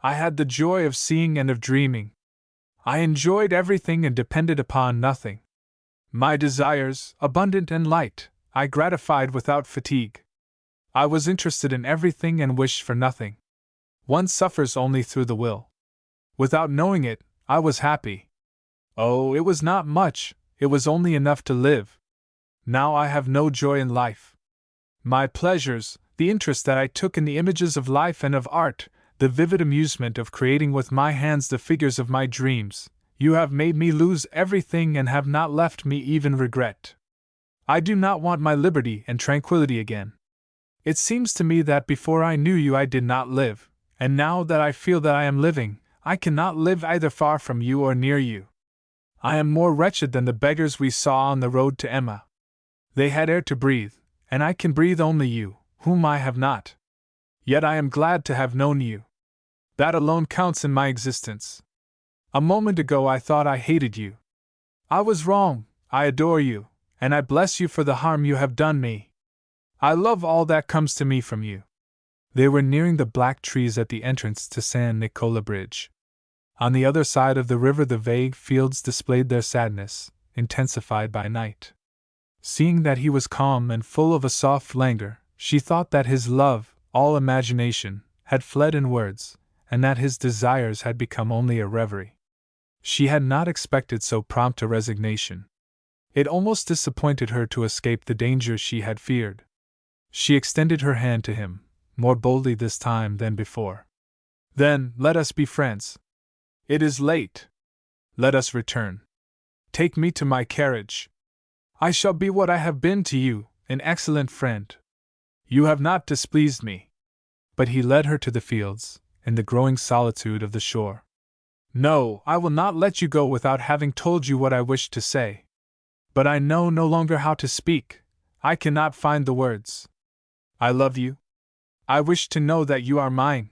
I had the joy of seeing and of dreaming. I enjoyed everything and depended upon nothing. My desires, abundant and light, I gratified without fatigue. I was interested in everything and wished for nothing. One suffers only through the will. Without knowing it, I was happy. Oh, it was not much, it was only enough to live. Now I have no joy in life. My pleasures, the interest that I took in the images of life and of art, the vivid amusement of creating with my hands the figures of my dreams, you have made me lose everything and have not left me even regret. I do not want my liberty and tranquility again. It seems to me that before I knew you I did not live, and now that I feel that I am living, I cannot live either far from you or near you. I am more wretched than the beggars we saw on the road to Emma. They had air to breathe, and I can breathe only you, whom I have not. Yet I am glad to have known you. That alone counts in my existence. A moment ago I thought I hated you. I was wrong, I adore you, and I bless you for the harm you have done me. I love all that comes to me from you. They were nearing the black trees at the entrance to San Nicola Bridge. On the other side of the river the vague fields displayed their sadness, intensified by night. Seeing that he was calm and full of a soft languor, she thought that his love, all imagination, had fled in words, and that his desires had become only a reverie. She had not expected so prompt a resignation. It almost disappointed her to escape the danger she had feared. She extended her hand to him, more boldly this time than before. Then, let us be friends. It is late. Let us return. Take me to my carriage. I shall be what I have been to you, an excellent friend. You have not displeased me. But he led her to the fields, in the growing solitude of the shore. No, I will not let you go without having told you what I wished to say. But I know no longer how to speak. I cannot find the words. I love you. I wish to know that you are mine.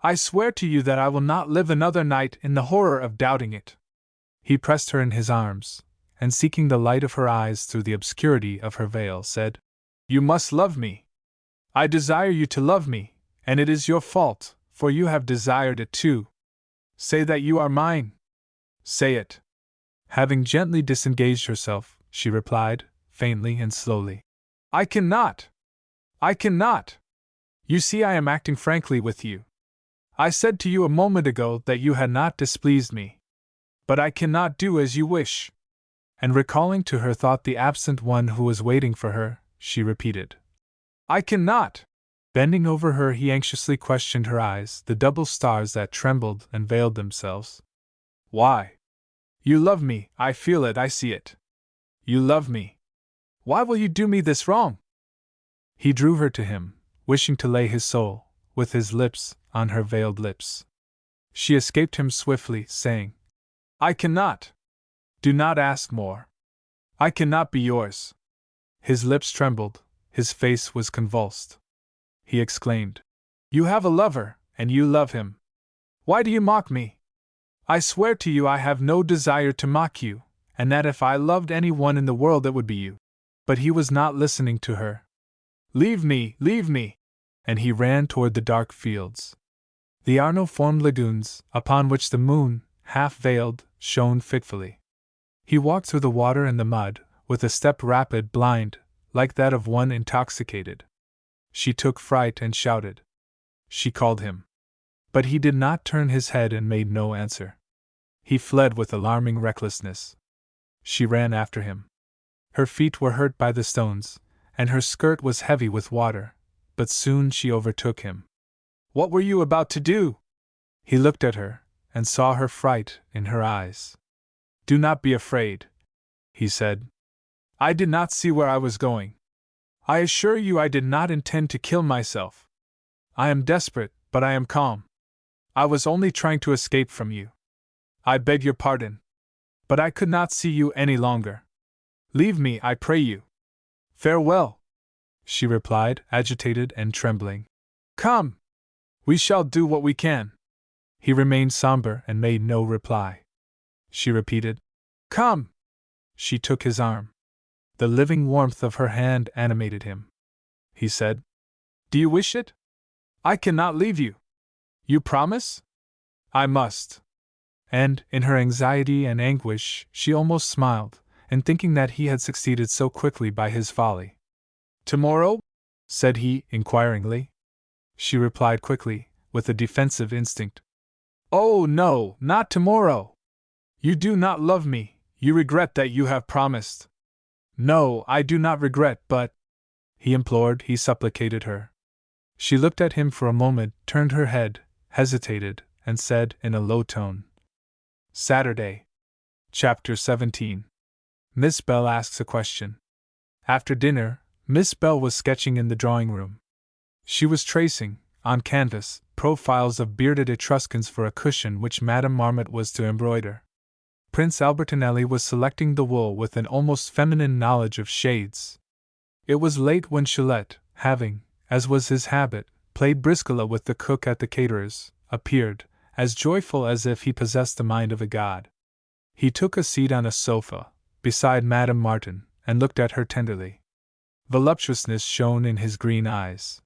I swear to you that I will not live another night in the horror of doubting it. He pressed her in his arms, and seeking the light of her eyes through the obscurity of her veil, said, You must love me. I desire you to love me, and it is your fault, for you have desired it too. Say that you are mine. Say it. Having gently disengaged herself, she replied, faintly and slowly, I cannot. I cannot. You see, I am acting frankly with you. I said to you a moment ago that you had not displeased me. But I cannot do as you wish. And recalling to her thought the absent one who was waiting for her, she repeated, I cannot. Bending over her, he anxiously questioned her eyes, the double stars that trembled and veiled themselves. Why? You love me, I feel it, I see it. You love me. Why will you do me this wrong? He drew her to him, wishing to lay his soul, with his lips, on her veiled lips. She escaped him swiftly, saying, I cannot. Do not ask more. I cannot be yours. His lips trembled, his face was convulsed. He exclaimed, You have a lover, and you love him. Why do you mock me? I swear to you I have no desire to mock you, and that if I loved anyone in the world it would be you. But he was not listening to her. Leave me, leave me! And he ran toward the dark fields. The Arno-formed lagoons, upon which the moon, half-veiled, shone fitfully. He walked through the water and the mud, with a step rapid, blind, like that of one intoxicated. She took fright and shouted. She called him. But he did not turn his head and made no answer. He fled with alarming recklessness. She ran after him. Her feet were hurt by the stones, and her skirt was heavy with water, but soon she overtook him. "What were you about to do?" He looked at her, and saw her fright in her eyes. "Do not be afraid," he said. "I did not see where I was going. I assure you I did not intend to kill myself. I am desperate, but I am calm. I was only trying to escape from you. I beg your pardon. But I could not see you any longer. Leave me, I pray you." "Farewell," she replied, agitated and trembling. "Come! We shall do what we can." He remained somber and made no reply. She repeated, "Come!" She took his arm. The living warmth of her hand animated him. He said, "Do you wish it? I cannot leave you. You promise?" "I must." And, in her anxiety and anguish, she almost smiled, in thinking that he had succeeded so quickly by his folly. "Tomorrow?" said he, inquiringly. She replied quickly, with a defensive instinct. "Oh, no, not tomorrow! You do not love me, you regret that you have promised." "No, I do not regret, but—" he implored, he supplicated her. She looked at him for a moment, turned her head, hesitated, and said in a low tone, "Saturday." Chapter 17. Miss Bell asks a question. After dinner, Miss Bell was sketching in the drawing room. She was tracing, on canvas, profiles of bearded Etruscans for a cushion which Madame Marmot was to embroider. Prince Albertinelli was selecting the wool with an almost feminine knowledge of shades. It was late when Chilette, having, as was his habit, played briscola with the cook at the caterer's, appeared, as joyful as if he possessed the mind of a god. He took a seat on a sofa, beside Madame Martin, and looked at her tenderly. Voluptuousness shone in his green eyes.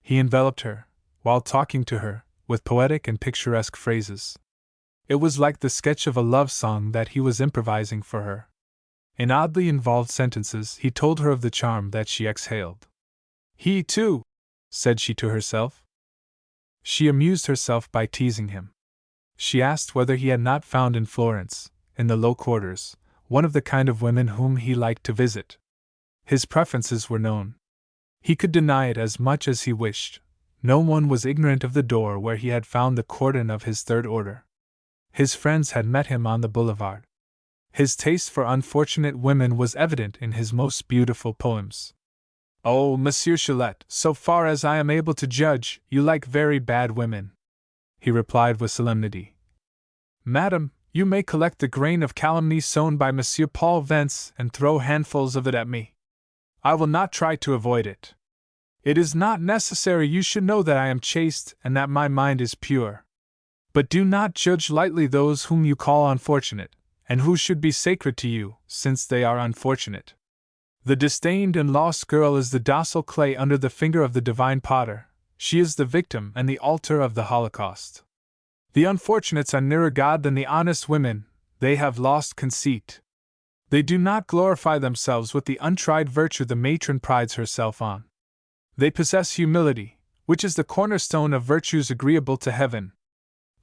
He enveloped her, while talking to her, with poetic and picturesque phrases. It was like the sketch of a love song that he was improvising for her. In oddly involved sentences, he told her of the charm that she exhaled. "He, too," said she to herself. She amused herself by teasing him. She asked whether he had not found in Florence, in the low quarters, one of the kind of women whom he liked to visit. His preferences were known. He could deny it as much as he wished. No one was ignorant of the door where he had found the cordon of his third order. His friends had met him on the boulevard. His taste for unfortunate women was evident in his most beautiful poems. "Oh, Monsieur Chilette, so far as I am able to judge, you like very bad women," he replied with solemnity. "Madame, you may collect the grain of calumny sown by Monsieur Paul Vence and throw handfuls of it at me. I will not try to avoid it. It is not necessary you should know that I am chaste and that my mind is pure. But do not judge lightly those whom you call unfortunate, and who should be sacred to you, since they are unfortunate. The disdained and lost girl is the docile clay under the finger of the divine potter. She is the victim and the altar of the Holocaust. The unfortunates are nearer God than the honest women. They have lost conceit. They do not glorify themselves with the untried virtue the matron prides herself on. They possess humility, which is the cornerstone of virtues agreeable to heaven.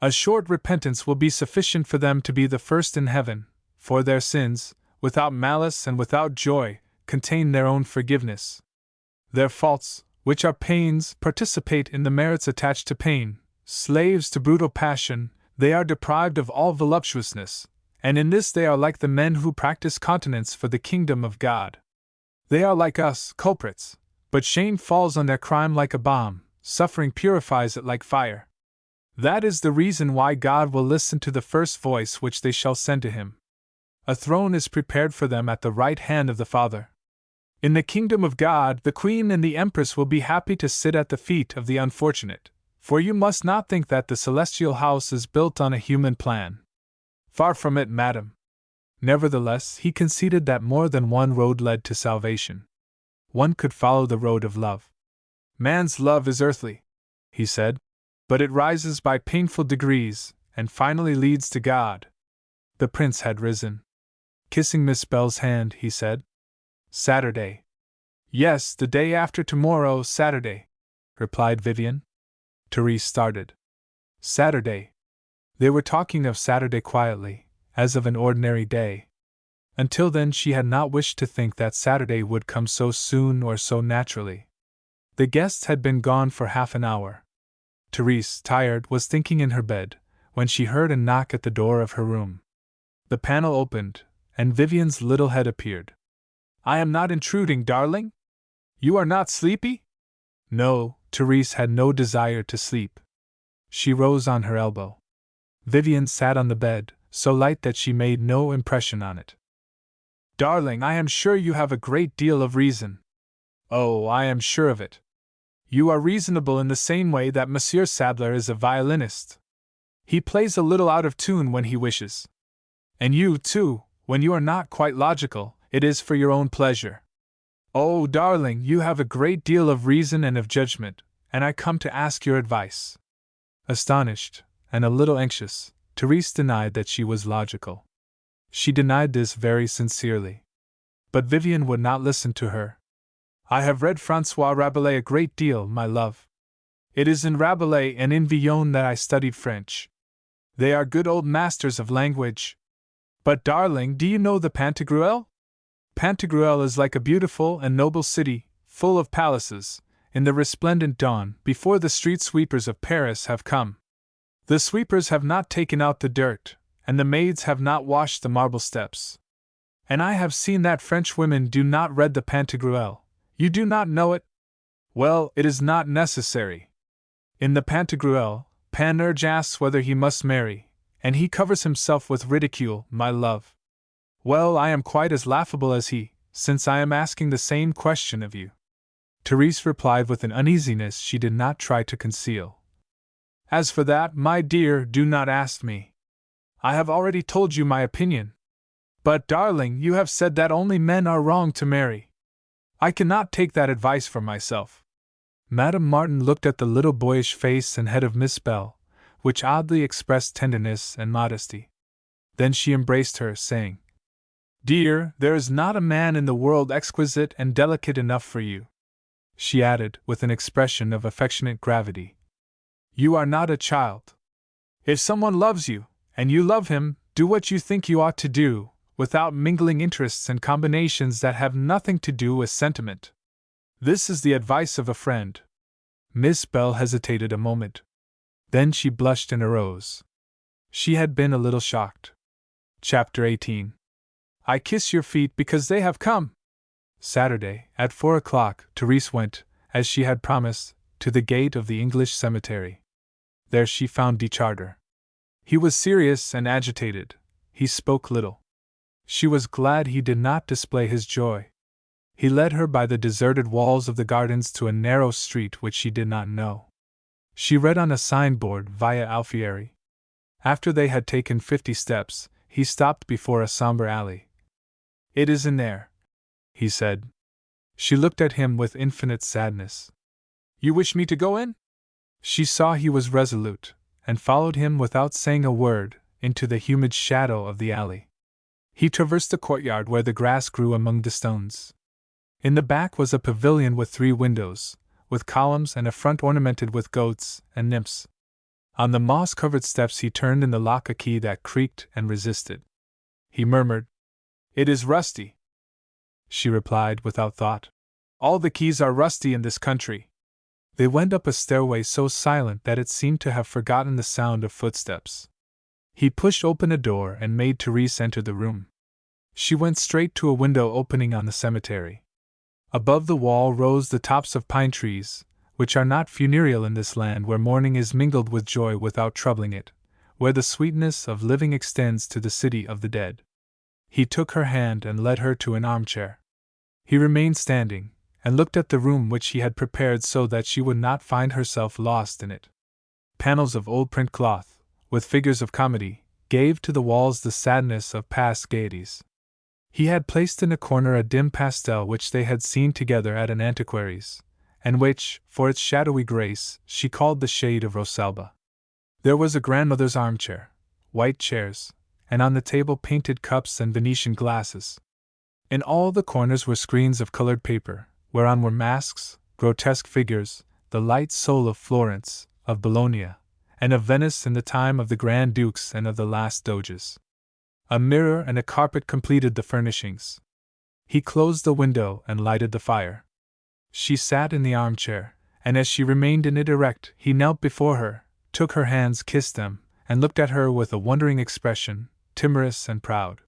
A short repentance will be sufficient for them to be the first in heaven, for their sins, without malice and without joy, contain their own forgiveness. Their faults, which are pains, participate in the merits attached to pain. Slaves to brutal passion, they are deprived of all voluptuousness, and in this they are like the men who practice continence for the kingdom of God. They are like us, culprits, but shame falls on their crime like a bomb, suffering purifies it like fire. That is the reason why God will listen to the first voice which they shall send to him. A throne is prepared for them at the right hand of the Father. In the kingdom of God, the Queen and the Empress will be happy to sit at the feet of the unfortunate, for you must not think that the celestial house is built on a human plan. Far from it, madam. Nevertheless, he conceded that more than one road led to salvation. One could follow the road of love. Man's love is earthly, he said, but it rises by painful degrees, and finally leads to God. The prince had risen. Kissing Miss Bell's hand, he said, "Saturday." "Yes, the day after tomorrow, Saturday," replied Vivian. Therese started. "Saturday. They were talking of Saturday quietly, as of an ordinary day. Until then she had not wished to think that Saturday would come so soon or so naturally. The guests had been gone for half an hour. Therese, tired, was thinking in her bed, when she heard a knock at the door of her room. The panel opened, and Vivian's little head appeared. "I am not intruding, darling? You are not sleepy?" No, Therese had no desire to sleep. She rose on her elbow. Vivian sat on the bed, so light that she made no impression on it. "Darling, I am sure you have a great deal of reason." "Oh, I am sure of it. You are reasonable in the same way that Monsieur Sabler is a violinist. He plays a little out of tune when he wishes. And you, too, when you are not quite logical, it is for your own pleasure. Oh, darling, you have a great deal of reason and of judgment, and I come to ask your advice." Astonished, and a little anxious, Therese denied that she was logical. She denied this very sincerely. But Vivian would not listen to her. "I have read François Rabelais a great deal, my love. It is in Rabelais and in Villon that I studied French. They are good old masters of language. But, darling, do you know the Pantagruel? Pantagruel is like a beautiful and noble city, full of palaces, in the resplendent dawn, before the street sweepers of Paris have come. The sweepers have not taken out the dirt, and the maids have not washed the marble steps. And I have seen that French women do not read the Pantagruel. You do not know it? Well, it is not necessary. In the Pantagruel, Panurge asks whether he must marry, and he covers himself with ridicule, my love. Well, I am quite as laughable as he, since I am asking the same question of you." Therese replied with an uneasiness she did not try to conceal. "As for that, my dear, do not ask me. I have already told you my opinion. But, darling, you have said that only men are wrong to marry. I cannot take that advice for myself." Madame Martin looked at the little boyish face and head of Miss Bell, which oddly expressed tenderness and modesty. Then she embraced her, saying, "Dear, there is not a man in the world exquisite and delicate enough for you." She added, with an expression of affectionate gravity, "You are not a child. If someone loves you, and you love him, do what you think you ought to do, without mingling interests and combinations that have nothing to do with sentiment. This is the advice of a friend." Miss Bell hesitated a moment. Then she blushed and arose. She had been a little shocked. Chapter 18. "I kiss your feet because they have come." Saturday, at 4 o'clock, Therese went, as she had promised, to the gate of the English cemetery. There she found de Charter. He was serious and agitated. He spoke little. She was glad he did not display his joy. He led her by the deserted walls of the gardens to a narrow street which she did not know. She read on a signboard Via Alfieri. After they had taken 50 steps, he stopped before a somber alley. "It is in there," he said. She looked at him with infinite sadness. "You wish me to go in?" She saw he was resolute, and followed him without saying a word, into the humid shadow of the alley. He traversed the courtyard where the grass grew among the stones. In the back was a pavilion with 3 windows, with columns and a front ornamented with goats and nymphs. On the moss-covered steps he turned in the lock a key that creaked and resisted. He murmured, "It is rusty." She replied without thought, "All the keys are rusty in this country." They went up a stairway so silent that it seemed to have forgotten the sound of footsteps. He pushed open a door and made Therese enter the room. She went straight to a window opening on the cemetery. Above the wall rose the tops of pine trees, which are not funereal in this land where mourning is mingled with joy without troubling it, where the sweetness of living extends to the city of the dead. He took her hand and led her to an armchair. He remained standing, and looked at the room which he had prepared so that she would not find herself lost in it. Panels of old print cloth, with figures of comedy, gave to the walls the sadness of past gaieties. He had placed in a corner a dim pastel which they had seen together at an antiquary's, and which, for its shadowy grace, she called the shade of Rosalba. There was a grandmother's armchair, white chairs, and on the table painted cups and Venetian glasses. In all the corners were screens of colored paper, whereon were masks, grotesque figures, the light soul of Florence, of Bologna, and of Venice in the time of the Grand Dukes and of the last Doges. A mirror and a carpet completed the furnishings. He closed the window and lighted the fire. She sat in the armchair, and as she remained in it erect, he knelt before her, took her hands, kissed them, and looked at her with a wondering expression, timorous and proud.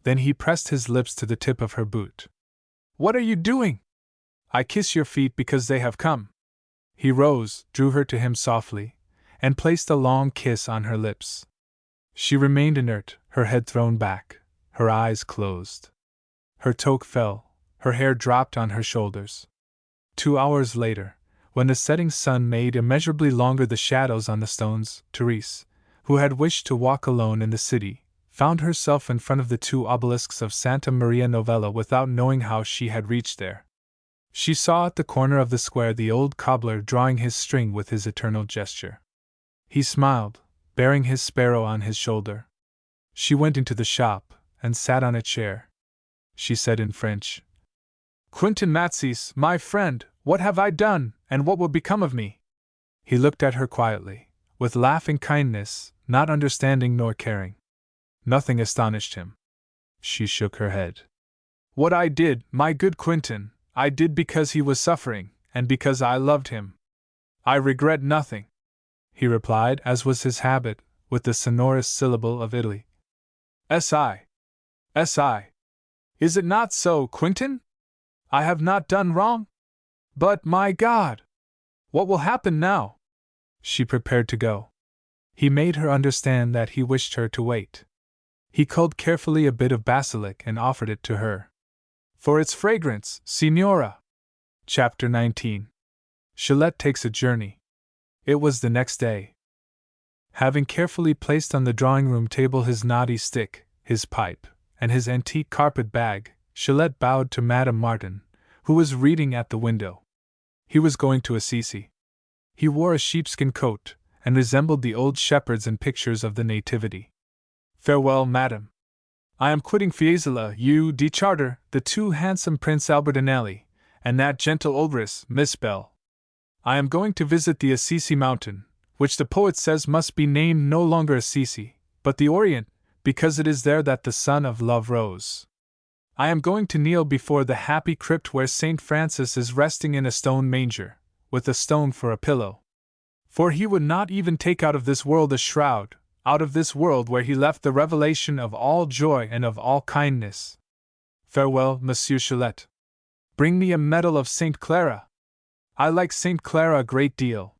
Then he pressed his lips to the tip of her boot. "What are you doing?" "I kiss your feet because they have come." He rose, drew her to him softly, and placed a long kiss on her lips. She remained inert, her head thrown back, her eyes closed. Her toque fell, her hair dropped on her shoulders. 2 hours later, when the setting sun made immeasurably longer the shadows on the stones, Therese, who had wished to walk alone in the city, found herself in front of the 2 obelisks of Santa Maria Novella without knowing how she had reached there. She saw at the corner of the square the old cobbler drawing his string with his eternal gesture. He smiled, bearing his sparrow on his shoulder. She went into the shop, and sat on a chair. She said in French, "Quentin Matsys, my friend, what have I done, and what will become of me?" He looked at her quietly, with laughing kindness, not understanding nor caring. Nothing astonished him. She shook her head. "What I did, my good Quentin, I did because he was suffering, and because I loved him. I regret nothing," he replied, as was his habit, with the sonorous syllable of Italy. "Si. Si. Is it not so, Quentin? I have not done wrong? But, my God! What will happen now?" She prepared to go. He made her understand that he wished her to wait. He culled carefully a bit of basilic and offered it to her. "For its fragrance, Signora." Chapter 19. Gillette takes a journey. It was the next day. Having carefully placed on the drawing-room table his knotty stick, his pipe, and his antique carpet bag, Gillette bowed to Madame Martin, who was reading at the window. He was going to Assisi. He wore a sheepskin coat, and resembled the old shepherds in pictures of the Nativity. "Farewell, madam. I am quitting Fiesole, di Charter, the 2 handsome Prince Albertinelli, and that gentle ogress, Miss Bell. I am going to visit the Assisi mountain, which the poet says must be named no longer Assisi, but the Orient, because it is there that the sun of love rose. I am going to kneel before the happy crypt where St. Francis is resting in a stone manger, with a stone for a pillow. For he would not even take out of this world a shroud, out of this world where he left the revelation of all joy and of all kindness. Farewell, Monsieur Gillette. Bring me a medal of St. Clara. I like St. Clara a great deal.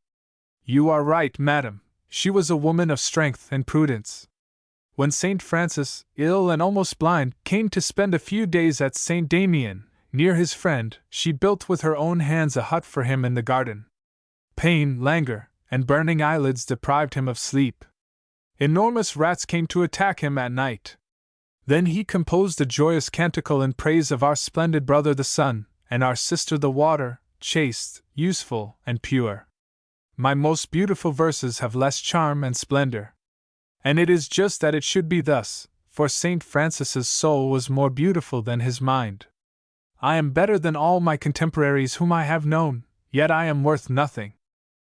You are right, madam, she was a woman of strength and prudence. When St. Francis, ill and almost blind, came to spend a few days at St. Damien, near his friend, she built with her own hands a hut for him in the garden. Pain, languor, and burning eyelids deprived him of sleep. Enormous rats came to attack him at night. Then he composed a joyous canticle in praise of our splendid brother the sun, and our sister the water, chaste, useful, and pure. My most beautiful verses have less charm and splendor. And it is just that it should be thus, for St. Francis's soul was more beautiful than his mind. I am better than all my contemporaries whom I have known, yet I am worth nothing.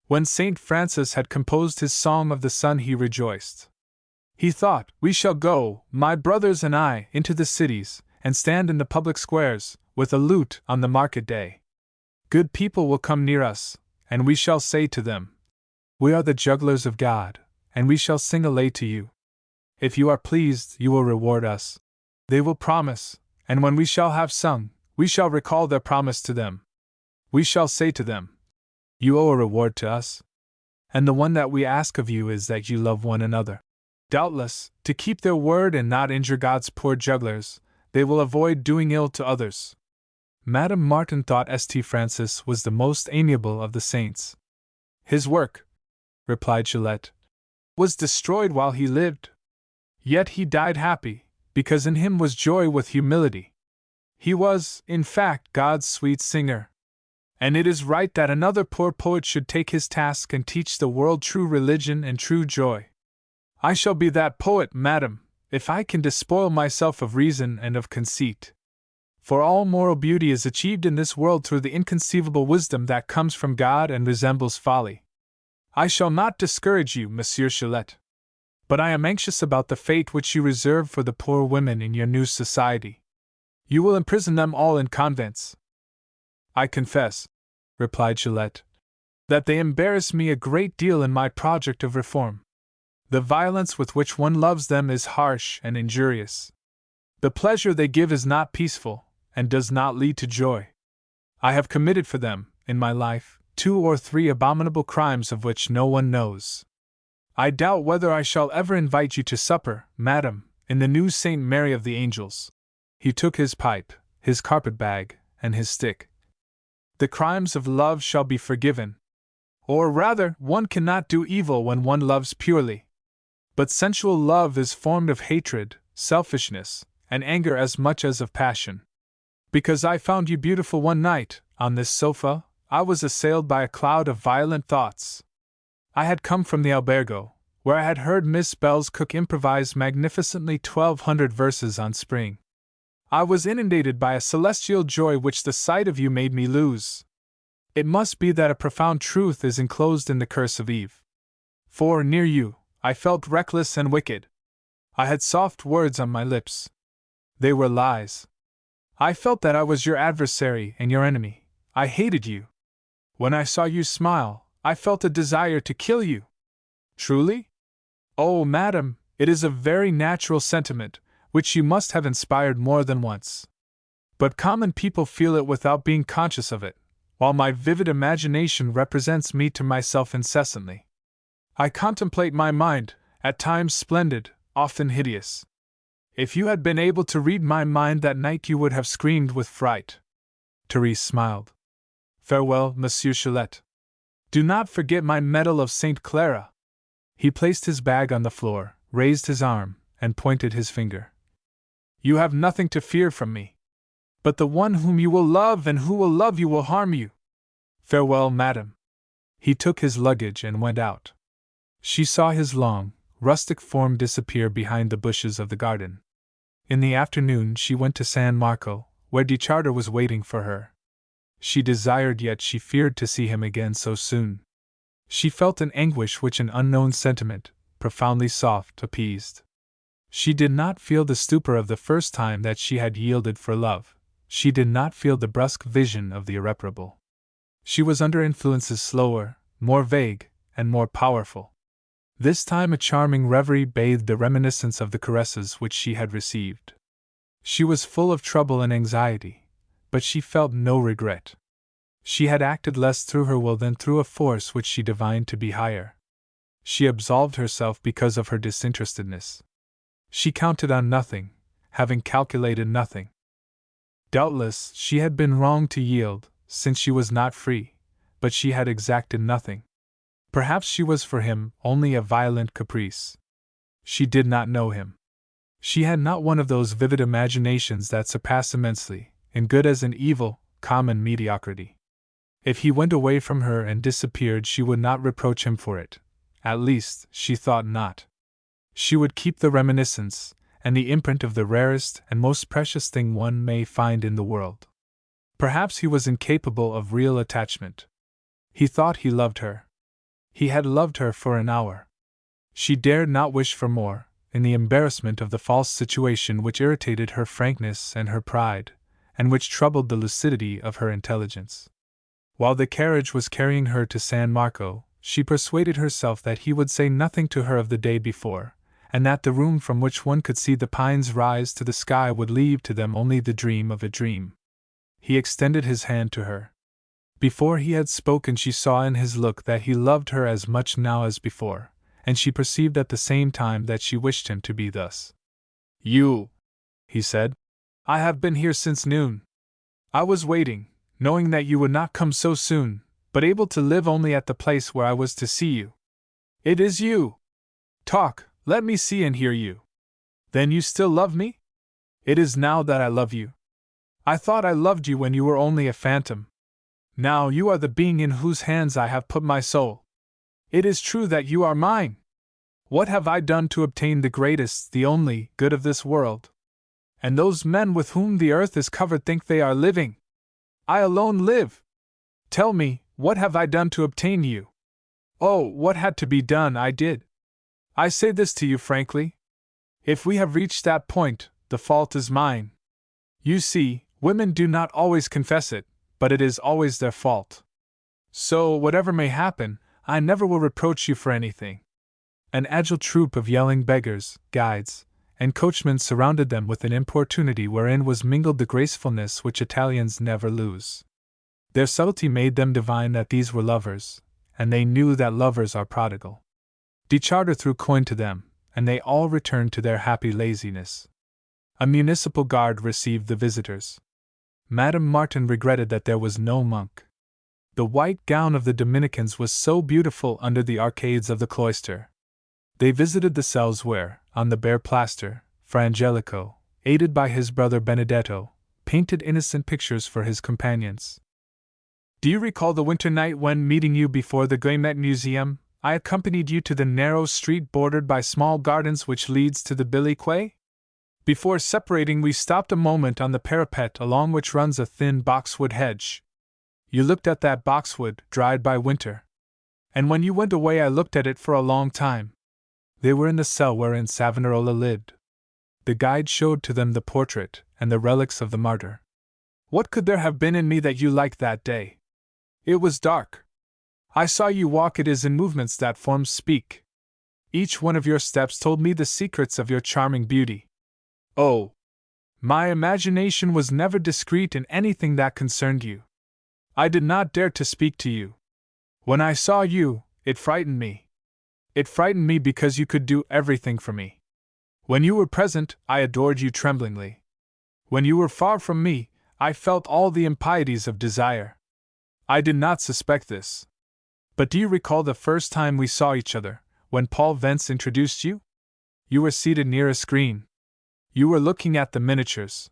When St. Francis had composed his Song of the Sun, he rejoiced. He thought, we shall go, my brothers and I, into the cities, and stand in the public squares, with a lute, on the market day. Good people will come near us, and we shall say to them, we are the jugglers of God, and we shall sing a lay to you. If you are pleased, you will reward us. They will promise, and when we shall have sung, we shall recall their promise to them. We shall say to them, you owe a reward to us, and the one that we ask of you is that you love one another. Doubtless, to keep their word and not injure God's poor jugglers, they will avoid doing ill to others. Madame Martin thought St. Francis was the most amiable of the saints. His work, replied Gillette, was destroyed while he lived. Yet he died happy, because in him was joy with humility. He was, in fact, God's sweet singer. And it is right that another poor poet should take his task and teach the world true religion and true joy. I shall be that poet, madam, if I can despoil myself of reason and of conceit. For all moral beauty is achieved in this world through the inconceivable wisdom that comes from God and resembles folly. I shall not discourage you, Monsieur Gillette. But I am anxious about the fate which you reserve for the poor women in your new society. You will imprison them all in convents. I confess, replied Gillette, that they embarrass me a great deal in my project of reform. The violence with which one loves them is harsh and injurious. The pleasure they give is not peaceful, and does not lead to joy. I have committed for them, in my life, 2 or 3 abominable crimes of which no one knows. I doubt whether I shall ever invite you to supper, madam, in the new St. Mary of the Angels. He took his pipe, his carpet-bag, and his stick. The crimes of love shall be forgiven. Or rather, one cannot do evil when one loves purely. But sensual love is formed of hatred, selfishness, and anger as much as of passion. Because I found you beautiful one night, on this sofa, I was assailed by a cloud of violent thoughts. I had come from the albergo, where I had heard Miss Bell's cook improvise magnificently 1,200 verses on spring. I was inundated by a celestial joy which the sight of you made me lose. It must be that a profound truth is enclosed in the curse of Eve. For, near you, I felt reckless and wicked. I had soft words on my lips. They were lies. I felt that I was your adversary and your enemy. I hated you. When I saw you smile, I felt a desire to kill you. Truly? Oh, madam, it is a very natural sentiment, which you must have inspired more than once. But common people feel it without being conscious of it, while my vivid imagination represents me to myself incessantly. I contemplate my mind, at times splendid, often hideous. If you had been able to read my mind that night, you would have screamed with fright. Therese smiled. Farewell, Monsieur Gillette. Do not forget my medal of St. Clara. He placed his bag on the floor, raised his arm, and pointed his finger. You have nothing to fear from me. But the one whom you will love and who will love you will harm you. Farewell, madam. He took his luggage and went out. She saw his long, rustic form disappear behind the bushes of the garden. In the afternoon she went to San Marco, where de Charter was waiting for her. She desired, yet she feared to see him again so soon. She felt an anguish which an unknown sentiment, profoundly soft, appeased. She did not feel the stupor of the first time that she had yielded for love. She did not feel the brusque vision of the irreparable. She was under influences slower, more vague, and more powerful. This time a charming reverie bathed the reminiscence of the caresses which she had received. She was full of trouble and anxiety, but she felt no regret. She had acted less through her will than through a force which she divined to be higher. She absolved herself because of her disinterestedness. She counted on nothing, having calculated nothing. Doubtless, she had been wrong to yield, since she was not free, but she had exacted nothing. Perhaps she was for him only a violent caprice. She did not know him. She had not one of those vivid imaginations that surpass immensely, in good as in evil, common mediocrity. If he went away from her and disappeared, she would not reproach him for it. At least, she thought not. She would keep the reminiscence, and the imprint of the rarest and most precious thing one may find in the world. Perhaps he was incapable of real attachment. He thought he loved her. He had loved her for an hour. She dared not wish for more, in the embarrassment of the false situation which irritated her frankness and her pride, and which troubled the lucidity of her intelligence. While the carriage was carrying her to San Marco, she persuaded herself that he would say nothing to her of the day before, and that the room from which one could see the pines rise to the sky would leave to them only the dream of a dream. He extended his hand to her. Before he had spoken, she saw in his look that he loved her as much now as before, and she perceived at the same time that she wished him to be thus. You, he said. I have been here since noon. I was waiting, knowing that you would not come so soon, but able to live only at the place where I was to see you. It is you. Talk, let me see and hear you. Then you still love me? It is now that I love you. I thought I loved you when you were only a phantom. Now you are the being in whose hands I have put my soul. It is true that you are mine. What have I done to obtain the greatest, the only, good of this world? And those men with whom the earth is covered think they are living. I alone live. Tell me, what have I done to obtain you? Oh, what had to be done, I did. I say this to you frankly. If we have reached that point, the fault is mine. You see, women do not always confess it, but it is always their fault. So, whatever may happen, I never will reproach you for anything. An agile troop of yelling beggars, guides, and coachmen surrounded them with an importunity wherein was mingled the gracefulness which Italians never lose. Their subtlety made them divine that these were lovers, and they knew that lovers are prodigal. De Charter threw coin to them, and they all returned to their happy laziness. A municipal guard received the visitors. Madame Martin regretted that there was no monk. The white gown of the Dominicans was so beautiful under the arcades of the cloister. They visited the cells where, on the bare plaster, Fra Angelico, aided by his brother Benedetto, painted innocent pictures for his companions. Do you recall the winter night when, meeting you before the Guémet Museum, I accompanied you to the narrow street bordered by small gardens which leads to the Billy Quay? Before separating, we stopped a moment on the parapet along which runs a thin boxwood hedge. You looked at that boxwood, dried by winter. And when you went away, I looked at it for a long time. They were in the cell wherein Savonarola lived. The guide showed to them the portrait and the relics of the martyr. What could there have been in me that you liked that day? It was dark. I saw you walk. It is in movements that forms speak. Each one of your steps told me the secrets of your charming beauty. Oh! My imagination was never discreet in anything that concerned you. I did not dare to speak to you. When I saw you, it frightened me. It frightened me because you could do everything for me. When you were present, I adored you tremblingly. When you were far from me, I felt all the impieties of desire. I did not suspect this. But do you recall the first time we saw each other, when Paul Vence introduced you? You were seated near a screen. You were looking at the miniatures.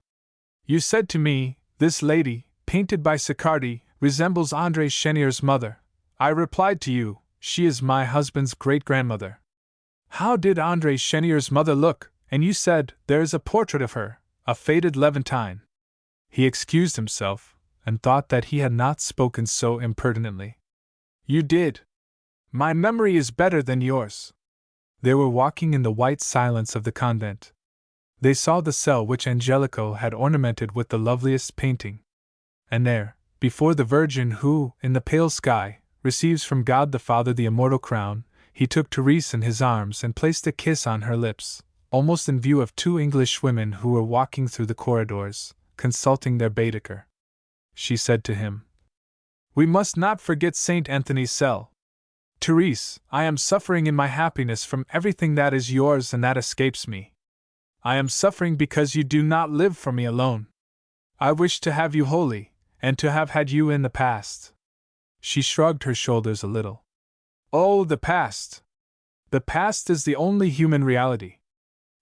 You said to me, "This lady, painted by Siccardi, resembles André Chénier's mother." I replied to you, "She is my husband's great-grandmother." How did André Chénier's mother look? And you said, "There is a portrait of her, a faded Levantine." He excused himself, and thought that he had not spoken so impertinently. You did. My memory is better than yours. They were walking in the white silence of the convent. They saw the cell which Angelico had ornamented with the loveliest painting. And there, before the Virgin who, in the pale sky, receives from God the Father the immortal crown, he took Therese in his arms and placed a kiss on her lips, almost in view of two English women who were walking through the corridors, consulting their Baedeker. She said to him, "We must not forget St. Anthony's cell. Therese, I am suffering in my happiness from everything that is yours and that escapes me. I am suffering because you do not live for me alone. I wish to have you wholly, and to have had you in the past." She shrugged her shoulders a little. "Oh, the past! The past is the only human reality.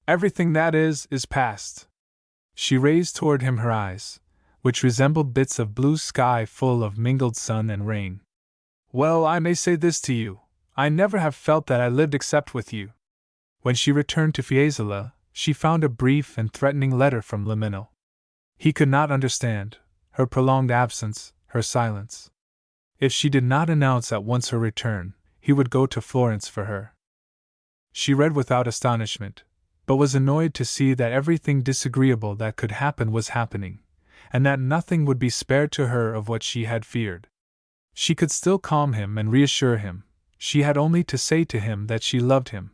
Everything that is past." She raised toward him her eyes, which resembled bits of blue sky full of mingled sun and rain. "Well, I may say this to you, I never have felt that I lived except with you." When she returned to Fiesole, she found a brief and threatening letter from Liminal. He could not understand her prolonged absence, her silence. If she did not announce at once her return, he would go to Florence for her. She read without astonishment, but was annoyed to see that everything disagreeable that could happen was happening, and that nothing would be spared to her of what she had feared. She could still calm him and reassure him. She had only to say to him that she loved him,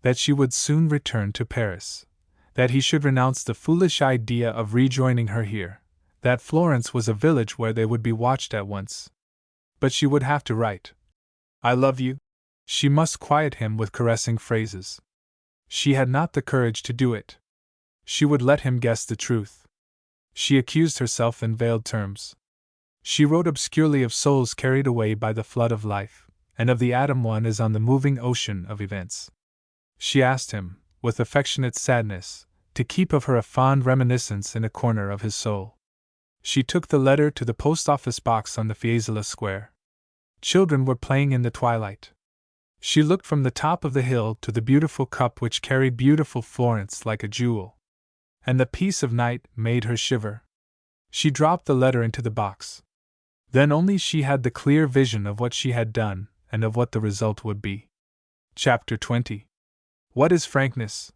that she would soon return to Paris, that he should renounce the foolish idea of rejoining her here, that Florence was a village where they would be watched at once. But she would have to write, "I love you." She must quiet him with caressing phrases. She had not the courage to do it. She would let him guess the truth. She accused herself in veiled terms. She wrote obscurely of souls carried away by the flood of life, and of the atom one as on the moving ocean of events. She asked him, with affectionate sadness, to keep of her a fond reminiscence in a corner of his soul. She took the letter to the post-office box on the Fiesole Square. Children were playing in the twilight. She looked from the top of the hill to the beautiful cup which carried beautiful Florence like a jewel. And the peace of night made her shiver. She dropped the letter into the box. Then only she had the clear vision of what she had done, and of what the result would be. Chapter 20. What is frankness?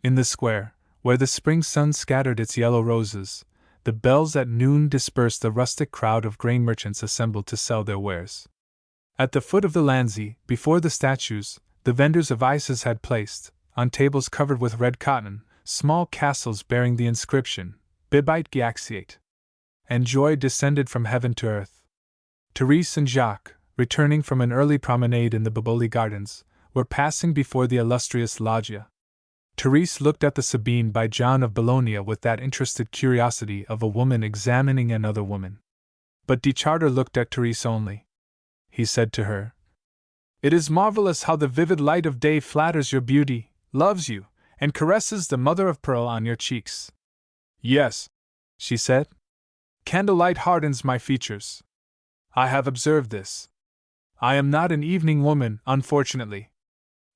In the square, where the spring sun scattered its yellow roses, the bells at noon dispersed the rustic crowd of grain merchants assembled to sell their wares. At the foot of the Lanzi, before the statues, the vendors of ices had placed, on tables covered with red cotton, small castles bearing the inscription, Bibite Giaxiate. And joy descended from heaven to earth. Therese and Jacques, returning from an early promenade in the Boboli Gardens, were passing before the illustrious loggia. Therese looked at the Sabine by John of Bologna with that interested curiosity of a woman examining another woman. But de Charter looked at Therese only. He said to her, "It is marvelous how the vivid light of day flatters your beauty, loves you, and caresses the mother of pearl on your cheeks." "Yes," she said. "Candlelight hardens my features. I have observed this. I am not an evening woman, unfortunately.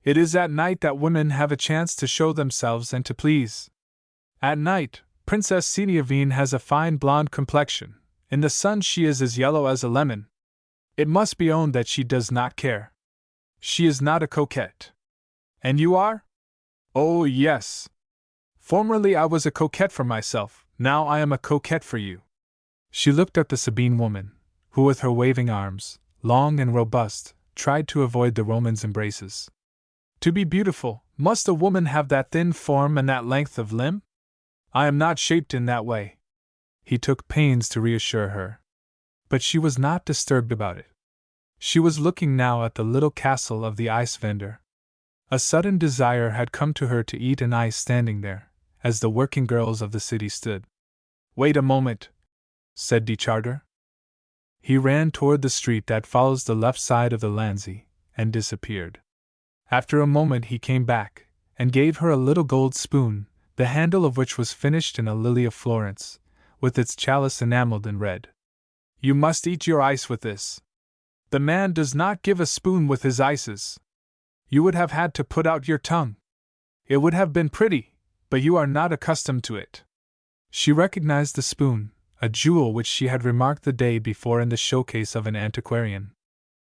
It is at night that women have a chance to show themselves and to please. At night, Princess Seniavine has a fine blonde complexion. In the sun she is as yellow as a lemon. It must be owned that she does not care. She is not a coquette. And you are? Oh, yes. Formerly I was a coquette for myself, now I am a coquette for you." She looked at the Sabine woman, who with her waving arms, long and robust, tried to avoid the Roman's embraces. "To be beautiful, must a woman have that thin form and that length of limb? I am not shaped in that way." He took pains to reassure her. But she was not disturbed about it. She was looking now at the little castle of the ice vendor. A sudden desire had come to her to eat an ice standing there, as the working girls of the city stood. "Wait a moment," said de Charter. He ran toward the street that follows the left side of the Lanzi, and disappeared. After a moment he came back, and gave her a little gold spoon, the handle of which was finished in a lily of Florence, with its chalice enameled in red. "You must eat your ice with this. The man does not give a spoon with his ices. You would have had to put out your tongue. It would have been pretty, but you are not accustomed to it." She recognized the spoon, a jewel which she had remarked the day before in the showcase of an antiquarian.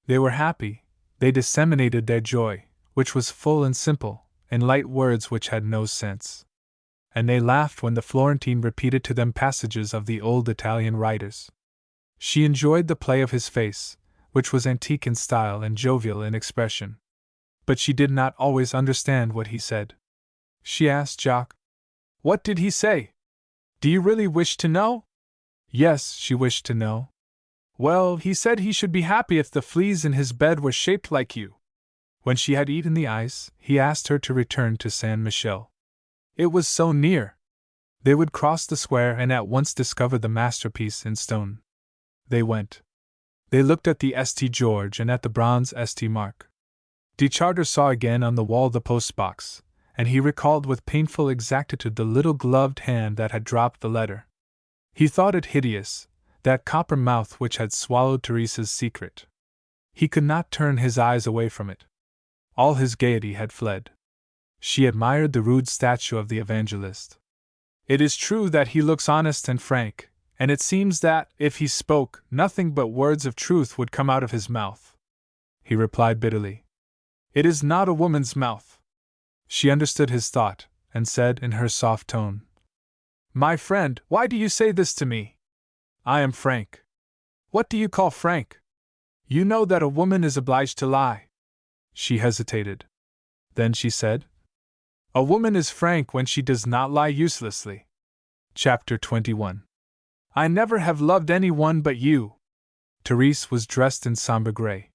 They were happy, they disseminated their joy, which was full and simple, in light words which had no sense. And they laughed when the Florentine repeated to them passages of the old Italian writers. She enjoyed the play of his face, which was antique in style and jovial in expression. But she did not always understand what he said. She asked Jacques, "What did he say? Do you really wish to know?" Yes, she wished to know. "Well, he said he should be happy if the fleas in his bed were shaped like you." When she had eaten the ice, he asked her to return to Saint Michel. It was so near. They would cross the square and at once discover the masterpiece in stone. They went. They looked at the St. George and at the bronze St. Mark. De Charter saw again on the wall the post-box, and he recalled with painful exactitude the little gloved hand that had dropped the letter. He thought it hideous, that copper mouth which had swallowed Therese's secret. He could not turn his eyes away from it. All his gaiety had fled. She admired the rude statue of the evangelist. "It is true that he looks honest and frank, and it seems that, if he spoke, nothing but words of truth would come out of his mouth," he replied bitterly. "It is not a woman's mouth." She understood his thought, and said in her soft tone, "My friend, why do you say this to me? I am frank." "What do you call frank? You know that a woman is obliged to lie." She hesitated. Then she said, "A woman is frank when she does not lie uselessly." Chapter 21. "I never have loved anyone but you." Therese was dressed in somber gray.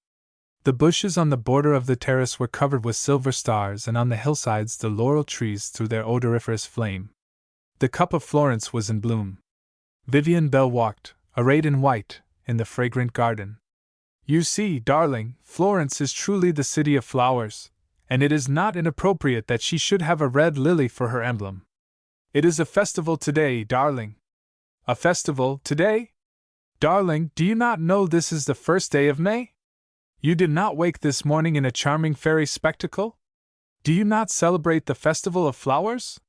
The bushes on the border of the terrace were covered with silver stars, and on the hillsides the laurel trees threw their odoriferous flame. The cup of Florence was in bloom. Vivian Bell walked, arrayed in white, in the fragrant garden. "You see, darling, Florence is truly the city of flowers, and it is not inappropriate that she should have a red lily for her emblem. It is a festival today, darling." "A festival today? Darling, do you not know this is the first day of May? You did not wake this morning in a charming fairy spectacle? Do you not celebrate the festival of flowers?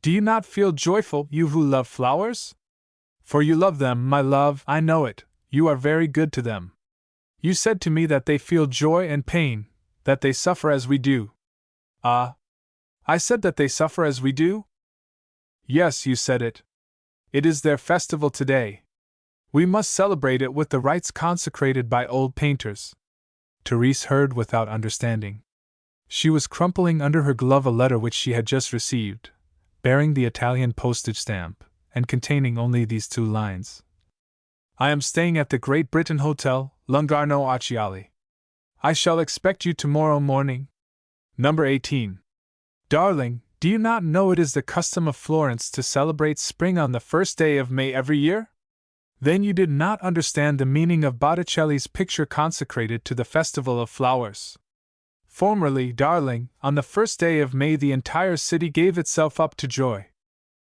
Do you not feel joyful, you who love flowers? For you love them, my love, I know it, you are very good to them. You said to me that they feel joy and pain, that they suffer as we do. Ah, I said that they suffer as we do? Yes, you said it. It is their festival today. We must celebrate it with the rites consecrated by old painters. Therese heard without understanding. She was crumpling under her glove a letter which she had just received, bearing the Italian postage stamp, and containing only these 2 lines. I am staying at the Great Britain Hotel, Lungarno Acciali. I shall expect you tomorrow morning. Number 18. Darling, do you not know it is the custom of Florence to celebrate spring on the first day of May every year? Then you did not understand the meaning of Botticelli's picture consecrated to the Festival of Flowers. Formerly, darling, on the first day of May the entire city gave itself up to joy.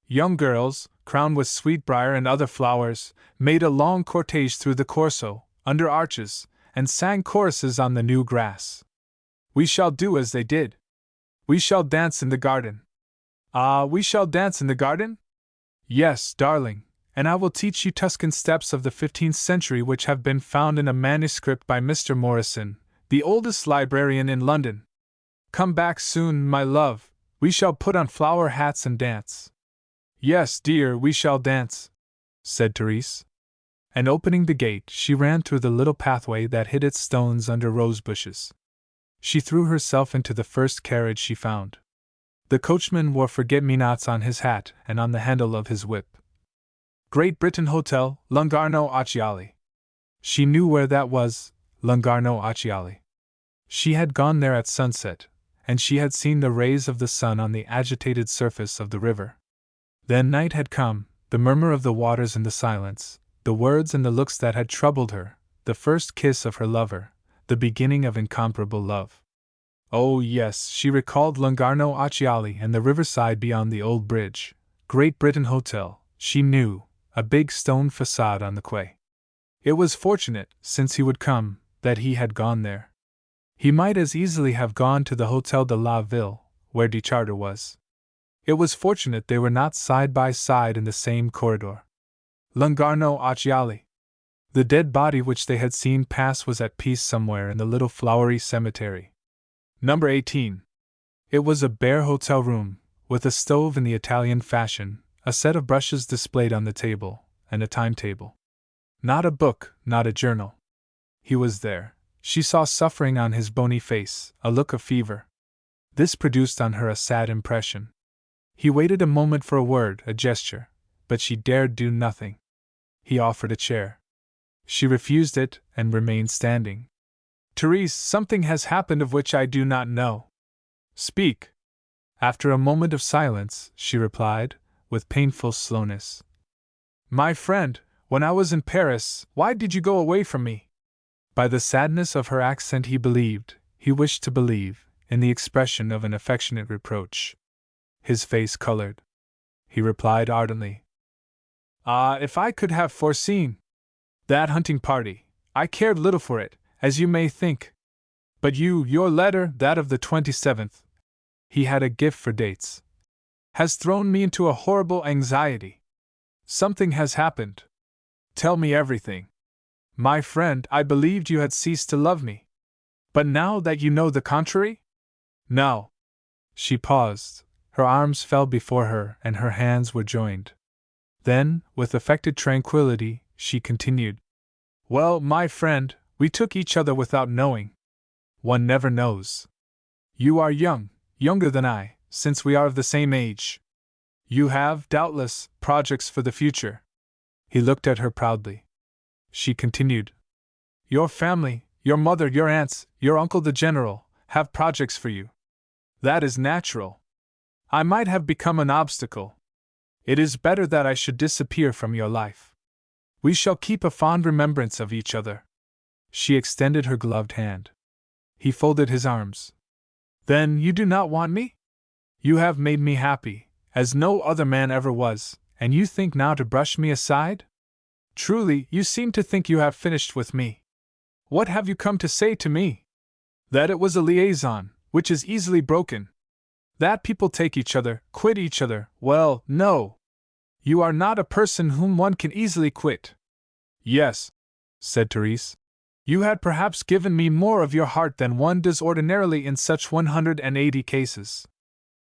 Young girls, crowned with sweetbriar and other flowers, made a long cortege through the Corso, under arches, and sang choruses on the new grass. We shall do as they did. We shall dance in the garden. Ah, we shall dance in the garden? Yes, darling, and I will teach you Tuscan steps of the 15th century which have been found in a manuscript by Mr. Morrison, the oldest librarian in London. Come back soon, my love, we shall put on flower hats and dance. Yes, dear, we shall dance, said Therese. And opening the gate, she ran through the little pathway that hid its stones under rose bushes. She threw herself into the first carriage she found. The coachman wore forget-me-nots on his hat and on the handle of his whip. Great Britain Hotel, Lungarno Acciali. She knew where that was, Lungarno Acciali. She had gone there at sunset, and she had seen the rays of the sun on the agitated surface of the river. Then night had come, the murmur of the waters in the silence, the words and the looks that had troubled her, the first kiss of her lover, the beginning of incomparable love. Oh yes, she recalled Lungarno Acciali and the riverside beyond the old bridge, Great Britain Hotel, she knew, a big stone facade on the quay. It was fortunate, since he would come, that he had gone there. He might as easily have gone to the Hotel de la Ville, where de Chartres was. It was fortunate they were not side by side in the same corridor. Lungarno Acciali. The dead body which they had seen pass was at peace somewhere in the little flowery cemetery. Number 18. It was a bare hotel room, with a stove in the Italian fashion, a set of brushes displayed on the table, and a timetable. Not a book, not a journal. He was there. She saw suffering on his bony face, a look of fever. This produced on her a sad impression. He waited a moment for a word, a gesture, but she dared do nothing. He offered a chair. She refused it, and remained standing. Therese, something has happened of which I do not know. Speak. After a moment of silence, she replied, with painful slowness. My friend, when I was in Paris, why did you go away from me? By the sadness of her accent he believed, he wished to believe, in the expression of an affectionate reproach. His face colored. He replied ardently. Ah, if I could have foreseen that hunting party, I cared little for it, as you may think. But your letter, that of the 27th, he had a gift for dates, has thrown me into a horrible anxiety. Something has happened. Tell me everything. My friend, I believed you had ceased to love me. But now that you know the contrary? No. She paused, her arms fell before her and her hands were joined. Then, with affected tranquility, she continued. Well, my friend, we took each other without knowing. One never knows. You are young, younger than I, since we are of the same age. You have, doubtless, projects for the future. He looked at her proudly. She continued. Your family, your mother, your aunts, your uncle the general, have projects for you. That is natural. I might have become an obstacle. It is better that I should disappear from your life. We shall keep a fond remembrance of each other. She extended her gloved hand. He folded his arms. Then you do not want me? You have made me happy, as no other man ever was, and you think now to brush me aside? Truly, you seem to think you have finished with me. What have you come to say to me? That it was a liaison, which is easily broken. That people take each other, quit each other, well, no. You are not a person whom one can easily quit. Yes, said Therese. You had perhaps given me more of your heart than one does ordinarily in such 180 cases.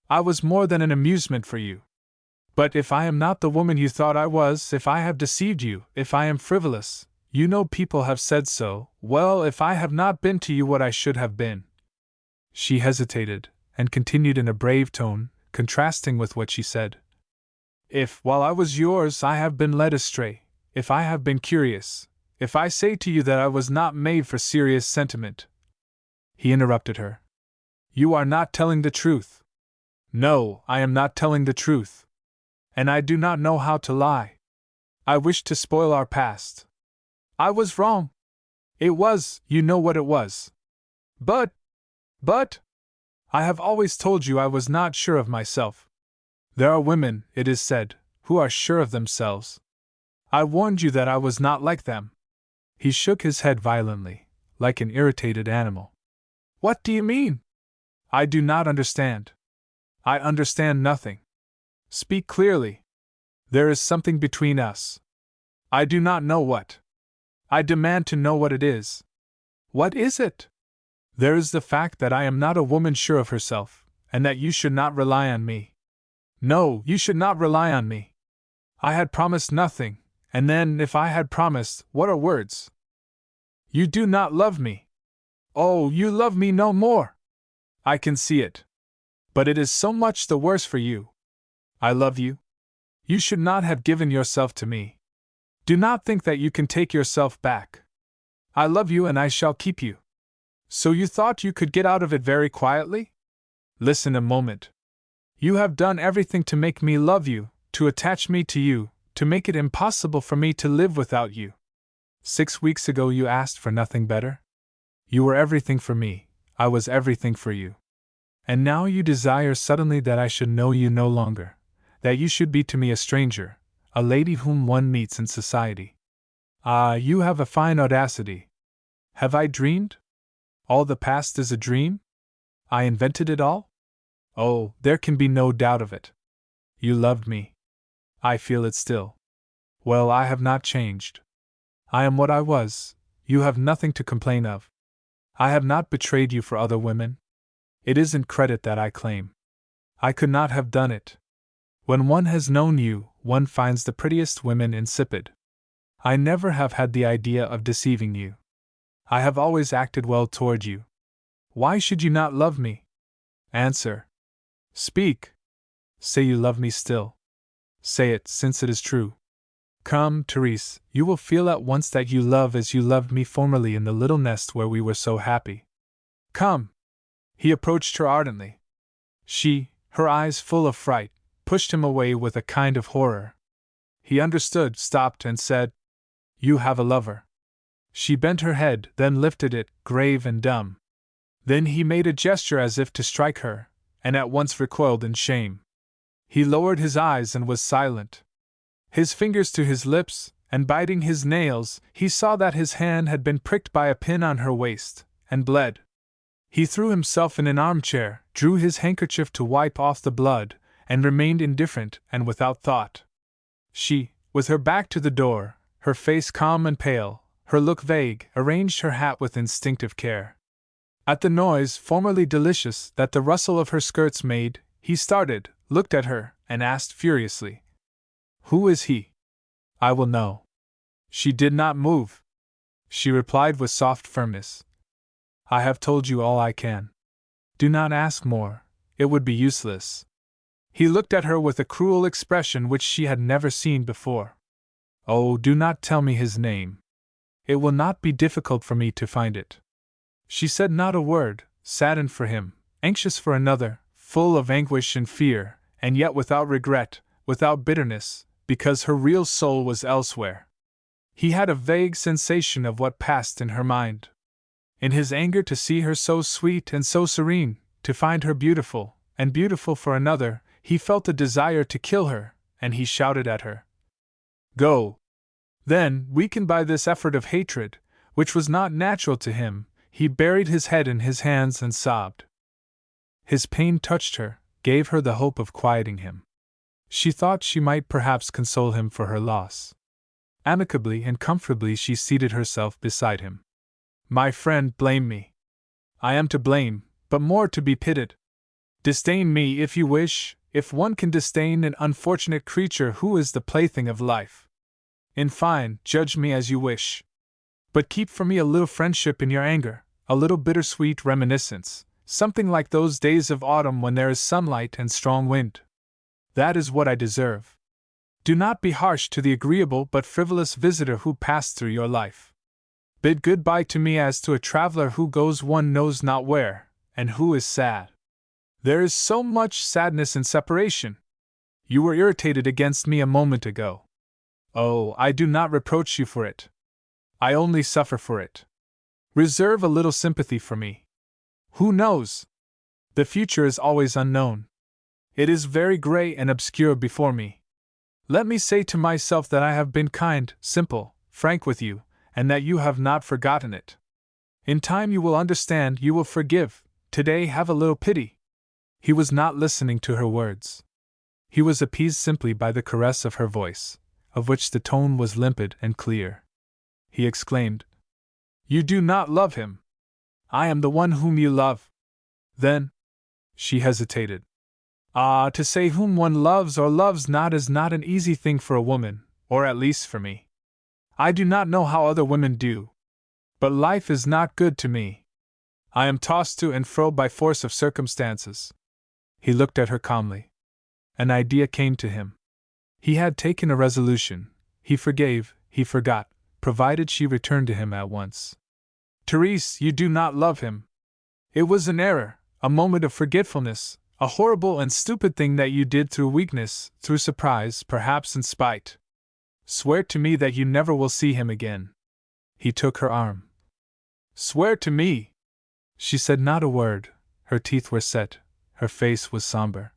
I was more than an amusement for you. But if I am not the woman you thought I was, if I have deceived you, if I am frivolous, you know people have said so, well, if I have not been to you what I should have been. She hesitated, and continued in a brave tone, contrasting with what she said. If, while I was yours, I have been led astray, if I have been curious, if I say to you that I was not made for serious sentiment. He interrupted her. You are not telling the truth. No, I am not telling the truth. And I do not know how to lie. I wish to spoil our past. I was wrong. It was, you know what it was. But, I have always told you I was not sure of myself. There are women, it is said, who are sure of themselves. I warned you that I was not like them. He shook his head violently, like an irritated animal. What do you mean? I do not understand. I understand nothing. Speak clearly. There is something between us. I do not know what. I demand to know what it is. What is it? There is the fact that I am not a woman sure of herself, and that you should not rely on me. No, you should not rely on me. I had promised nothing, and then, if I had promised, what are words? You do not love me. Oh, you love me no more. I can see it. But it is so much the worse for you. I love you. You should not have given yourself to me. Do not think that you can take yourself back. I love you and I shall keep you. So you thought you could get out of it very quietly? Listen a moment. You have done everything to make me love you, to attach me to you, to make it impossible for me to live without you. 6 weeks ago you asked for nothing better? You were everything for me, I was everything for you. And now you desire suddenly that I should know you no longer, that you should be to me a stranger, a lady whom one meets in society. Ah, you have a fine audacity. Have I dreamed? All the past is a dream? I invented it all? Oh, there can be no doubt of it. You loved me. I feel it still. Well, I have not changed. I am what I was, you have nothing to complain of. I have not betrayed you for other women. It isn't credit that I claim. I could not have done it. When one has known you, one finds the prettiest women insipid. I never have had the idea of deceiving you. I have always acted well toward you. Why should you not love me? Answer. Speak. Say you love me still. Say it, since it is true. Come, Therese, you will feel at once that you love as you loved me formerly in the little nest where we were so happy. Come. He approached her ardently. She, her eyes full of fright, pushed him away with a kind of horror. He understood, stopped, and said, You have a lover. She bent her head, then lifted it, grave and dumb. Then he made a gesture as if to strike her, and at once recoiled in shame. He lowered his eyes and was silent. His fingers to his lips, and biting his nails, he saw that his hand had been pricked by a pin on her waist, and bled. He threw himself in an armchair, drew his handkerchief to wipe off the blood, and remained indifferent and without thought. She, with her back to the door, her face calm and pale, her look vague, arranged her hat with instinctive care. At the noise, formerly delicious, that the rustle of her skirts made, he started, looked at her, and asked furiously, Who is he? I will know. She did not move. She replied with soft firmness, I have told you all I can. Do not ask more, it would be useless. He looked at her with a cruel expression which she had never seen before. Oh, do not tell me his name. It will not be difficult for me to find it. She said not a word, saddened for him, anxious for another, full of anguish and fear, and yet without regret, without bitterness, because her real soul was elsewhere. He had a vague sensation of what passed in her mind. In his anger to see her so sweet and so serene, to find her beautiful, and beautiful for another, he felt a desire to kill her, and he shouted at her. Go! Then, weakened by this effort of hatred, which was not natural to him, he buried his head in his hands and sobbed. His pain touched her, gave her the hope of quieting him. She thought she might perhaps console him for her loss. Amicably and comfortably she seated herself beside him. My friend, blame me. I am to blame, but more to be pitied. Disdain me if you wish, if one can disdain an unfortunate creature who is the plaything of life. In fine, judge me as you wish. But keep for me a little friendship in your anger, a little bittersweet reminiscence, something like those days of autumn when there is sunlight and strong wind. That is what I deserve. Do not be harsh to the agreeable but frivolous visitor who passed through your life. Bid good-bye to me as to a traveler who goes one knows not where, and who is sad. There is so much sadness in separation. You were irritated against me a moment ago. Oh, I do not reproach you for it. I only suffer for it. Reserve a little sympathy for me. Who knows? The future is always unknown. It is very gray and obscure before me. Let me say to myself that I have been kind, simple, frank with you, and that you have not forgotten it. In time you will understand, you will forgive. Today have a little pity. He was not listening to her words. He was appeased simply by the caress of her voice, of which the tone was limpid and clear. He exclaimed, "You do not love him. I am the one whom you love." Then she hesitated. Ah, to say whom one loves or loves not is not an easy thing for a woman, or at least for me. I do not know how other women do. But life is not good to me. I am tossed to and fro by force of circumstances. He looked at her calmly. An idea came to him. He had taken a resolution. He forgave, he forgot, provided she returned to him at once. Therese, you do not love him. It was an error, a moment of forgetfulness, a horrible and stupid thing that you did through weakness, through surprise, perhaps in spite. Swear to me that you never will see him again. He took her arm. Swear to me! She said not a word. Her teeth were set, her face was somber.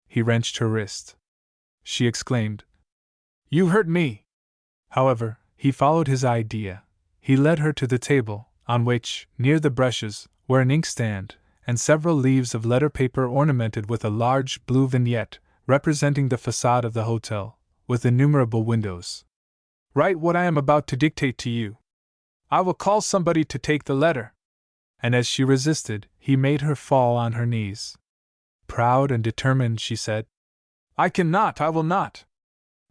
He wrenched her wrist. She exclaimed, "You hurt me!" However, he followed his idea. He led her to the table, on which, near the brushes, were an inkstand, and several leaves of letter paper ornamented with a large blue vignette, representing the facade of the hotel, with innumerable windows. Write what I am about to dictate to you. I will call somebody to take the letter. And as she resisted, he made her fall on her knees. Proud and determined, she said, "I cannot, I will not."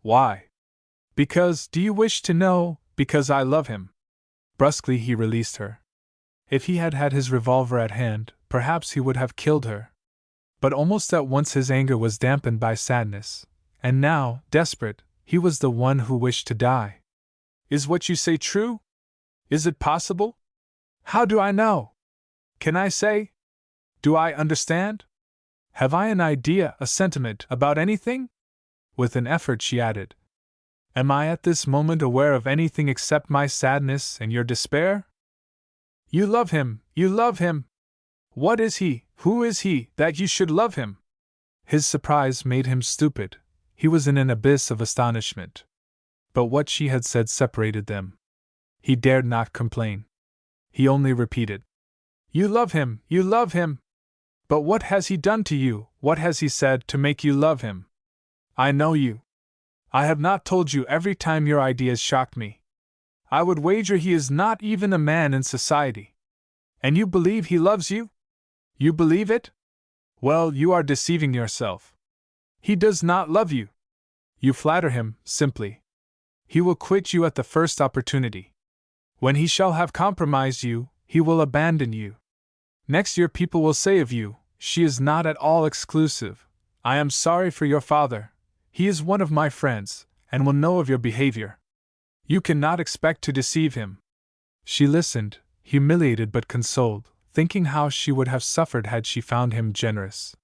Why? Because, do you wish to know, because I love him. Brusquely he released her. If he had had his revolver at hand, perhaps he would have killed her. But almost at once his anger was dampened by sadness, and now, desperate, he was the one who wished to die. Is what you say true? Is it possible? How do I know? Can I say? Do I understand? Have I an idea, a sentiment, about anything? With an effort she added, Am I at this moment aware of anything except my sadness and your despair? You love him, you love him! What is he, who is he, that you should love him? His surprise made him stupid. He was in an abyss of astonishment. But what she had said separated them. He dared not complain. He only repeated, You love him, you love him! But what has he done to you, what has he said to make you love him? I know you. I have not told you every time your ideas shocked me. I would wager he is not even a man in society. And you believe he loves you? You believe it? Well, you are deceiving yourself. He does not love you. You flatter him, simply. He will quit you at the first opportunity. When he shall have compromised you, he will abandon you. Next year people will say of you, She is not at all exclusive. I am sorry for your father. He is one of my friends, and will know of your behavior. You cannot expect to deceive him. She listened, humiliated but consoled, thinking how she would have suffered had she found him generous.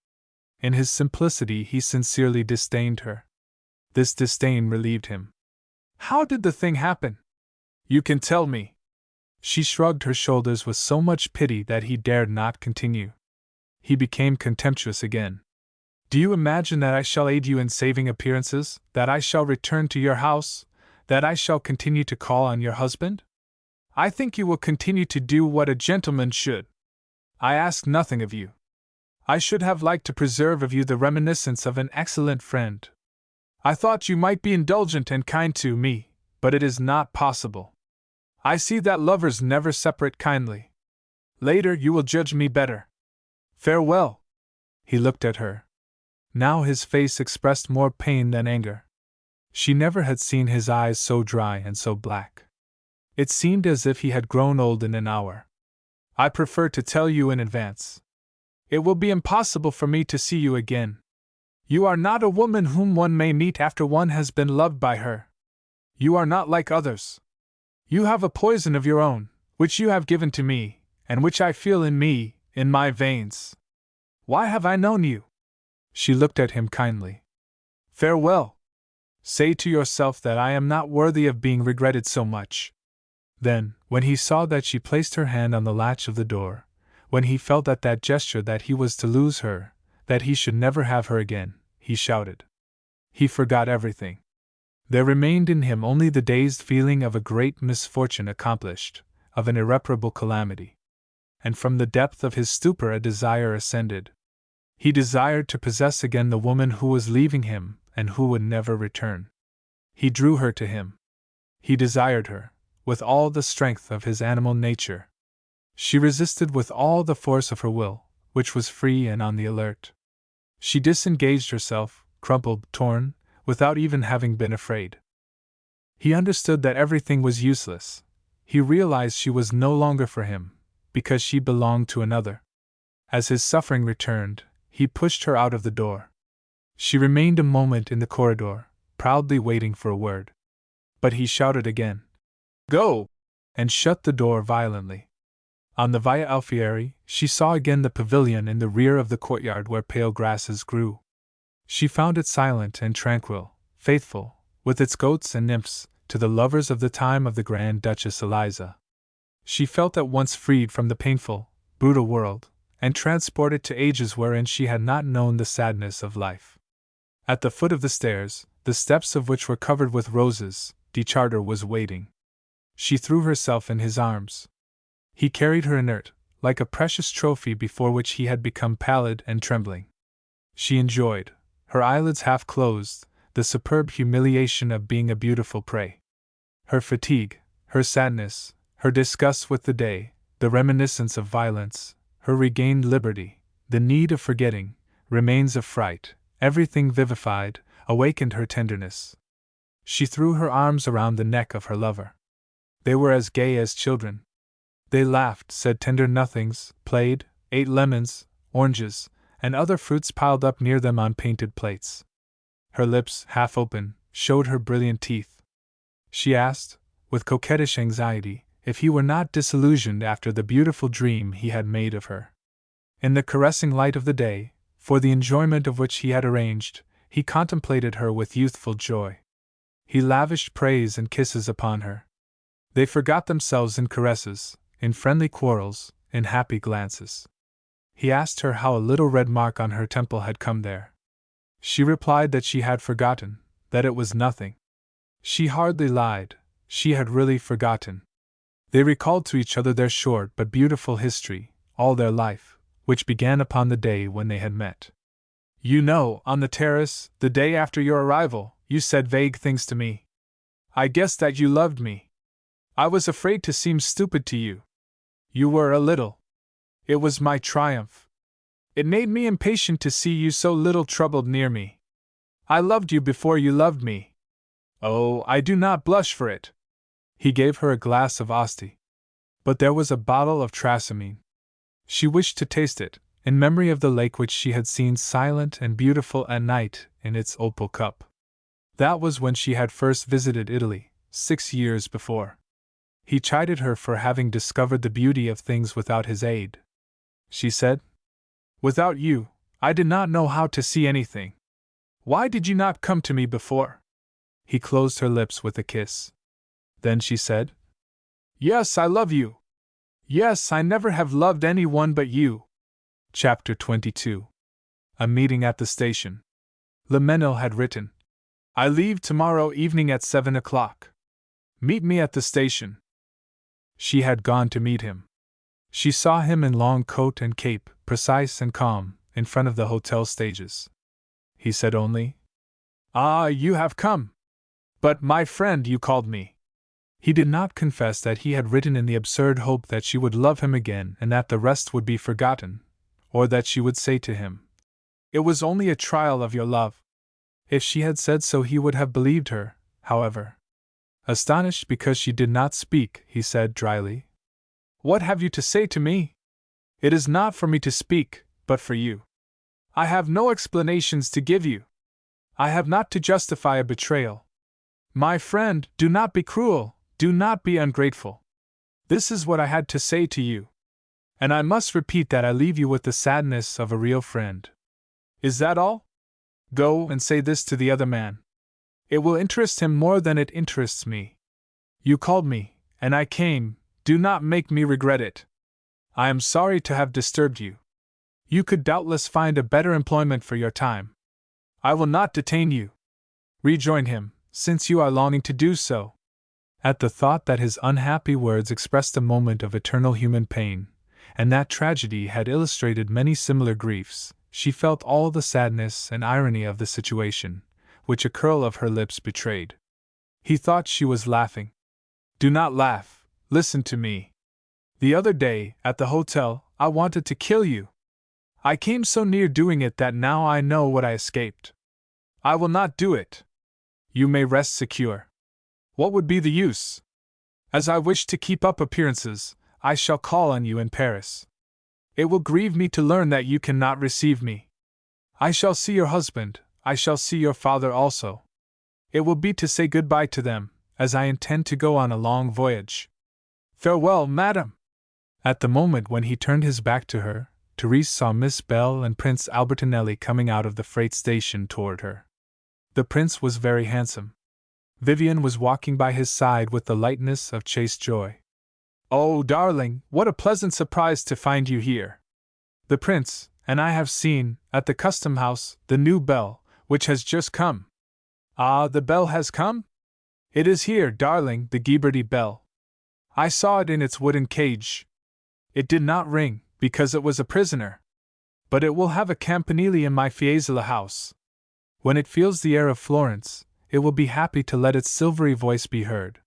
In his simplicity he sincerely disdained her. This disdain relieved him. How did the thing happen? You can tell me. She shrugged her shoulders with so much pity that he dared not continue. He became contemptuous again. Do you imagine that I shall aid you in saving appearances, that I shall return to your house, that I shall continue to call on your husband? I think you will continue to do what a gentleman should. I ask nothing of you. I should have liked to preserve of you the reminiscence of an excellent friend. I thought you might be indulgent and kind to me, but it is not possible. I see that lovers never separate kindly. Later you will judge me better. Farewell. He looked at her. Now his face expressed more pain than anger. She never had seen his eyes so dry and so black. It seemed as if he had grown old in an hour. I prefer to tell you in advance. It will be impossible for me to see you again. You are not a woman whom one may meet after one has been loved by her. You are not like others. You have a poison of your own, which you have given to me, and which I feel in me, in my veins. Why have I known you? She looked at him kindly. Farewell. Say to yourself that I am not worthy of being regretted so much. Then, when he saw that she placed her hand on the latch of the door, when he felt at that gesture that he was to lose her, that he should never have her again, he shouted. He forgot everything. There remained in him only the dazed feeling of a great misfortune accomplished, of an irreparable calamity. And from the depth of his stupor a desire ascended. He desired to possess again the woman who was leaving him and who would never return. He drew her to him. He desired her, with all the strength of his animal nature. She resisted with all the force of her will, which was free and on the alert. She disengaged herself, crumpled, torn, without even having been afraid. He understood that everything was useless. He realized she was no longer for him, because she belonged to another. As his suffering returned, he pushed her out of the door. She remained a moment in the corridor, proudly waiting for a word. But he shouted again, "Go!" and shut the door violently. On the Via Alfieri, she saw again the pavilion in the rear of the courtyard where pale grasses grew. She found it silent and tranquil, faithful, with its goats and nymphs, to the lovers of the time of the Grand Duchess Eliza. She felt at once freed from the painful, brutal world, and transported to ages wherein she had not known the sadness of life. At the foot of the stairs, the steps of which were covered with roses, de Charter was waiting. She threw herself in his arms. He carried her inert, like a precious trophy before which he had become pallid and trembling. She enjoyed, her eyelids half closed, the superb humiliation of being a beautiful prey. Her fatigue, her sadness, her disgust with the day, the reminiscence of violence, her regained liberty, the need of forgetting, remains of fright, everything vivified, awakened her tenderness. She threw her arms around the neck of her lover. They were as gay as children. They laughed, said tender nothings, played, ate lemons, oranges, and other fruits piled up near them on painted plates. Her lips, half open, showed her brilliant teeth. She asked, with coquettish anxiety, if he were not disillusioned after the beautiful dream he had made of her. In the caressing light of the day, for the enjoyment of which he had arranged, he contemplated her with youthful joy. He lavished praise and kisses upon her. They forgot themselves in caresses, in friendly quarrels, in happy glances. He asked her how a little red mark on her temple had come there. She replied that she had forgotten, that it was nothing. She hardly lied, she had really forgotten. They recalled to each other their short but beautiful history, all their life, which began upon the day when they had met. You know, on the terrace, the day after your arrival, you said vague things to me. I guessed that you loved me. I was afraid to seem stupid to you. You were a little. It was my triumph. It made me impatient to see you so little troubled near me. I loved you before you loved me. Oh, I do not blush for it. He gave her a glass of Asti. But there was a bottle of Trasimene. She wished to taste it, in memory of the lake which she had seen silent and beautiful at night in its opal cup. That was when she had first visited Italy, 6 years before. He chided her for having discovered the beauty of things without his aid. She said, "Without you, I did not know how to see anything. Why did you not come to me before?" He closed her lips with a kiss. Then she said, "Yes, I love you. Yes, I never have loved anyone but you." Chapter 22. A meeting at the station. Lemenil had written, "I leave tomorrow evening at 7 o'clock. Meet me at the station." She had gone to meet him. She saw him in long coat and cape, precise and calm, in front of the hotel stages. He said only, "Ah, you have come. But, my friend, you called me." He did not confess that he had written in the absurd hope that she would love him again and that the rest would be forgotten, or that she would say to him, "It was only a trial of your love." If she had said so, he would have believed her, however. Astonished because she did not speak, he said dryly, "What have you to say to me? It is not for me to speak, but for you. I have no explanations to give you. I have not to justify a betrayal. My friend, do not be cruel, do not be ungrateful. This is what I had to say to you. And I must repeat that I leave you with the sadness of a real friend. Is that all? Go and say this to the other man. It will interest him more than it interests me. You called me, and I came, do not make me regret it. I am sorry to have disturbed you. You could doubtless find a better employment for your time. I will not detain you. Rejoin him, since you are longing to do so." At the thought that his unhappy words expressed a moment of eternal human pain, and that tragedy had illustrated many similar griefs, she felt all the sadness and irony of the situation, which a curl of her lips betrayed. He thought she was laughing. "Do not laugh, listen to me. The other day, at the hotel, I wanted to kill you. I came so near doing it that now I know what I escaped. I will not do it. You may rest secure. What would be the use? As I wish to keep up appearances, I shall call on you in Paris. It will grieve me to learn that you cannot receive me. I shall see your husband, I shall see your father also. It will be to say goodbye to them, as I intend to go on a long voyage. Farewell, madam." At the moment when he turned his back to her, Therese saw Miss Bell and Prince Albertinelli coming out of the freight station toward her. The prince was very handsome. Vivian was walking by his side with the lightness of chaste joy. "Oh, darling, what a pleasant surprise to find you here. The prince and I have seen, at the custom house, the new bell, which has just come." "Ah, the bell has come? It is here, darling, the Ghiberti bell. I saw it in its wooden cage. It did not ring, because it was a prisoner. But it will have a campanile in my Fiesole house. When it feels the air of Florence, it will be happy to let its silvery voice be heard.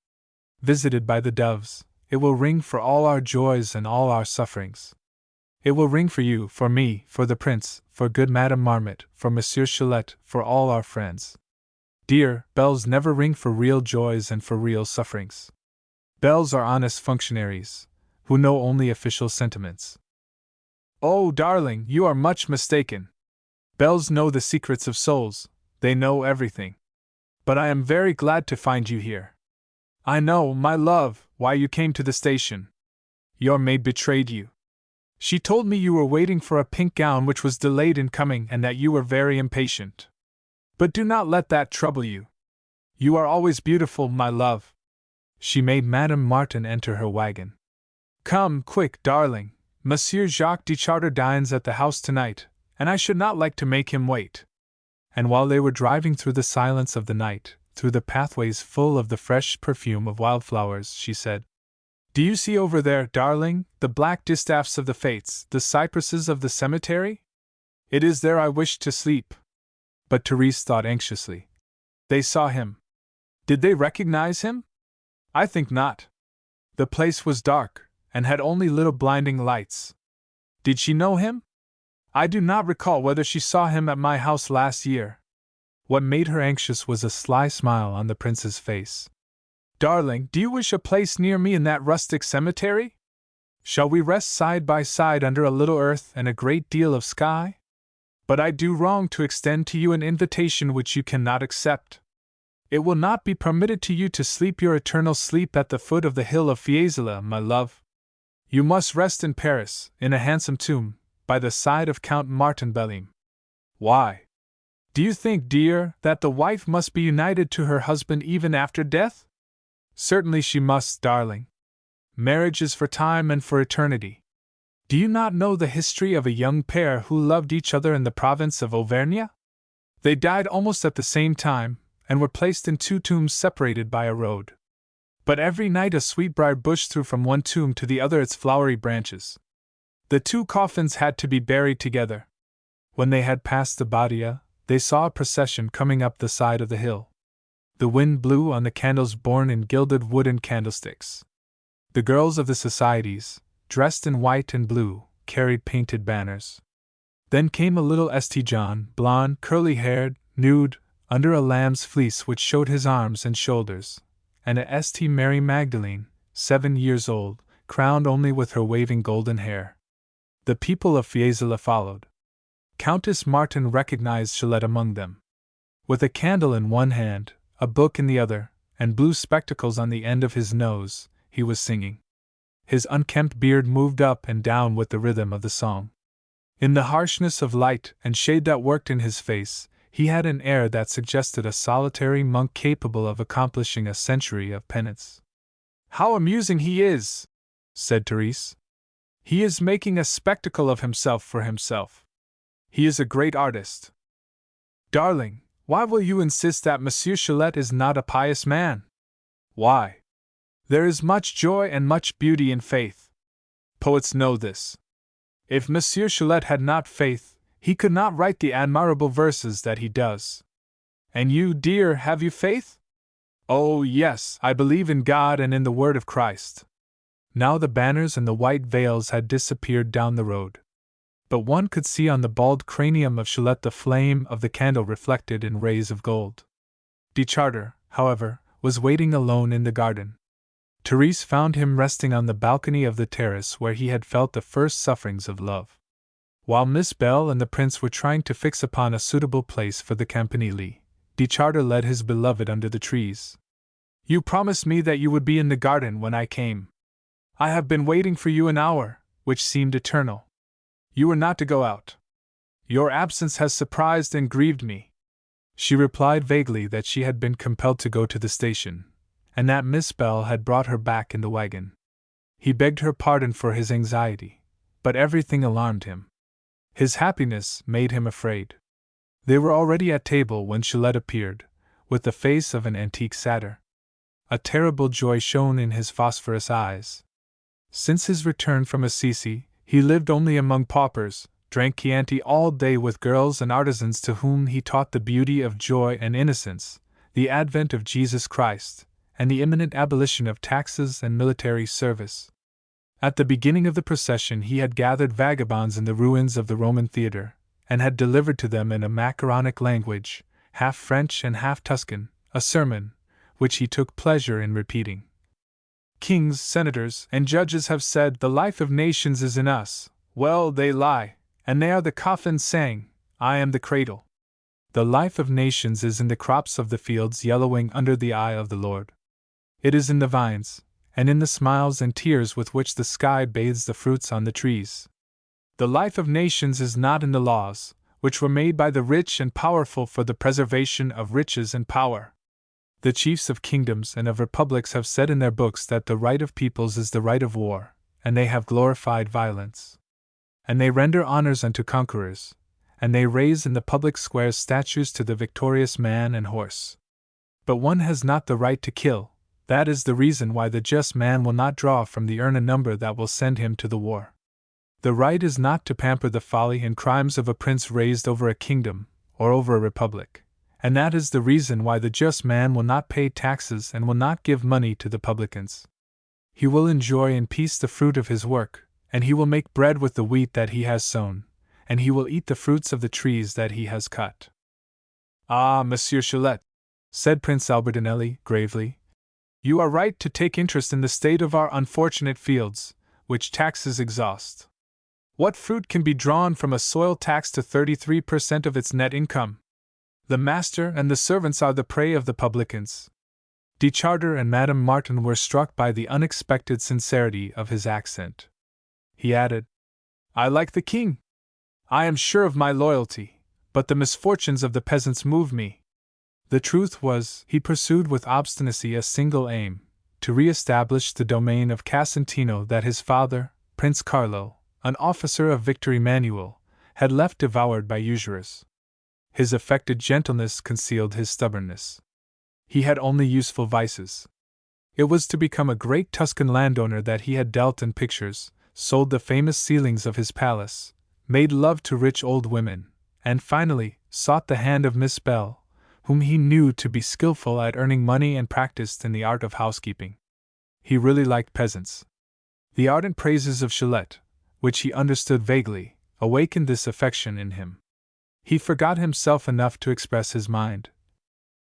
Visited by the doves, it will ring for all our joys and all our sufferings. It will ring for you, for me, for the prince, for good Madame Marmot, for Monsieur Chalette, for all our friends. Dear, bells never ring for real joys and for real sufferings. Bells are honest functionaries, who know only official sentiments." "Oh, darling, you are much mistaken. Bells know the secrets of souls, they know everything. But I am very glad to find you here. I know, my love, why you came to the station. Your maid betrayed you. She told me you were waiting for a pink gown which was delayed in coming and that you were very impatient. But do not let that trouble you. You are always beautiful, my love." She made Madame Martin enter her wagon. "Come, quick, darling. Monsieur Jacques de Charter dines at the house tonight, and I should not like to make him wait." And while they were driving through the silence of the night, through the pathways full of the fresh perfume of wildflowers, she said, "Do you see over there, darling, the black distaffs of the Fates, the cypresses of the cemetery? It is there I wish to sleep." But Therese thought anxiously. They saw him. Did they recognize him? I think not. The place was dark, and had only little blinding lights. Did she know him? I do not recall whether she saw him at my house last year. What made her anxious was a sly smile on the prince's face. "Darling, do you wish a place near me in that rustic cemetery? Shall we rest side by side under a little earth and a great deal of sky? But I do wrong to extend to you an invitation which you cannot accept. It will not be permitted to you to sleep your eternal sleep at the foot of the hill of Fiesole, my love. You must rest in Paris, in a handsome tomb, by the side of Count Martin Belleam." "Why? Do you think, dear, that the wife must be united to her husband even after death?" "Certainly she must, darling. Marriage is for time and for eternity. Do you not know the history of a young pair who loved each other in the province of Auvergne? They died almost at the same time, and were placed in two tombs separated by a road. But every night a sweetbriar bush threw from one tomb to the other its flowery branches. The two coffins had to be buried together. When they had passed the Badia, they saw a procession coming up the side of the hill. The wind blew on the candles borne in gilded wooden candlesticks. The girls of the societies, dressed in white and blue, carried painted banners. Then came a little St. John, blond, curly-haired, nude, under a lamb's fleece which showed his arms and shoulders, and a St. Mary Magdalene, 7 years old, crowned only with her waving golden hair. The people of Fiesole followed. Countess Martin recognized Shalette among them. With a candle in one hand, a book in the other, and blue spectacles on the end of his nose, he was singing. His unkempt beard moved up and down with the rhythm of the song. In the harshness of light and shade that worked in his face, he had an air that suggested a solitary monk capable of accomplishing a century of penance. "How amusing he is!" said Therese. "He is making a spectacle of himself for himself. He is a great artist." "Darling, why will you insist that Monsieur Shalette is not a pious man?" "Why? There is much joy and much beauty in faith. Poets know this. If Monsieur Shalette had not faith, he could not write the admirable verses that he does. And you, dear, have you faith?" "Oh, yes, I believe in God and in the word of Christ." Now the banners and the white veils had disappeared down the road. But one could see on the bald cranium of Shalette the flame of the candle reflected in rays of gold. De Charter, however, was waiting alone in the garden. Therese found him resting on the balcony of the terrace where he had felt the first sufferings of love. While Miss Belle and the prince were trying to fix upon a suitable place for the campanile, De Charter led his beloved under the trees. "You promised me that you would be in the garden when I came. I have been waiting for you an hour, which seemed eternal. You were not to go out. Your absence has surprised and grieved me." She replied vaguely that she had been compelled to go to the station, and that Miss Belle had brought her back in the wagon. He begged her pardon for his anxiety, but everything alarmed him. His happiness made him afraid. They were already at table when Shalette appeared, with the face of an antique satyr. A terrible joy shone in his phosphorus eyes. Since his return from Assisi, he lived only among paupers, drank Chianti all day with girls and artisans to whom he taught the beauty of joy and innocence, the advent of Jesus Christ, and the imminent abolition of taxes and military service. At the beginning of the procession he had gathered vagabonds in the ruins of the Roman theatre, and had delivered to them in a macaronic language, half French and half Tuscan, a sermon, which he took pleasure in repeating. "Kings, senators, and judges have said the life of nations is in us. Well, they lie, and they are the coffin saying, I am the cradle. The life of nations is in the crops of the fields yellowing under the eye of the Lord. It is in the vines, and in the smiles and tears with which the sky bathes the fruits on the trees. The life of nations is not in the laws, which were made by the rich and powerful for the preservation of riches and power. The chiefs of kingdoms and of republics have said in their books that the right of peoples is the right of war, and they have glorified violence. And they render honors unto conquerors, and they raise in the public squares statues to the victorious man and horse. But one has not the right to kill. That is the reason why the just man will not draw from the urn a number that will send him to the war. The right is not to pamper the folly and crimes of a prince raised over a kingdom, or over a republic, and that is the reason why the just man will not pay taxes and will not give money to the publicans. He will enjoy in peace the fruit of his work, and he will make bread with the wheat that he has sown, and he will eat the fruits of the trees that he has cut." "Ah, Monsieur Shalette," said Prince Albertinelli gravely, "you are right to take interest in the state of our unfortunate fields, which taxes exhaust. What fruit can be drawn from a soil taxed to 33% of its net income? The master and the servants are the prey of the publicans." De Charter and Madame Martin were struck by the unexpected sincerity of his accent. He added, "I like the king. I am sure of my loyalty, but the misfortunes of the peasants move me." The truth was, he pursued with obstinacy a single aim, to re-establish the domain of Casentino that his father, Prince Carlo, an officer of Victor Emmanuel, had left devoured by usurers. His affected gentleness concealed his stubbornness. He had only useful vices. It was to become a great Tuscan landowner that he had dealt in pictures, sold the famous ceilings of his palace, made love to rich old women, and finally sought the hand of Miss Belle, whom he knew to be skillful at earning money and practiced in the art of housekeeping. He really liked peasants. The ardent praises of Gillette, which he understood vaguely, awakened this affection in him. He forgot himself enough to express his mind.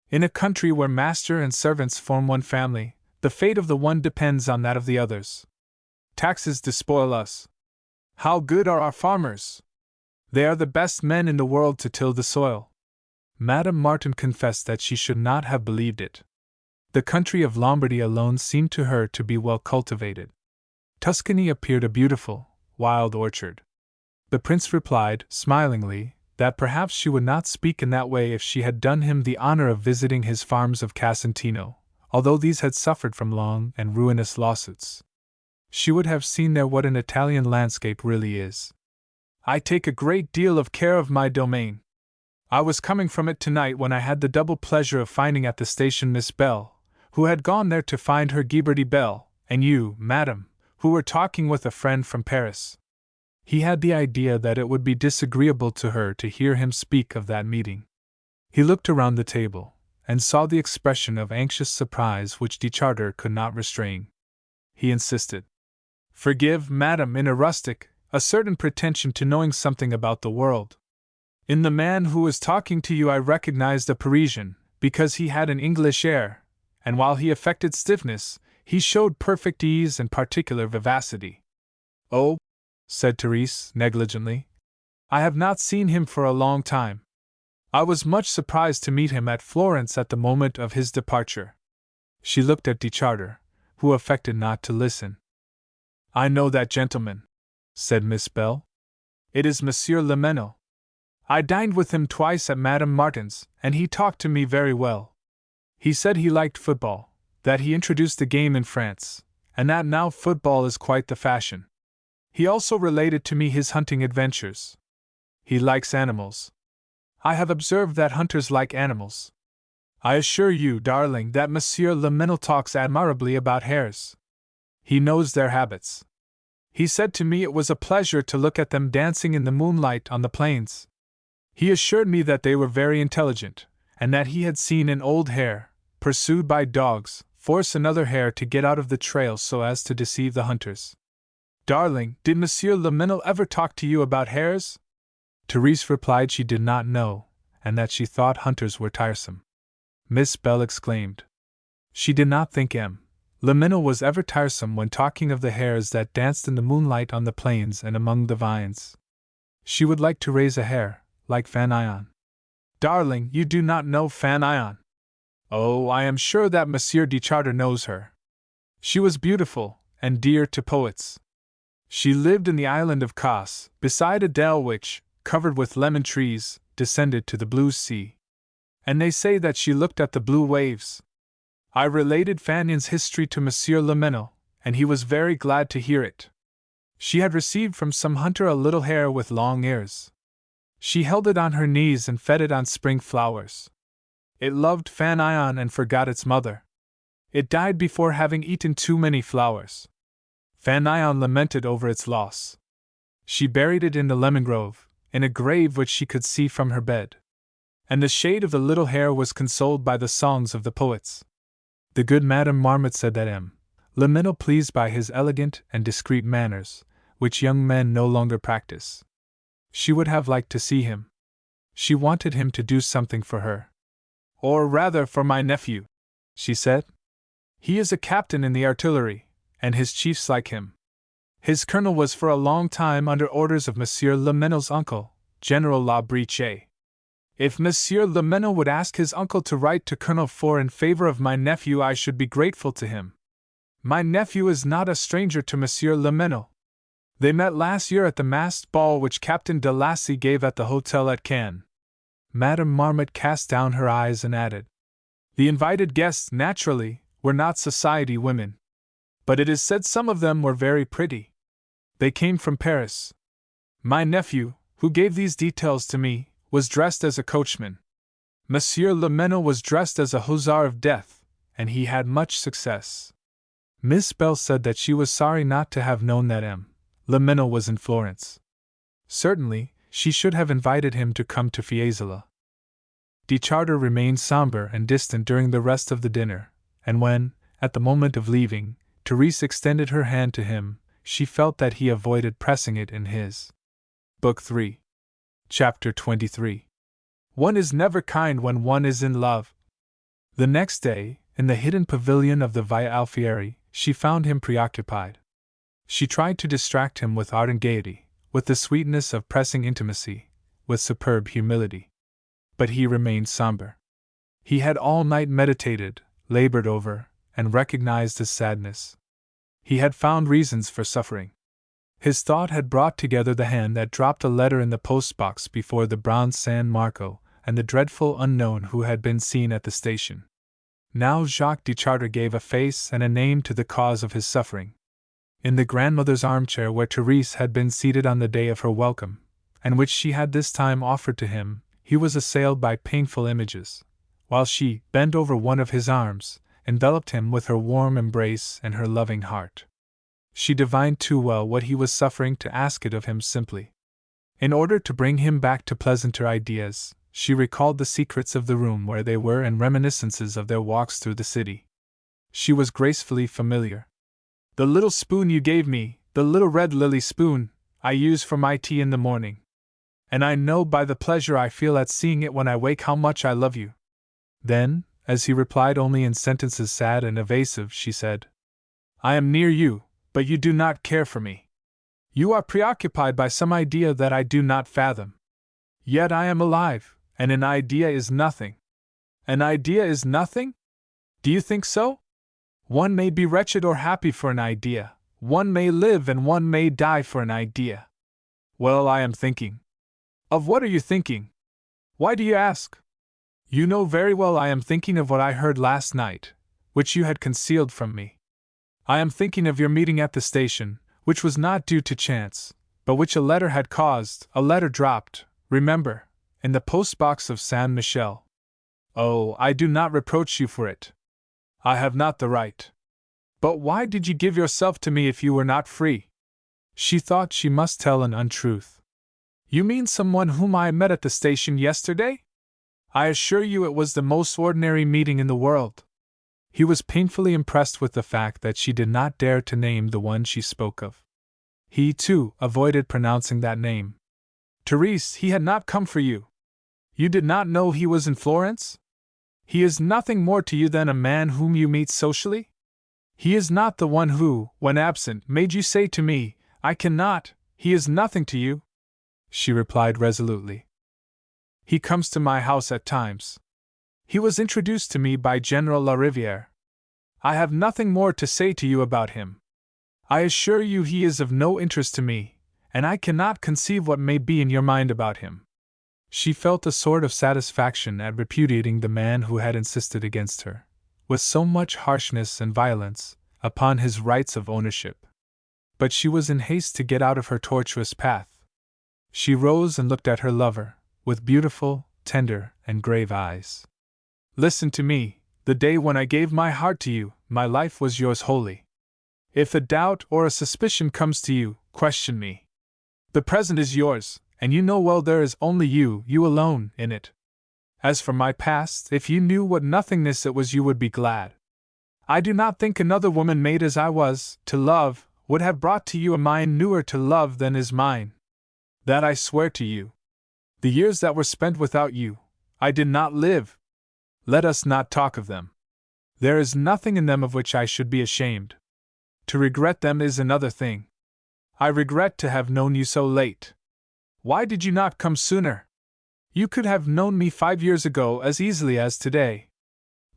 In a country where master and servants form one family, the fate of the one depends on that of the others. Taxes despoil us. How good are our farmers! They are the best men in the world to till the soil. Madame Martin confessed that she should not have believed it. The country of Lombardy alone seemed to her to be well cultivated. Tuscany appeared a beautiful, wild orchard. The prince replied, smilingly, that perhaps she would not speak in that way if she had done him the honor of visiting his farms of Casentino, although these had suffered from long and ruinous lawsuits. She would have seen there what an Italian landscape really is. I take a great deal of care of my domain. I was coming from it tonight when I had the double pleasure of finding at the station Miss Bell, who had gone there to find her Ghiberti Bell, and you, madam, who were talking with a friend from Paris. He had the idea that it would be disagreeable to her to hear him speak of that meeting. He looked around the table, and saw the expression of anxious surprise which de Charter could not restrain. He insisted. Forgive, madam, in a rustic, a certain pretension to knowing something about the world. In the man who was talking to you I recognized a Parisian, because he had an English air, and while he affected stiffness, he showed perfect ease and particular vivacity. Oh, said Therese, negligently, I have not seen him for a long time. I was much surprised to meet him at Florence at the moment of his departure. She looked at de Charter, who affected not to listen. I know that gentleman, said Miss Bell. It is Monsieur Lemeno. I dined with him twice at Madame Martin's, and he talked to me very well. He said he liked football, that he introduced the game in France, and that now football is quite the fashion. He also related to me his hunting adventures. He likes animals. I have observed that hunters like animals. I assure you, darling, that Monsieur Lemeno talks admirably about hares. He knows their habits. He said to me it was a pleasure to look at them dancing in the moonlight on the plains. He assured me that they were very intelligent, and that he had seen an old hare, pursued by dogs, force another hare to get out of the trail so as to deceive the hunters. Darling, did Monsieur Lemeno ever talk to you about hares? Therese replied she did not know, and that she thought hunters were tiresome. Miss Bell exclaimed. She did not think Lemeno was ever tiresome when talking of the hares that danced in the moonlight on the plains and among the vines. She would like to raise a hare, like Fan-Ion. Darling, you do not know Fan-Ion. Oh, I am sure that Monsieur de Charter knows her. She was beautiful, and dear to poets. She lived in the island of Kos, beside a dell which, covered with lemon trees, descended to the blue sea. And they say that she looked at the blue waves. I related Fanion's history to Monsieur Lemeno, and he was very glad to hear it. She had received from some hunter a little hare with long ears. She held it on her knees and fed it on spring flowers. It loved Fan-Ion and forgot its mother. It died before having eaten too many flowers. Fan-Ion lamented over its loss. She buried it in the lemon grove, in a grave which she could see from her bed. And the shade of the little hare was consoled by the songs of the poets. The good Madame Marmot said that Lemeno pleased by his elegant and discreet manners, which young men no longer practice. She would have liked to see him. She wanted him to do something for her. Or rather for my nephew, she said. He is a captain in the artillery, and his chiefs like him. His colonel was for a long time under orders of Monsieur Lemeno's uncle, General La Briche. If Monsieur Lemeno would ask his uncle to write to Colonel Four in favor of my nephew, I should be grateful to him. My nephew is not a stranger to Monsieur Lemeno. They met last year at the masked ball which Captain de Lacy gave at the hotel at Cannes. Madame Marmot cast down her eyes and added, The invited guests, naturally, were not society women. But it is said some of them were very pretty. They came from Paris. My nephew, who gave these details to me, was dressed as a coachman. Monsieur Lemeno was dressed as a hussar of death, and he had much success. Miss Bell said that she was sorry not to have known that Lemeno was in Florence. Certainly, she should have invited him to come to Fiesole. De Charter remained somber and distant during the rest of the dinner, and when, at the moment of leaving, Therese extended her hand to him, she felt that he avoided pressing it in his. Book 3. Chapter 23. One is never kind when one is in love. The next day, in the hidden pavilion of the Via Alfieri, she found him preoccupied. She tried to distract him with ardent gaiety, with the sweetness of pressing intimacy, with superb humility. But he remained somber. He had all night meditated, labored over, and recognized his sadness. He had found reasons for suffering. His thought had brought together the hand that dropped a letter in the postbox before the bronze San Marco, and the dreadful unknown who had been seen at the station. Now Jacques de Charter gave a face and a name to the cause of his suffering. In the grandmother's armchair where Therese had been seated on the day of her welcome, and which she had this time offered to him, he was assailed by painful images, while she, bent over one of his arms, enveloped him with her warm embrace and her loving heart. She divined too well what he was suffering to ask it of him simply. In order to bring him back to pleasanter ideas, she recalled the secrets of the room where they were and reminiscences of their walks through the city. She was gracefully familiar. "The little spoon you gave me, the little red lily spoon, I use for my tea in the morning. And I know by the pleasure I feel at seeing it when I wake how much I love you." Then, as he replied only in sentences sad and evasive, she said, "I am near you, but you do not care for me. You are preoccupied by some idea that I do not fathom. Yet I am alive, and an idea is nothing." "An idea is nothing? Do you think so? One may be wretched or happy for an idea, one may live and one may die for an idea." "Well, I am thinking." "Of what are you thinking? Why do you ask?" "You know very well I am thinking of what I heard last night, which you had concealed from me. I am thinking of your meeting at the station, which was not due to chance, but which a letter had caused, a letter dropped, remember, in the postbox of Saint Michel. Oh, I do not reproach you for it. I have not the right. But why did you give yourself to me if you were not free?" She thought she must tell an untruth. "You mean someone whom I met at the station yesterday? I assure you it was the most ordinary meeting in the world." He was painfully impressed with the fact that she did not dare to name the one she spoke of. He, too, avoided pronouncing that name. "Therese, he had not come for you. You did not know he was in Florence? He is nothing more to you than a man whom you meet socially? He is not the one who, when absent, made you say to me, 'I cannot,' he is nothing to you," she replied resolutely. "He comes to my house at times. He was introduced to me by General Lariviere. I have nothing more to say to you about him. I assure you he is of no interest to me, and I cannot conceive what may be in your mind about him." She felt a sort of satisfaction at repudiating the man who had insisted against her, with so much harshness and violence, upon his rights of ownership. But she was in haste to get out of her tortuous path. She rose and looked at her lover, with beautiful, tender, and grave eyes. "Listen to me. The day when I gave my heart to you, my life was yours wholly. If a doubt or a suspicion comes to you, question me. The present is yours, and you know well there is only you alone, in it. As for my past, if you knew what nothingness it was you would be glad. I do not think another woman made as I was, to love, would have brought to you a mind newer to love than is mine. That I swear to you. The years that were spent without you, I did not live. Let us not talk of them. There is nothing in them of which I should be ashamed. To regret them is another thing. I regret to have known you so late. Why did you not come sooner? You could have known me 5 years ago as easily as today.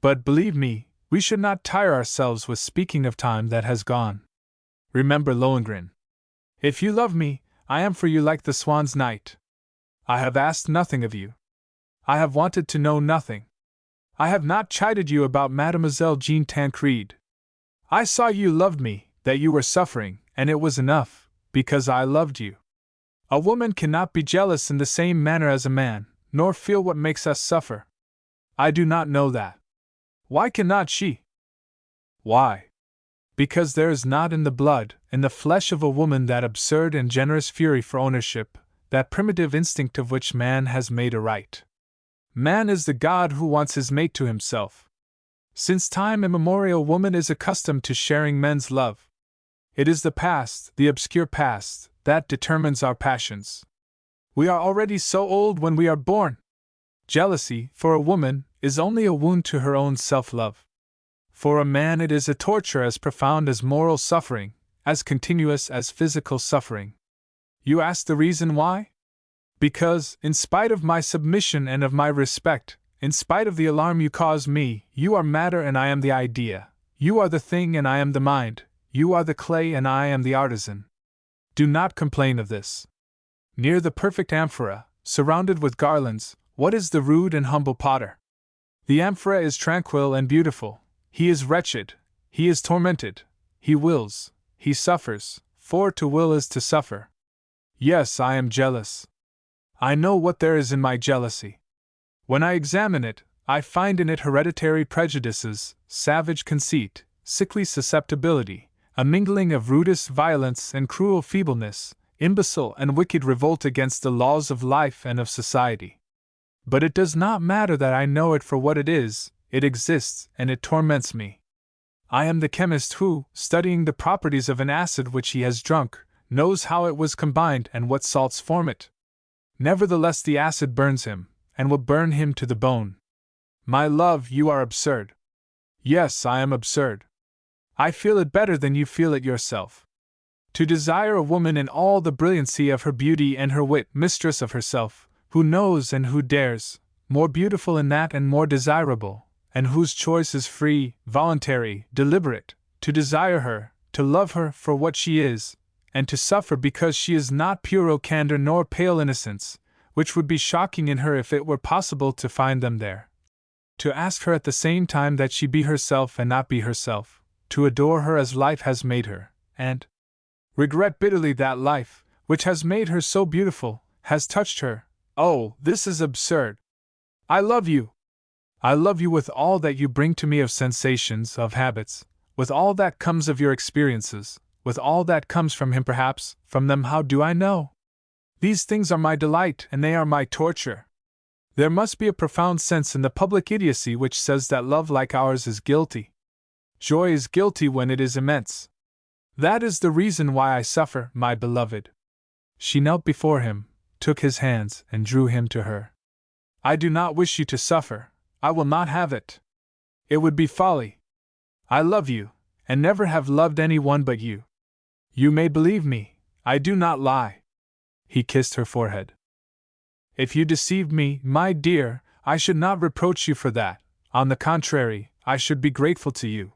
But believe me, we should not tire ourselves with speaking of time that has gone. Remember Lohengrin. If you love me, I am for you like the swan's knight. I have asked nothing of you. I have wanted to know nothing. I have not chided you about Mademoiselle Jean Tancred. I saw you loved me, that you were suffering, and it was enough, because I loved you. A woman cannot be jealous in the same manner as a man, nor feel what makes us suffer. I do not know that. Why cannot she? Why? Because there is not in the blood, in the flesh of a woman that absurd and generous fury for ownership, that primitive instinct of which man has made a right. Man is the god who wants his mate to himself. Since time immemorial, woman is accustomed to sharing men's love. It is the past, the obscure past, that determines our passions. We are already so old when we are born. Jealousy, for a woman, is only a wound to her own self-love. For a man it is a torture as profound as moral suffering, as continuous as physical suffering. You ask the reason why? Because, in spite of my submission and of my respect, in spite of the alarm you cause me, you are matter and I am the idea, you are the thing and I am the mind, you are the clay and I am the artisan. Do not complain of this. Near the perfect amphora, surrounded with garlands, what is the rude and humble potter? The amphora is tranquil and beautiful. He is wretched, he is tormented, he wills, he suffers, for to will is to suffer. Yes, I am jealous. I know what there is in my jealousy. When I examine it, I find in it hereditary prejudices, savage conceit, sickly susceptibility, a mingling of rudest violence and cruel feebleness, imbecile and wicked revolt against the laws of life and of society. But it does not matter that I know it for what it is, it exists and it torments me. I am the chemist who, studying the properties of an acid which he has drunk, knows how it was combined and what salts form it. Nevertheless, the acid burns him, and will burn him to the bone. My love, you are absurd. Yes, I am absurd. I feel it better than you feel it yourself. To desire a woman in all the brilliancy of her beauty and her wit, mistress of herself, who knows and who dares, more beautiful in that and more desirable, and whose choice is free, voluntary, deliberate, to desire her, to love her for what she is, and to suffer because she is not pure candor nor pale innocence, which would be shocking in her if it were possible to find them there. To ask her at the same time that she be herself and not be herself, to adore her as life has made her, and regret bitterly that life, which has made her so beautiful, has touched her. Oh, this is absurd. I love you. I love you with all that you bring to me of sensations, of habits, with all that comes of your experiences, with all that comes from him perhaps, from them how do I know? These things are my delight and they are my torture. There must be a profound sense in the public idiocy which says that love like ours is guilty. Joy is guilty when it is immense. That is the reason why I suffer, my beloved. She knelt before him, took his hands, and drew him to her. I do not wish you to suffer. I will not have it. It would be folly. I love you, and never have loved anyone but you. You may believe me, I do not lie. He kissed her forehead. If you deceived me, my dear, I should not reproach you for that. On the contrary, I should be grateful to you.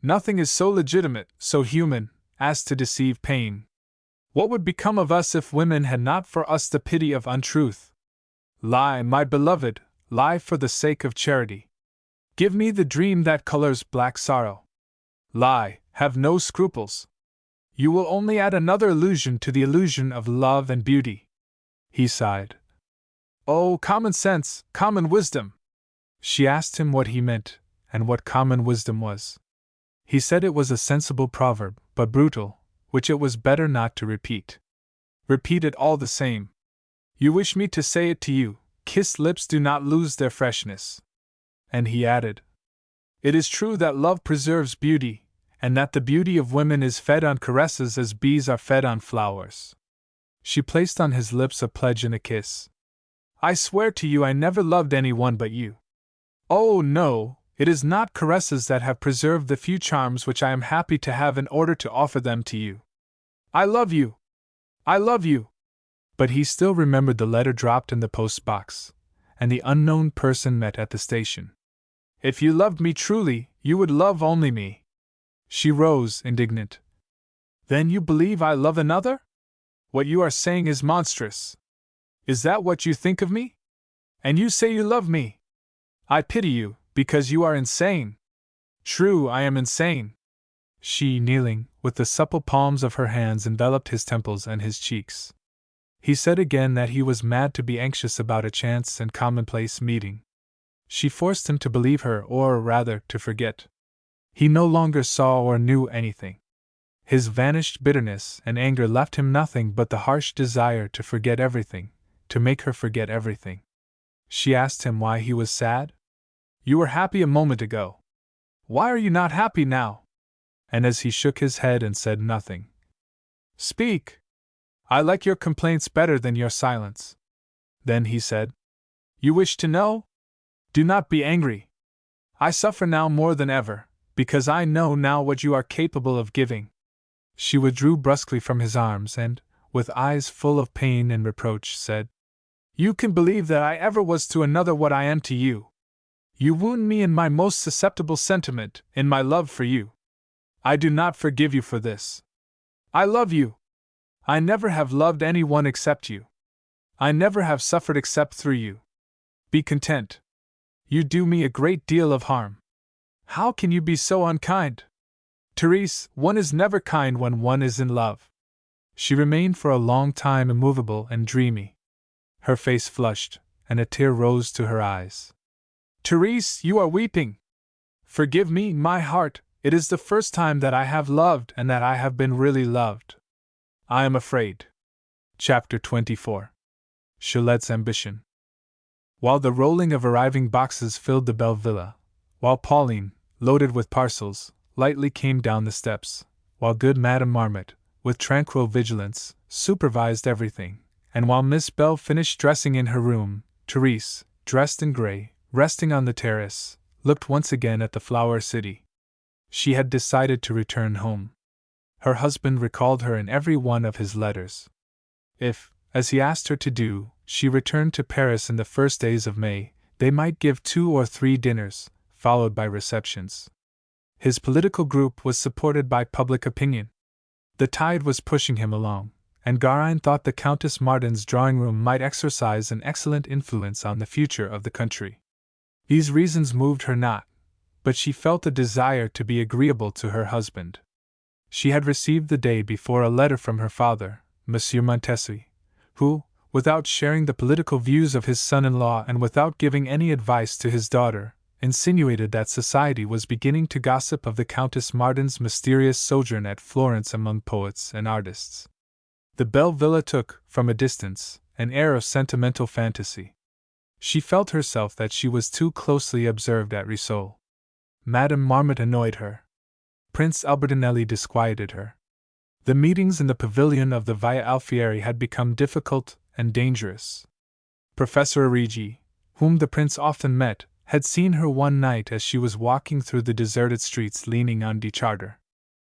Nothing is so legitimate, so human, as to deceive pain. What would become of us if women had not for us the pity of untruth? Lie, my beloved, lie for the sake of charity. Give me the dream that colors black sorrow. Lie, have no scruples. You will only add another illusion to the illusion of love and beauty. He sighed. Oh, common sense, common wisdom! She asked him what he meant, and what common wisdom was. He said it was a sensible proverb, but brutal, which it was better not to repeat. Repeat it all the same. You wish me to say it to you, kissed lips do not lose their freshness. And he added, it is true that love preserves beauty, and that the beauty of women is fed on caresses as bees are fed on flowers. She placed on his lips a pledge and a kiss. I swear to you I never loved anyone but you. Oh, no, it is not caresses that have preserved the few charms which I am happy to have in order to offer them to you. I love you! I love you! But he still remembered the letter dropped in the post-box, and the unknown person met at the station. If you loved me truly, you would love only me. She rose, indignant. Then you believe I love another? What you are saying is monstrous. Is that what you think of me? And you say you love me? I pity you, because you are insane. True, I am insane. She, kneeling, with the supple palms of her hands enveloped his temples and his cheeks. He said again that he was mad to be anxious about a chance and commonplace meeting. She forced him to believe her, or rather, to forget. He no longer saw or knew anything. His vanished bitterness and anger left him nothing but the harsh desire to forget everything, to make her forget everything. She asked him why he was sad. You were happy a moment ago. Why are you not happy now? And as he shook his head and said nothing. Speak! I like your complaints better than your silence. Then he said, You wish to know? Do not be angry. I suffer now more than ever, because I know now what you are capable of giving. She withdrew brusquely from his arms and, with eyes full of pain and reproach, said, You can believe that I ever was to another what I am to you. You wound me in my most susceptible sentiment, in my love for you. I do not forgive you for this. I love you. I never have loved anyone except you. I never have suffered except through you. Be content. You do me a great deal of harm. How can you be so unkind? Therese, one is never kind when one is in love. She remained for a long time immovable and dreamy. Her face flushed, and a tear rose to her eyes. Therese, you are weeping. Forgive me, my heart, it is the first time that I have loved and that I have been really loved. I am afraid. Chapter 24. Cholette's Ambition. While the rolling of arriving boxes filled the Belle Villa, while Pauline, loaded with parcels, lightly came down the steps, while good Madame Marmot, with tranquil vigilance, supervised everything, and while Miss Belle finished dressing in her room, Therese, dressed in grey, resting on the terrace, looked once again at the Flower City. She had decided to return home. Her husband recalled her in every one of his letters. If, as he asked her to do, she returned to Paris in the first days of May, they might give 2 or 3 dinners, followed by receptions. His political group was supported by public opinion. The tide was pushing him along, and Garine thought the Countess Martin's drawing-room might exercise an excellent influence on the future of the country. These reasons moved her not, but she felt a desire to be agreeable to her husband. She had received the day before a letter from her father, Monsieur Montessy, who, without sharing the political views of his son-in-law and without giving any advice to his daughter, insinuated that society was beginning to gossip of the Countess Martin's mysterious sojourn at Florence among poets and artists. The Belle Villa took, from a distance, an air of sentimental fantasy. She felt herself that she was too closely observed at Risol. Madame Marmot annoyed her. Prince Albertinelli disquieted her. The meetings in the pavilion of the Via Alfieri had become difficult and dangerous. Professor Arrighi, whom the prince often met, had seen her one night as she was walking through the deserted streets leaning on de Chartres.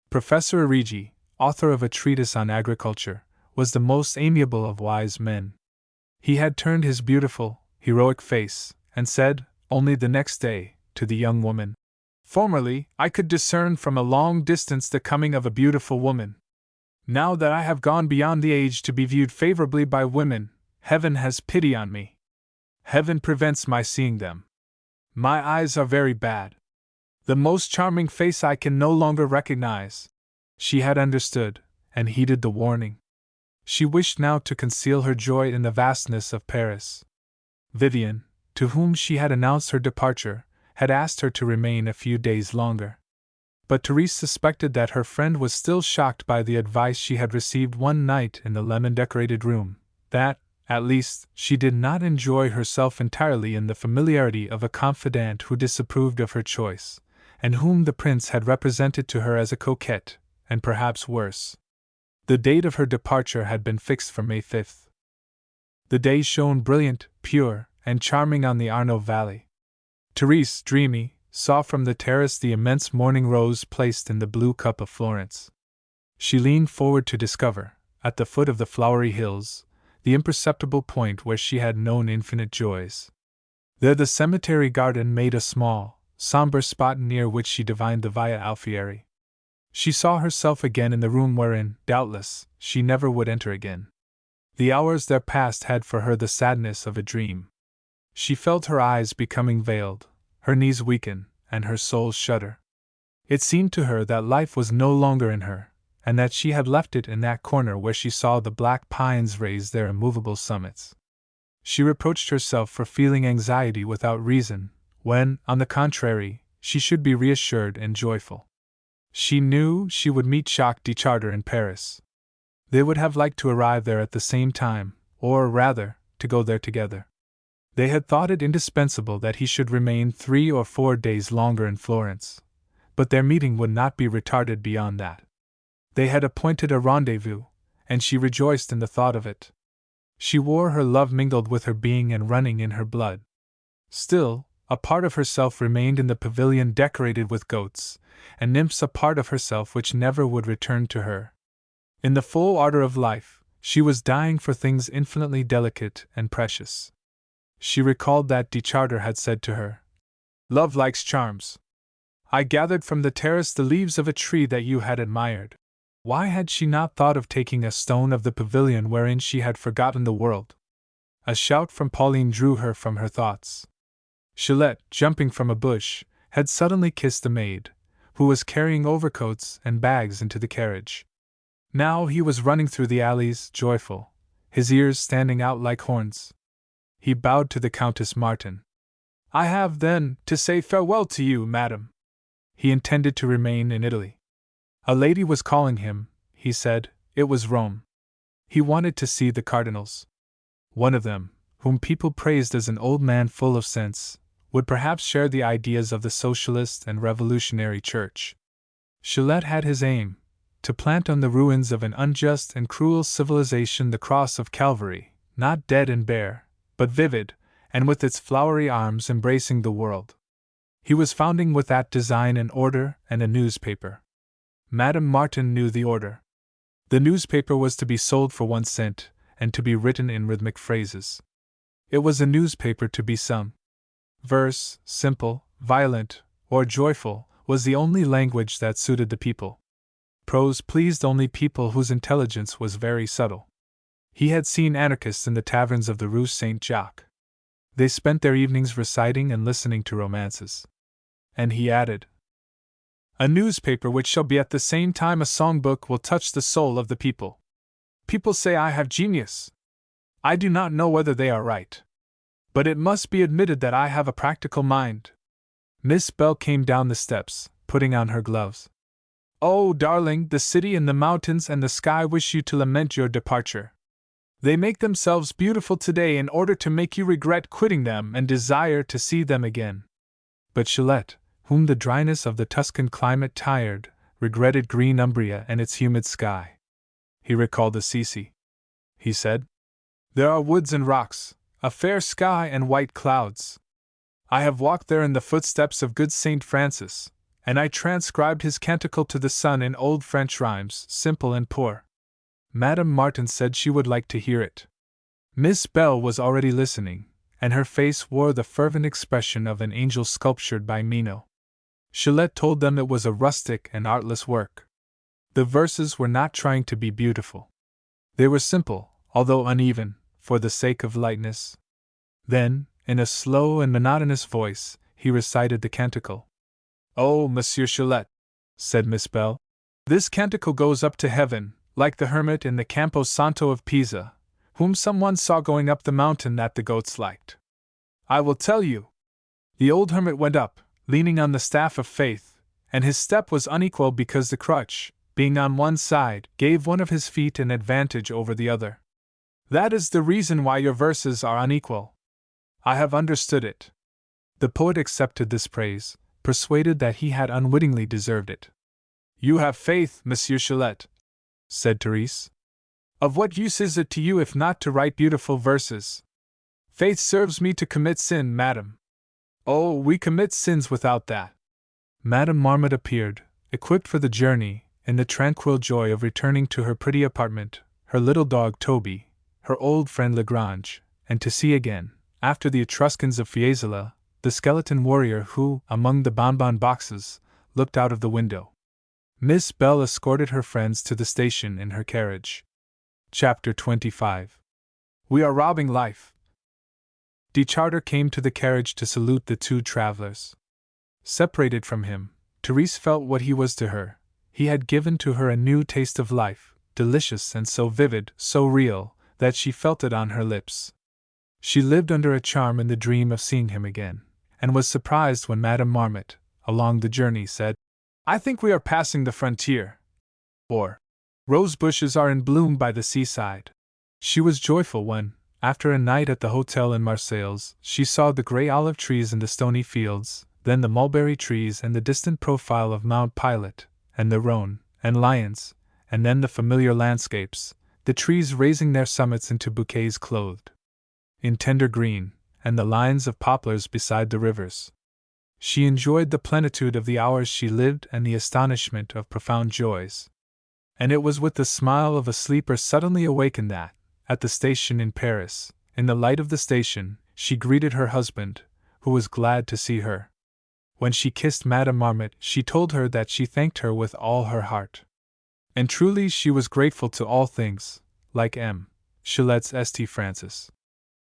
Professor Arrighi, author of a treatise on agriculture, was the most amiable of wise men. He had turned his beautiful, heroic face, and said, only the next day, to the young woman, Formerly, I could discern from a long distance the coming of a beautiful woman. Now that I have gone beyond the age to be viewed favorably by women, Heaven has pity on me. Heaven prevents my seeing them. My eyes are very bad. The most charming face I can no longer recognize. She had understood, and heeded the warning. She wished now to conceal her joy in the vastness of Paris. Vivian, to whom she had announced her departure, had asked her to remain a few days longer. But Therese suspected that her friend was still shocked by the advice she had received one night in the lemon-decorated room, that, at least, she did not enjoy herself entirely in the familiarity of a confidant who disapproved of her choice, and whom the prince had represented to her as a coquette, and perhaps worse. The date of her departure had been fixed for May 5th. The day shone brilliant, pure, and charming on the Arno Valley. Therese, dreamy, saw from the terrace the immense morning rose placed in the blue cup of Florence. She leaned forward to discover, at the foot of the flowery hills, the imperceptible point where she had known infinite joys. There the cemetery garden made a small, somber spot near which she divined the Via Alfieri. She saw herself again in the room wherein, doubtless, she never would enter again. The hours there passed had for her the sadness of a dream. She felt her eyes becoming veiled, her knees weaken, and her soul shudder. It seemed to her that life was no longer in her, and that she had left it in that corner where she saw the black pines raise their immovable summits. She reproached herself for feeling anxiety without reason, when, on the contrary, she should be reassured and joyful. She knew she would meet Jacques de Chartres in Paris. They would have liked to arrive there at the same time, or, rather, to go there together. They had thought it indispensable that he should remain 3 or 4 days longer in Florence, but their meeting would not be retarded beyond that. They had appointed a rendezvous, and she rejoiced in the thought of it. She wore her love mingled with her being and running in her blood. Still, a part of herself remained in the pavilion decorated with goats, and nymphs, a part of herself which never would return to her. In the full ardor of life, she was dying for things infinitely delicate and precious. She recalled that de Charter had said to her, "Love likes charms. I gathered from the terrace the leaves of a tree that you had admired." Why had she not thought of taking a stone of the pavilion wherein she had forgotten the world? A shout from Pauline drew her from her thoughts. Chilette, jumping from a bush, had suddenly kissed the maid, who was carrying overcoats and bags into the carriage. Now he was running through the alleys, joyful, his ears standing out like horns. He bowed to the Countess Martin. "I have, then, to say farewell to you, madam." He intended to remain in Italy. A lady was calling him, he said. It was Rome. He wanted to see the cardinals. One of them, whom people praised as an old man full of sense, would perhaps share the ideas of the socialist and revolutionary church. Chilette had his aim, to plant on the ruins of an unjust and cruel civilization the cross of Calvary, not dead and bare, but vivid, and with its flowery arms embracing the world. He was founding with that design an order and a newspaper. Madame Martin knew the order. The newspaper was to be sold for 1 cent, and to be written in rhythmic phrases. It was a newspaper to be sung. Verse, simple, violent, or joyful, was the only language that suited the people. Prose pleased only people whose intelligence was very subtle. He had seen anarchists in the taverns of the Rue Saint-Jacques. They spent their evenings reciting and listening to romances. And he added, "A newspaper which shall be at the same time a songbook will touch the soul of the people. People say I have genius. I do not know whether they are right. But it must be admitted that I have a practical mind." Miss Bell came down the steps, putting on her gloves. "Oh, darling, the city and the mountains and the sky wish you to lament your departure. They make themselves beautiful today in order to make you regret quitting them and desire to see them again." But Chilette, whom the dryness of the Tuscan climate tired, regretted green Umbria and its humid sky. He recalled Assisi. He said, "There are woods and rocks, a fair sky and white clouds. I have walked there in the footsteps of good Saint Francis, and I transcribed his canticle to the sun in old French rhymes, simple and poor." Madame Martin said she would like to hear it. Miss Bell was already listening, and her face wore the fervent expression of an angel sculptured by Mino. Chilette told them it was a rustic and artless work. The verses were not trying to be beautiful. They were simple, although uneven, for the sake of lightness. Then, in a slow and monotonous voice, he recited the canticle. "Oh, Monsieur Chilette," said Miss Bell, "this canticle goes up to heaven, like the hermit in the Campo Santo of Pisa, whom someone saw going up the mountain that the goats liked. I will tell you. The old hermit went up, leaning on the staff of faith, and his step was unequal because the crutch, being on one side, gave one of his feet an advantage over the other. That is the reason why your verses are unequal. I have understood it." The poet accepted this praise, persuaded that he had unwittingly deserved it. "You have faith, Monsieur Chilette," said Therese. "Of what use is it to you if not to write beautiful verses?" "Faith serves me to commit sin, madam." "Oh, we commit sins without that." Madame Marmot appeared, equipped for the journey, in the tranquil joy of returning to her pretty apartment, her little dog Toby, her old friend Lagrange, and to see again, after the Etruscans of Fiesole, the skeleton warrior who, among the bonbon boxes, looked out of the window. Miss Bell escorted her friends to the station in her carriage. Chapter 25. We are robbing life. De Charter came to the carriage to salute the two travelers. Separated from him, Therese felt what he was to her. He had given to her a new taste of life, delicious and so vivid, so real, that she felt it on her lips. She lived under a charm in the dream of seeing him again, and was surprised when Madame Marmot, along the journey, said, "I think we are passing the frontier." Or, "Rose bushes are in bloom by the seaside." She was joyful when, After a night at the hotel in Marseilles, she saw the grey olive trees in the stony fields, then the mulberry trees and the distant profile of Mount Pilot, and the Rhone, and Lyons, and then the familiar landscapes, the trees raising their summits into bouquets clothed in tender green, and the lines of poplars beside the rivers. She enjoyed the plenitude of the hours she lived and the astonishment of profound joys. And it was with the smile of a sleeper suddenly awakened that, at the station in Paris, in the light of the station, she greeted her husband, who was glad to see her. When she kissed Madame Marmot, she told her that she thanked her with all her heart. And truly she was grateful to all things, like M. Chilette's St. Francis.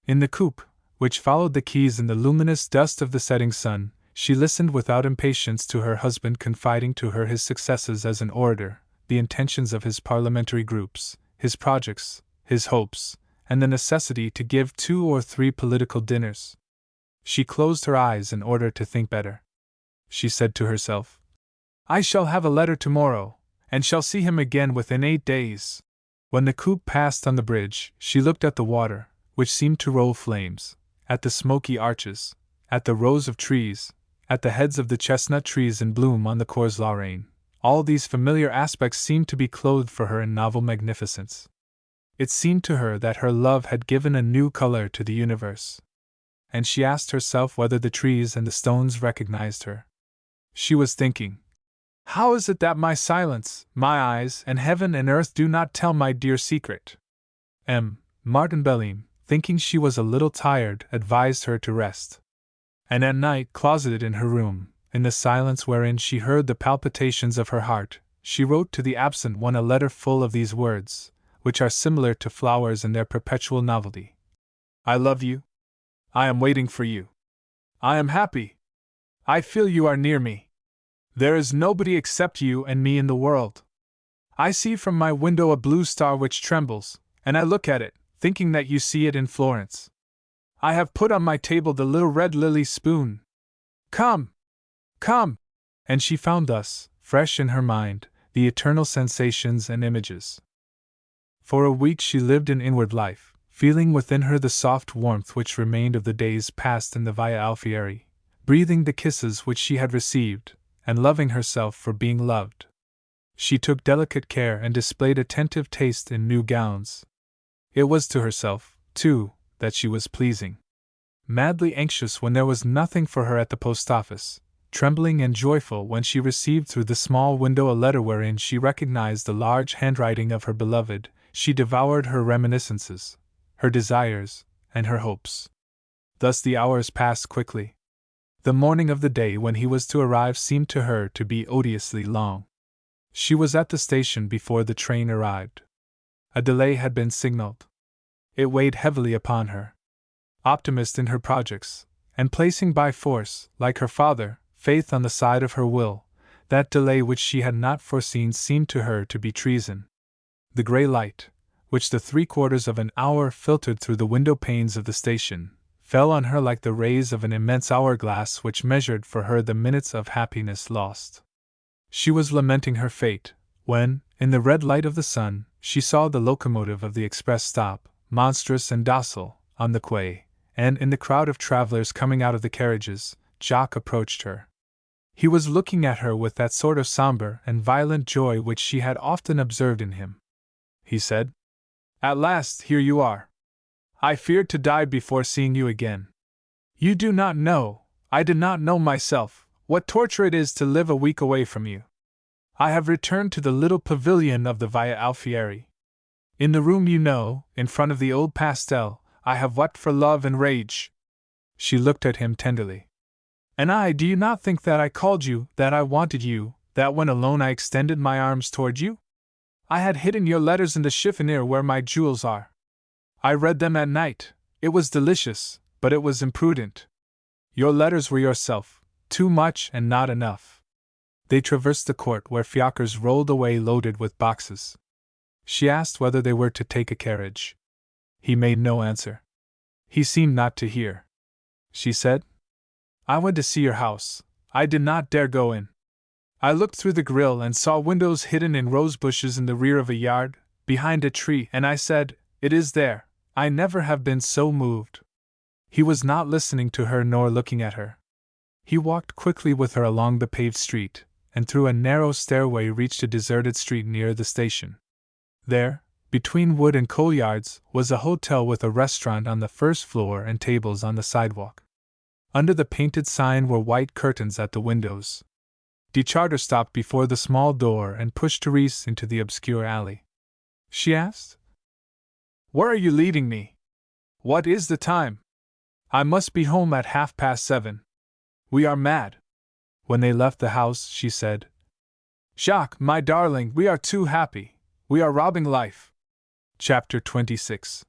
In the coupe, which followed the quays in the luminous dust of the setting sun, she listened without impatience to her husband confiding to her his successes as an orator, the intentions of his parliamentary groups, his projects, his hopes, and the necessity to give 2 or 3 political dinners. She closed her eyes in order to think better. She said to herself, "I shall have a letter tomorrow, and shall see him again within 8 days." When the coupe passed on the bridge, she looked at the water, which seemed to roll flames, at the smoky arches, at the rows of trees, at the heads of the chestnut trees in bloom on the Cours la Reine. All these familiar aspects seemed to be clothed for her in novel magnificence. It seemed to her that her love had given a new color to the universe. And she asked herself whether the trees and the stones recognized her. She was thinking, "How is it that my silence, my eyes, and heaven and earth do not tell my dear secret?" M. Martin Belleam, thinking she was a little tired, advised her to rest. And at night, closeted in her room, in the silence wherein she heard the palpitations of her heart, she wrote to the absent one a letter full of these words, which are similar to flowers in their perpetual novelty. "I love you. I am waiting for you. I am happy. I feel you are near me. There is nobody except you and me in the world. I see from my window a blue star which trembles, and I look at it, thinking that you see it in Florence. I have put on my table the little red lily spoon. Come! Come!" And she found thus, fresh in her mind, the eternal sensations and images. For a week she lived in inward life, feeling within her the soft warmth which remained of the days passed in the Via Alfieri, breathing the kisses which she had received, and loving herself for being loved. She took delicate care and displayed attentive taste in new gowns. It was to herself, too, that she was pleasing. Madly anxious when there was nothing for her at the post office, trembling and joyful when she received through the small window a letter wherein she recognized the large handwriting of her beloved, she devoured her reminiscences, her desires, and her hopes. Thus the hours passed quickly. The morning of the day when he was to arrive seemed to her to be odiously long. She was at the station before the train arrived. A delay had been signaled. It weighed heavily upon her. Optimist in her projects, and placing by force, like her father, faith on the side of her will, that delay which she had not foreseen seemed to her to be treason. The grey light, which the 3/4 of an hour filtered through the window panes of the station, fell on her like the rays of an immense hourglass which measured for her the minutes of happiness lost. She was lamenting her fate, when, in the red light of the sun, she saw the locomotive of the express stop, monstrous and docile, on the quay, and in the crowd of travelers coming out of the carriages, Jacques approached her. He was looking at her with that sort of somber and violent joy which she had often observed in him. He said, "At last, here you are. I feared to die before seeing you again. You do not know, I did not know myself, what torture it is to live a week away from you. I have returned to the little pavilion of the Via Alfieri. In the room you know, in front of the old pastel, I have wept for love and rage." She looked at him tenderly. "And do you not think that I called you, that I wanted you, that when alone I extended my arms toward you? I had hidden your letters in the chiffonier where my jewels are. I read them at night. It was delicious, but it was imprudent. Your letters were yourself, too much and not enough." They traversed the court where fiacres rolled away loaded with boxes. She asked whether they were to take a carriage. He made no answer. He seemed not to hear. She said, "I went to see your house. I did not dare go in. I looked through the grill and saw windows hidden in rose bushes in the rear of a yard, behind a tree, and I said, 'It is there,' I never have been so moved. He was not listening to her nor looking at her. He walked quickly with her along the paved street, and through a narrow stairway reached a deserted street near the station. There, between wood and coal yards, was a hotel with a restaurant on the first floor and tables on the sidewalk. Under the painted sign were white curtains at the windows. DeCharter stopped before the small door and pushed Therese into the obscure alley. She asked, "Where are you leading me? What is the time? I must be home at 7:30. We are mad." When they left the house, she said, "Jacques, my darling, we are too happy. We are robbing life." Chapter 26.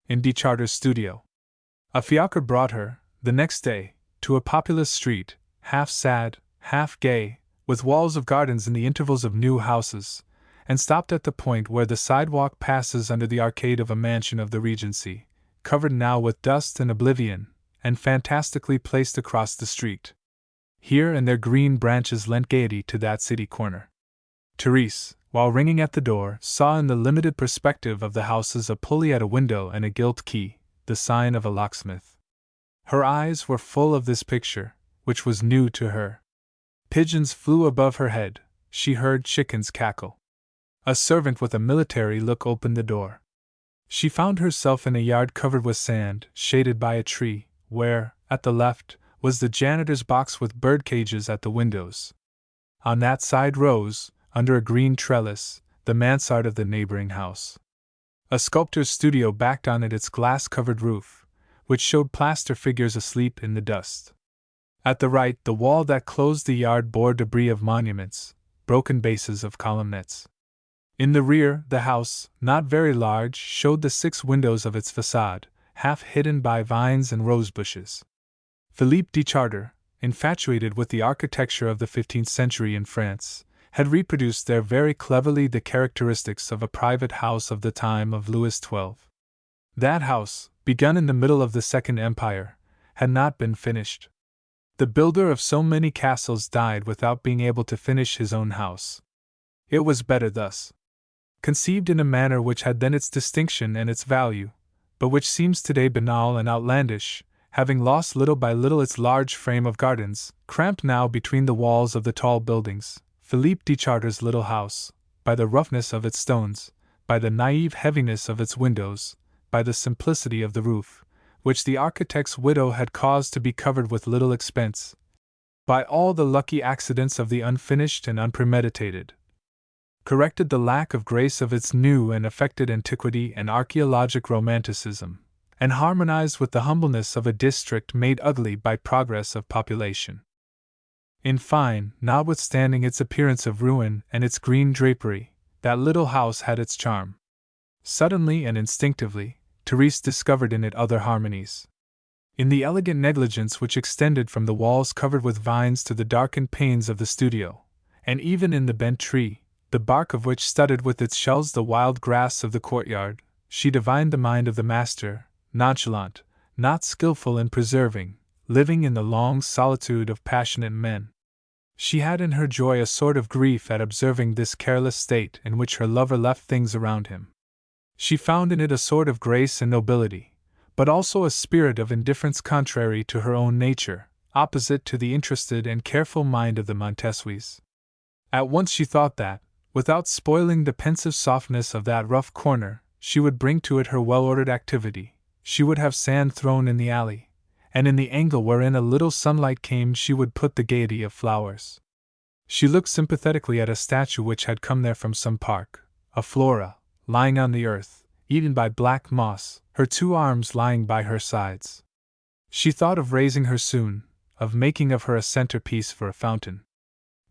In DeCharter's studio. A fiacre brought her, the next day, to a populous street, half sad, half gay, with walls of gardens in the intervals of new houses, and stopped at the point where the sidewalk passes under the arcade of a mansion of the Regency, covered now with dust and oblivion, and fantastically placed across the street. Here and there green branches lent gaiety to that city corner. Therese, while ringing at the door, saw in the limited perspective of the houses a pulley at a window and a gilt key, the sign of a locksmith. Her eyes were full of this picture, which was new to her. Pigeons flew above her head, she heard chickens cackle. A servant with a military look opened the door. She found herself in a yard covered with sand, shaded by a tree, where, at the left, was the janitor's box with bird cages at the windows. On that side rose, under a green trellis, the mansard of the neighboring house. A sculptor's studio backed on it its glass-covered roof, which showed plaster figures asleep in the dust. At the right, the wall that closed the yard bore debris of monuments, broken bases of columnettes. In the rear, the house, not very large, showed the 6 windows of its façade, half hidden by vines and rose bushes. Philippe DeCharter, infatuated with the architecture of the 15th century in France, had reproduced there very cleverly the characteristics of a private house of the time of Louis XII. That house, begun in the middle of the Second Empire, had not been finished. The builder of so many castles died without being able to finish his own house. It was better thus. Conceived in a manner which had then its distinction and its value, but which seems today banal and outlandish, having lost little by little its large frame of gardens, cramped now between the walls of the tall buildings, Philippe DeCharter's little house, by the roughness of its stones, by the naive heaviness of its windows, by the simplicity of the roof, which the architect's widow had caused to be covered with little expense, by all the lucky accidents of the unfinished and unpremeditated, corrected the lack of grace of its new and affected antiquity and archaeologic romanticism, and harmonized with the humbleness of a district made ugly by progress of population. In fine, notwithstanding its appearance of ruin and its green drapery, that little house had its charm. Suddenly and instinctively, Therese discovered in it other harmonies. In the elegant negligence which extended from the walls covered with vines to the darkened panes of the studio, and even in the bent tree, the bark of which studded with its shells the wild grass of the courtyard, she divined the mind of the master, nonchalant, not skillful in preserving, living in the long solitude of passionate men. She had in her joy a sort of grief at observing this careless state in which her lover left things around him. She found in it a sort of grace and nobility, but also a spirit of indifference contrary to her own nature, opposite to the interested and careful mind of the Montessuis. At once she thought that, without spoiling the pensive softness of that rough corner, she would bring to it her well-ordered activity. She would have sand thrown in the alley, and in the angle wherein a little sunlight came she would put the gaiety of flowers. She looked sympathetically at a statue which had come there from some park, a Flora, lying on the earth, eaten by black moss, her 2 arms lying by her sides. She thought of raising her soon, of making of her a centerpiece for a fountain.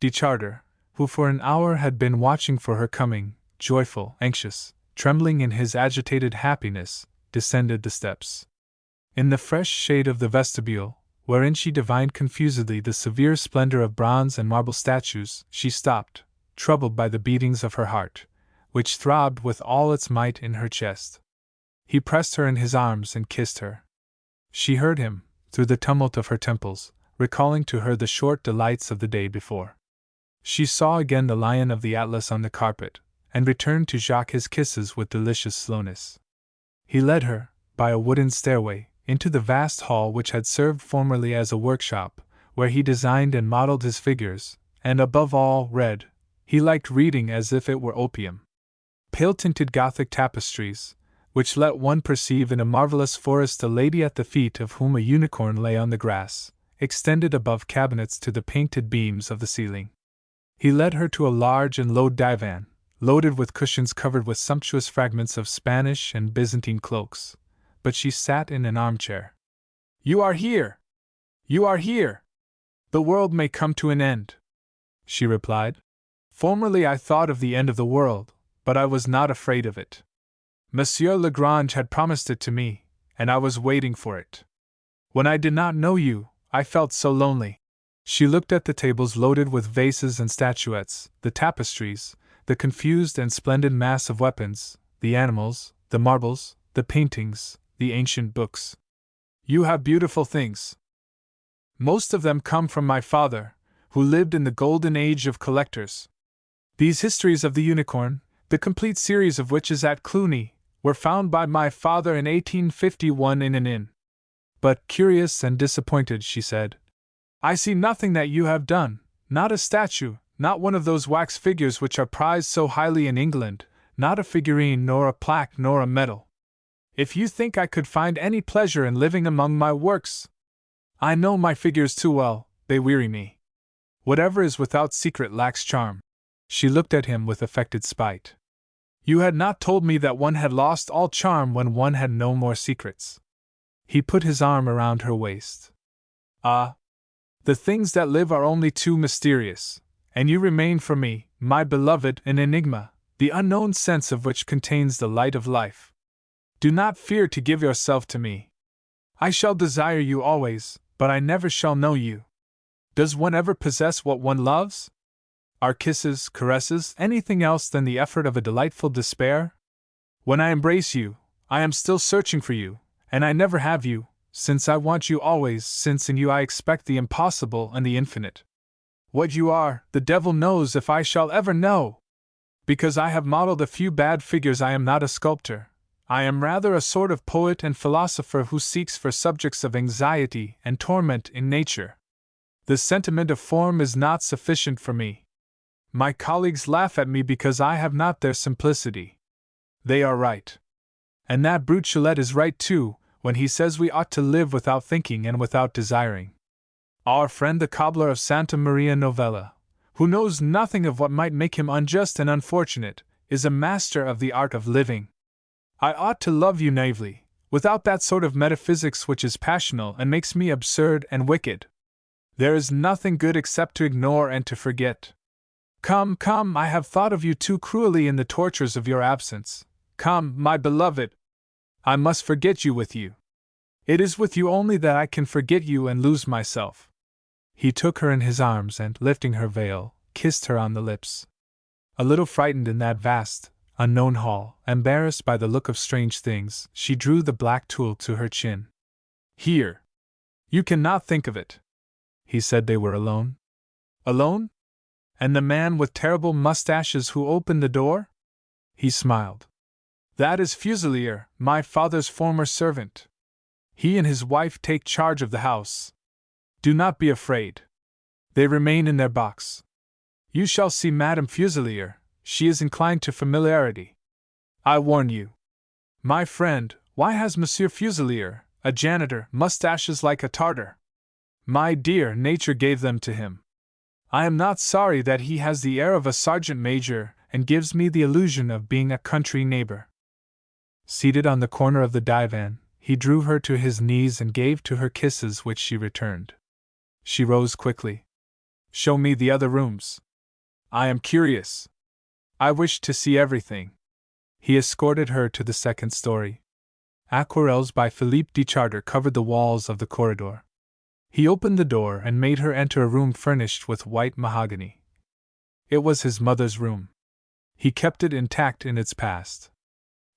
DeCharter, who for an hour had been watching for her coming, joyful, anxious, trembling in his agitated happiness, descended the steps. In the fresh shade of the vestibule, wherein she divined confusedly the severe splendor of bronze and marble statues, she stopped, troubled by the beatings of her heart, which throbbed with all its might in her chest. He pressed her in his arms and kissed her. She heard him, through the tumult of her temples, recalling to her the short delights of the day before. She saw again the lion of the Atlas on the carpet, and returned to Jacques his kisses with delicious slowness. He led her, by a wooden stairway, into the vast hall which had served formerly as a workshop, where he designed and modeled his figures, and above all, read. He liked reading as if it were opium. Pale-tinted Gothic tapestries, which let one perceive in a marvelous forest a lady at the feet of whom a unicorn lay on the grass, extended above cabinets to the painted beams of the ceiling. He led her to a large and low divan, loaded with cushions covered with sumptuous fragments of Spanish and Byzantine cloaks, but she sat in an armchair. "You are here! You are here! The world may come to an end," she replied. "Formerly I thought of the end of the world, but I was not afraid of it. Monsieur Lagrange had promised it to me, and I was waiting for it. When I did not know you, I felt so lonely." She looked at the tables loaded with vases and statuettes, the tapestries, the confused and splendid mass of weapons, the animals, the marbles, the paintings, the ancient books. "You have beautiful things. Most of them come from my father, who lived in the golden age of collectors. These histories of the unicorn, the complete series of which is at Cluny, were found by my father in 1851 in an inn." "But, curious and disappointed," she said, "I see nothing that you have done, not a statue, not one of those wax figures which are prized so highly in England, not a figurine nor a plaque nor a medal. If you think I could find any pleasure in living among my works! I know my figures too well, they weary me. Whatever is without secret lacks charm." She looked at him with affected spite. "You had not told me that one had lost all charm when one had no more secrets." He put his arm around her waist. "Ah! The things that live are only too mysterious, and you remain for me, my beloved, an enigma, the unknown sense of which contains the light of life. Do not fear to give yourself to me. I shall desire you always, but I never shall know you. Does one ever possess what one loves? Are kisses, caresses, anything else than the effort of a delightful despair? When I embrace you, I am still searching for you, and I never have you, since I want you always, since in you I expect the impossible and the infinite. What you are, the devil knows if I shall ever know! Because I have modeled a few bad figures I am not a sculptor. I am rather a sort of poet and philosopher who seeks for subjects of anxiety and torment in nature. The sentiment of form is not sufficient for me. My colleagues laugh at me because I have not their simplicity. They are right. And that brute Chillet is right too, when he says we ought to live without thinking and without desiring. Our friend the cobbler of Santa Maria Novella, who knows nothing of what might make him unjust and unfortunate, is a master of the art of living. I ought to love you naively, without that sort of metaphysics which is passional and makes me absurd and wicked. There is nothing good except to ignore and to forget. Come, come, I have thought of you too cruelly in the tortures of your absence. Come, my beloved. I must forget you with you. It is with you only that I can forget you and lose myself." He took her in his arms and, lifting her veil, kissed her on the lips. A little frightened in that vast, unknown hall, embarrassed by the look of strange things, she drew the black tulle to her chin. "Here! You cannot think of it!" He said. They were alone. Alone? And the man with terrible mustaches who opened the door? He smiled. "That is Fuselier, my father's former servant. He and his wife take charge of the house. Do not be afraid. They remain in their box. You shall see Madame Fuselier, she is inclined to familiarity. I warn you. My friend, why has Monsieur Fuselier, a janitor, mustaches like a Tartar? My dear, nature gave them to him. I am not sorry that he has the air of a sergeant major and gives me the illusion of being a country neighbor." Seated on the corner of the divan, he drew her to his knees and gave to her kisses which she returned. She rose quickly. "Show me the other rooms. I am curious. I wish to see everything." He escorted her to the second story. Aquarelles by Philippe de Charter covered the walls of the corridor. He opened the door and made her enter a room furnished with white mahogany. It was his mother's room. He kept it intact in its past.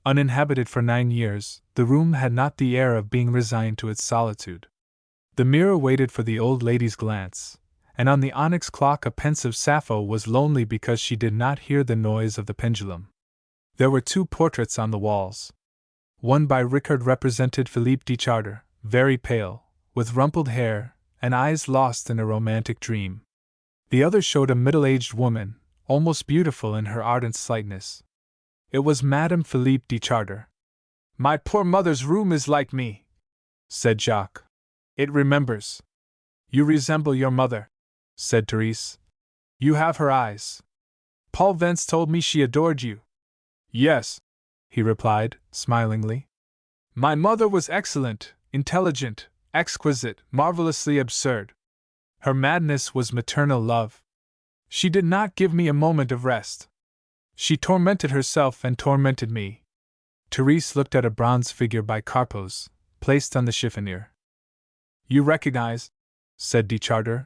Uninhabited for 9 years, the room had not the air of being resigned to its solitude. The mirror waited for the old lady's glance, and on the onyx clock a pensive Sappho was lonely because she did not hear the noise of the pendulum. There were 2 portraits on the walls. One by Ricard represented Philippe de Chartres, very pale, with rumpled hair and eyes lost in a romantic dream. The other showed a middle-aged woman, almost beautiful in her ardent slightness. It was Madame Philippe de Chartres. "My poor mother's room is like me," said Jacques. "It remembers." "You resemble your mother," said Therese. "You have her eyes. Paul Vence told me she adored you." "Yes," he replied, smilingly. "My mother was excellent, intelligent, exquisite, marvelously absurd. Her madness was maternal love. She did not give me a moment of rest. She tormented herself and tormented me." Therese looked at a bronze figure by Carpos, placed on the chiffonier. "You recognize," said de Chartres,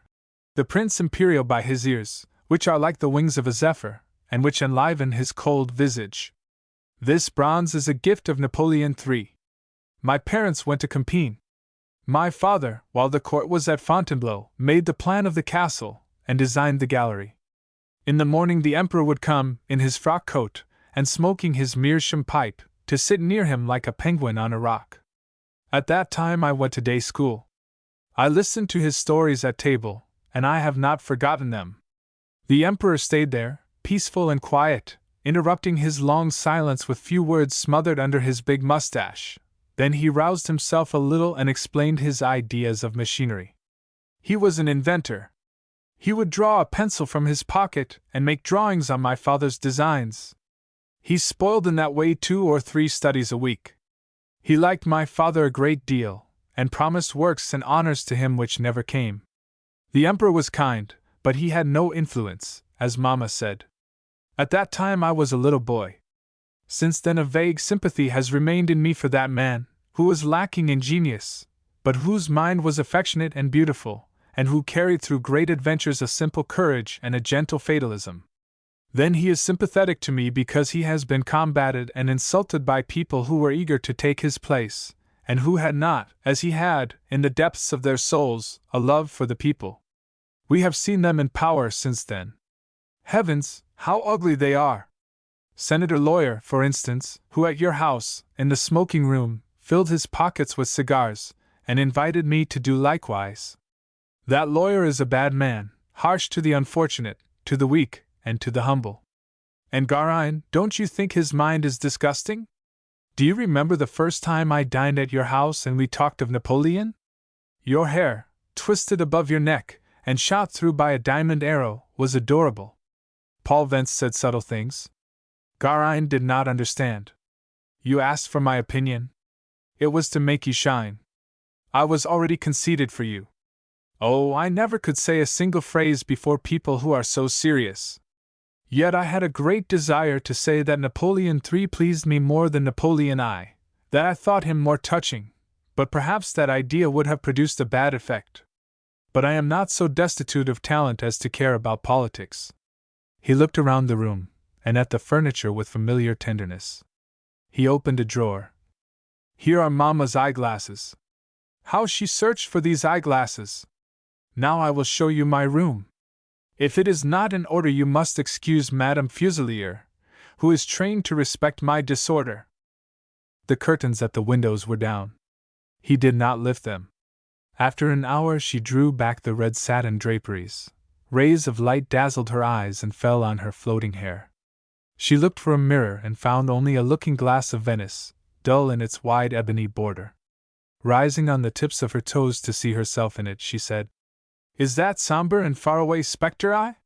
"the Prince Imperial by his ears, which are like the wings of a zephyr, and which enliven his cold visage. This bronze is a gift of Napoleon III. My parents went to Compiègne. My father, while the court was at Fontainebleau, made the plan of the castle, and designed the gallery. In the morning the Emperor would come, in his frock coat, and smoking his meerschaum pipe, to sit near him like a penguin on a rock. At that time I went to day school. I listened to his stories at table, and I have not forgotten them. The Emperor stayed there, peaceful and quiet, interrupting his long silence with few words smothered under his big mustache. Then he roused himself a little and explained his ideas of machinery. He was an inventor. He would draw a pencil from his pocket and make drawings on my father's designs. He spoiled in that way 2 or 3 studies a week. He liked my father a great deal, and promised works and honors to him which never came. The Emperor was kind, but he had no influence, as Mamma said. At that time I was a little boy. Since then a vague sympathy has remained in me for that man, who was lacking in genius, but whose mind was affectionate and beautiful, and who carried through great adventures a simple courage and a gentle fatalism. Then he is sympathetic to me because he has been combated and insulted by people who were eager to take his place, and who had not, as he had, in the depths of their souls, a love for the people. We have seen them in power since then. Heavens, how ugly they are! Senator Lawyer, for instance, who at your house, in the smoking room, filled his pockets with cigars, and invited me to do likewise. That lawyer is a bad man, harsh to the unfortunate, to the weak, and to the humble. And Garin, don't you think his mind is disgusting? Do you remember the first time I dined at your house and we talked of Napoleon? Your hair, twisted above your neck, and shot through by a diamond arrow, was adorable. Paul Vence said subtle things. Garin did not understand. You asked for my opinion? It was to make you shine. I was already conceited for you. Oh, I never could say a single phrase before people who are so serious. Yet I had a great desire to say that Napoleon III pleased me more than Napoleon I, that I thought him more touching, but perhaps that idea would have produced a bad effect. But I am not so destitute of talent as to care about politics. He looked around the room, and at the furniture with familiar tenderness. He opened a drawer. Here are Mamma's eyeglasses. How she searched for these eyeglasses! Now I will show you my room. If it is not in order, you must excuse Madame Fuselier, who is trained to respect my disorder. The curtains at the windows were down. He did not lift them. After an hour she drew back the red satin draperies. Rays of light dazzled her eyes and fell on her floating hair. She looked for a mirror and found only a looking-glass of Venice, dull in its wide ebony border. Rising on the tips of her toes to see herself in it, she said, "Is that somber and faraway spectre I?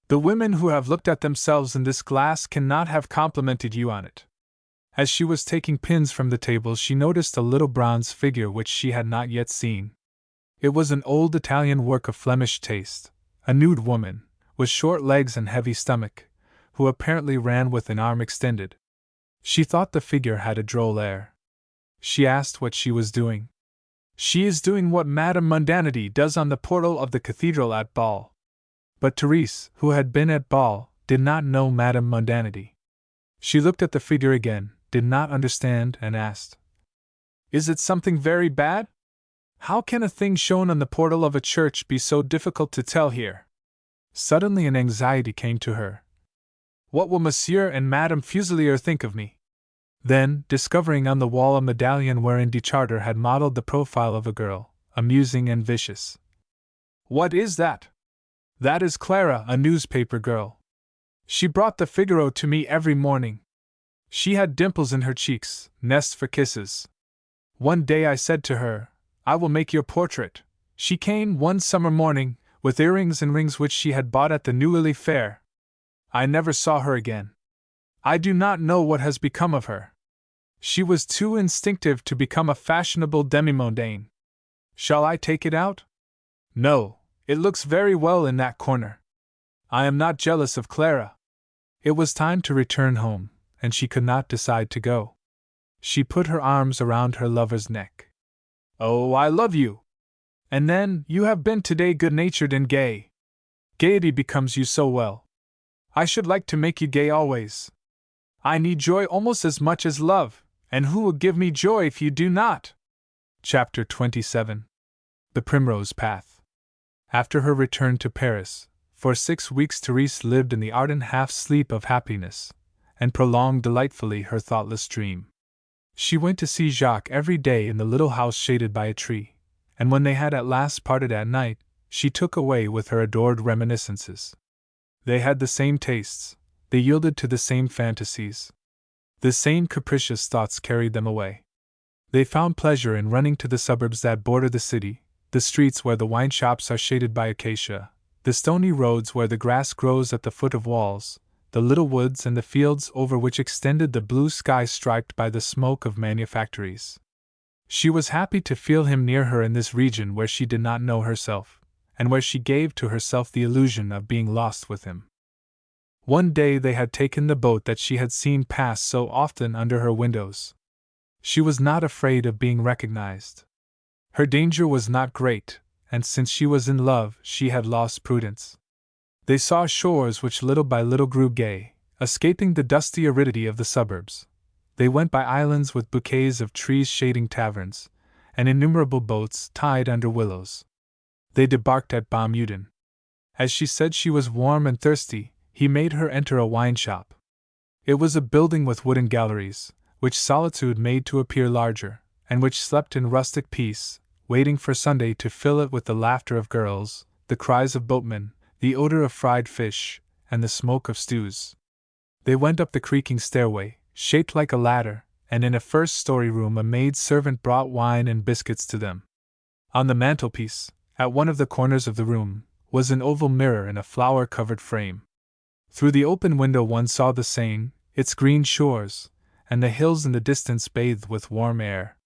The women who have looked at themselves in this glass cannot have complimented you on it." As she was taking pins from the table, she noticed a little bronze figure which she had not yet seen. It was an old Italian work of Flemish taste, a nude woman, with short legs and heavy stomach, who apparently ran with an arm extended. She thought the figure had a droll air. She asked what she was doing. "She is doing what Madame Mundanity does on the portal of the cathedral at Ball." But Therese, who had been at Ball, did not know Madame Mundanity. She looked at the figure again, did not understand, and asked, "Is it something very bad? How can a thing shown on the portal of a church be so difficult to tell here?" Suddenly an anxiety came to her. "What will Monsieur and Madame Fuselier think of me?" Then, discovering on the wall a medallion wherein de Charter had modeled the profile of a girl, amusing and vicious. "What is that?" "That is Clara, a newspaper girl. She brought the Figaro to me every morning. She had dimples in her cheeks, nests for kisses. One day I said to her, 'I will make your portrait.' She came one summer morning, with earrings and rings which she had bought at the Neuilly Fair. I never saw her again. I do not know what has become of her. She was too instinctive to become a fashionable demi-mondaine. Shall I take it out? No, it looks very well in that corner. I am not jealous of Clara." It was time to return home, and she could not decide to go. She put her arms around her lover's neck. "Oh, I love you! And then, you have been today good-natured and gay. Gaiety becomes you so well. I should like to make you gay always. I need joy almost as much as love, and who will give me joy if you do not?" Chapter 27. The Primrose Path. After her return to Paris, for 6 weeks Therese lived in the ardent half-sleep of happiness, and prolonged delightfully her thoughtless dream. She went to see Jacques every day in the little house shaded by a tree, and when they had at last parted at night, she took away with her adored reminiscences. They had the same tastes, they yielded to the same fantasies. The same capricious thoughts carried them away. They found pleasure in running to the suburbs that border the city, the streets where the wine shops are shaded by acacia, the stony roads where the grass grows at the foot of walls, the little woods and the fields over which extended the blue sky striped by the smoke of manufactories. She was happy to feel him near her in this region where she did not know herself, and where she gave to herself the illusion of being lost with him. One day they had taken the boat that she had seen pass so often under her windows. She was not afraid of being recognized. Her danger was not great, and since she was in love, she had lost prudence. They saw shores which little by little grew gay, escaping the dusty aridity of the suburbs. They went by islands with bouquets of trees shading taverns, and innumerable boats tied under willows. They debarked at Baumuden. As she said she was warm and thirsty, he made her enter a wine shop. It was a building with wooden galleries, which solitude made to appear larger, and which slept in rustic peace, waiting for Sunday to fill it with the laughter of girls, the cries of boatmen, the odor of fried fish, and the smoke of stews. They went up the creaking stairway, shaped like a ladder, and in a first-story room a maid-servant brought wine and biscuits to them. On the mantelpiece, at one of the corners of the room, was an oval mirror in a flower-covered frame. Through the open window one saw the Seine, its green shores, and the hills in the distance bathed with warm air.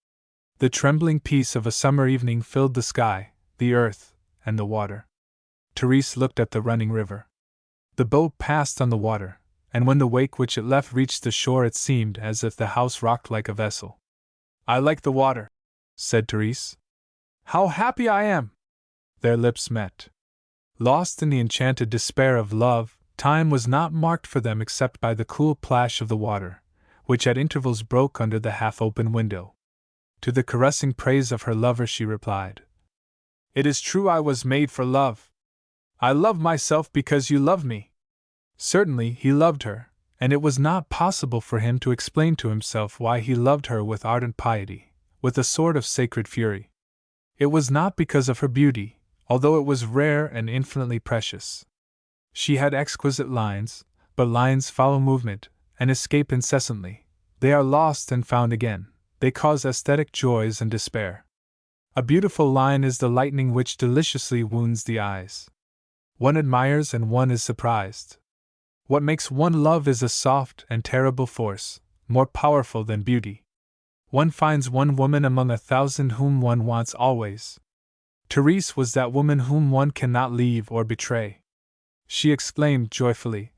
The trembling peace of a summer evening filled the sky, the earth, and the water. Therese looked at the running river. The boat passed on the water, and when the wake which it left reached the shore it seemed as if the house rocked like a vessel. "I like the water," said Therese. "How happy I am!" Their lips met. Lost in the enchanted despair of love, time was not marked for them except by the cool plash of the water, which at intervals broke under the half-open window. To the caressing praise of her lover she replied, "It is true I was made for love. I love myself because you love me." Certainly he loved her, and it was not possible for him to explain to himself why he loved her with ardent piety, with a sort of sacred fury. It was not because of her beauty, although it was rare and infinitely precious. She had exquisite lines, but lines follow movement, and escape incessantly. They are lost and found again. They cause aesthetic joys and despair. A beautiful line is the lightning which deliciously wounds the eyes. One admires and one is surprised. What makes one love is a soft and terrible force, more powerful than beauty. One finds one woman among 1,000 whom one wants always. Therese was that woman whom one cannot leave or betray. She exclaimed joyfully,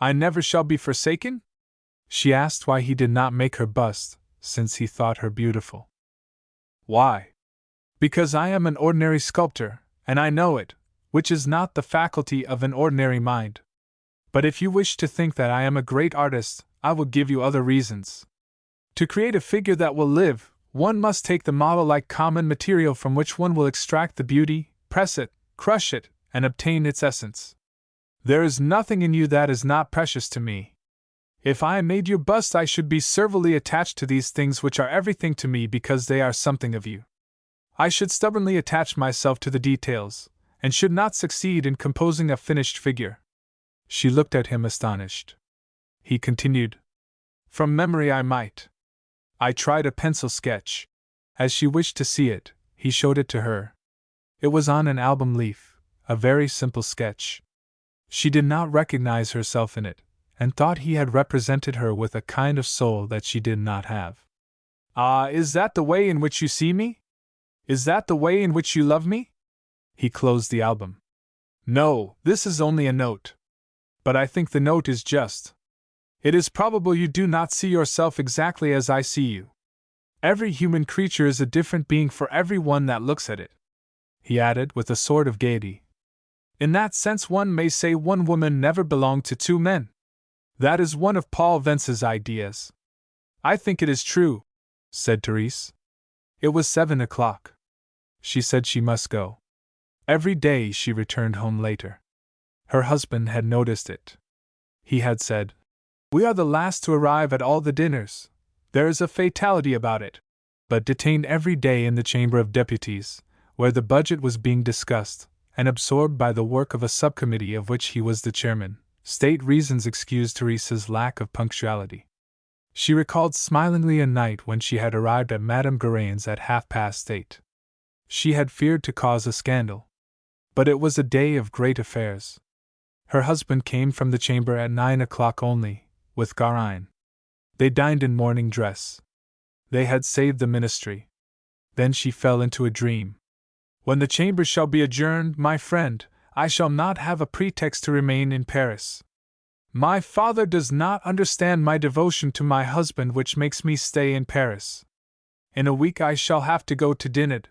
"I never shall be forsaken?" She asked why he did not make her bust, since he thought her beautiful. "Why? Because I am an ordinary sculptor, and I know it, which is not the faculty of an ordinary mind. But if you wish to think that I am a great artist, I will give you other reasons. To create a figure that will live, one must take the model-like common material from which one will extract the beauty, press it, crush it, and obtain its essence. There is nothing in you that is not precious to me. If I made your bust, I should be servilely attached to these things which are everything to me because they are something of you. I should stubbornly attach myself to the details, and should not succeed in composing a finished figure. She looked at him astonished. He continued, From memory I might. I tried a pencil sketch. As she wished to see it, he showed it to her. It was on an album leaf, a very simple sketch. She did not recognize herself in it, and thought he had represented her with a kind of soul that she did not have. Ah, is that the way in which you see me? Is that the way in which you love me? He closed the album. No, this is only a note. But I think the note is just. It is probable you do not see yourself exactly as I see you. Every human creature is a different being for every one that looks at it. He added with a sort of gaiety. In that sense one may say one woman never belonged to two men. That is one of Paul Vence's ideas. I think it is true, said Therese. It was 7 o'clock. She said she must go. Every day she returned home later. Her husband had noticed it. He had said, We are the last to arrive at all the dinners. There is a fatality about it. But detained every day in the Chamber of Deputies, where the budget was being discussed, and absorbed by the work of a subcommittee of which he was the chairman, state reasons excused Therese's lack of punctuality. She recalled smilingly a night when she had arrived at Madame Guérin's at 8:30. She had feared to cause a scandal. But it was a day of great affairs. Her husband came from the chamber at 9 o'clock only, with Guérin. They dined in morning dress. They had saved the ministry. Then she fell into a dream. When the chamber shall be adjourned, my friend, I shall not have a pretext to remain in Paris. My father does not understand my devotion to my husband, which makes me stay in Paris. In a week I shall have to go to Dinard.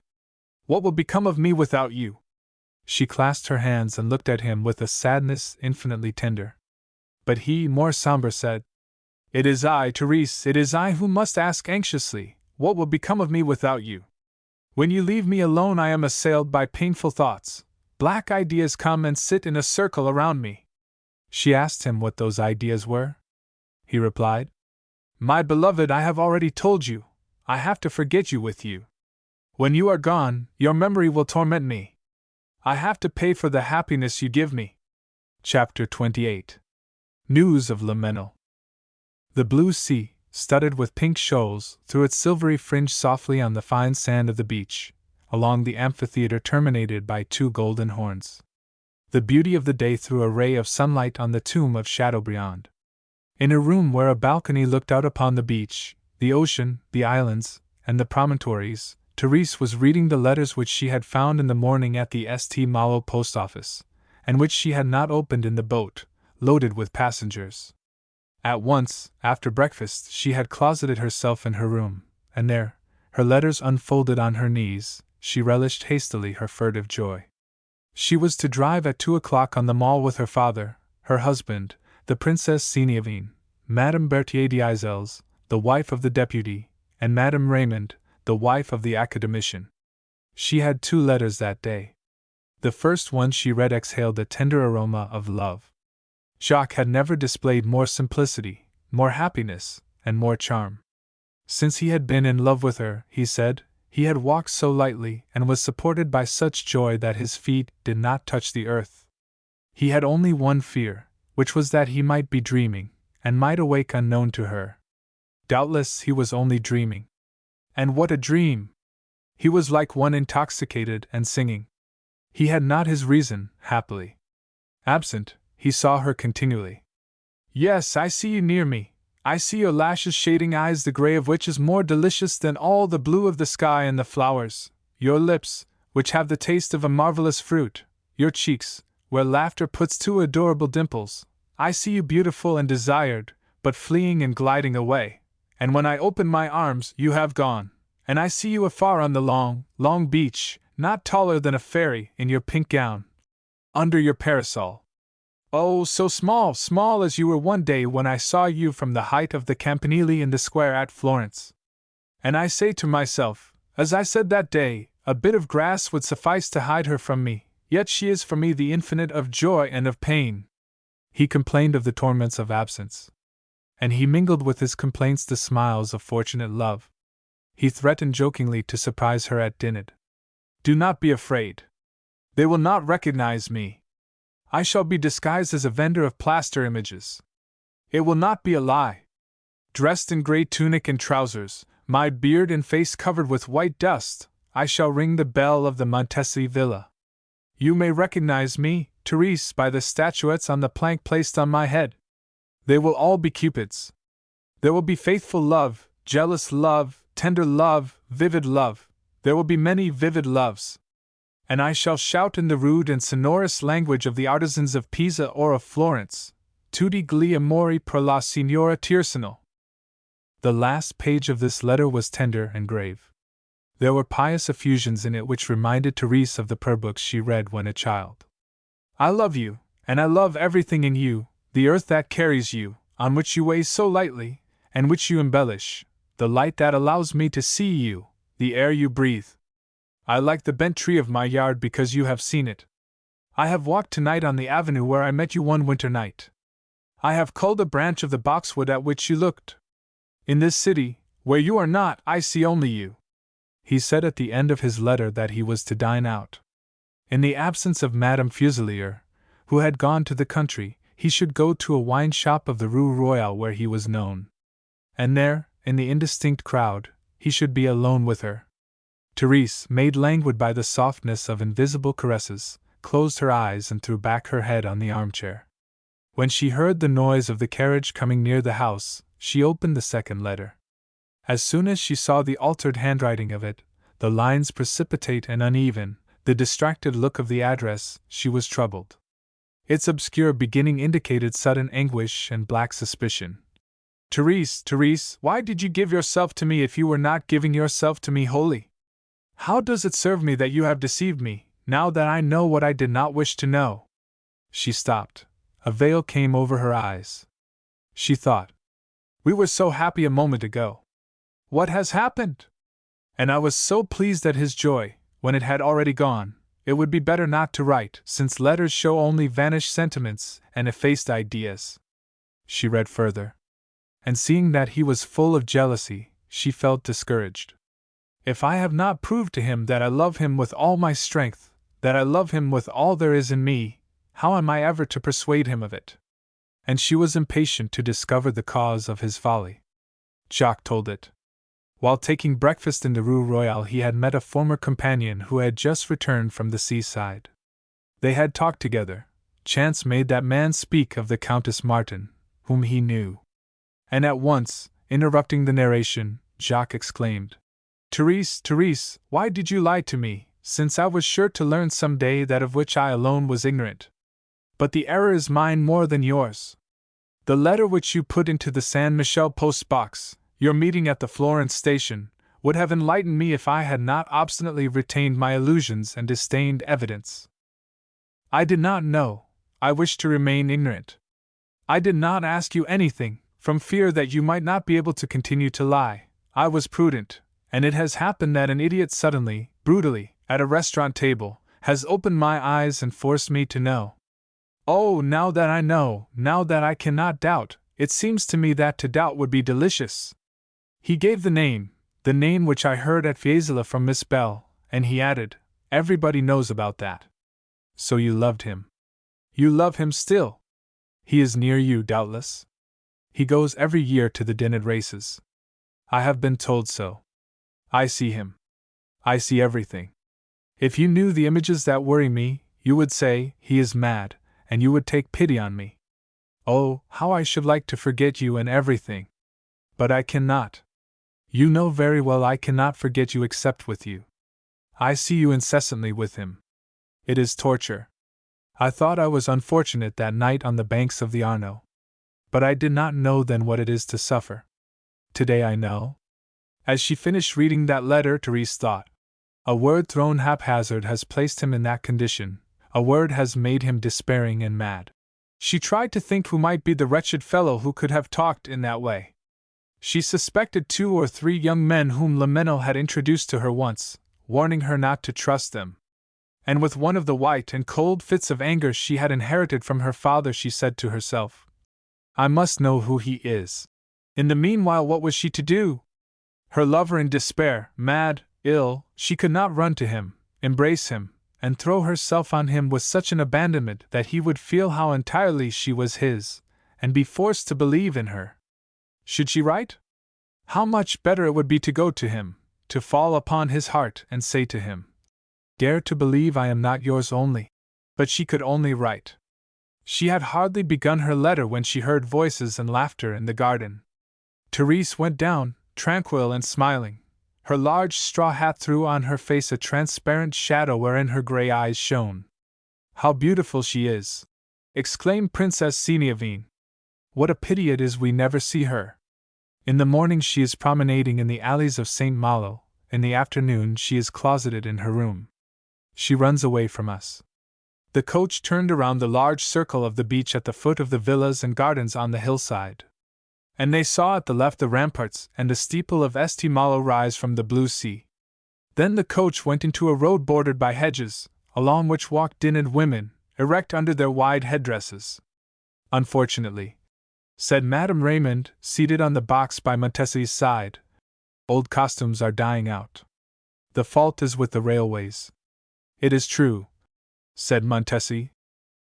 What will become of me without you? She clasped her hands and looked at him with a sadness infinitely tender. But he, more somber, said, It is I, Therese, it is I who must ask anxiously, what will become of me without you? When you leave me alone I am assailed by painful thoughts. Black ideas come and sit in a circle around me. She asked him what those ideas were. He replied, My beloved, I have already told you, I have to forget you with you. When you are gone, your memory will torment me. I have to pay for the happiness you give me. Chapter 28. News of Le Mesnil. The blue sea, studded with pink shoals, threw its silvery fringe softly on the fine sand of the beach, along the amphitheater terminated by 2 golden horns. The beauty of the day threw a ray of sunlight on the tomb of Chateaubriand. In a room where a balcony looked out upon the beach, the ocean, the islands, and the promontories, Therese was reading the letters which she had found in the morning at the St. Malo post office, and which she had not opened in the boat, loaded with passengers. At once, after breakfast, she had closeted herself in her room, and there, her letters unfolded on her knees, she relished hastily her furtive joy. She was to drive at 2 o'clock on the Mall with her father, her husband, the Princess Seniavine, Madame Berthier d'Isels, the wife of the deputy, and Madame Raymond, the wife of the academician. She had 2 letters that day. The first one she read exhaled a tender aroma of love. Jacques had never displayed more simplicity, more happiness, and more charm. Since he had been in love with her, he said, he had walked so lightly and was supported by such joy that his feet did not touch the earth. He had only one fear, which was that he might be dreaming, and might awake unknown to her. Doubtless he was only dreaming. And what a dream! He was like one intoxicated and singing. He had not his reason, happily. Absent, he saw her continually. Yes, I see you near me. I see your lashes shading eyes, the gray of which is more delicious than all the blue of the sky and the flowers, your lips, which have the taste of a marvelous fruit, your cheeks, where laughter puts 2 adorable dimples. I see you beautiful and desired, but fleeing and gliding away. And when I open my arms, you have gone, and I see you afar on the long, long beach, not taller than a fairy, in your pink gown, under your parasol. Oh, so small, small as you were one day when I saw you from the height of the Campanile in the square at Florence. And I say to myself, as I said that day, a bit of grass would suffice to hide her from me, yet she is for me the infinite of joy and of pain. He complained of the torments of absence. and he mingled with his complaints the smiles of fortunate love. He threatened jokingly to surprise her at dinner. "Do not be afraid. They will not recognize me. I shall be disguised as a vendor of plaster images. It will not be a lie. Dressed in grey tunic and trousers, my beard and face covered with white dust, I shall ring the bell of the Montesi villa. You may recognize me, Therese, by the statuettes on the plank placed on my head. They will all be Cupids. There will be faithful love, jealous love, tender love, vivid love. There will be many vivid loves. And I shall shout in the rude and sonorous language of the artisans of Pisa or of Florence, Tutti gli amori per la Signora Tiersono." The last page of this letter was tender and grave. There were pious effusions in it which reminded Therese of the prayer books she read when a child. "I love you, and I love everything in you, the earth that carries you, on which you weigh so lightly, and which you embellish, the light that allows me to see you, the air you breathe. I like the bent tree of my yard because you have seen it. I have walked tonight on the avenue where I met you one winter night. I have culled a branch of the boxwood at which you looked. In this city, where you are not, I see only you." He said at the end of his letter that he was to dine out. In the absence of Madame Fuselier, who had gone to the country, he should go to a wine shop of the Rue Royale where he was known. And there, in the indistinct crowd, he should be alone with her. Therese, made languid by the softness of invisible caresses, closed her eyes and threw back her head on the armchair. When she heard the noise of the carriage coming near the house, she opened the second letter. As soon as she saw the altered handwriting of it, the lines precipitate and uneven, the distracted look of the address, she was troubled. Its obscure beginning indicated sudden anguish and black suspicion. "Therese, Therese, why did you give yourself to me if you were not giving yourself to me wholly? How does it serve me that you have deceived me, now that I know what I did not wish to know?" She stopped. A veil came over her eyes. She thought, "We were so happy a moment ago. What has happened?" And I was so pleased at his joy, when it had already gone. It would be better not to write, since letters show only vanished sentiments and effaced ideas. She read further. And seeing that he was full of jealousy, she felt discouraged. "If I have not proved to him that I love him with all my strength, that I love him with all there is in me, how am I ever to persuade him of it?" And she was impatient to discover the cause of his folly. Jacques told it. While taking breakfast in the Rue Royale, he had met a former companion who had just returned from the seaside. They had talked together. Chance made that man speak of the Countess Martin, whom he knew. And at once, interrupting the narration, Jacques exclaimed, "Therese, Therese, why did you lie to me, since I was sure to learn some day that of which I alone was ignorant? But the error is mine more than yours. The letter which you put into the San Michel post-box, your meeting at the Florence station, would have enlightened me if I had not obstinately retained my illusions and disdained evidence. I did not know, I wished to remain ignorant. I did not ask you anything, from fear that you might not be able to continue to lie. I was prudent, and it has happened that an idiot suddenly, brutally, at a restaurant table, has opened my eyes and forced me to know. Oh, now that I know, now that I cannot doubt, it seems to me that to doubt would be delicious." He gave the name which I heard at Fiesole from Miss Bell, and he added, "Everybody knows about that." "So you loved him. You love him still? He is near you, doubtless? He goes every year to the Dinant races." "I have been told so. I see him. I see everything. If you knew the images that worry me, you would say, he is mad, and you would take pity on me. Oh, how I should like to forget you and everything! But I cannot. You know very well I cannot forget you except with you. I see you incessantly with him. It is torture. I thought I was unfortunate that night on the banks of the Arno. But I did not know then what it is to suffer. Today I know." As she finished reading that letter, Therese thought, "A word thrown haphazard has placed him in that condition, a word has made him despairing and mad." She tried to think who might be the wretched fellow who could have talked in that way. She suspected 2 or 3 young men whom Lamennel had introduced to her once, warning her not to trust them. And with one of the white and cold fits of anger she had inherited from her father, she said to herself, "I must know who he is." In the meanwhile, what was she to do? Her lover in despair, mad, ill, she could not run to him, embrace him, and throw herself on him with such an abandonment that he would feel how entirely she was his, and be forced to believe in her. Should she write? How much better it would be to go to him, to fall upon his heart and say to him, "Dare to believe I am not yours only." But she could only write. She had hardly begun her letter when she heard voices and laughter in the garden. Therese went down, tranquil and smiling. Her large straw hat threw on her face a transparent shadow wherein her gray eyes shone. "How beautiful she is!" exclaimed Princess Seniavine. "What a pity it is we never see her. In the morning she is promenading in the alleys of St. Malo, in the afternoon she is closeted in her room. She runs away from us." The coach turned around the large circle of the beach at the foot of the villas and gardens on the hillside. And they saw at the left the ramparts and the steeple of St. Malo rise from the blue sea. Then the coach went into a road bordered by hedges, along which walked dinted women, erect under their wide headdresses. "Unfortunately," said Madame Raymond, seated on the box by Montessi's side, "old costumes are dying out. The fault is with the railways." "It is true," said Montessi,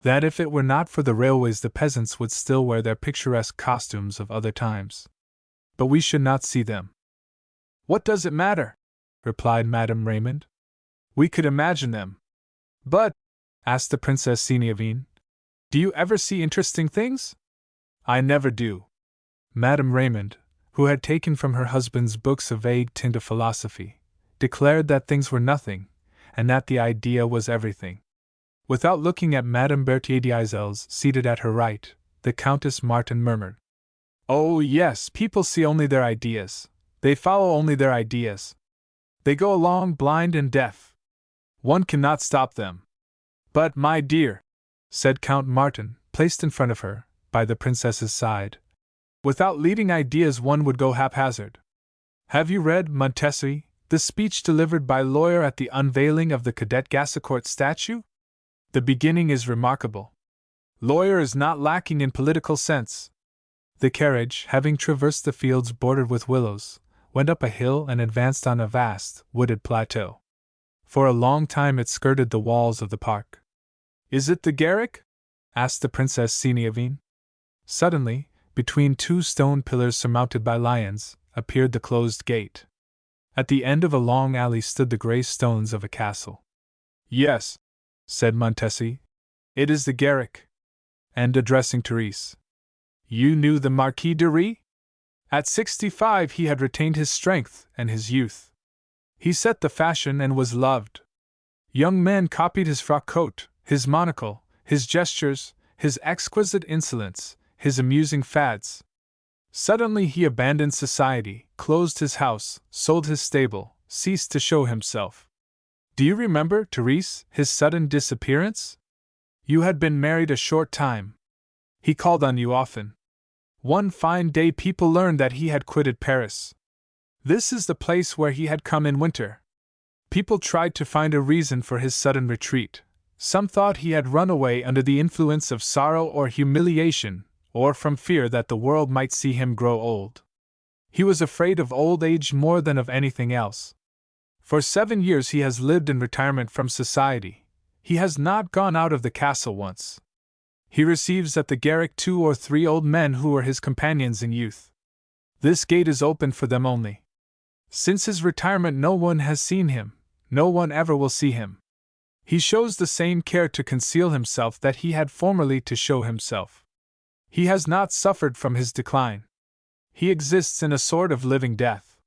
"that if it were not for the railways the peasants would still wear their picturesque costumes of other times. But we should not see them." "What does it matter?" replied Madame Raymond. "We could imagine them." "But," asked the Princess Seniavine, "do you ever see interesting things?" "I never do." Madame Raymond, who had taken from her husband's books a vague tint of philosophy, declared that things were nothing, and that the idea was everything. Without looking at Madame Berthier d'Isels, seated at her right, the Countess Martin murmured, "Oh, yes, people see only their ideas. They follow only their ideas. They go along blind and deaf. One cannot stop them." "But, my dear," said Count Martin, placed in front of her, by the princess's side, "without leading ideas one would go haphazard. Have you read, Montessori, the speech delivered by Lawyer at the unveiling of the Cadet Gassecourt statue? The beginning is remarkable. Lawyer is not lacking in political sense." The carriage, having traversed the fields bordered with willows, went up a hill and advanced on a vast, wooded plateau. For a long time it skirted the walls of the park. "Is it the Garrick?" asked the Princess Seniavine. Suddenly, between two stone pillars surmounted by lions, appeared the closed gate. At the end of a long alley stood the gray stones of a castle. "Yes," said Montessi, "it is the Garrick." And addressing Therese, "You knew the Marquis de Rie? At 65 he had retained his strength and his youth. He set the fashion and was loved. Young men copied his frock coat, his monocle, his gestures, his exquisite insolence, his amusing fads. Suddenly he abandoned society, closed his house, sold his stable, ceased to show himself. Do you remember, Therese, his sudden disappearance? You had been married a short time. He called on you often. One fine day people learned that he had quitted Paris. This is the place where he had come in winter. People tried to find a reason for his sudden retreat. Some thought he had run away under the influence of sorrow or humiliation, or from fear that the world might see him grow old. He was afraid of old age more than of anything else. For 7 years he has lived in retirement from society. He has not gone out of the castle once. He receives at the Garrick 2 or 3 old men who were his companions in youth. This gate is open for them only. Since his retirement no one has seen him, no one ever will see him. He shows the same care to conceal himself that he had formerly to show himself. He has not suffered from his decline. He exists in a sort of living death."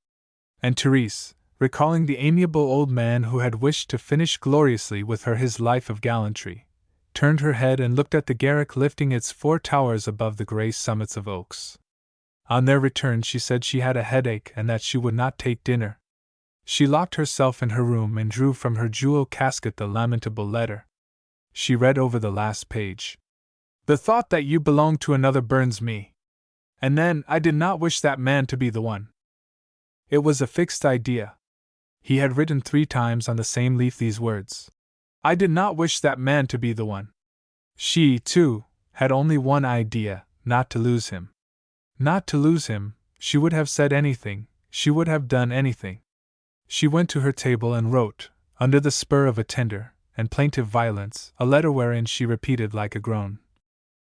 And Therese, recalling the amiable old man who had wished to finish gloriously with her his life of gallantry, turned her head and looked at the Garrick lifting its 4 towers above the grey summits of oaks. On their return she said she had a headache and that she would not take dinner. She locked herself in her room and drew from her jewel casket the lamentable letter. She read over the last page. "The thought that you belong to another burns me. And then, I did not wish that man to be the one." It was a fixed idea. He had written 3 times on the same leaf these words: "I did not wish that man to be the one." She, too, had only one idea: not to lose him. Not to lose him, She would have said anything, she would have done anything. She went to her table and wrote, under the spur of a tender and plaintive violence, a letter wherein she repeated like a groan,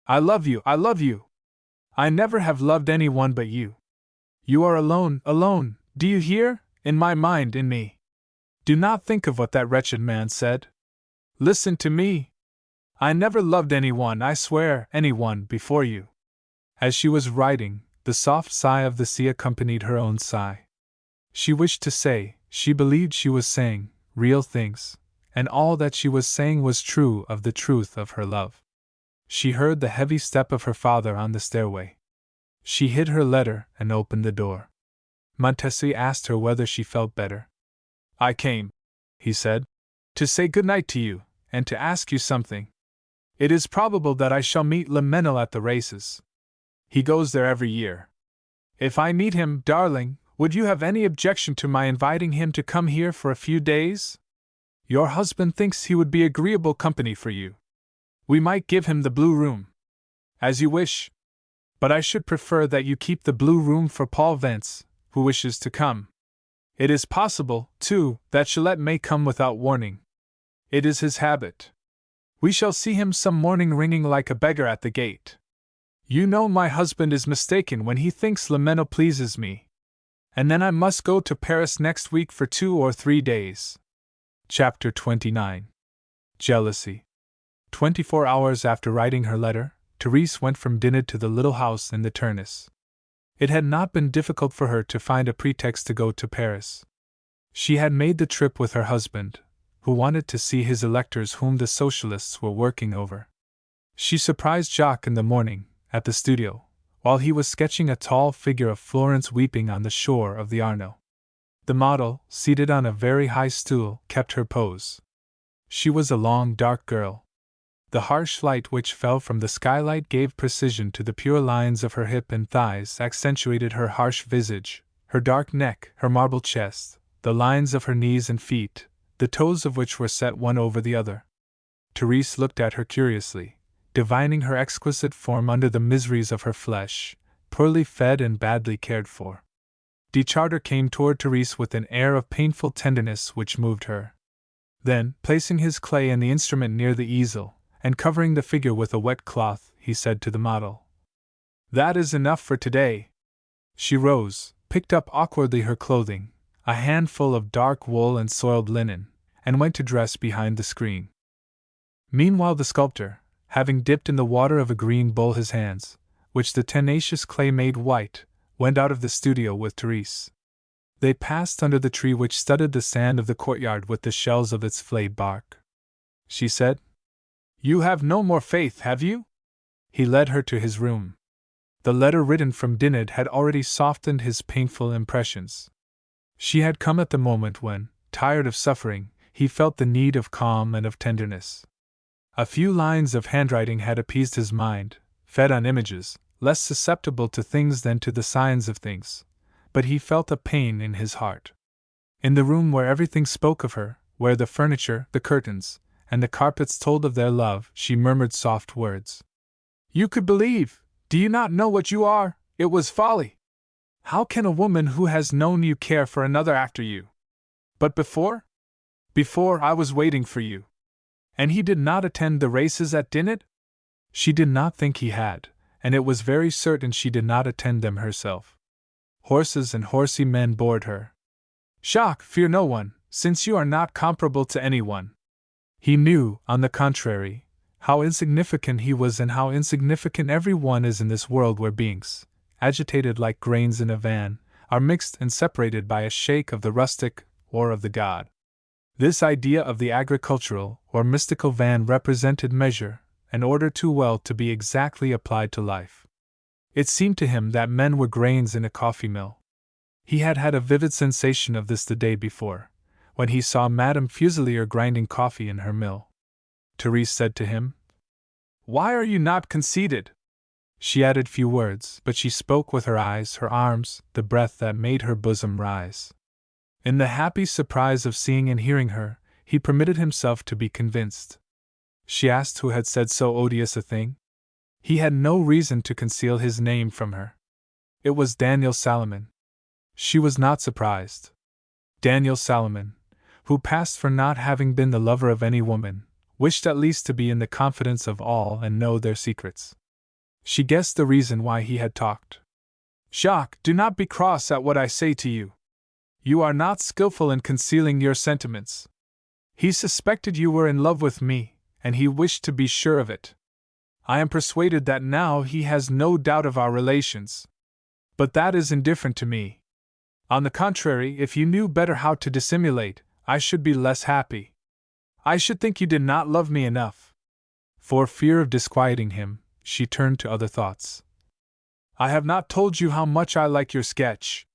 I love you, I love you! I never have loved anyone but you. You are alone, alone, do you hear? In my mind, in me. Do not think of what that wretched man said. Listen to me. I never loved anyone, I swear, anyone, before you. As she was writing, the soft sigh of the sea accompanied her own sigh. She wished to say, she believed she was saying, real things, and all that she was saying was true of the truth of her love. She heard the heavy step of her father on the stairway. She hid her letter and opened the door. Montesi asked her whether she felt better. I came, he said, to say good night to you, and to ask you something. It is probable that I shall meet Le Menel at the races. He goes there every year. If I meet him, darling, would you have any objection to my inviting him to come here for a few days? Your husband thinks he would be agreeable company for you. We might give him the blue room. As you wish. But I should prefer that you keep the blue room for Paul Vance, who wishes to come. It is possible, too, that Gillette may come without warning. It is his habit. We shall see him some morning ringing like a beggar at the gate. You know my husband is mistaken when he thinks Le Menel pleases me. And then I must go to Paris next week for 2 or 3 days. Chapter 29. Jealousy. 24 hours after writing her letter, Therese went from Dinard to the little house in the Tournes. It had not been difficult for her to find a pretext to go to Paris. She had made the trip with her husband, who wanted to see his electors whom the socialists were working over. She surprised Jacques in the morning, at the studio, while he was sketching a tall figure of Florence weeping on the shore of the Arno. The model, seated on a very high stool, kept her pose. She was a long, dark girl. The harsh light which fell from the skylight gave precision to the pure lines of her hip and thighs, accentuated her harsh visage, her dark neck, her marble chest, the lines of her knees and feet, the toes of which were set one over the other. Therese looked at her curiously, divining her exquisite form under the miseries of her flesh, poorly fed and badly cared for. De Charter came toward Therese with an air of painful tenderness which moved her. Then, placing his clay and the instrument near the easel, and covering the figure with a wet cloth, he said to the model, That is enough for today. She rose, picked up awkwardly her clothing, a handful of dark wool and soiled linen, and went to dress behind the screen. Meanwhile the sculptor, having dipped in the water of a green bowl his hands, which the tenacious clay made white, went out of the studio with Therese. They passed under the tree which studded the sand of the courtyard with the shells of its flayed bark. She said, You have no more faith, have you? He led her to his room. The letter written from Dinard had already softened his painful impressions. She had come at the moment when, tired of suffering, he felt the need of calm and of tenderness. A few lines of handwriting had appeased his mind, fed on images, less susceptible to things than to the signs of things, but he felt a pain in his heart. In the room where everything spoke of her, where the furniture, the curtains, and the carpets told of their love, she murmured soft words. You could believe, do you not know what you are? It was folly. How can a woman who has known you care for another after you? But before? Before I was waiting for you. And he did not attend the races at Dinard? She did not think he had, and it was very certain she did not attend them herself. Horses and horsey men bored her. Jacques, fear no one, since you are not comparable to anyone. He knew, on the contrary, how insignificant he was and how insignificant every one is in this world where beings, agitated like grains in a van, are mixed and separated by a shake of the rustic or of the god. This idea of the agricultural or mystical van represented measure, and order too well to be exactly applied to life. It seemed to him that men were grains in a coffee mill. He had had a vivid sensation of this the day before, when he saw Madame Fuselier grinding coffee in her mill. Therese said to him, Why are you not conceited? She added few words, but she spoke with her eyes, her arms, the breath that made her bosom rise. In the happy surprise of seeing and hearing her, he permitted himself to be convinced. She asked who had said so odious a thing. He had no reason to conceal his name from her. It was Daniel Salomon. She was not surprised. Daniel Salomon, who passed for not having been the lover of any woman, wished at least to be in the confidence of all and know their secrets. She guessed the reason why he had talked. Jacques, do not be cross at what I say to you. You are not skillful in concealing your sentiments. He suspected you were in love with me, and he wished to be sure of it. I am persuaded that now he has no doubt of our relations. But that is indifferent to me. On the contrary, if you knew better how to dissimulate, I should be less happy. I should think you did not love me enough. For fear of disquieting him, she turned to other thoughts. I have not told you how much I like your sketch.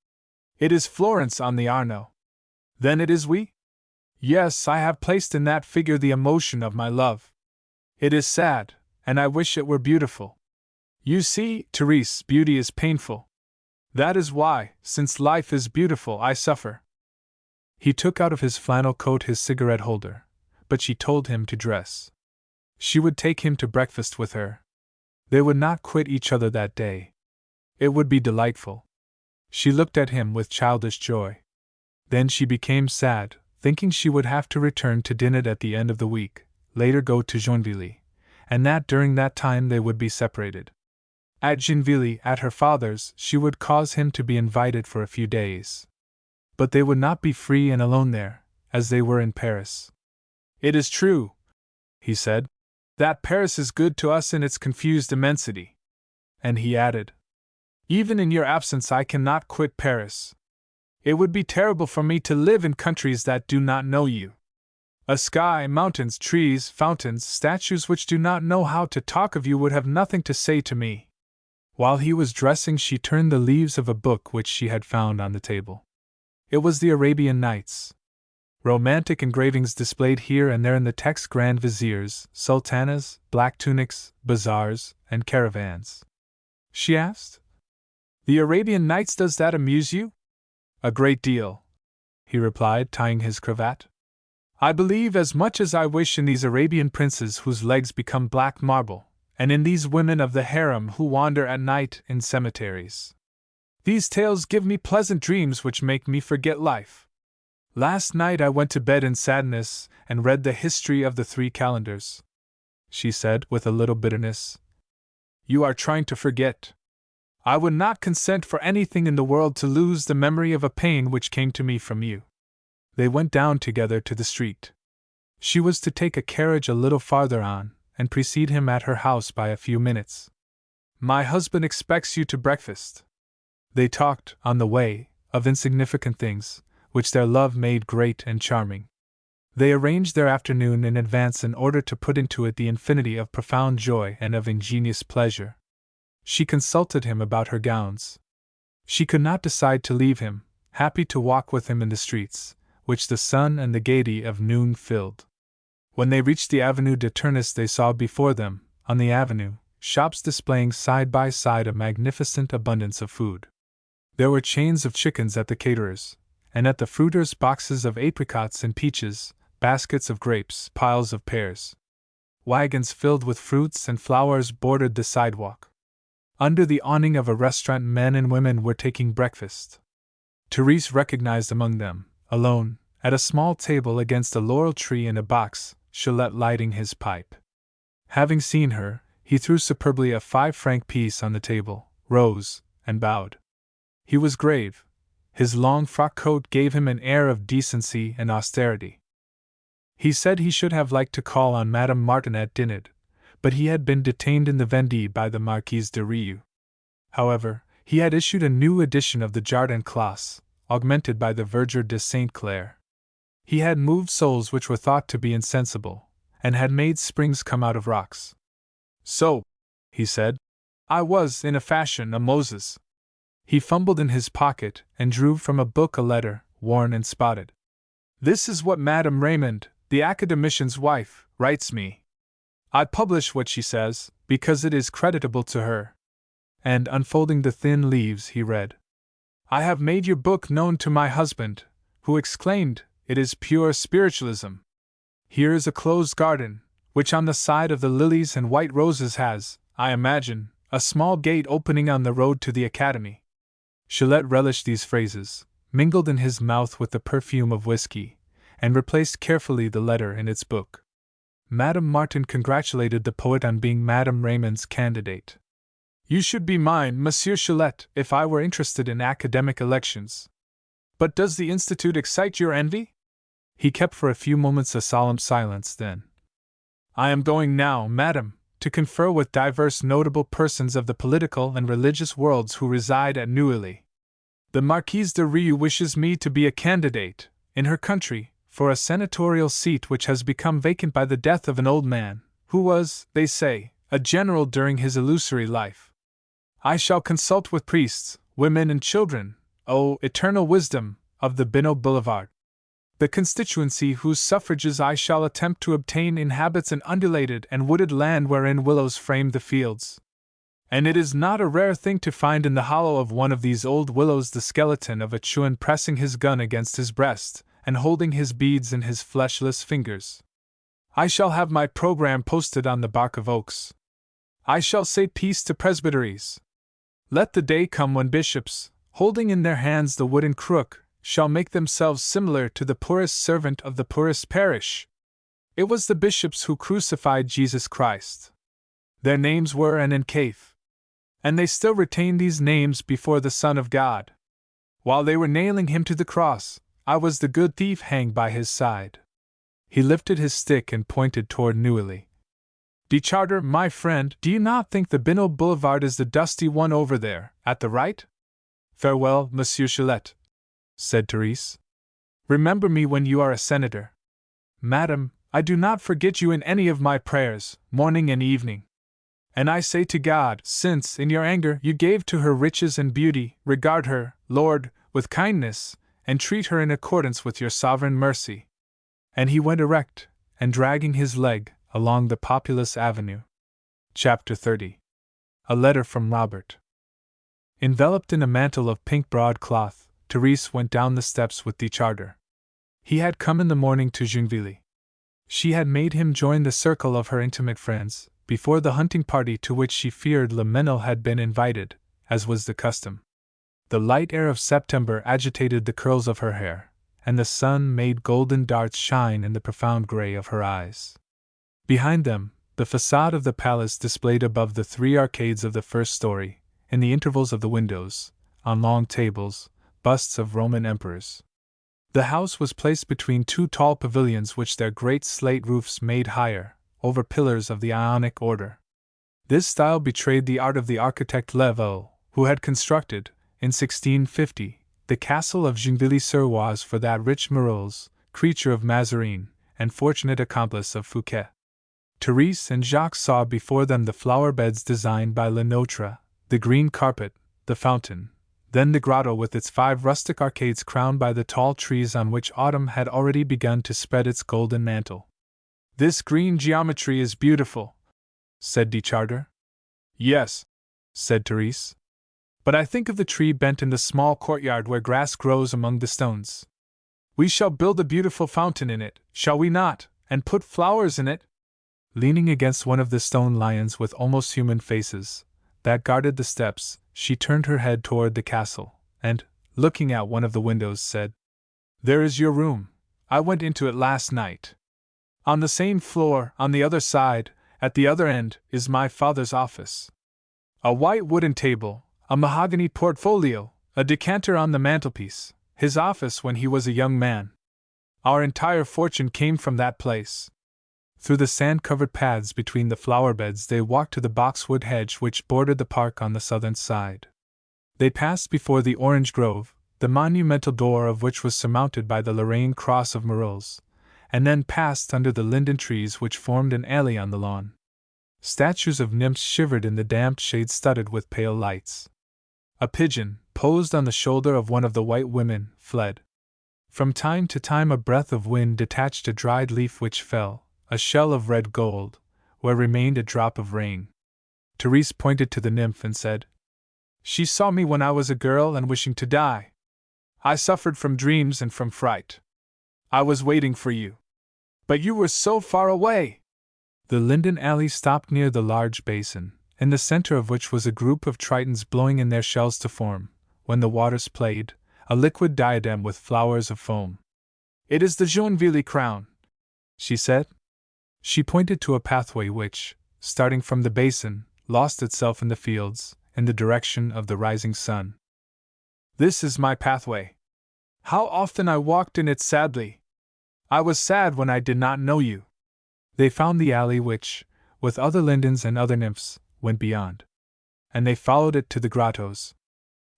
It is Florence on the Arno. Then it is we? Yes, I have placed in that figure the emotion of my love. It is sad, and I wish it were beautiful. You see, Therese, beauty is painful. That is why, since life is beautiful, I suffer. He took out of his flannel coat his cigarette holder, but she told him to dress. She would take him to breakfast with her. They would not quit each other that day. It would be delightful. She looked at him with childish joy. Then she became sad, thinking she would have to return to Dinant at the end of the week, later go to Gennevilliers, and that during that time they would be separated. At Gennevilliers, at her father's, she would cause him to be invited for a few days. But they would not be free and alone there, as they were in Paris. It is true, he said, that Paris is good to us in its confused immensity. And he added, even in your absence I cannot quit Paris. It would be terrible for me to live in countries that do not know you. A sky, mountains, trees, fountains, statues which do not know how to talk of you would have nothing to say to me. While he was dressing, she turned the leaves of a book which she had found on the table. It was the Arabian Nights. Romantic engravings displayed here and there in the text grand viziers, sultanas, black tunics, bazaars, and caravans. She asked, the Arabian Nights, does that amuse you? A great deal, he replied, tying his cravat. I believe as much as I wish in these Arabian princes whose legs become black marble, and in these women of the harem who wander at night in cemeteries. These tales give me pleasant dreams which make me forget life. Last night I went to bed in sadness and read the history of the 3 calendars. She said, with a little bitterness. You are trying to forget. I would not consent for anything in the world to lose the memory of a pain which came to me from you. They went down together to the street. She was to take a carriage a little farther on, and precede him at her house by a few minutes. My husband expects you to breakfast. They talked, on the way, of insignificant things, which their love made great and charming. They arranged their afternoon in advance in order to put into it the infinity of profound joy and of ingenious pleasure. She consulted him about her gowns. She could not decide to leave him, happy to walk with him in the streets, which the sun and the gaiety of noon filled. When they reached the Avenue de Tournes, they saw before them, on the avenue, shops displaying side by side a magnificent abundance of food. There were chains of chickens at the caterers', and at the fruiters' boxes of apricots and peaches, baskets of grapes, piles of pears. Wagons filled with fruits and flowers bordered the sidewalk. Under the awning of a restaurant, men and women were taking breakfast. Therese recognized among them, alone, at a small table against a laurel tree in a box, Cholet lighting his pipe. Having seen her, he threw superbly a 5-franc piece on the table, rose, and bowed. He was grave. His long frock coat gave him an air of decency and austerity. He said he should have liked to call on Madame Martin at Dinant, but he had been detained in the Vendée by the Marquise de Rieux. However, he had issued a new edition of the Jardin Classe, augmented by the Verdure de Saint Clair. He had moved souls which were thought to be insensible, and had made springs come out of rocks. So, he said, I was, in a fashion, a Moses. He fumbled in his pocket and drew from a book a letter, worn and spotted. This is what Madame Raymond, the academician's wife, writes me. I publish what she says, because it is creditable to her. And unfolding the thin leaves, he read, I have made your book known to my husband, who exclaimed, it is pure spiritualism. Here is a closed garden, which on the side of the lilies and white roses has, I imagine, a small gate opening on the road to the academy. Gillette relished these phrases, mingled in his mouth with the perfume of whiskey, and replaced carefully the letter in its book. Madame Martin congratulated the poet on being Madame Raymond's candidate. You should be mine, Monsieur Gillette, if I were interested in academic elections. But does the Institute excite your envy? He kept for a few moments a solemn silence, then. I am going now, madam, to confer with divers notable persons of the political and religious worlds who reside at Neuilly. The Marquise de Rieux wishes me to be a candidate, in her country, for a senatorial seat which has become vacant by the death of an old man, who was, they say, a general during his illusory life. I shall consult with priests, women, and children, O eternal wisdom, of the Binot Boulevard. The constituency whose suffrages I shall attempt to obtain inhabits an undulated and wooded land wherein willows frame the fields. And it is not a rare thing to find in the hollow of one of these old willows the skeleton of a Chouan pressing his gun against his breast, and holding his beads in his fleshless fingers. I shall have my program posted on the bark of oaks. I shall say peace to presbyteries. Let the day come when bishops, holding in their hands the wooden crook, shall make themselves similar to the poorest servant of the poorest parish. It was the bishops who crucified Jesus Christ. Their names were An and Caith. And they still retain these names before the Son of God. While they were nailing him to the cross, I was the good thief hanged by his side. He lifted his stick and pointed toward Neuilly. Decharter, my friend, do you not think the Binot Boulevard is the dusty one over there, at the right? Farewell, Monsieur Gillette, said Therese. Remember me when you are a senator. Madam, I do not forget you in any of my prayers, morning and evening. And I say to God, since, in your anger, you gave to her riches and beauty, regard her, Lord, with kindness, and treat her in accordance with your sovereign mercy. And he went erect, and dragging his leg, along the populous avenue. Chapter 30. A letter from Robert. Enveloped in a mantle of pink broadcloth, Therese went down the steps with Decharter. He had come in the morning to Gennevilliers. She had made him join the circle of her intimate friends, before the hunting party to which she feared Le Mesnil had been invited, as was the custom. The light air of September agitated the curls of her hair, and the sun made golden darts shine in the profound gray of her eyes. Behind them, the façade of the palace displayed above the 3 arcades of the first story, in the intervals of the windows, on long tables, busts of Roman emperors. The house was placed between 2 tall pavilions which their great slate roofs made higher, over pillars of the Ionic order. This style betrayed the art of the architect Level, who had constructed, in 1650, the castle of Gennevilliers-sur-Oise for that rich Morose, creature of Mazarin, and fortunate accomplice of Fouquet. Therese and Jacques saw before them the flower beds designed by Le Notre, the green carpet, the fountain, then the grotto with its 5 rustic arcades crowned by the tall trees on which autumn had already begun to spread its golden mantle. This green geometry is beautiful, said Decharter. Yes, said Therese. But I think of the tree bent in the small courtyard where grass grows among the stones. We shall build a beautiful fountain in it, shall we not, and put flowers in it? Leaning against one of the stone lions with almost human faces, that guarded the steps, she turned her head toward the castle, and, looking out one of the windows, said, There is your room. I went into it last night. On the same floor, on the other side, at the other end, is my father's office. A white wooden table, a mahogany portfolio, a decanter on the mantelpiece, his office when he was a young man. Our entire fortune came from that place. Through the sand-covered paths between the flower-beds they walked to the boxwood hedge which bordered the park on the southern side. They passed before the orange grove, the monumental door of which was surmounted by the Lorraine cross of Morose, and then passed under the linden trees which formed an alley on the lawn. Statues of nymphs shivered in the damp shade studded with pale lights. A pigeon, posed on the shoulder of one of the white women, fled. From time to time a breath of wind detached a dried leaf which fell, a shell of red gold, where remained a drop of rain. Therese pointed to the nymph and said, She saw me when I was a girl and wishing to die. I suffered from dreams and from fright. I was waiting for you. But you were so far away! The linden alley stopped near the large basin, in the center of which was a group of tritons blowing in their shells to form, when the waters played, a liquid diadem with flowers of foam. "It is the Joinville crown," she said. She pointed to a pathway which, starting from the basin, lost itself in the fields, in the direction of the rising sun. "This is my pathway. How often I walked in it sadly! I was sad when I did not know you." They found the alley which, with other lindens and other nymphs, went beyond. And they followed it to the grottos.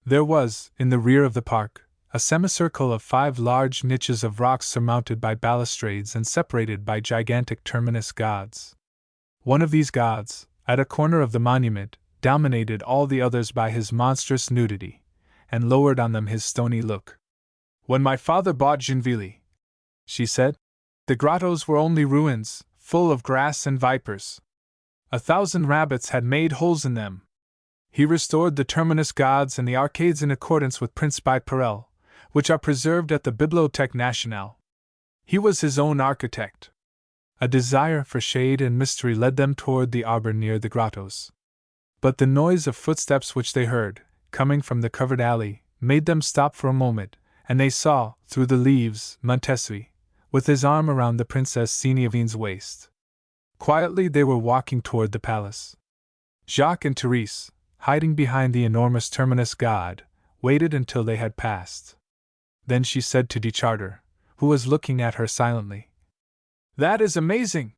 There was, in the rear of the park, a semicircle of 5 large niches of rocks surmounted by balustrades and separated by gigantic terminus gods. One of these gods, at a corner of the monument, dominated all the others by his monstrous nudity, and lowered on them his stony look. "When my father bought Joinville," she said, "the grottos were only ruins, full of grass and vipers. 1,000 rabbits had made holes in them. He restored the terminus gods and the arcades in accordance with prints by Perel, which are preserved at the Bibliothèque Nationale. He was his own architect." A desire for shade and mystery led them toward the arbor near the grottos. But the noise of footsteps which they heard, coming from the covered alley, made them stop for a moment, and they saw, through the leaves, Montessori, with his arm around the Princess Signovine's waist. Quietly they were walking toward the palace. Jacques and Therese, hiding behind the enormous terminus god, waited until they had passed. Then she said to de Charter, who was looking at her silently, "That is amazing!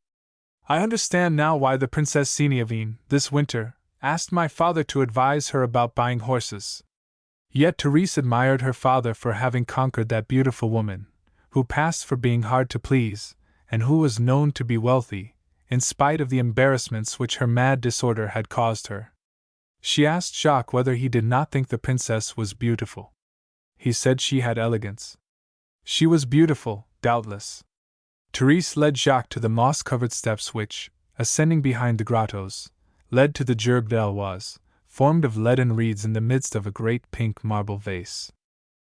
I understand now why the Princess Signovine, this winter, asked my father to advise her about buying horses." Yet Therese admired her father for having conquered that beautiful woman, who passed for being hard to please, and who was known to be wealthy, in spite of the embarrassments which her mad disorder had caused her. She asked Jacques whether he did not think the princess was beautiful. He said she had elegance. She was beautiful, doubtless. Therese led Jacques to the moss-covered steps which, ascending behind the grottos, led to the gerbe d'Eloise, formed of leaden reeds in the midst of a great pink marble vase.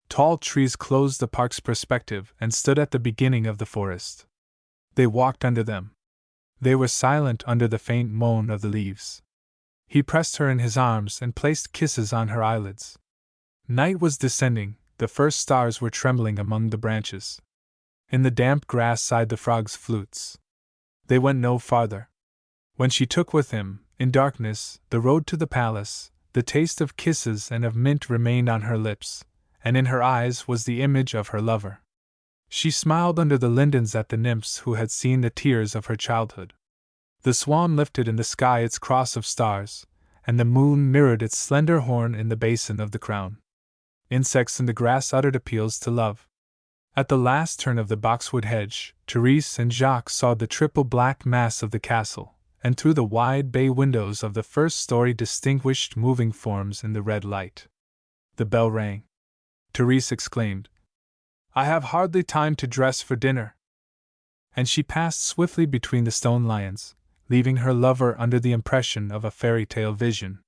Tall trees closed the park's perspective and stood at the beginning of the forest. They walked under them. They were silent under the faint moan of the leaves. He pressed her in his arms and placed kisses on her eyelids. Night was descending, the first stars were trembling among the branches. In the damp grass sighed the frogs' flutes. They went no farther. When she took with him, in darkness, the road to the palace, the taste of kisses and of mint remained on her lips, and in her eyes was the image of her lover. She smiled under the lindens at the nymphs who had seen the tears of her childhood. The swan lifted in the sky its cross of stars, and the moon mirrored its slender horn in the basin of the crown. Insects in the grass uttered appeals to love. At the last turn of the boxwood hedge, Therese and Jacques saw the triple black mass of the castle, and through the wide bay windows of the first story distinguished moving forms in the red light. The bell rang. Therese exclaimed, "I have hardly time to dress for dinner." And she passed swiftly between the stone lions, leaving her lover under the impression of a fairy tale vision.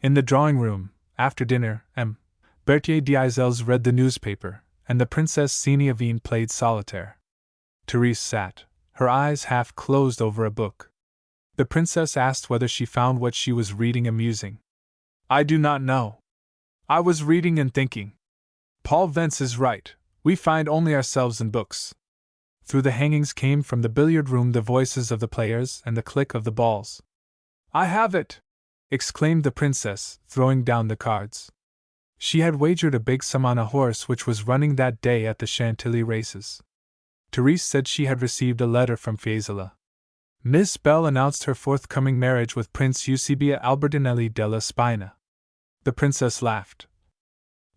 In the drawing-room, after dinner, M. Berthier d'Isels read the newspaper, and the Princess Signovine played solitaire. Therese sat, her eyes half closed over a book. The princess asked whether she found what she was reading amusing. "I do not know. I was reading and thinking. Paul Vence is right, we find only ourselves in books." Through the hangings came from the billiard room the voices of the players and the click of the balls. "I have it!" exclaimed the princess, throwing down the cards. She had wagered a big sum on a horse which was running that day at the Chantilly races. Therese said she had received a letter from Fiesole. Miss Bell announced her forthcoming marriage with Prince Eusebio Albertinelli della Spina. The princess laughed.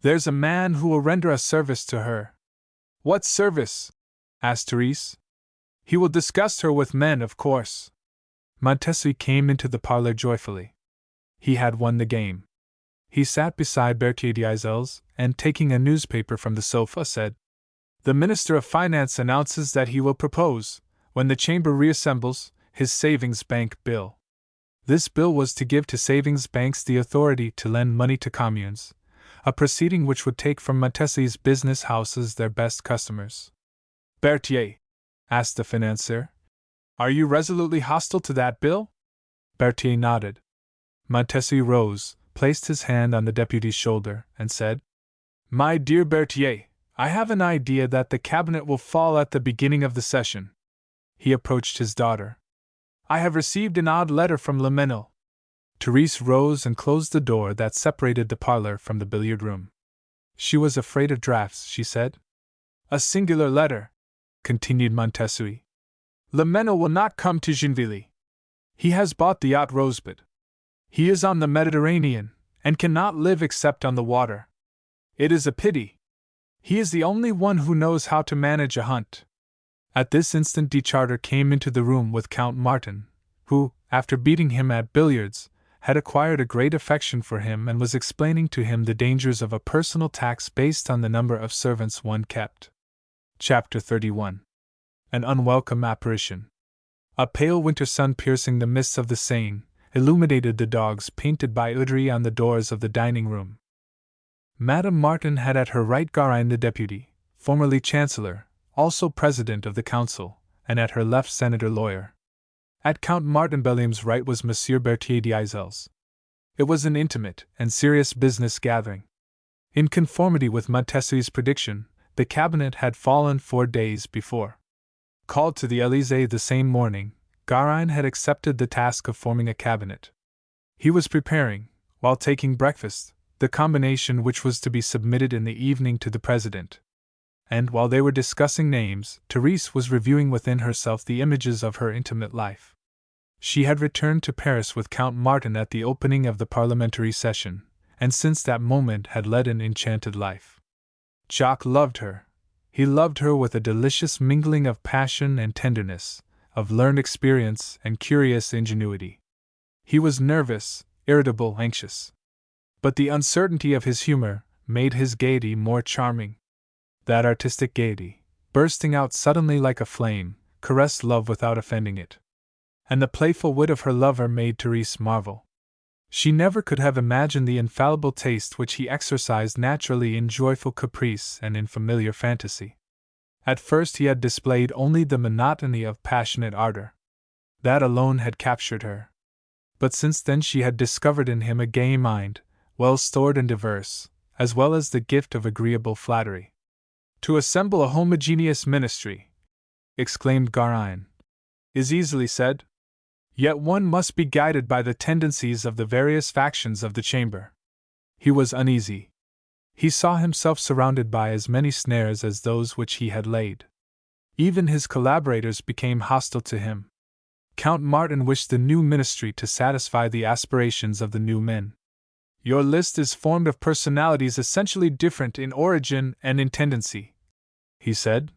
"There's a man who will render a service to her." "What service?" asked Therese. "He will disgust her with men, of course." Montessori came into the parlor joyfully. He had won the game. He sat beside Berthier d'Isels, and taking a newspaper from the sofa, said, "The Minister of Finance announces that he will propose, when the Chamber reassembles, his Savings Bank Bill." This bill was to give to savings banks the authority to lend money to communes, a proceeding which would take from Montessori's business houses their best customers. "Berthier," asked the financier, "are you resolutely hostile to that bill?" Berthier nodded. Montessori rose, placed his hand on the deputy's shoulder, and said, "My dear Berthier, I have an idea that the cabinet will fall at the beginning of the session." He approached his daughter. "I have received an odd letter from Le Mesnil." Therese rose and closed the door that separated the parlor from the billiard room. She was afraid of draughts, she said. "A singular letter," continued Montessori. "Le Mesnil will not come to Gennevilliers. He has bought the yacht Rosebud. He is on the Mediterranean, and cannot live except on the water. It is a pity. He is the only one who knows how to manage a hunt." At this instant de Charter came into the room with Count Martin, who, after beating him at billiards, had acquired a great affection for him and was explaining to him the dangers of a personal tax based on the number of servants one kept. Chapter 31. An unwelcome apparition. A pale winter sun piercing the mists of the Seine illuminated the dogs painted by Udry on the doors of the dining room. Madame Martin had at her right Garin the deputy, formerly chancellor, also president of the council, and at her left Senator Lawyer. At Count Martin Bellium's right was Monsieur Berthier d'Isels. It was an intimate and serious business gathering. In conformity with Montessori's prediction, the cabinet had fallen 4 days before. Called to the Élysée the same morning, Garin had accepted the task of forming a cabinet. He was preparing, while taking breakfast, the combination which was to be submitted in the evening to the president. And while they were discussing names, Therese was reviewing within herself the images of her intimate life. She had returned to Paris with Count Martin at the opening of the parliamentary session, and since that moment had led an enchanted life. Jacques loved her. He loved her with a delicious mingling of passion and tenderness, of learned experience and curious ingenuity. He was nervous, irritable, anxious. But the uncertainty of his humor made his gaiety more charming. That artistic gaiety, bursting out suddenly like a flame, caressed love without offending it. And the playful wit of her lover made Therese marvel. She never could have imagined the infallible taste which he exercised naturally in joyful caprice and in familiar fantasy. At first he had displayed only the monotony of passionate ardor. That alone had captured her. But since then she had discovered in him a gay mind, well stored and diverse, as well as the gift of agreeable flattery. "To assemble a homogeneous ministry," exclaimed Garin, "is easily said. Yet one must be guided by the tendencies of the various factions of the chamber." He was uneasy. He saw himself surrounded by as many snares as those which he had laid. Even his collaborators became hostile to him. Count Martin wished the new ministry to satisfy the aspirations of the new men. "Your list is formed of personalities essentially different in origin and in tendency," he said.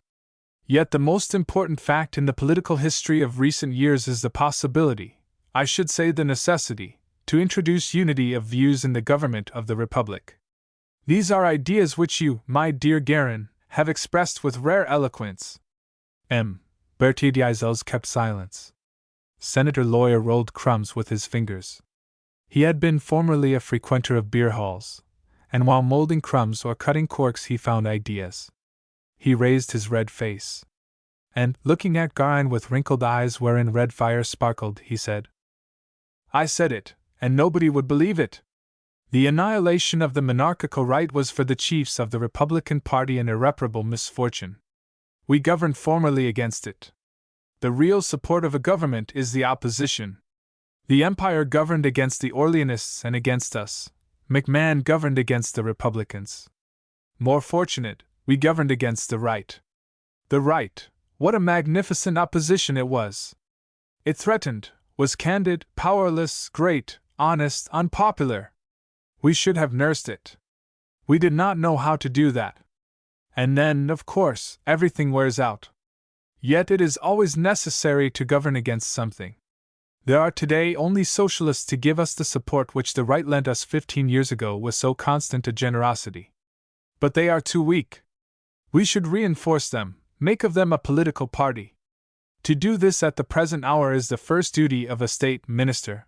"Yet the most important fact in the political history of recent years is the possibility, I should say the necessity, to introduce unity of views in the government of the Republic. These are ideas which you, my dear Garin, have expressed with rare eloquence." Berthier d'Isels kept silence. Senator Lawyer rolled crumbs with his fingers. He had been formerly a frequenter of beer halls, and while molding crumbs or cutting corks he found ideas. He raised his red face. And, looking at Garin with wrinkled eyes wherein red fire sparkled, he said, "I said it, and nobody would believe it. The annihilation of the monarchical right was for the chiefs of the Republican party an irreparable misfortune. We governed formerly against it. The real support of a government is the opposition. The Empire governed against the Orleanists and against us. MacMahon governed against the Republicans. More fortunate, we governed against the right. The right, what a magnificent opposition it was! It threatened, was candid, powerless, great, honest, unpopular. We should have nursed it. We did not know how to do that. And then, of course, everything wears out. Yet it is always necessary to govern against something. There are today only socialists to give us the support which the right lent us 15 years ago with so constant a generosity. But they are too weak. We should reinforce them, make of them a political party. To do this at the present hour is the first duty of a state minister."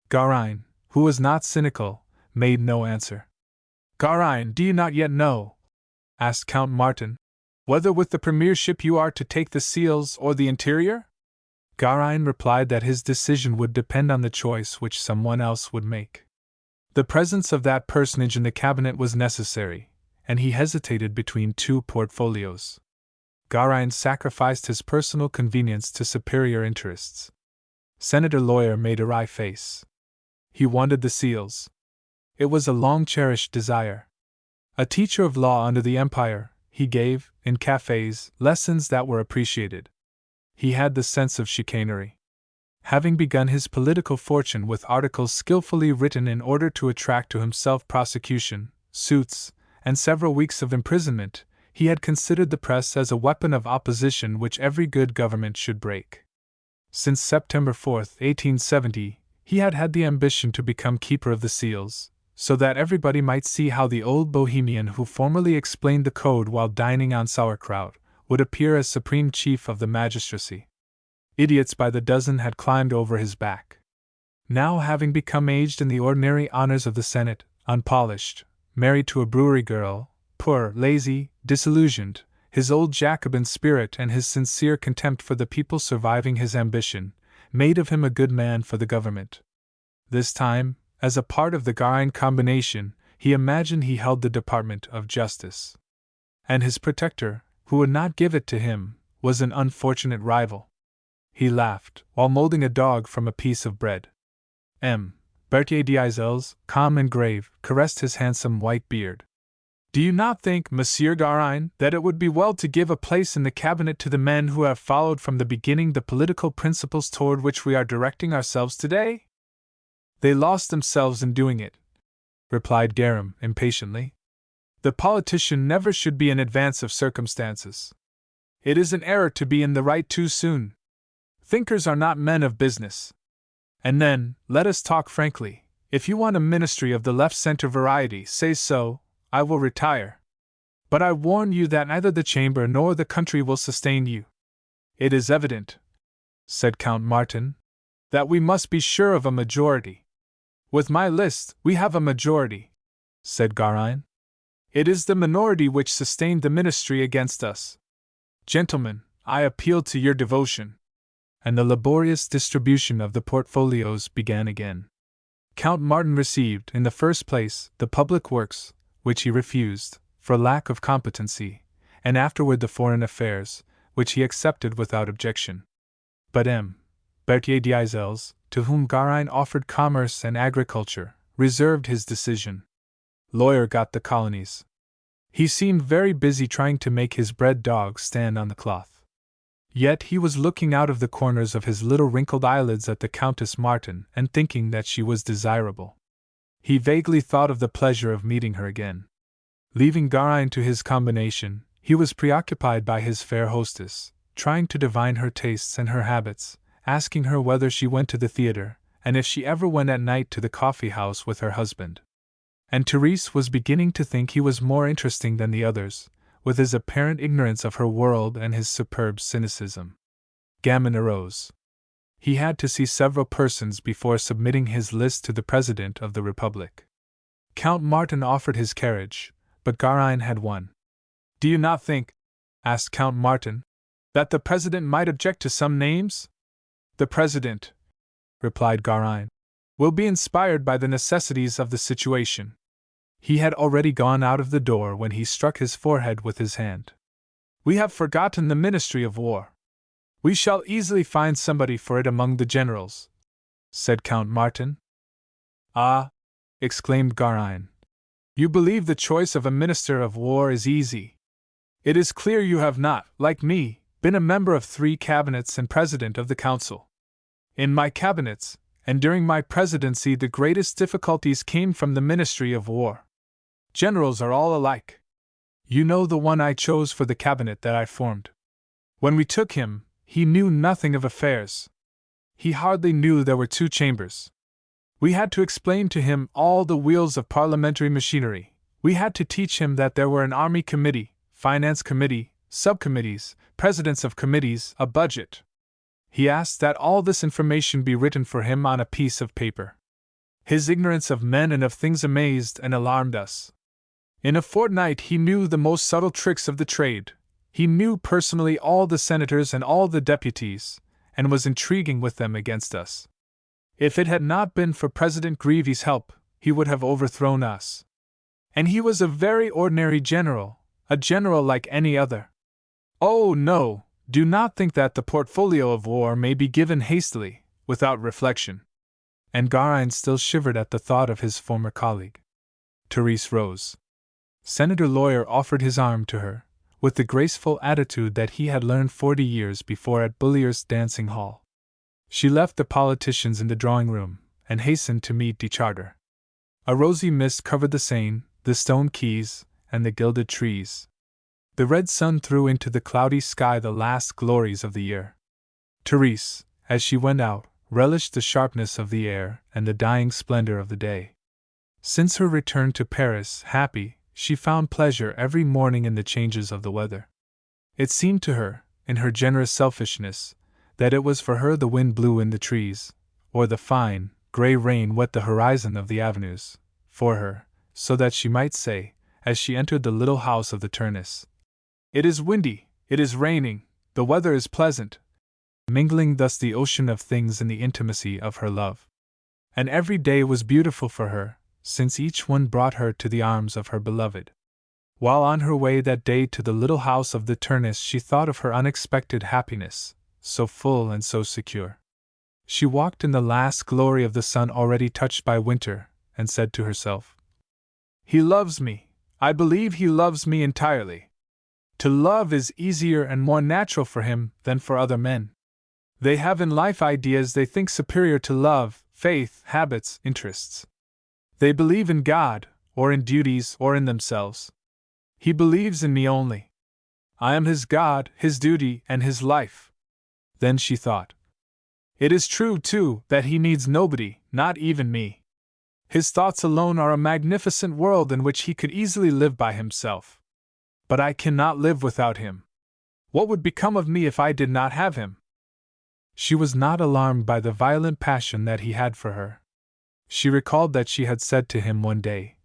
Garin, who was not cynical, made no answer. "Garin, do you not yet know," asked Count Martin, "whether with the premiership you are to take the seals or the interior?" Garin replied that his decision would depend on the choice which someone else would make. The presence of that personage in the cabinet was necessary, and he hesitated between two portfolios. Garin sacrificed his personal convenience to superior interests. Senator Lawyer made a wry face. He wanted the seals. It was a long-cherished desire. A teacher of law under the Empire, he gave, in cafes, lessons that were appreciated. He had the sense of chicanery. Having begun his political fortune with articles skillfully written in order to attract to himself prosecution, suits, and several weeks of imprisonment, he had considered the press as a weapon of opposition which every good government should break. Since September 4, 1870, he had had the ambition to become Keeper of the Seals, so that everybody might see how the old bohemian who formerly explained the code while dining on sauerkraut would appear as supreme chief of the magistracy. Idiots by the dozen had climbed over his back. Now, having become aged in the ordinary honors of the Senate, unpolished, married to a brewery girl, poor, lazy, disillusioned, his old Jacobin spirit and his sincere contempt for the people surviving his ambition made of him a good man for the government. This time, as a part of the Garin combination, he imagined he held the Department of Justice. And his protector, who would not give it to him, was an unfortunate rival. He laughed, while molding a dog from a piece of bread. Berthier d'Isels, calm and grave, caressed his handsome white beard. Do you not think, Monsieur Garin, that it would be well to give a place in the cabinet to the men who have followed from the beginning the political principles toward which we are directing ourselves today? They lost themselves in doing it, replied Garin impatiently. The politician never should be in advance of circumstances. It is an error to be in the right too soon. Thinkers are not men of business. And then, let us talk frankly. If you want a ministry of the left-center variety, say so. I will retire. But I warn you that neither the chamber nor the country will sustain you. It is evident, said Count Martin, that we must be sure of a majority. With my list, we have a majority, said Garin. It is the minority which sustained the ministry against us. Gentlemen, I appeal to your devotion. And the laborious distribution of the portfolios began again. Count Martin received, in the first place, the public works, which he refused, for lack of competency, and afterward the foreign affairs, which he accepted without objection. But Berthier d'Isels, to whom Garin offered commerce and agriculture, reserved his decision. Lawyer got the colonies. He seemed very busy trying to make his bread dog stand on the cloth. Yet he was looking out of the corners of his little wrinkled eyelids at the Countess Martin and thinking that she was desirable. He vaguely thought of the pleasure of meeting her again. Leaving Garin to his combination, he was preoccupied by his fair hostess, trying to divine her tastes and her habits, asking her whether she went to the theater, and if she ever went at night to the coffee house with her husband. And Therese was beginning to think he was more interesting than the others, with his apparent ignorance of her world and his superb cynicism. Gamin arose. He had to see several persons before submitting his list to the President of the Republic. Count Martin offered his carriage, but Garin had one. Do you not think, asked Count Martin, that the President might object to some names? The President, replied Garin, will be inspired by the necessities of the situation. He had already gone out of the door when he struck his forehead with his hand. We have forgotten the Ministry of War. We shall easily find somebody for it among the generals, said Count Martin. Ah, exclaimed Garin. You believe the choice of a Minister of War is easy. It is clear you have not, like me, been a member of 3 cabinets and President of the Council. In my cabinets, and during my presidency, the greatest difficulties came from the Ministry of War. Generals are all alike. You know the one I chose for the cabinet that I formed. When we took him, he knew nothing of affairs. He hardly knew there were 2 chambers. We had to explain to him all the wheels of parliamentary machinery. We had to teach him that there were an army committee, finance committee, subcommittees, presidents of committees, a budget. He asked that all this information be written for him on a piece of paper. His ignorance of men and of things amazed and alarmed us. In a fortnight he knew the most subtle tricks of the trade. He knew personally all the senators and all the deputies, and was intriguing with them against us. If it had not been for President Grevie's help, he would have overthrown us. And he was a very ordinary general, a general like any other. Oh no, do not think that the portfolio of war may be given hastily, without reflection. And Garin still shivered at the thought of his former colleague. Therese rose. Senator Lawyer offered his arm to her, with the graceful attitude that he had learned 40 years before at Bullier's dancing hall. She left the politicians in the drawing room, and hastened to meet de Charter. A rosy mist covered the Seine, the stone quays, and the gilded trees. The red sun threw into the cloudy sky the last glories of the year. Therese, as she went out, relished the sharpness of the air and the dying splendor of the day. Since her return to Paris, happy, she found pleasure every morning in the changes of the weather. It seemed to her, in her generous selfishness, that it was for her the wind blew in the trees, or the fine, grey rain wet the horizon of the avenues, for her, so that she might say, as she entered the little house of the Turnus, "It is windy, it is raining, the weather is pleasant," mingling thus the ocean of things in the intimacy of her love. And every day was beautiful for her, since each one brought her to the arms of her beloved. While on her way that day to the little house of the Turnus, she thought of her unexpected happiness, so full and so secure. She walked in the last glory of the sun already touched by winter, and said to herself, "He loves me, I believe he loves me entirely. To love is easier and more natural for him than for other men. They have in life ideas they think superior to love, faith, habits, interests. They believe in God, or in duties, or in themselves. He believes in me only. I am his God, his duty, and his life." Then she thought, "It is true, too, that he needs nobody, not even me. His thoughts alone are a magnificent world in which he could easily live by himself. But I cannot live without him. What would become of me if I did not have him?" She was not alarmed by the violent passion that he had for her. She recalled that she had said to him one day,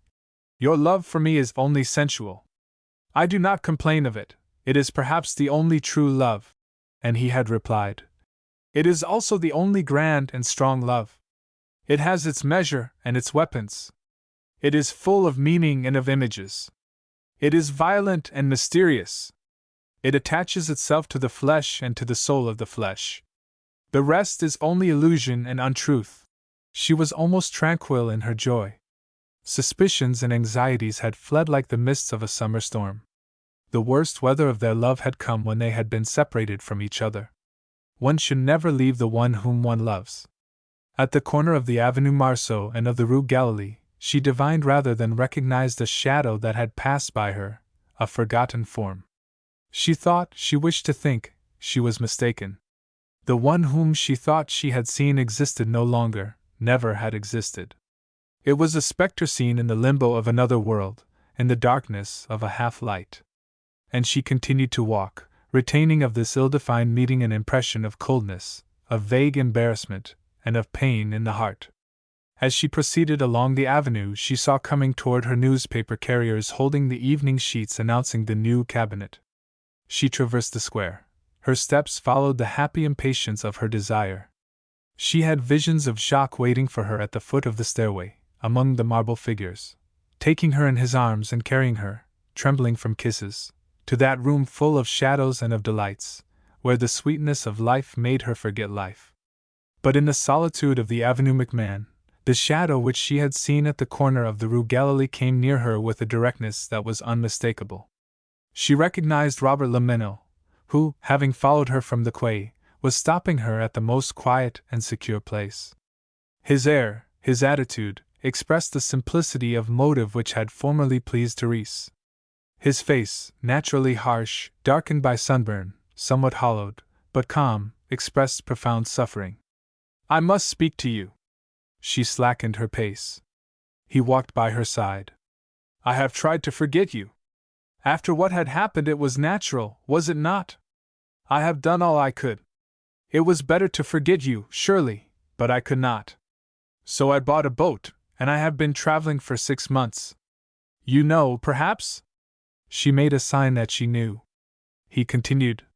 "Your love for me is only sensual. I do not complain of it, it is perhaps the only true love." And he had replied, "It is also the only grand and strong love. It has its measure and its weapons. It is full of meaning and of images. It is violent and mysterious. It attaches itself to the flesh and to the soul of the flesh. The rest is only illusion and untruth." She was almost tranquil in her joy. Suspicions and anxieties had fled like the mists of a summer storm. The worst weather of their love had come when they had been separated from each other. One should never leave the one whom one loves. At the corner of the Avenue Marceau and of the Rue Galilee, she divined rather than recognized a shadow that had passed by her, a forgotten form. She thought, she wished to think, she was mistaken. The one whom she thought she had seen existed no longer, never had existed. It was a spectre seen in the limbo of another world, in the darkness of a half-light. And she continued to walk, retaining of this ill-defined meeting an impression of coldness, of vague embarrassment, and of pain in the heart. As she proceeded along the avenue, she saw coming toward her newspaper carriers holding the evening sheets announcing the new cabinet. She traversed the square. Her steps followed the happy impatience of her desire. She had visions of Jacques waiting for her at the foot of the stairway, among the marble figures, taking her in his arms and carrying her, trembling from kisses, to that room full of shadows and of delights, where the sweetness of life made her forget life. But in the solitude of the Avenue McMahon, the shadow which she had seen at the corner of the Rue Galilee came near her with a directness that was unmistakable. She recognized Robert Lemenil, who, having followed her from the quay, was stopping her at the most quiet and secure place. His air, his attitude, expressed the simplicity of motive which had formerly pleased Therese. His face, naturally harsh, darkened by sunburn, somewhat hollowed, but calm, expressed profound suffering. "I must speak to you." She slackened her pace. He walked by her side. "I have tried to forget you. After what had happened, it was natural, was it not? I have done all I could. It was better to forget you, surely, but I could not. So I bought a boat, and I have been traveling for 6 months. You know, perhaps?" She made a sign that she knew. He continued.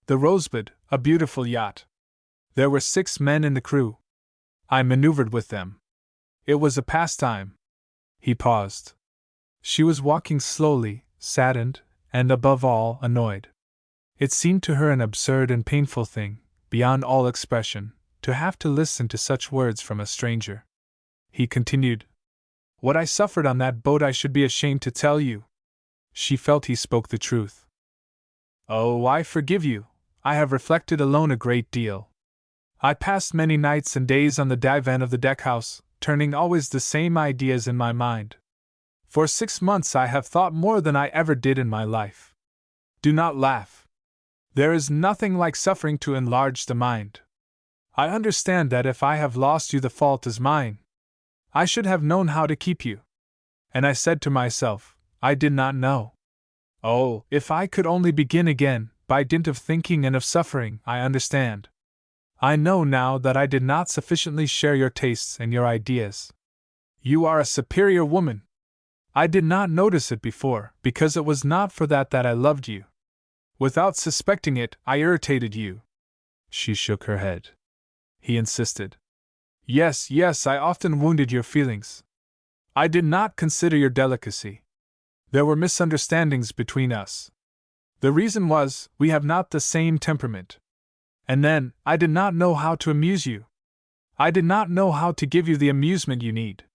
"The Rosebud, a beautiful yacht. There were 6 men in the crew. I maneuvered with them. It was a pastime. He paused. She was walking slowly, saddened, and above all, annoyed. It seemed to her an absurd and painful thing, beyond all expression, to have to listen to such words from a stranger. He continued, "What I suffered on that boat I should be ashamed to tell you." She felt he spoke the truth. "Oh, I forgive you. I have reflected alone a great deal. I passed many nights and days on the divan of the deckhouse, turning always the same ideas in my mind. For 6 months I have thought more than I ever did in my life. Do not laugh. There is nothing like suffering to enlarge the mind. I understand that if I have lost you the fault is mine. I should have known how to keep you. And I said to myself, I did not know. Oh, if I could only begin again, by dint of thinking and of suffering, I understand. I know now that I did not sufficiently share your tastes and your ideas. You are a superior woman. I did not notice it before, because it was not for that I loved you. Without suspecting it, I irritated you." She shook her head. He insisted. Yes, I often wounded your feelings. I did not consider your delicacy. There were misunderstandings between us. The reason was, we have not the same temperament. And then, I did not know how to amuse you. I did not know how to give you the amusement you need.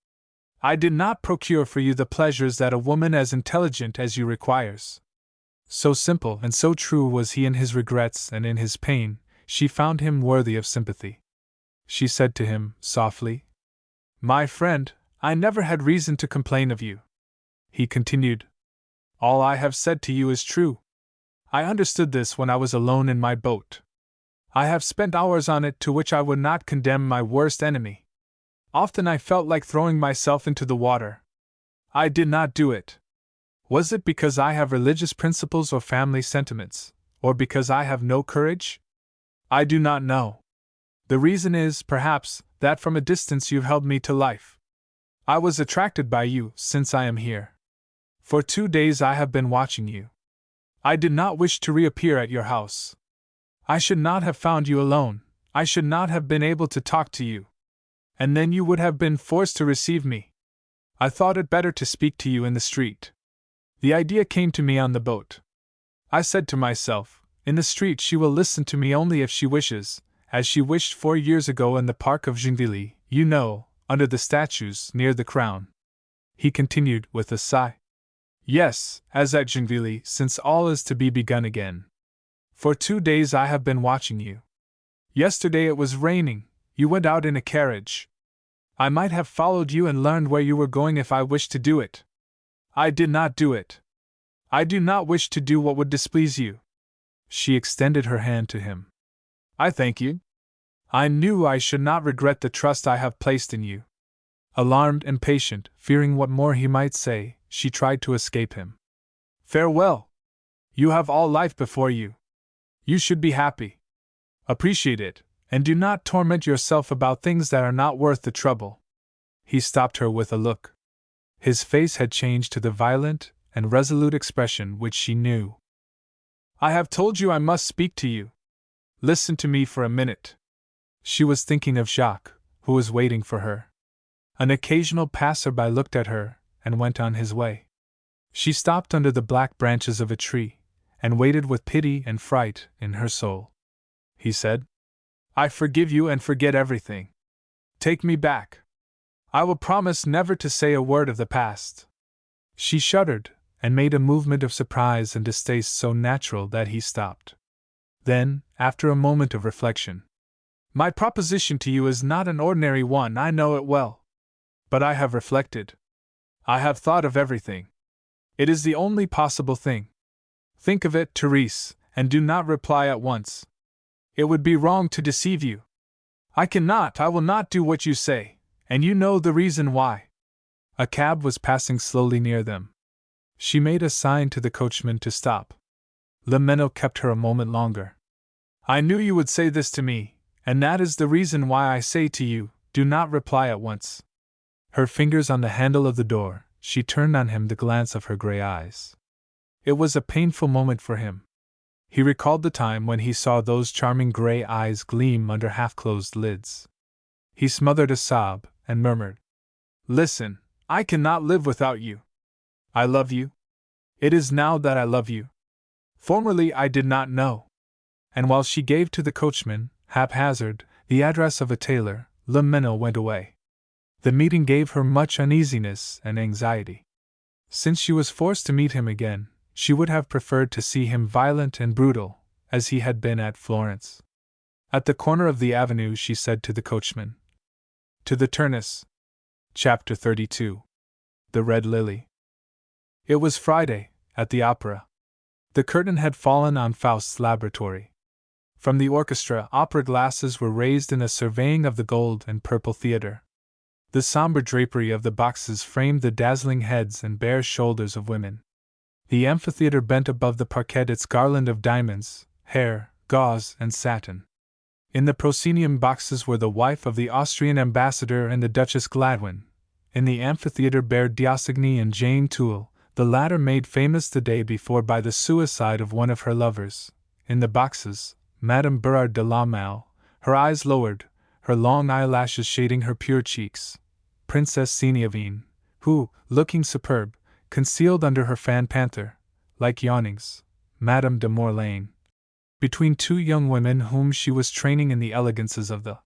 I did not procure for you the pleasures that a woman as intelligent as you requires. So simple and so true was he in his regrets and in his pain, she found him worthy of sympathy. She said to him, softly, "My friend, I never had reason to complain of you." He continued, "All I have said to you is true. I understood this when I was alone in my boat. I have spent hours on it to which I would not condemn my worst enemy. Often I felt like throwing myself into the water. I did not do it. Was it because I have religious principles or family sentiments, or because I have no courage? I do not know. The reason is, perhaps, that from a distance you've held me to life. I was attracted by you since I am here. For 2 days I have been watching you. I did not wish to reappear at your house. I should not have found you alone, I should not have been able to talk to you. And then you would have been forced to receive me. I thought it better to speak to you in the street. The idea came to me on the boat. I said to myself, in the street she will listen to me only if she wishes, as she wished 4 years ago in the park of Gennevilliers, you know, under the statues near the crown." He continued with a sigh. "Yes, as at Gennevilliers, since all is to be begun again. For 2 days I have been watching you. Yesterday it was raining, you went out in a carriage. I might have followed you and learned where you were going if I wished to do it. I did not do it. I do not wish to do what would displease you." She extended her hand to him. "I thank you. I knew I should not regret the trust I have placed in you." Alarmed and patient, fearing what more he might say, she tried to escape him. "Farewell. You have all life before you. You should be happy. Appreciate it, and do not torment yourself about things that are not worth the trouble." He stopped her with a look. His face had changed to the violent and resolute expression which she knew. "I have told you I must speak to you. Listen to me for a minute." She was thinking of Jacques, who was waiting for her. An occasional passer-by looked at her, and went on his way. She stopped under the black branches of a tree, and waited with pity and fright in her soul. He said, "I forgive you and forget everything. Take me back. I will promise never to say a word of the past." She shuddered, and made a movement of surprise and distaste so natural that he stopped. Then, after a moment of reflection, "My proposition to you is not an ordinary one, I know it well. But I have reflected. I have thought of everything. It is the only possible thing. Think of it, Therese, and do not reply at once. It would be wrong to deceive you. I will not do what you say. And you know the reason why." A cab was passing slowly near them. She made a sign to the coachman to stop. Le Menot kept her a moment longer. "I knew you would say this to me, and that is the reason why I say to you, do not reply at once." Her fingers on the handle of the door, she turned on him the glance of her gray eyes. It was a painful moment for him. He recalled the time when he saw those charming gray eyes gleam under half-closed lids. He smothered a sob, and murmured, Listen, I cannot live without you. I love you. It is now that I love you. Formerly I did not know. And while she gave to the coachman, haphazard, the address of a tailor, Le Menil went away. The meeting gave her much uneasiness and anxiety. Since she was forced to meet him again, she would have preferred to see him violent and brutal, as he had been at Florence. At the corner of the avenue she said to the coachman, "To the Turnus." Chapter 32. The Red Lily. It was Friday, at the opera. The curtain had fallen on Faust's laboratory. From the orchestra, opera glasses were raised in a surveying of the gold and purple theater. The somber drapery of the boxes framed the dazzling heads and bare shoulders of women. The amphitheater bent above the parquet its garland of diamonds, hair, gauze, and satin. In the proscenium boxes were the wife of the Austrian ambassador and the Duchess Gladwin. In the amphitheater bare D'Aussigny and Jane Toole, the latter made famous the day before by the suicide of one of her lovers. In the boxes, Madame Berard de la Malle, her eyes lowered, her long eyelashes shading her pure cheeks. Princess Seniavine, who, looking superb, concealed under her fan panther, like yawnings, Madame de Morlaine. Between two young women whom she was training in the elegances of the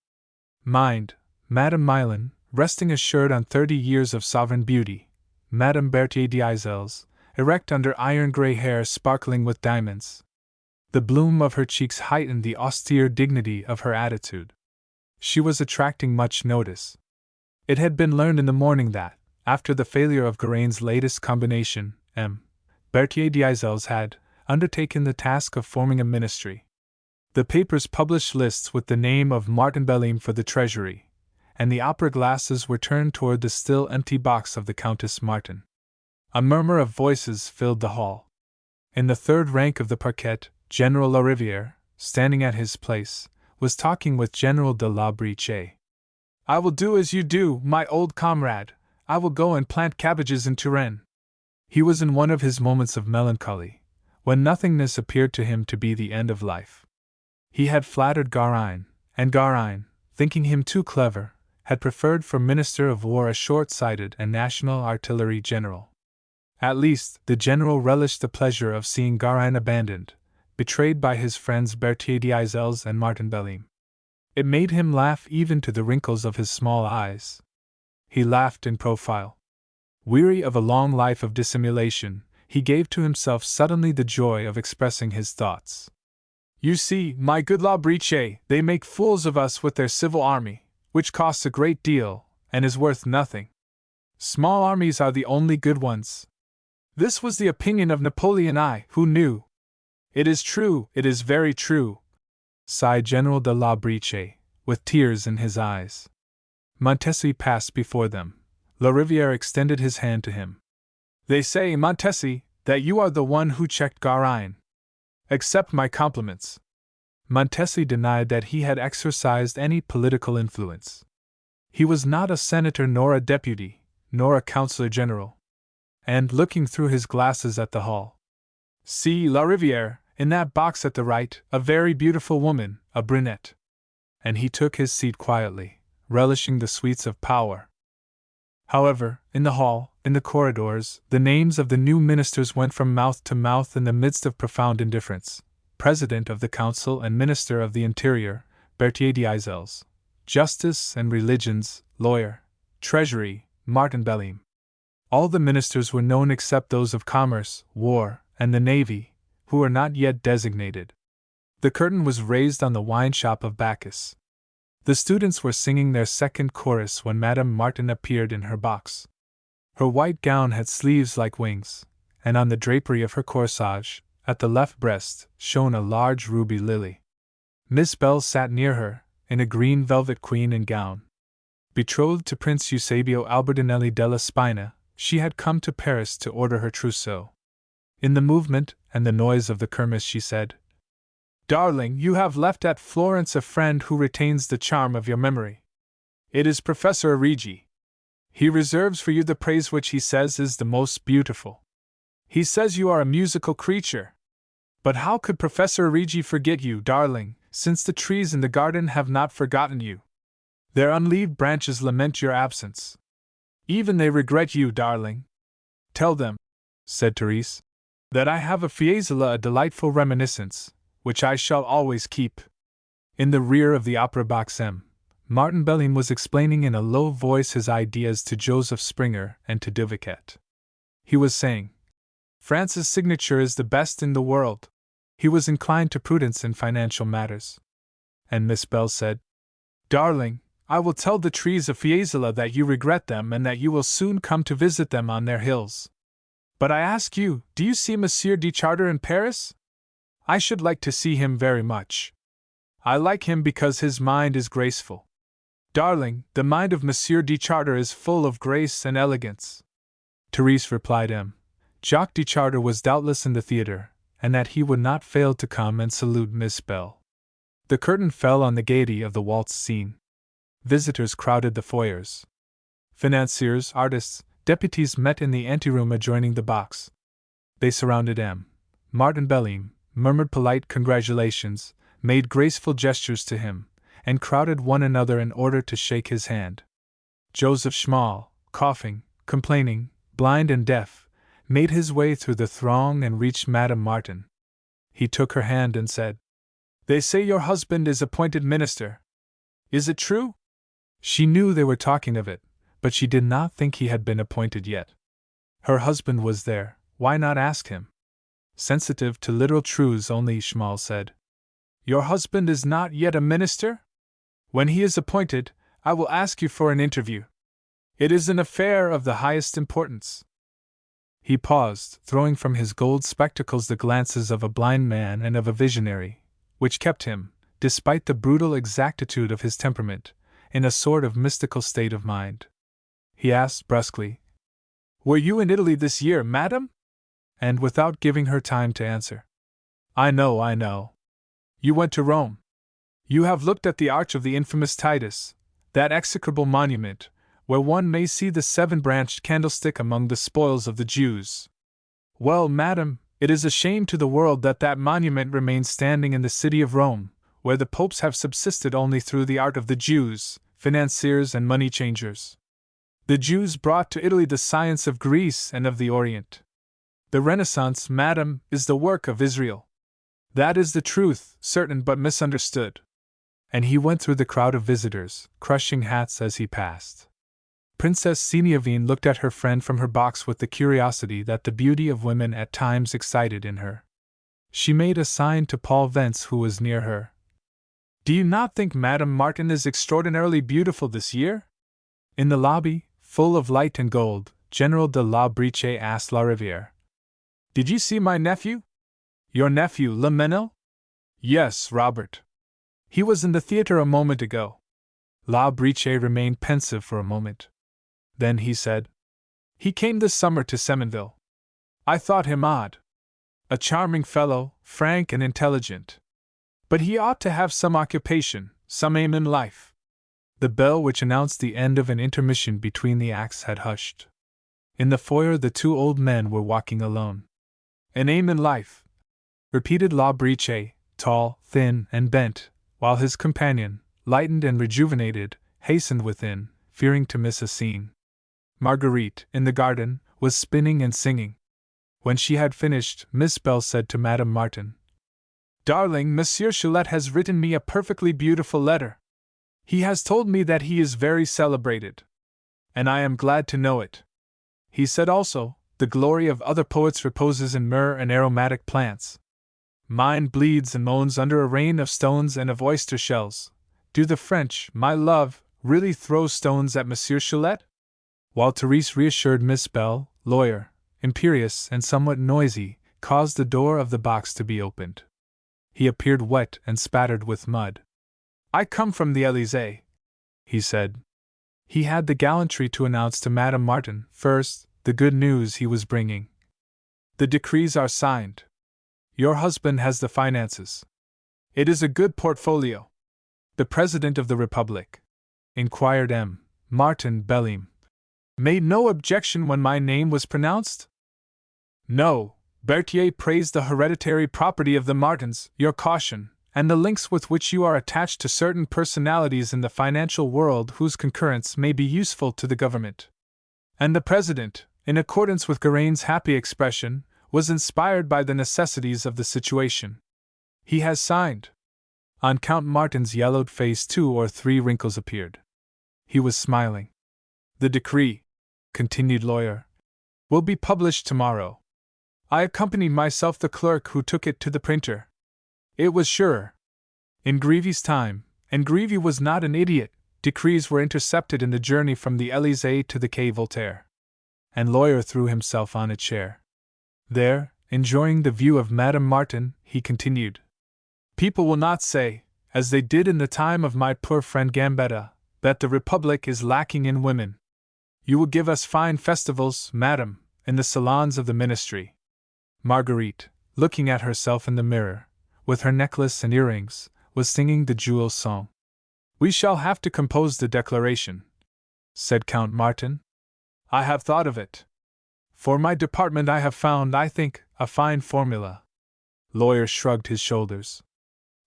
mind, Madame Milan, resting assured on 30 years of sovereign beauty, Madame Berthier d'Isels, erect under iron-gray hair sparkling with diamonds. The bloom of her cheeks heightened the austere dignity of her attitude. She was attracting much notice. It had been learned in the morning that, after the failure of Guérin's latest combination, M. Berthier d'Isels had undertaken the task of forming a ministry. The papers published lists with the name of Martin Belleam for the treasury, and the opera glasses were turned toward the still empty box of the Countess Martin. A murmur of voices filled the hall. In the third rank of the parquet, General Lariviere, standing at his place, was talking with General de la Briche. "I will do as you do, my old comrade. I will go and plant cabbages in Touraine." He was in one of his moments of melancholy, when nothingness appeared to him to be the end of life. He had flattered Guérin, and Guérin, thinking him too clever, had preferred for Minister of War a short-sighted and National Artillery General. At least, the general relished the pleasure of seeing Guérin abandoned, betrayed by his friends Berthier d'Isels and Martin Belleam. It made him laugh even to the wrinkles of his small eyes. He laughed in profile. Weary of a long life of dissimulation, he gave to himself suddenly the joy of expressing his thoughts. "You see, my good La Briche, they make fools of us with their civil army, which costs a great deal, and is worth nothing. Small armies are the only good ones. This was the opinion of Napoleon I, who knew." "It is true, it is very true," sighed General de la Briche, with tears in his eyes. Montesi passed before them. Lariviere extended his hand to him. "They say, Montesi, that you are the one who checked Guérin. Accept my compliments." Montesi denied that he had exercised any political influence. He was not a senator nor a deputy, nor a councillor general. And, looking through his glasses at the hall, "See, Lariviere, in that box at the right, a very beautiful woman, a brunette." And he took his seat quietly, relishing the sweets of power. However, in the hall, in the corridors, the names of the new ministers went from mouth to mouth in the midst of profound indifference. President of the Council and Minister of the Interior, Berthier d'Isels. Justice and Religions, lawyer. Treasury, Martin Belleam. All the ministers were known except those of Commerce, War, and the Navy, who were not yet designated. The curtain was raised on the wine shop of Bacchus. The students were singing their second chorus when Madame Martin appeared in her box. Her white gown had sleeves like wings, and on the drapery of her corsage, at the left breast, shone a large ruby lily. Miss Bell sat near her, in a green velvet queen and gown. Betrothed to Prince Eusebio Albertinelli della Spina, she had come to Paris to order her trousseau. In the movement and the noise of the kermesse she said, "Darling, you have left at Florence a friend who retains the charm of your memory. It is Professor Arrighi. He reserves for you the praise which he says is the most beautiful. He says you are a musical creature. But how could Professor Arrighi forget you, darling, since the trees in the garden have not forgotten you? Their unleaved branches lament your absence. Even they regret you, darling. Tell them, said Therese, that I have a Fiesole, a delightful reminiscence, which I shall always keep. In the rear of the opera box Martin Belline was explaining in a low voice his ideas to Joseph Springer and to Duviquet. He was saying, France's signature is the best in the world. He was inclined to prudence in financial matters. And Miss Bell said, Darling, I will tell the trees of Fiesole that you regret them and that you will soon come to visit them on their hills. But I ask you, do you see Monsieur de Chartres in Paris? I should like to see him very much. I like him because his mind is graceful. Darling, the mind of Monsieur de Chartres is full of grace and elegance. Therese replied Jacques de Chartres was doubtless in the theatre, and that he would not fail to come and salute Miss Bell. The curtain fell on the gaiety of the waltz scene. Visitors crowded the foyers. Financiers, artists, deputies met in the anteroom adjoining the box. They surrounded Martin Belline, murmured polite congratulations, made graceful gestures to him, and crowded one another in order to shake his hand. Joseph Schmal, coughing, complaining, blind and deaf, made his way through the throng and reached Madame Martin. He took her hand and said, They say your husband is appointed minister. Is it true? She knew they were talking of it, but she did not think he had been appointed yet. Her husband was there, why not ask him? Sensitive to literal truths only, Schmal said, Your husband is not yet a minister? When he is appointed, I will ask you for an interview. It is an affair of the highest importance. He paused, throwing from his gold spectacles the glances of a blind man and of a visionary, which kept him, despite the brutal exactitude of his temperament, in a sort of mystical state of mind. He asked brusquely, Were you in Italy this year, madam? And without giving her time to answer, I know. You went to Rome. You have looked at the arch of the infamous Titus, that execrable monument, where one may see the seven-branched candlestick among the spoils of the Jews. Well, madam, it is a shame to the world that that monument remains standing in the city of Rome, where the popes have subsisted only through the art of the Jews, financiers and money changers. The Jews brought to Italy the science of Greece and of the Orient. The Renaissance, madam, is the work of Israel. That is the truth, certain but misunderstood. And he went through the crowd of visitors, crushing hats as he passed. Princess Seniavine looked at her friend from her box with the curiosity that the beauty of women at times excited in her. She made a sign to Paul Vence, who was near her. Do you not think Madame Martin is extraordinarily beautiful this year? In the lobby, full of light and gold, General de la Briche asked La Rivière, Did you see my nephew? Your nephew, Le Menil? Yes, Robert. He was in the theatre a moment ago. La Briche remained pensive for a moment. Then he said, He came this summer to Semonville. I thought him odd. A charming fellow, frank and intelligent. But he ought to have some occupation, some aim in life. The bell which announced the end of an intermission between the acts had hushed. In the foyer the two old men were walking alone. An aim in life, repeated La Briche, tall, thin, and bent, while his companion, lightened and rejuvenated, hastened within, fearing to miss a scene. Marguerite, in the garden, was spinning and singing. When she had finished, Miss Bell said to Madame Martin, Darling, Monsieur Cholet has written me a perfectly beautiful letter. He has told me that he is very celebrated. And I am glad to know it. He said also, the glory of other poets reposes in myrrh and aromatic plants. Mine bleeds and moans under a rain of stones and of oyster shells. Do the French, my love, really throw stones at Monsieur Cholet? While Therese reassured Miss Bell, lawyer, imperious and somewhat noisy, caused the door of the box to be opened. He appeared wet and spattered with mud. I come from the Élysée, he said. He had the gallantry to announce to Madame Martin, first, the good news he was bringing. The decrees are signed. Your husband has the finances. It is a good portfolio. The President of the Republic, inquired Martin Belline, made no objection when my name was pronounced? No, Berthier praised the hereditary property of the Martins, your caution, and the links with which you are attached to certain personalities in the financial world whose concurrence may be useful to the government. And the president, in accordance with Guerin's happy expression, was inspired by the necessities of the situation. He has signed. On Count Martin's yellowed face 2 or 3 wrinkles appeared. He was smiling. The decree, continued Lawyer, will be published tomorrow. I accompanied myself the clerk who took it to the printer. It was surer. In Grévy's time, and Grévy was not an idiot, decrees were intercepted in the journey from the Élysée to the Quai Voltaire. And Lawyer threw himself on a chair. There, enjoying the view of Madame Martin, he continued. People will not say, as they did in the time of my poor friend Gambetta, that the Republic is lacking in women. You will give us fine festivals, madam, in the salons of the ministry. Marguerite, looking at herself in the mirror, with her necklace and earrings, was singing the Jewel song. We shall have to compose the declaration, said Count Martin. I have thought of it. For my department I have found, I think, a fine formula. Lawyer shrugged his shoulders.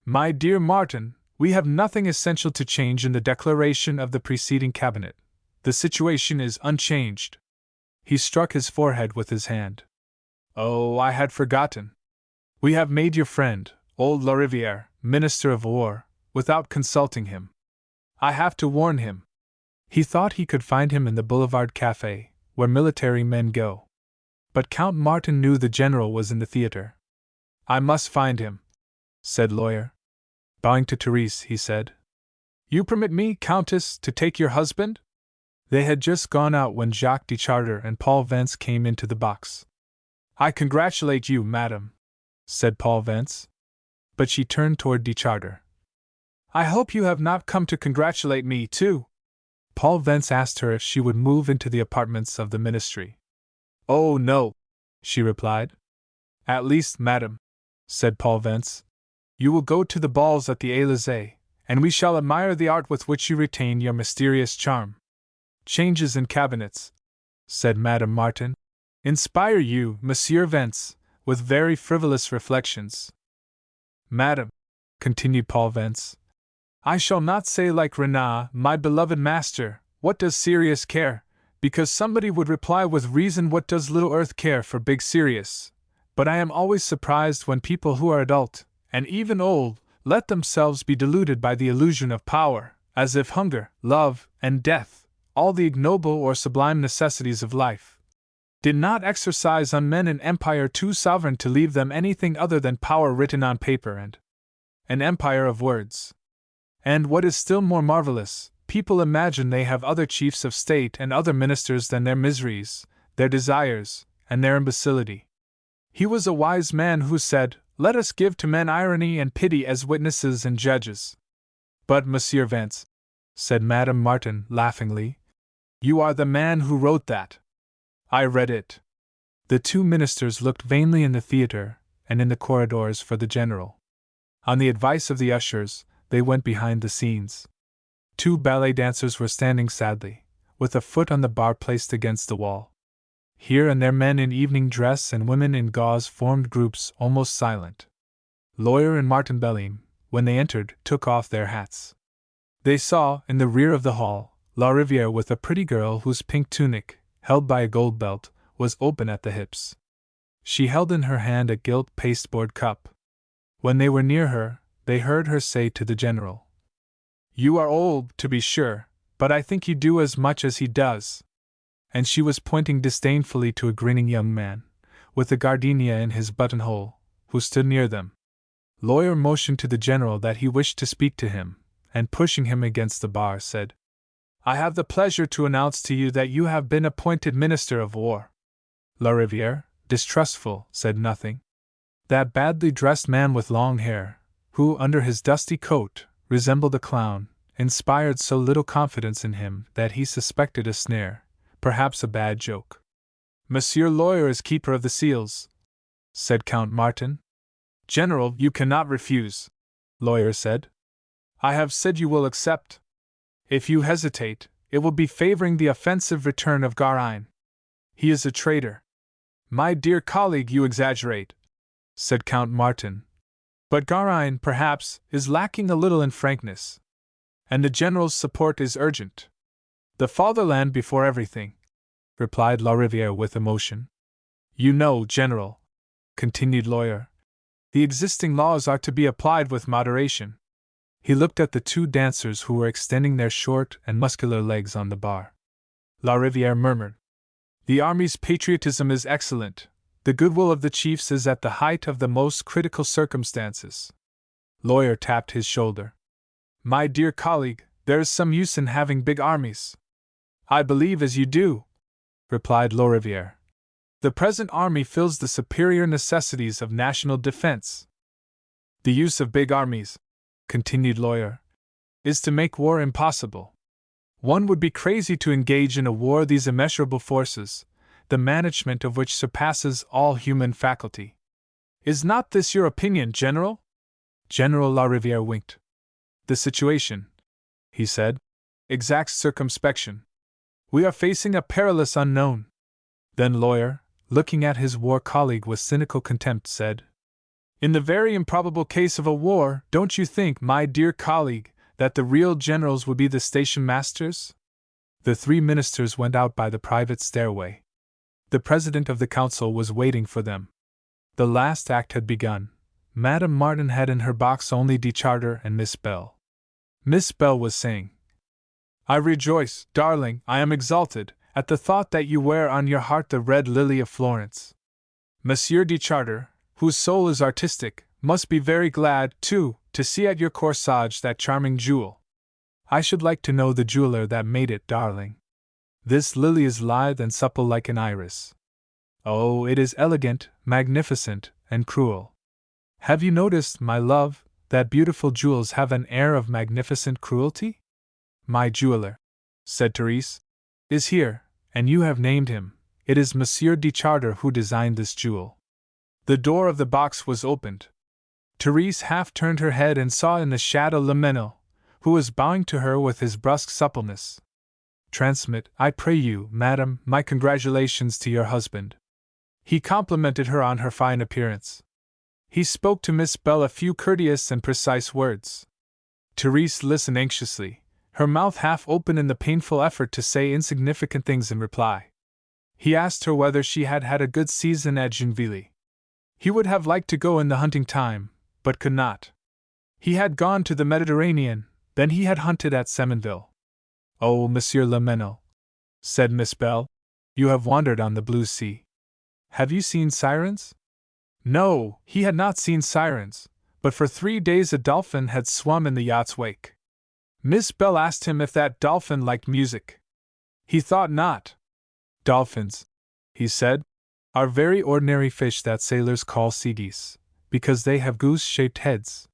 My dear Martin, we have nothing essential to change in the declaration of the preceding cabinet. The situation is unchanged. He struck his forehead with his hand. Oh, I had forgotten. We have made your friend, old Lariviere, Minister of War, without consulting him. I have to warn him. He thought he could find him in the Boulevard Café, where military men go. But Count Martin knew the general was in the theater. I must find him, said Lawyer. Bowing to Therese, he said, You permit me, Countess, to take your husband? They had just gone out when Jacques Decharter and Paul Vence came into the box. I congratulate you, madam, said Paul Vence. But she turned toward Decharter. I hope you have not come to congratulate me, too. Paul Vence asked her if she would move into the apartments of the ministry. Oh, no, she replied. At least, madam, said Paul Vence, you will go to the balls at the Élysée, and we shall admire the art with which you retain your mysterious charm. Changes in cabinets, said Madame Martin, inspire you, Monsieur Vence, with very frivolous reflections. Madam, continued Paul Vence, I shall not say like Renat, my beloved master, what does Sirius care, because somebody would reply with reason, what does little earth care for big Sirius? But I am always surprised when people who are adult, and even old, let themselves be deluded by the illusion of power, as if hunger, love, and death, all the ignoble or sublime necessities of life, did not exercise on men an empire too sovereign to leave them anything other than power written on paper and an empire of words. And what is still more marvelous, people imagine they have other chiefs of state and other ministers than their miseries, their desires, and their imbecility. He was a wise man who said, Let us give to men irony and pity as witnesses and judges. But, Monsieur Vence, said Madame Martin laughingly, you are the man who wrote that. I read it. The two ministers looked vainly in the theater and in the corridors for the general. On the advice of the ushers, they went behind the scenes. Two ballet dancers were standing sadly, with a foot on the bar placed against the wall. Here and there men in evening dress and women in gauze formed groups almost silent. Lawyer and Martin Belline, when they entered, took off their hats. They saw, in the rear of the hall, Lariviere with a pretty girl whose pink tunic, held by a gold belt, was open at the hips. She held in her hand a gilt pasteboard cup. When they were near her, they heard her say to the general, You are old, to be sure, but I think you do as much as he does. And she was pointing disdainfully to a grinning young man, with a gardenia in his buttonhole, who stood near them. Lawyer motioned to the general that he wished to speak to him, and pushing him against the bar, said, I have the pleasure to announce to you that you have been appointed Minister of War. Lariviere, distrustful, said nothing. That badly dressed man with long hair, who, under his dusty coat, resembled a clown, inspired so little confidence in him that he suspected a snare, perhaps a bad joke. Monsieur Lawyer is Keeper of the Seals, said Count Martin. General, you cannot refuse, Lawyer said. I have said you will accept. If you hesitate, it will be favoring the offensive return of Guerin. He is a traitor. My dear colleague, you exaggerate, said Count Martin. But Guerin, perhaps, is lacking a little in frankness. And the general's support is urgent. The fatherland before everything. replied Lariviere with emotion. You know, General, continued Lawyer, the existing laws are to be applied with moderation. He looked at the two dancers who were extending their short and muscular legs on the bar. Lariviere murmured, The army's patriotism is excellent. The goodwill of the chiefs is at the height of the most critical circumstances. Lawyer tapped his shoulder. My dear colleague, there is some use in having big armies. I believe as you do, replied Lariviere. The present army fills the superior necessities of national defense. The use of big armies, continued Lawyer, is to make war impossible. One would be crazy to engage in a war these immeasurable forces, the management of which surpasses all human faculty. Is not this your opinion, General? General Lariviere winked. The situation, he said, exacts circumspection. We are facing a perilous unknown. Then Lawyer, looking at his war colleague with cynical contempt, said, In the very improbable case of a war, don't you think, my dear colleague, that the real generals would be the station masters? The three ministers went out by the private stairway. The president of the council was waiting for them. The last act had begun. Madame Martin had in her box only de Charter and Miss Bell. Miss Bell was saying, I rejoice, darling, I am exalted, at the thought that you wear on your heart the red lily of Florence. Monsieur de Charter, whose soul is artistic, must be very glad, too, to see at your corsage that charming jewel. I should like to know the jeweler that made it, darling. This lily is lithe and supple like an iris. Oh, it is elegant, magnificent, and cruel. Have you noticed, my love, that beautiful jewels have an air of magnificent cruelty? My jeweler, said Therese, is here, and you have named him. It is Monsieur de Charter who designed this jewel. The door of the box was opened. Therese half turned her head and saw in the shadow Lemenil, who was bowing to her with his brusque suppleness. Transmit, I pray you, madam, my congratulations to your husband. He complimented her on her fine appearance. He spoke to Miss Bell a few courteous and precise words. Therese listened anxiously, her mouth half open in the painful effort to say insignificant things in reply. He asked her whether she had had a good season at Gennevilliers. He would have liked to go in the hunting time, but could not. He had gone to the Mediterranean, then he had hunted at Semonville. Oh, Monsieur Lemenil, said Miss Bell, you have wandered on the blue sea. Have you seen sirens? No, he had not seen sirens, but for 3 days a dolphin had swum in the yacht's wake. Miss Bell asked him if that dolphin liked music. He thought not. Dolphins, he said, are very ordinary fish that sailors call sea geese, because they have goose-shaped heads.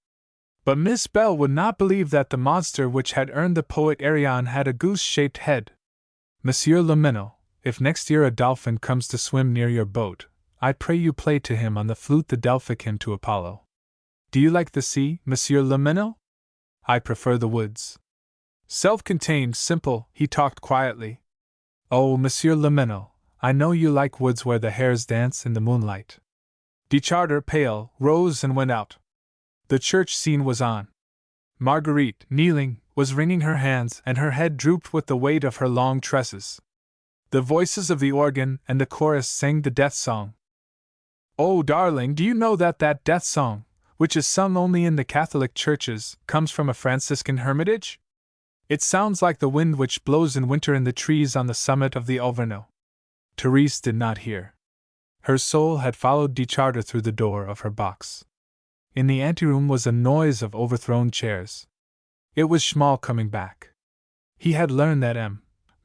But Miss Bell would not believe that the monster which had earned the poet Arion had a goose-shaped head. Monsieur Lemenil, if next year a dolphin comes to swim near your boat, I pray you play to him on the flute the Delphic hymn to Apollo. Do you like the sea, Monsieur Lemenil? I prefer the woods. Self-contained, simple, he talked quietly. Oh, Monsieur Lemenil, I know you like woods where the hares dance in the moonlight. De Charter, pale, rose and went out. The church scene was on. Marguerite, kneeling, was wringing her hands and her head drooped with the weight of her long tresses. The voices of the organ and the chorus sang the death song. Oh, darling, do you know that death song, which is sung only in the Catholic churches, comes from a Franciscan hermitage? It sounds like the wind which blows in winter in the trees on the summit of the Auvergne. Therese did not hear. Her soul had followed de Charter through the door of her box. In the anteroom was a noise of overthrown chairs. It was Schmall coming back. He had learned that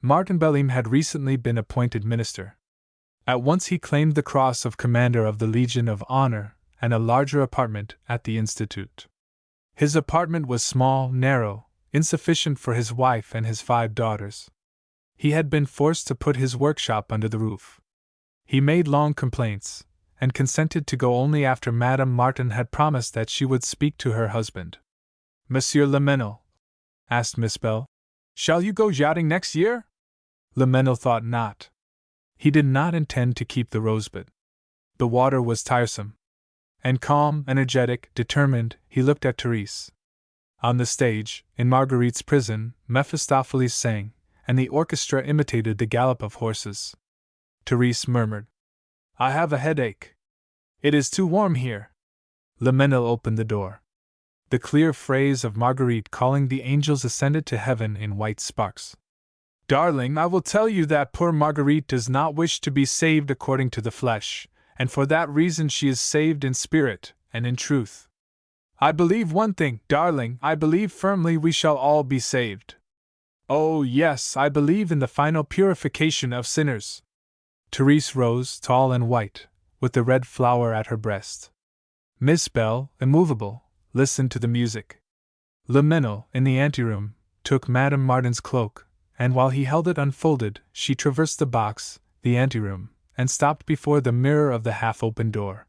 Martin Belleam had recently been appointed minister. At once he claimed the cross of Commander of the Legion of Honor and a larger apartment at the Institute. His apartment was small, narrow, insufficient for his wife and his 5 daughters. He had been forced to put his workshop under the roof. He made long complaints, and consented to go only after Madame Martin had promised that she would speak to her husband. Monsieur Lemenil, asked Miss Bell, shall you go yachting next year? Lemenil thought not. He did not intend to keep the Rosebud. The water was tiresome. And calm, energetic, determined, he looked at Therese. On the stage, in Marguerite's prison, Mephistopheles sang, and the orchestra imitated the gallop of horses. Therese murmured. I have a headache. It is too warm here. Le Mesnil opened the door. The clear phrase of Marguerite calling the angels ascended to heaven in white sparks. Darling, I will tell you that poor Marguerite does not wish to be saved according to the flesh, and for that reason she is saved in spirit and in truth. I believe one thing, darling, I believe firmly we shall all be saved. Oh, yes, I believe in the final purification of sinners. Therese rose, tall and white, with the red flower at her breast. Miss Bell, immovable, listened to the music. Le Mesnil, in the anteroom, took Madame Martin's cloak, and while he held it unfolded, she traversed the box, the anteroom, and stopped before the mirror of the half-open door.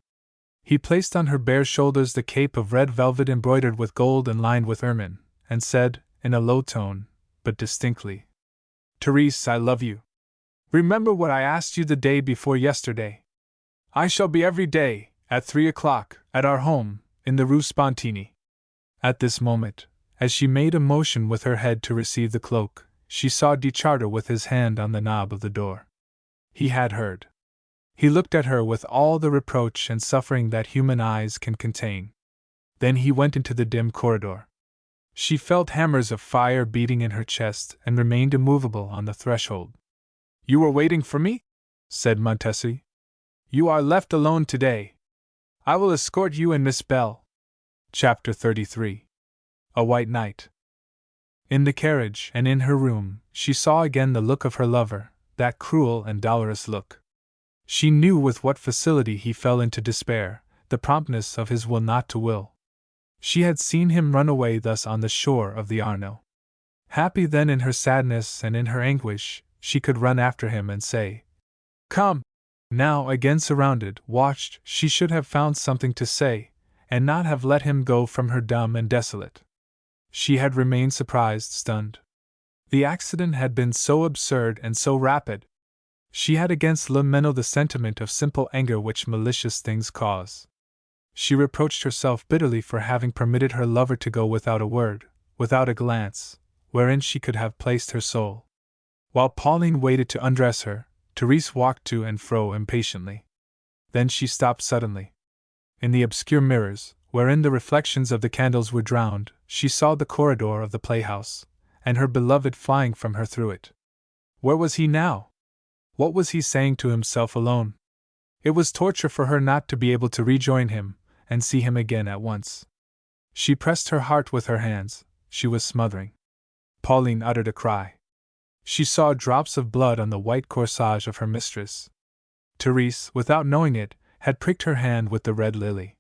He placed on her bare shoulders the cape of red velvet embroidered with gold and lined with ermine, and said, in a low tone, but distinctly, Therese, I love you. Remember what I asked you the day before yesterday. I shall be every day, at 3 o'clock, at our home, in the Rue Spontini. At this moment, as she made a motion with her head to receive the cloak, she saw de Charter with his hand on the knob of the door. He had heard. He looked at her with all the reproach and suffering that human eyes can contain. Then he went into the dim corridor. She felt hammers of fire beating in her chest and remained immovable on the threshold. You were waiting for me? Said Montessori. You are left alone today. I will escort you and Miss Bell. Chapter 33. A White Night. In the carriage and in her room, she saw again the look of her lover, that cruel and dolorous look. She knew with what facility he fell into despair, the promptness of his will not to will. She had seen him run away thus on the shore of the Arno. Happy then in her sadness and in her anguish, she could run after him and say, Come! Now, again surrounded, watched, she should have found something to say, and not have let him go from her dumb and desolate. She had remained surprised, stunned. The accident had been so absurd and so rapid. She had against Le Mesnil the sentiment of simple anger which malicious things cause. She reproached herself bitterly for having permitted her lover to go without a word, without a glance, wherein she could have placed her soul. While Pauline waited to undress her, Therese walked to and fro impatiently. Then she stopped suddenly. In the obscure mirrors, wherein the reflections of the candles were drowned, she saw the corridor of the playhouse, and her beloved flying from her through it. Where was he now? What was he saying to himself alone? It was torture for her not to be able to rejoin him, and see him again at once. She pressed her heart with her hands, she was smothering. Pauline uttered a cry. She saw drops of blood on the white corsage of her mistress. Therese, without knowing it, had pricked her hand with the red lily.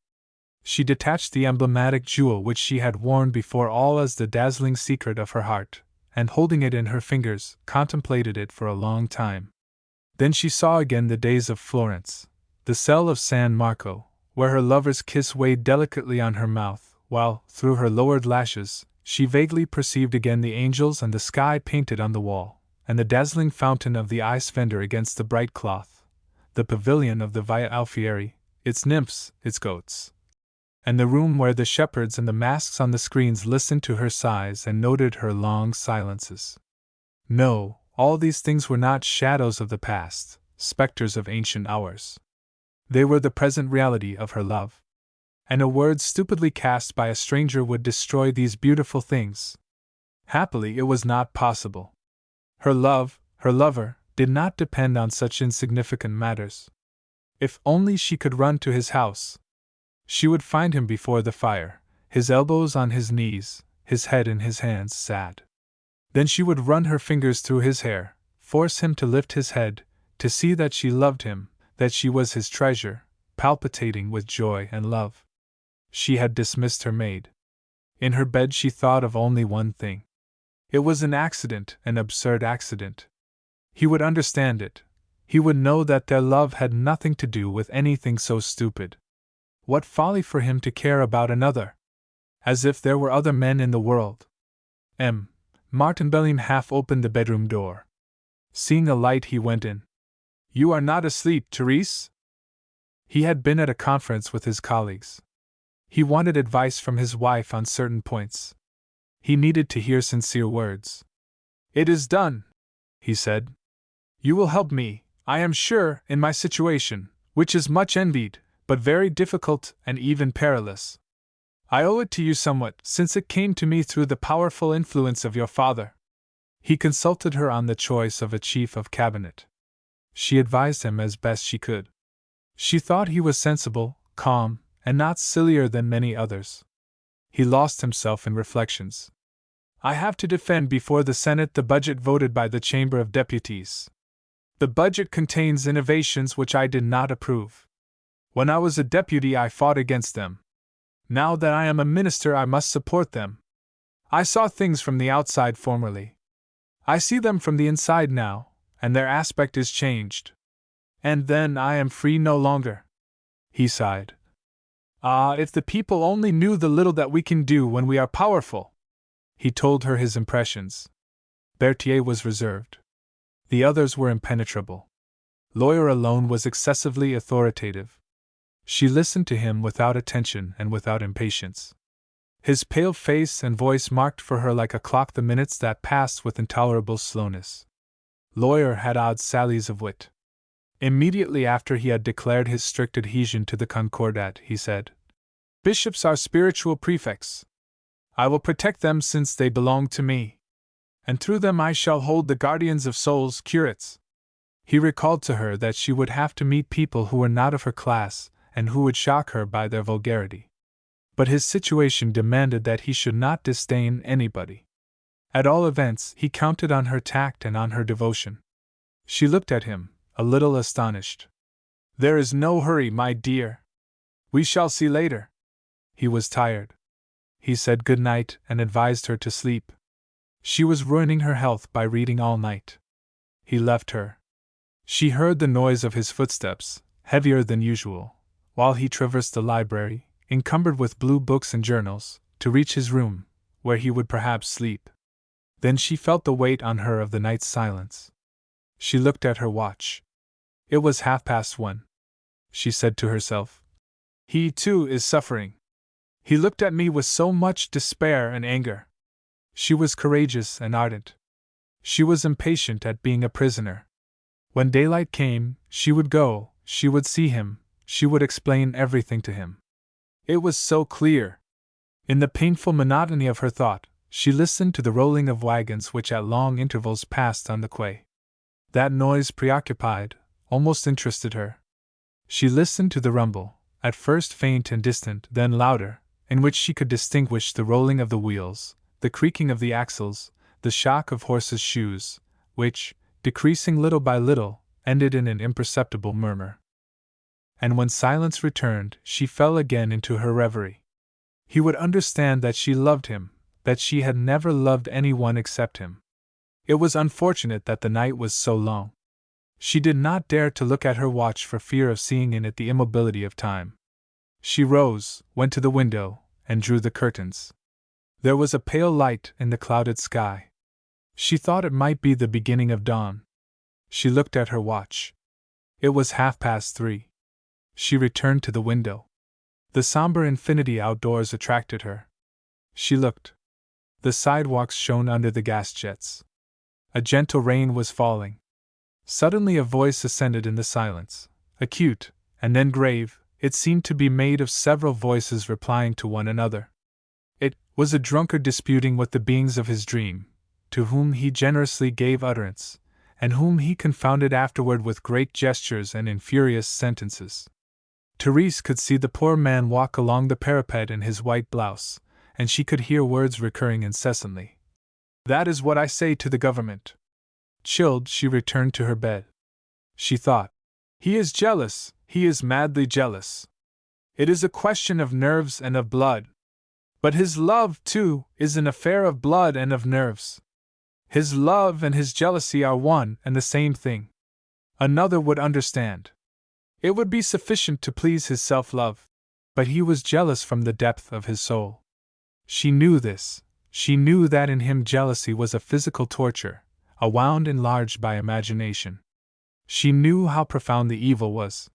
She detached the emblematic jewel which she had worn before all as the dazzling secret of her heart, and holding it in her fingers, contemplated it for a long time. Then she saw again the days of Florence, the cell of San Marco, where her lover's kiss weighed delicately on her mouth, while, through her lowered lashes, she vaguely perceived again the angels and the sky painted on the wall, and the dazzling fountain of the ice fender against the bright cloth, the pavilion of the Via Alfieri, its nymphs, its goats, and the room where the shepherds and the masks on the screens listened to her sighs and noted her long silences. No, all these things were not shadows of the past, specters of ancient hours. They were the present reality of her love. And a word stupidly cast by a stranger would destroy these beautiful things. Happily, it was not possible. Her love, her lover, did not depend on such insignificant matters. If only she could run to his house. She would find him before the fire, his elbows on his knees, his head in his hands, sad. Then she would run her fingers through his hair, force him to lift his head, to see that she loved him, that she was his treasure, palpitating with joy and love. She had dismissed her maid. In her bed she thought of only one thing. It was an accident, an absurd accident. He would understand it. He would know that their love had nothing to do with anything so stupid. What folly for him to care about another! As if there were other men in the world. Martin Belline half opened the bedroom door. Seeing a light, he went in. You are not asleep, Therese? He had been at a conference with his colleagues. He wanted advice from his wife on certain points. He needed to hear sincere words. It is done, he said. You will help me, I am sure, in my situation, which is much envied, but very difficult and even perilous, I owe it to you somewhat, since it came to me through the powerful influence of your father. He consulted her on the choice of a chief of cabinet. She advised him as best she could. She thought he was sensible, calm, and not sillier than many others. He lost himself in reflections. I have to defend before the Senate the budget voted by the Chamber of Deputies. The budget contains innovations which I did not approve. When I was a deputy, I fought against them. Now that I am a minister, I must support them. I saw things from the outside formerly. I see them from the inside now, and their aspect is changed. And then I am free no longer. He sighed. Ah, if the people only knew the little that we can do when we are powerful! He told her his impressions. Berthier was reserved. The others were impenetrable. Lawyer alone was excessively authoritative. She listened to him without attention and without impatience. His pale face and voice marked for her like a clock the minutes that passed with intolerable slowness. Lawyer had odd sallies of wit. Immediately after he had declared his strict adhesion to the Concordat, he said, "Bishops are spiritual prefects. I will protect them since they belong to me. And through them I shall hold the guardians of souls curates." He recalled to her that she would have to meet people who were not of her class, and who would shock her by their vulgarity. But his situation demanded that he should not disdain anybody. At all events, he counted on her tact and on her devotion. She looked at him, a little astonished. "There is no hurry, my dear. We shall see later." He was tired. He said good night and advised her to sleep. She was ruining her health by reading all night. He left her. She heard the noise of his footsteps, heavier than usual, while he traversed the library, encumbered with blue books and journals, to reach his room, where he would perhaps sleep. Then she felt the weight on her of the night's silence. She looked at her watch. It was 1:30. She said to herself, "He, too, is suffering. He looked at me with so much despair and anger." She was courageous and ardent. She was impatient at being a prisoner. When daylight came, she would go, she would see him, she would explain everything to him. It was so clear. In the painful monotony of her thought, she listened to the rolling of wagons which at long intervals passed on the quay. That noise preoccupied, almost interested her. She listened to the rumble, at first faint and distant, then louder, in which she could distinguish the rolling of the wheels, the creaking of the axles, the shock of horses' shoes, which, decreasing little by little, ended in an imperceptible murmur. And when silence returned, she fell again into her reverie. He would understand that she loved him, that she had never loved anyone except him. It was unfortunate that the night was so long. She did not dare to look at her watch for fear of seeing in it the immobility of time. She rose, went to the window, and drew the curtains. There was a pale light in the clouded sky. She thought it might be the beginning of dawn. She looked at her watch. It was 3:30. She returned to the window. The somber infinity outdoors attracted her. She looked. The sidewalks shone under the gas jets. A gentle rain was falling. Suddenly a voice ascended in the silence, acute, and then grave. It seemed to be made of several voices replying to one another. It was a drunkard disputing with the beings of his dream, to whom he generously gave utterance, and whom he confounded afterward with great gestures and in furious sentences. Therese could see the poor man walk along the parapet in his white blouse, and she could hear words recurring incessantly. "That is what I say to the government." Chilled, she returned to her bed. She thought, "He is jealous, he is madly jealous. It is a question of nerves and of blood. But his love, too, is an affair of blood and of nerves. His love and his jealousy are one and the same thing. Another would understand. It would be sufficient to please his self-love. But he was jealous from the depth of his soul. She knew this. She knew that in him jealousy was a physical torture, a wound enlarged by imagination. She knew how profound the evil was.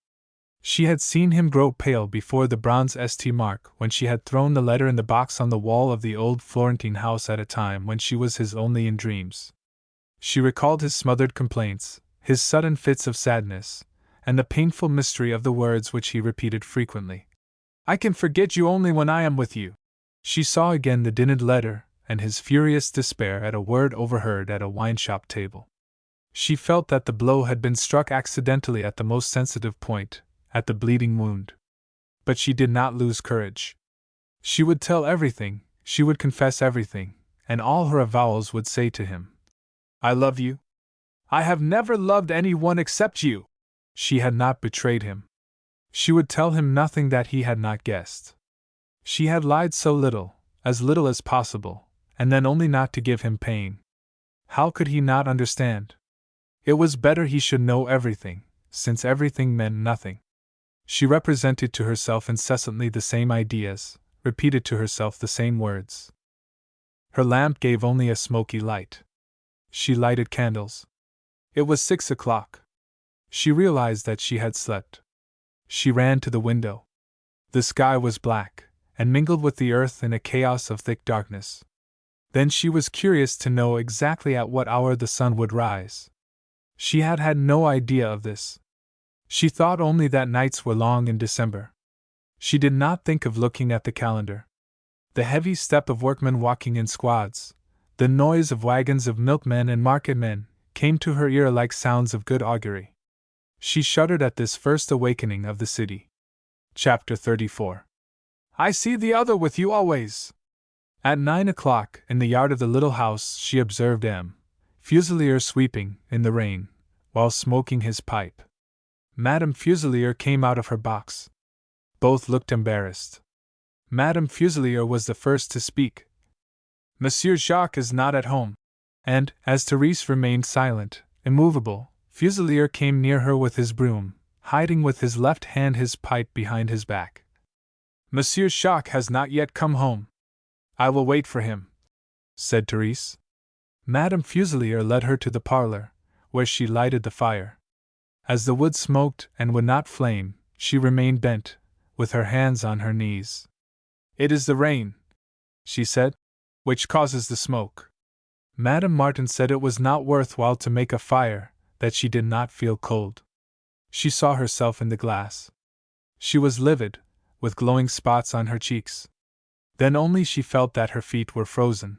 She had seen him grow pale before the bronze St. mark when she had thrown the letter in the box on the wall of the old Florentine house at a time when she was his only in dreams. She recalled his smothered complaints, his sudden fits of sadness, and the painful mystery of the words which he repeated frequently. I can forget you only when I am with you. She saw again the dinted letter, and his furious despair at a word overheard at a wine-shop table. She felt that the blow had been struck accidentally at the most sensitive point, at the bleeding wound. But she did not lose courage. She would tell everything, she would confess everything, and all her avowals would say to him, I love you. I have never loved anyone except you. She had not betrayed him. She would tell him nothing that he had not guessed. She had lied so little as possible, and then only not to give him pain. How could he not understand? It was better he should know everything, since everything meant nothing. She represented to herself incessantly the same ideas, repeated to herself the same words. Her lamp gave only a smoky light. She lighted candles. It was 6 o'clock. She realized that she had slept. She ran to the window. The sky was black, and mingled with the earth in a chaos of thick darkness. Then she was curious to know exactly at what hour the sun would rise. She had had no idea of this. She thought only that nights were long in December. She did not think of looking at the calendar. The heavy step of workmen walking in squads, the noise of wagons of milkmen and marketmen, came to her ear like sounds of good augury. She shuddered at this first awakening of the city. Chapter 34. I see the other with you always. At 9 o'clock, in the yard of the little house, she observed M. Fuselier sweeping, in the rain, while smoking his pipe. Madame Fuselier came out of her box. Both looked embarrassed. Madame Fuselier was the first to speak. Monsieur Jacques is not at home. And, as Therese remained silent, immovable, Fuselier came near her with his broom, hiding with his left hand his pipe behind his back. Monsieur Jacques has not yet come home. I will wait for him, said Therese. Madame Fuselier led her to the parlor, where she lighted the fire. As the wood smoked and would not flame, she remained bent, with her hands on her knees. It is the rain, she said, which causes the smoke. Madame Martin said it was not worth while to make a fire, that she did not feel cold. She saw herself in the glass. She was livid, with glowing spots on her cheeks. Then only she felt that her feet were frozen.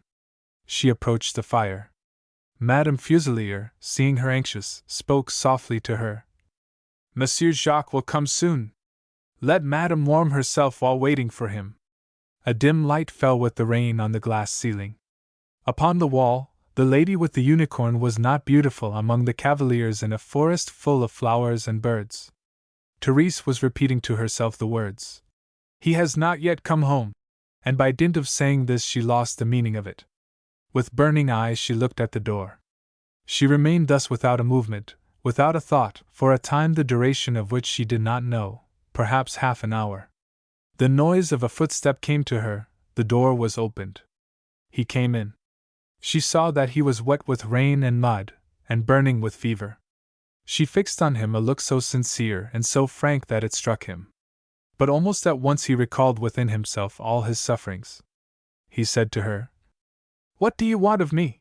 She approached the fire. Madame Fuselier, seeing her anxious, spoke softly to her. Monsieur Jacques will come soon. Let Madame warm herself while waiting for him. A dim light fell with the rain on the glass ceiling. Upon the wall, the lady with the unicorn was not beautiful among the cavaliers in a forest full of flowers and birds. Therese was repeating to herself the words, He has not yet come home, and by dint of saying this she lost the meaning of it. With burning eyes she looked at the door. She remained thus without a movement, without a thought, for a time the duration of which she did not know, perhaps half an hour. The noise of a footstep came to her, the door was opened. He came in. She saw that he was wet with rain and mud, and burning with fever. She fixed on him a look so sincere and so frank that it struck him. But almost at once he recalled within himself all his sufferings. He said to her, What do you want of me?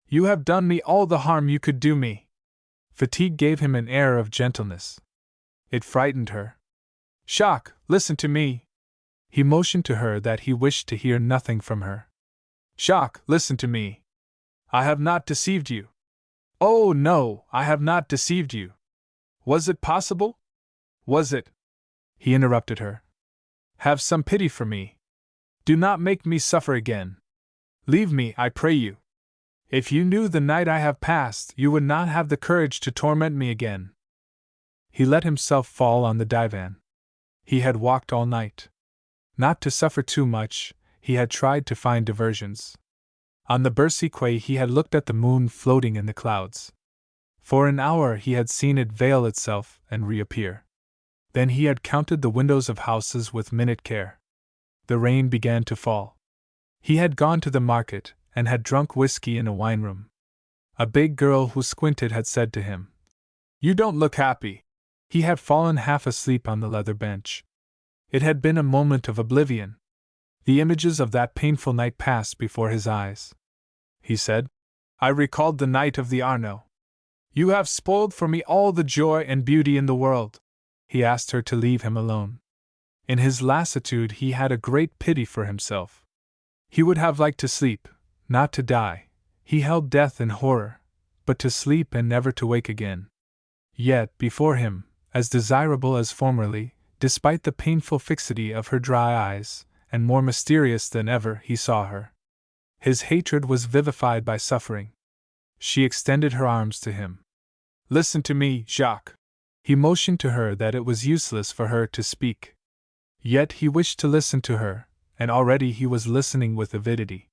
You have done me all the harm you could do me. Fatigue gave him an air of gentleness. It frightened her. Jacques, listen to me. He motioned to her that he wished to hear nothing from her. Jacques, listen to me. I have not deceived you. Oh, no, I have not deceived you. Was it possible? Was it? He interrupted her. Have some pity for me. Do not make me suffer again. Leave me, I pray you. If you knew the night I have passed, you would not have the courage to torment me again. He let himself fall on the divan. He had walked all night. Not to suffer too much, he had tried to find diversions. On the Bercy quay he had looked at the moon floating in the clouds. For an hour he had seen it veil itself and reappear. Then he had counted the windows of houses with minute care. The rain began to fall. He had gone to the market, and had drunk whiskey in a wine-room. A big girl who squinted had said to him, You don't look happy. He had fallen half asleep on the leather bench. It had been a moment of oblivion. The images of that painful night passed before his eyes. He said, I recalled the night of the Arno. You have spoiled for me all the joy and beauty in the world. He asked her to leave him alone. In his lassitude, he had a great pity for himself. He would have liked to sleep, not to die. He held death in horror, but to sleep and never to wake again. Yet, before him, as desirable as formerly, despite the painful fixity of her dry eyes, and more mysterious than ever, he saw her. His hatred was vivified by suffering. She extended her arms to him. Listen to me, Jacques. He motioned to her that it was useless for her to speak. Yet he wished to listen to her, and already he was listening with avidity.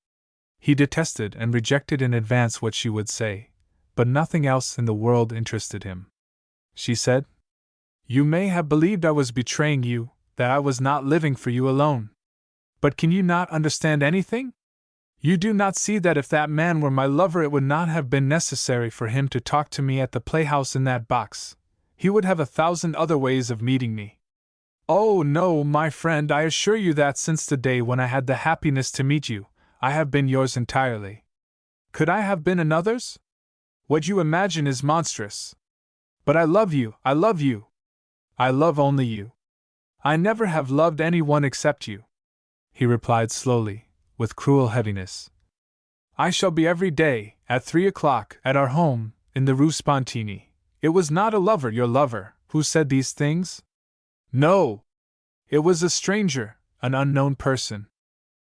He detested and rejected in advance what she would say, but nothing else in the world interested him. She said, You may have believed I was betraying you, that I was not living for you alone. But can you not understand anything? You do not see that if that man were my lover, it would not have been necessary for him to talk to me at the playhouse in that box. He would have 1,000 other ways of meeting me. Oh no, my friend, I assure you that since the day when I had the happiness to meet you, I have been yours entirely. Could I have been another's? What you imagine is monstrous. But I love you, I love you. I love only you. I never have loved anyone except you. He replied slowly, with cruel heaviness. I shall be every day, at 3 o'clock, at our home, in the Rue Spontini. It was not a lover, your lover, who said these things? No! It was a stranger, an unknown person.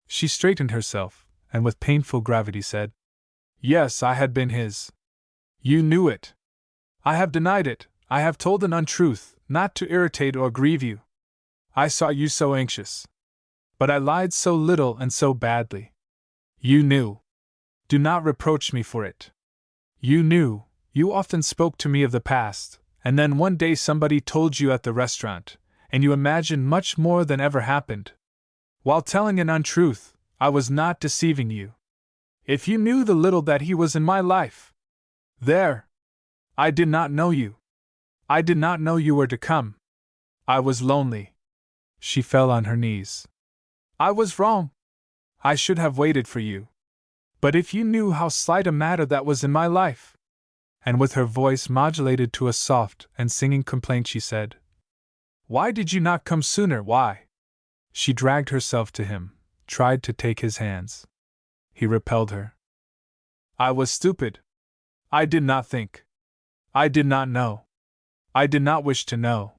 She straightened herself, and with painful gravity said, Yes, I had been his. You knew it. I have denied it, I have told an untruth, not to irritate or grieve you. I saw you so anxious. But I lied so little and so badly. You knew. Do not reproach me for it. You knew, you often spoke to me of the past, and then one day somebody told you at the restaurant, and you imagined much more than ever happened. While telling an untruth, I was not deceiving you. If you knew the little that he was in my life. There! I did not know you. I did not know you were to come. I was lonely. She fell on her knees. I was wrong. I should have waited for you. But if you knew how slight a matter that was in my life. And with her voice modulated to a soft and singing complaint, she said, Why did you not come sooner, why? She dragged herself to him, tried to take his hands. He repelled her. I was stupid. I did not think. I did not know. I did not wish to know.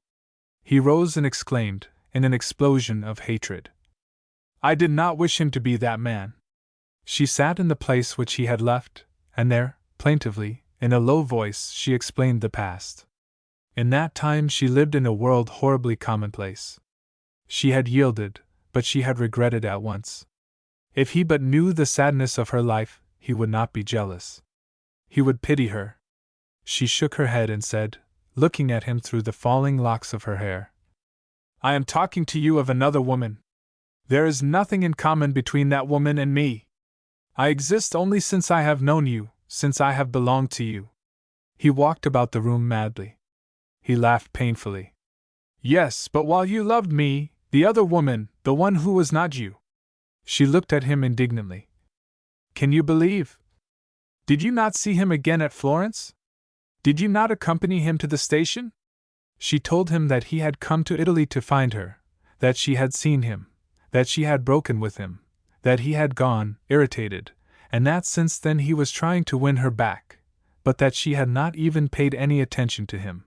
He rose and exclaimed, in an explosion of hatred. I did not wish him to be that man. She sat in the place which he had left, and there, plaintively, in a low voice, she explained the past. In that time she lived in a world horribly commonplace. She had yielded, but she had regretted at once. If he but knew the sadness of her life, he would not be jealous. He would pity her. She shook her head and said, looking at him through the falling locks of her hair, I am talking to you of another woman. There is nothing in common between that woman and me. I exist only since I have known you, since I have belonged to you. He walked about the room madly. He laughed painfully. Yes, but while you loved me, the other woman, the one who was not you. She looked at him indignantly. Can you believe? Did you not see him again at Florence? Did you not accompany him to the station? She told him that he had come to Italy to find her, that she had seen him, that she had broken with him, that he had gone, irritated, and that since then he was trying to win her back, but that she had not even paid any attention to him.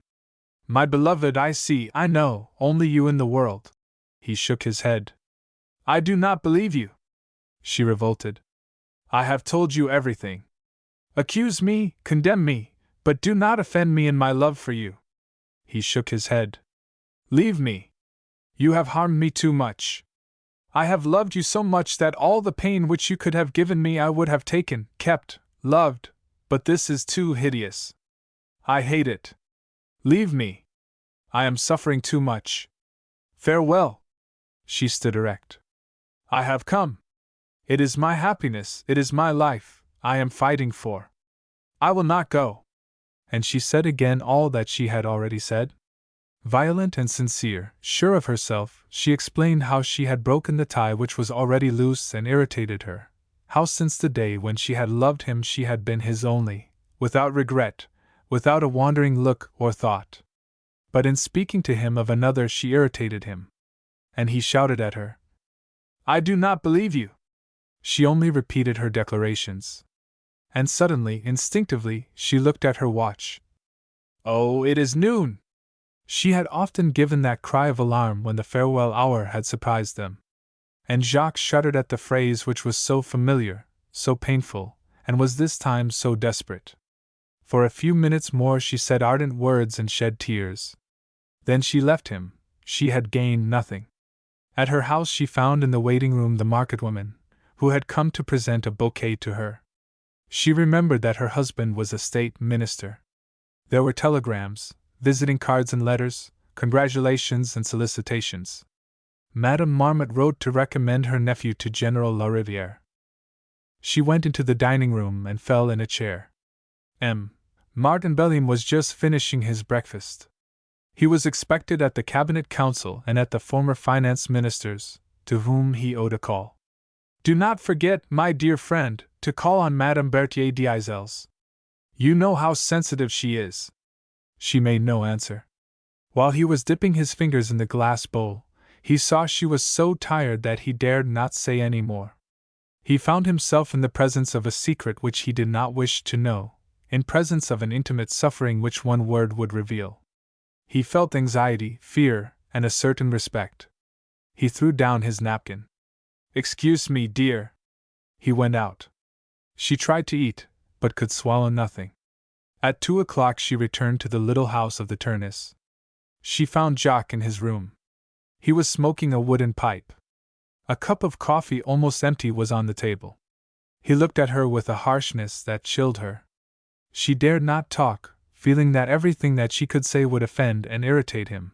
My beloved, I see, I know, only you in the world. He shook his head. I do not believe you. She revolted. I have told you everything. Accuse me, condemn me, but do not offend me in my love for you. He shook his head. Leave me. You have harmed me too much. I have loved you so much that all the pain which you could have given me I would have taken, kept, loved, but this is too hideous. I hate it. Leave me. I am suffering too much. Farewell. She stood erect. I have come. It is my happiness, it is my life, I am fighting for. I will not go. And she said again all that she had already said. Violent and sincere, sure of herself, she explained how she had broken the tie which was already loose and irritated her, how since the day when she had loved him she had been his only, without regret, without a wandering look or thought. But in speaking to him of another she irritated him. And he shouted at her. "I do not believe you!" She only repeated her declarations. And suddenly, instinctively, she looked at her watch. "Oh, it is noon!" She had often given that cry of alarm when the farewell hour had surprised them. And Jacques shuddered at the phrase which was so familiar, so painful, and was this time so desperate. For a few minutes more she said ardent words and shed tears. Then she left him. She had gained nothing. At her house she found in the waiting room the market-woman, who had come to present a bouquet to her. She remembered that her husband was a state minister. There were telegrams, visiting cards and letters, congratulations and solicitations. Madame Marmot wrote to recommend her nephew to General Larivière. She went into the dining room and fell in a chair. Martin Bellion was just finishing his breakfast. He was expected at the Cabinet Council and at the former finance ministers, to whom he owed a call. "Do not forget, my dear friend, to call on Madame Berthier d'Isels. You know how sensitive she is." She made no answer. While he was dipping his fingers in the glass bowl, he saw she was so tired that he dared not say any more. He found himself in the presence of a secret which he did not wish to know, in presence of an intimate suffering which one word would reveal. He felt anxiety, fear, and a certain respect. He threw down his napkin. "Excuse me, dear." He went out. She tried to eat, but could swallow nothing. At 2 o'clock she returned to the little house of the Tournes. She found Jacques in his room. He was smoking a wooden pipe. A cup of coffee almost empty was on the table. He looked at her with a harshness that chilled her. She dared not talk, feeling that everything that she could say would offend and irritate him,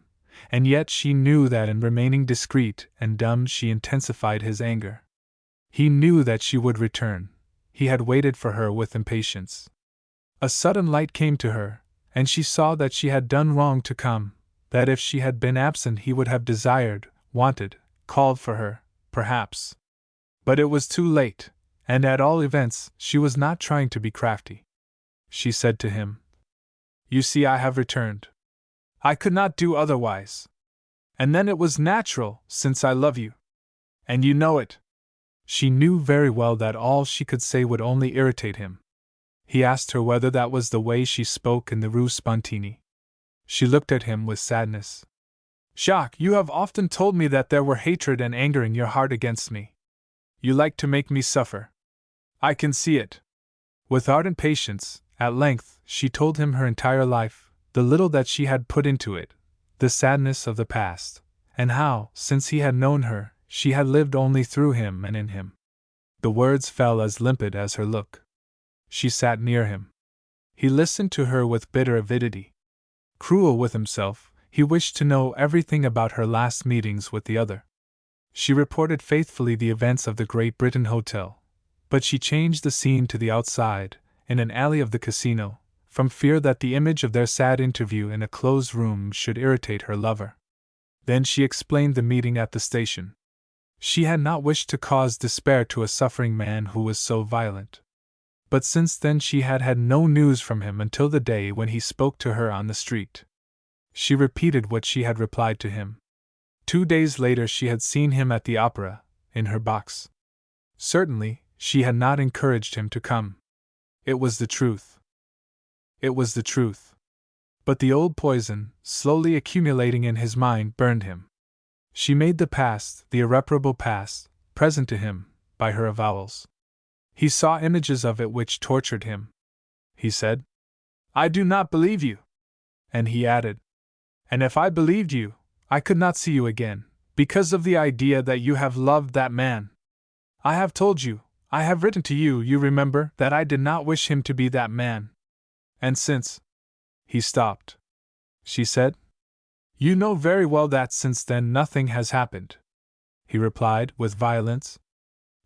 and yet she knew that in remaining discreet and dumb she intensified his anger. He knew that she would return. He had waited for her with impatience. A sudden light came to her, and she saw that she had done wrong to come, that if she had been absent he would have desired, wanted, called for her, perhaps. But it was too late, and at all events she was not trying to be crafty. She said to him, "You see, I have returned. I could not do otherwise. And then it was natural, since I love you. And you know it." She knew very well that all she could say would only irritate him. He asked her whether that was the way she spoke in the Rue Spontini. She looked at him with sadness. "Jacques, you have often told me that there were hatred and anger in your heart against me. You like to make me suffer. I can see it." With ardent patience, at length, she told him her entire life, the little that she had put into it, the sadness of the past, and how, since he had known her, she had lived only through him and in him. The words fell as limpid as her look. She sat near him. He listened to her with bitter avidity. Cruel with himself, he wished to know everything about her last meetings with the other. She reported faithfully the events of the Great Britain Hotel, but she changed the scene to the outside, in an alley of the casino, from fear that the image of their sad interview in a closed room should irritate her lover. Then she explained the meeting at the station. She had not wished to cause despair to a suffering man who was so violent. But since then she had had no news from him until the day when he spoke to her on the street. She repeated what she had replied to him. 2 days later she had seen him at the opera, in her box. Certainly, she had not encouraged him to come. It was the truth. It was the truth. But the old poison, slowly accumulating in his mind, burned him. She made the past, the irreparable past, present to him, by her avowals. He saw images of it which tortured him. He said, "I do not believe you." And he added, "And if I believed you, I could not see you again, because of the idea that you have loved that man. I have told you, I have written to you, you remember, that I did not wish him to be that man. And since—" He stopped. She said, "You know very well that since then nothing has happened." He replied, with violence,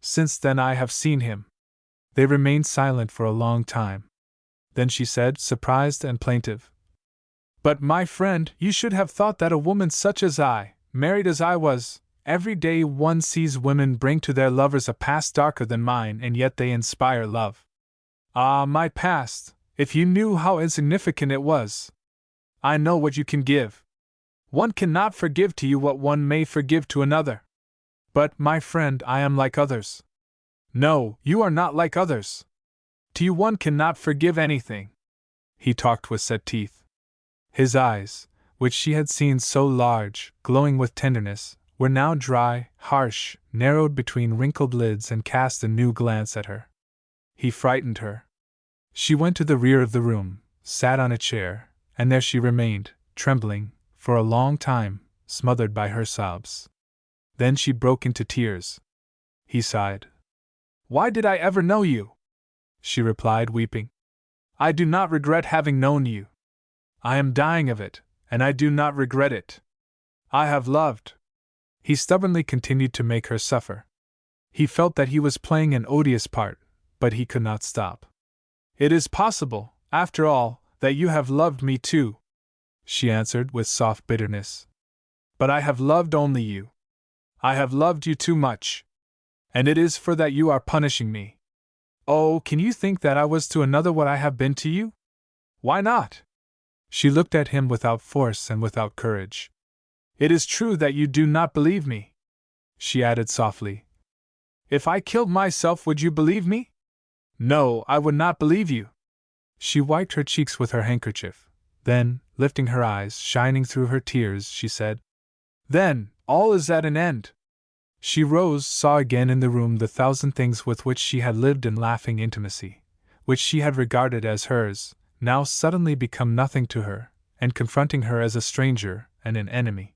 "Since then I have seen him." They remained silent for a long time. Then she said, surprised and plaintive, "But, my friend, you should have thought that a woman such as I, married as I was, every day one sees women bring to their lovers a past darker than mine, and yet they inspire love. Ah, my past, If you knew how insignificant it was. I know what you can give. One cannot forgive to you what one may forgive to another. But, my friend, I am like others. No, you are not like others. To you one cannot forgive anything. He talked with set teeth. His eyes, which she had seen so large, glowing with tenderness, were now dry, harsh, narrowed between wrinkled lids and cast a new glance at her. He frightened her. She went to the rear of the room, sat on a chair, and there she remained, trembling, for a long time, smothered by her sobs. Then she broke into tears. He sighed. Why did I ever know you? She replied, weeping. I do not regret having known you. I am dying of it, and I do not regret it. I have loved. He stubbornly continued to make her suffer. He felt that he was playing an odious part, but he could not stop. It is possible, after all, that you have loved me too, she answered with soft bitterness. But I have loved only you. I have loved you too much. And it is for that you are punishing me. Oh, can you think that I was to another what I have been to you? Why not? She looked at him without force and without courage. It is true that you do not believe me, she added softly. If I killed myself, would you believe me? No, I would not believe you. She wiped her cheeks with her handkerchief. Then, lifting her eyes, shining through her tears, she said, Then, all is at an end. She rose, saw again in the room the thousand things with which she had lived in laughing intimacy, which she had regarded as hers, now suddenly become nothing to her, and confronting her as a stranger and an enemy.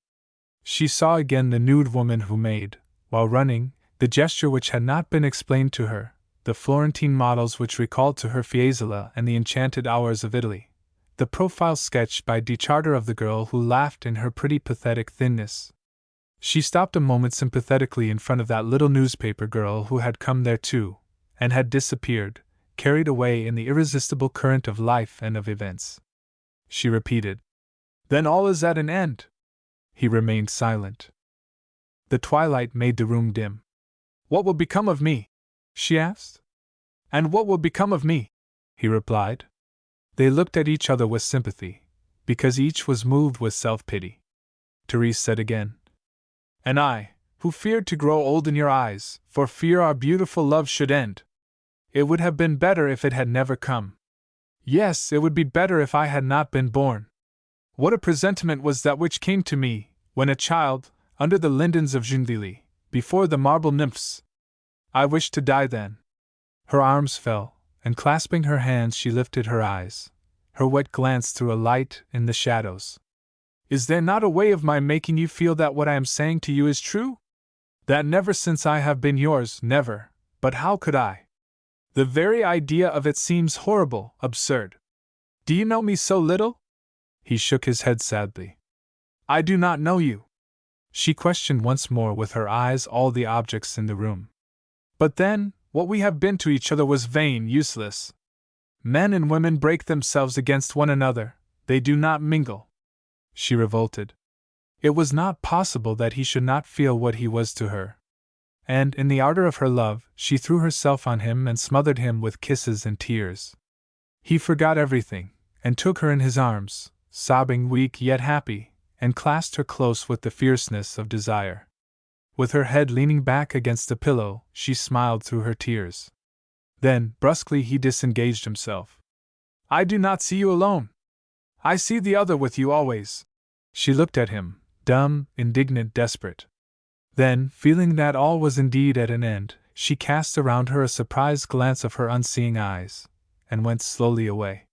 She saw again the nude woman who made, while running, the gesture which had not been explained to her, the Florentine models which recalled to her Fiesole and the enchanted hours of Italy, the profile sketched by de Charter of the girl who laughed in her pretty pathetic thinness. She stopped a moment sympathetically in front of that little newspaper girl who had come there too, and had disappeared, carried away in the irresistible current of life and of events. She repeated, Then all is at an end. He remained silent. The twilight made the room dim. What will become of me? She asked. And what will become of me? He replied. They looked at each other with sympathy, because each was moved with self-pity. Therese said again, And I, who feared to grow old in your eyes, for fear our beautiful love should end. It would have been better if it had never come. Yes, it would be better if I had not been born. What a presentiment was that which came to me, when a child, under the lindens of Gentilly, before the marble nymphs. I wished to die then. Her arms fell, and clasping her hands she lifted her eyes. Her wet glance threw a light in the shadows. Is there not a way of my making you feel that what I am saying to you is true? That never since I have been yours, never, but how could I? The very idea of it seems horrible, absurd. Do you know me so little? He shook his head sadly. I do not know you. She questioned once more with her eyes all the objects in the room. But then, what we have been to each other was vain, useless. Men and women break themselves against one another, they do not mingle. She revolted. It was not possible that he should not feel what he was to her. And, in the ardor of her love, she threw herself on him and smothered him with kisses and tears. He forgot everything, and took her in his arms, sobbing, weak yet happy, and clasped her close with the fierceness of desire. With her head leaning back against the pillow, she smiled through her tears. Then, brusquely, he disengaged himself. I do not see you alone. I see the other with you always. She looked at him, dumb, indignant, desperate. Then, feeling that all was indeed at an end, she cast around her a surprised glance of her unseeing eyes, and went slowly away.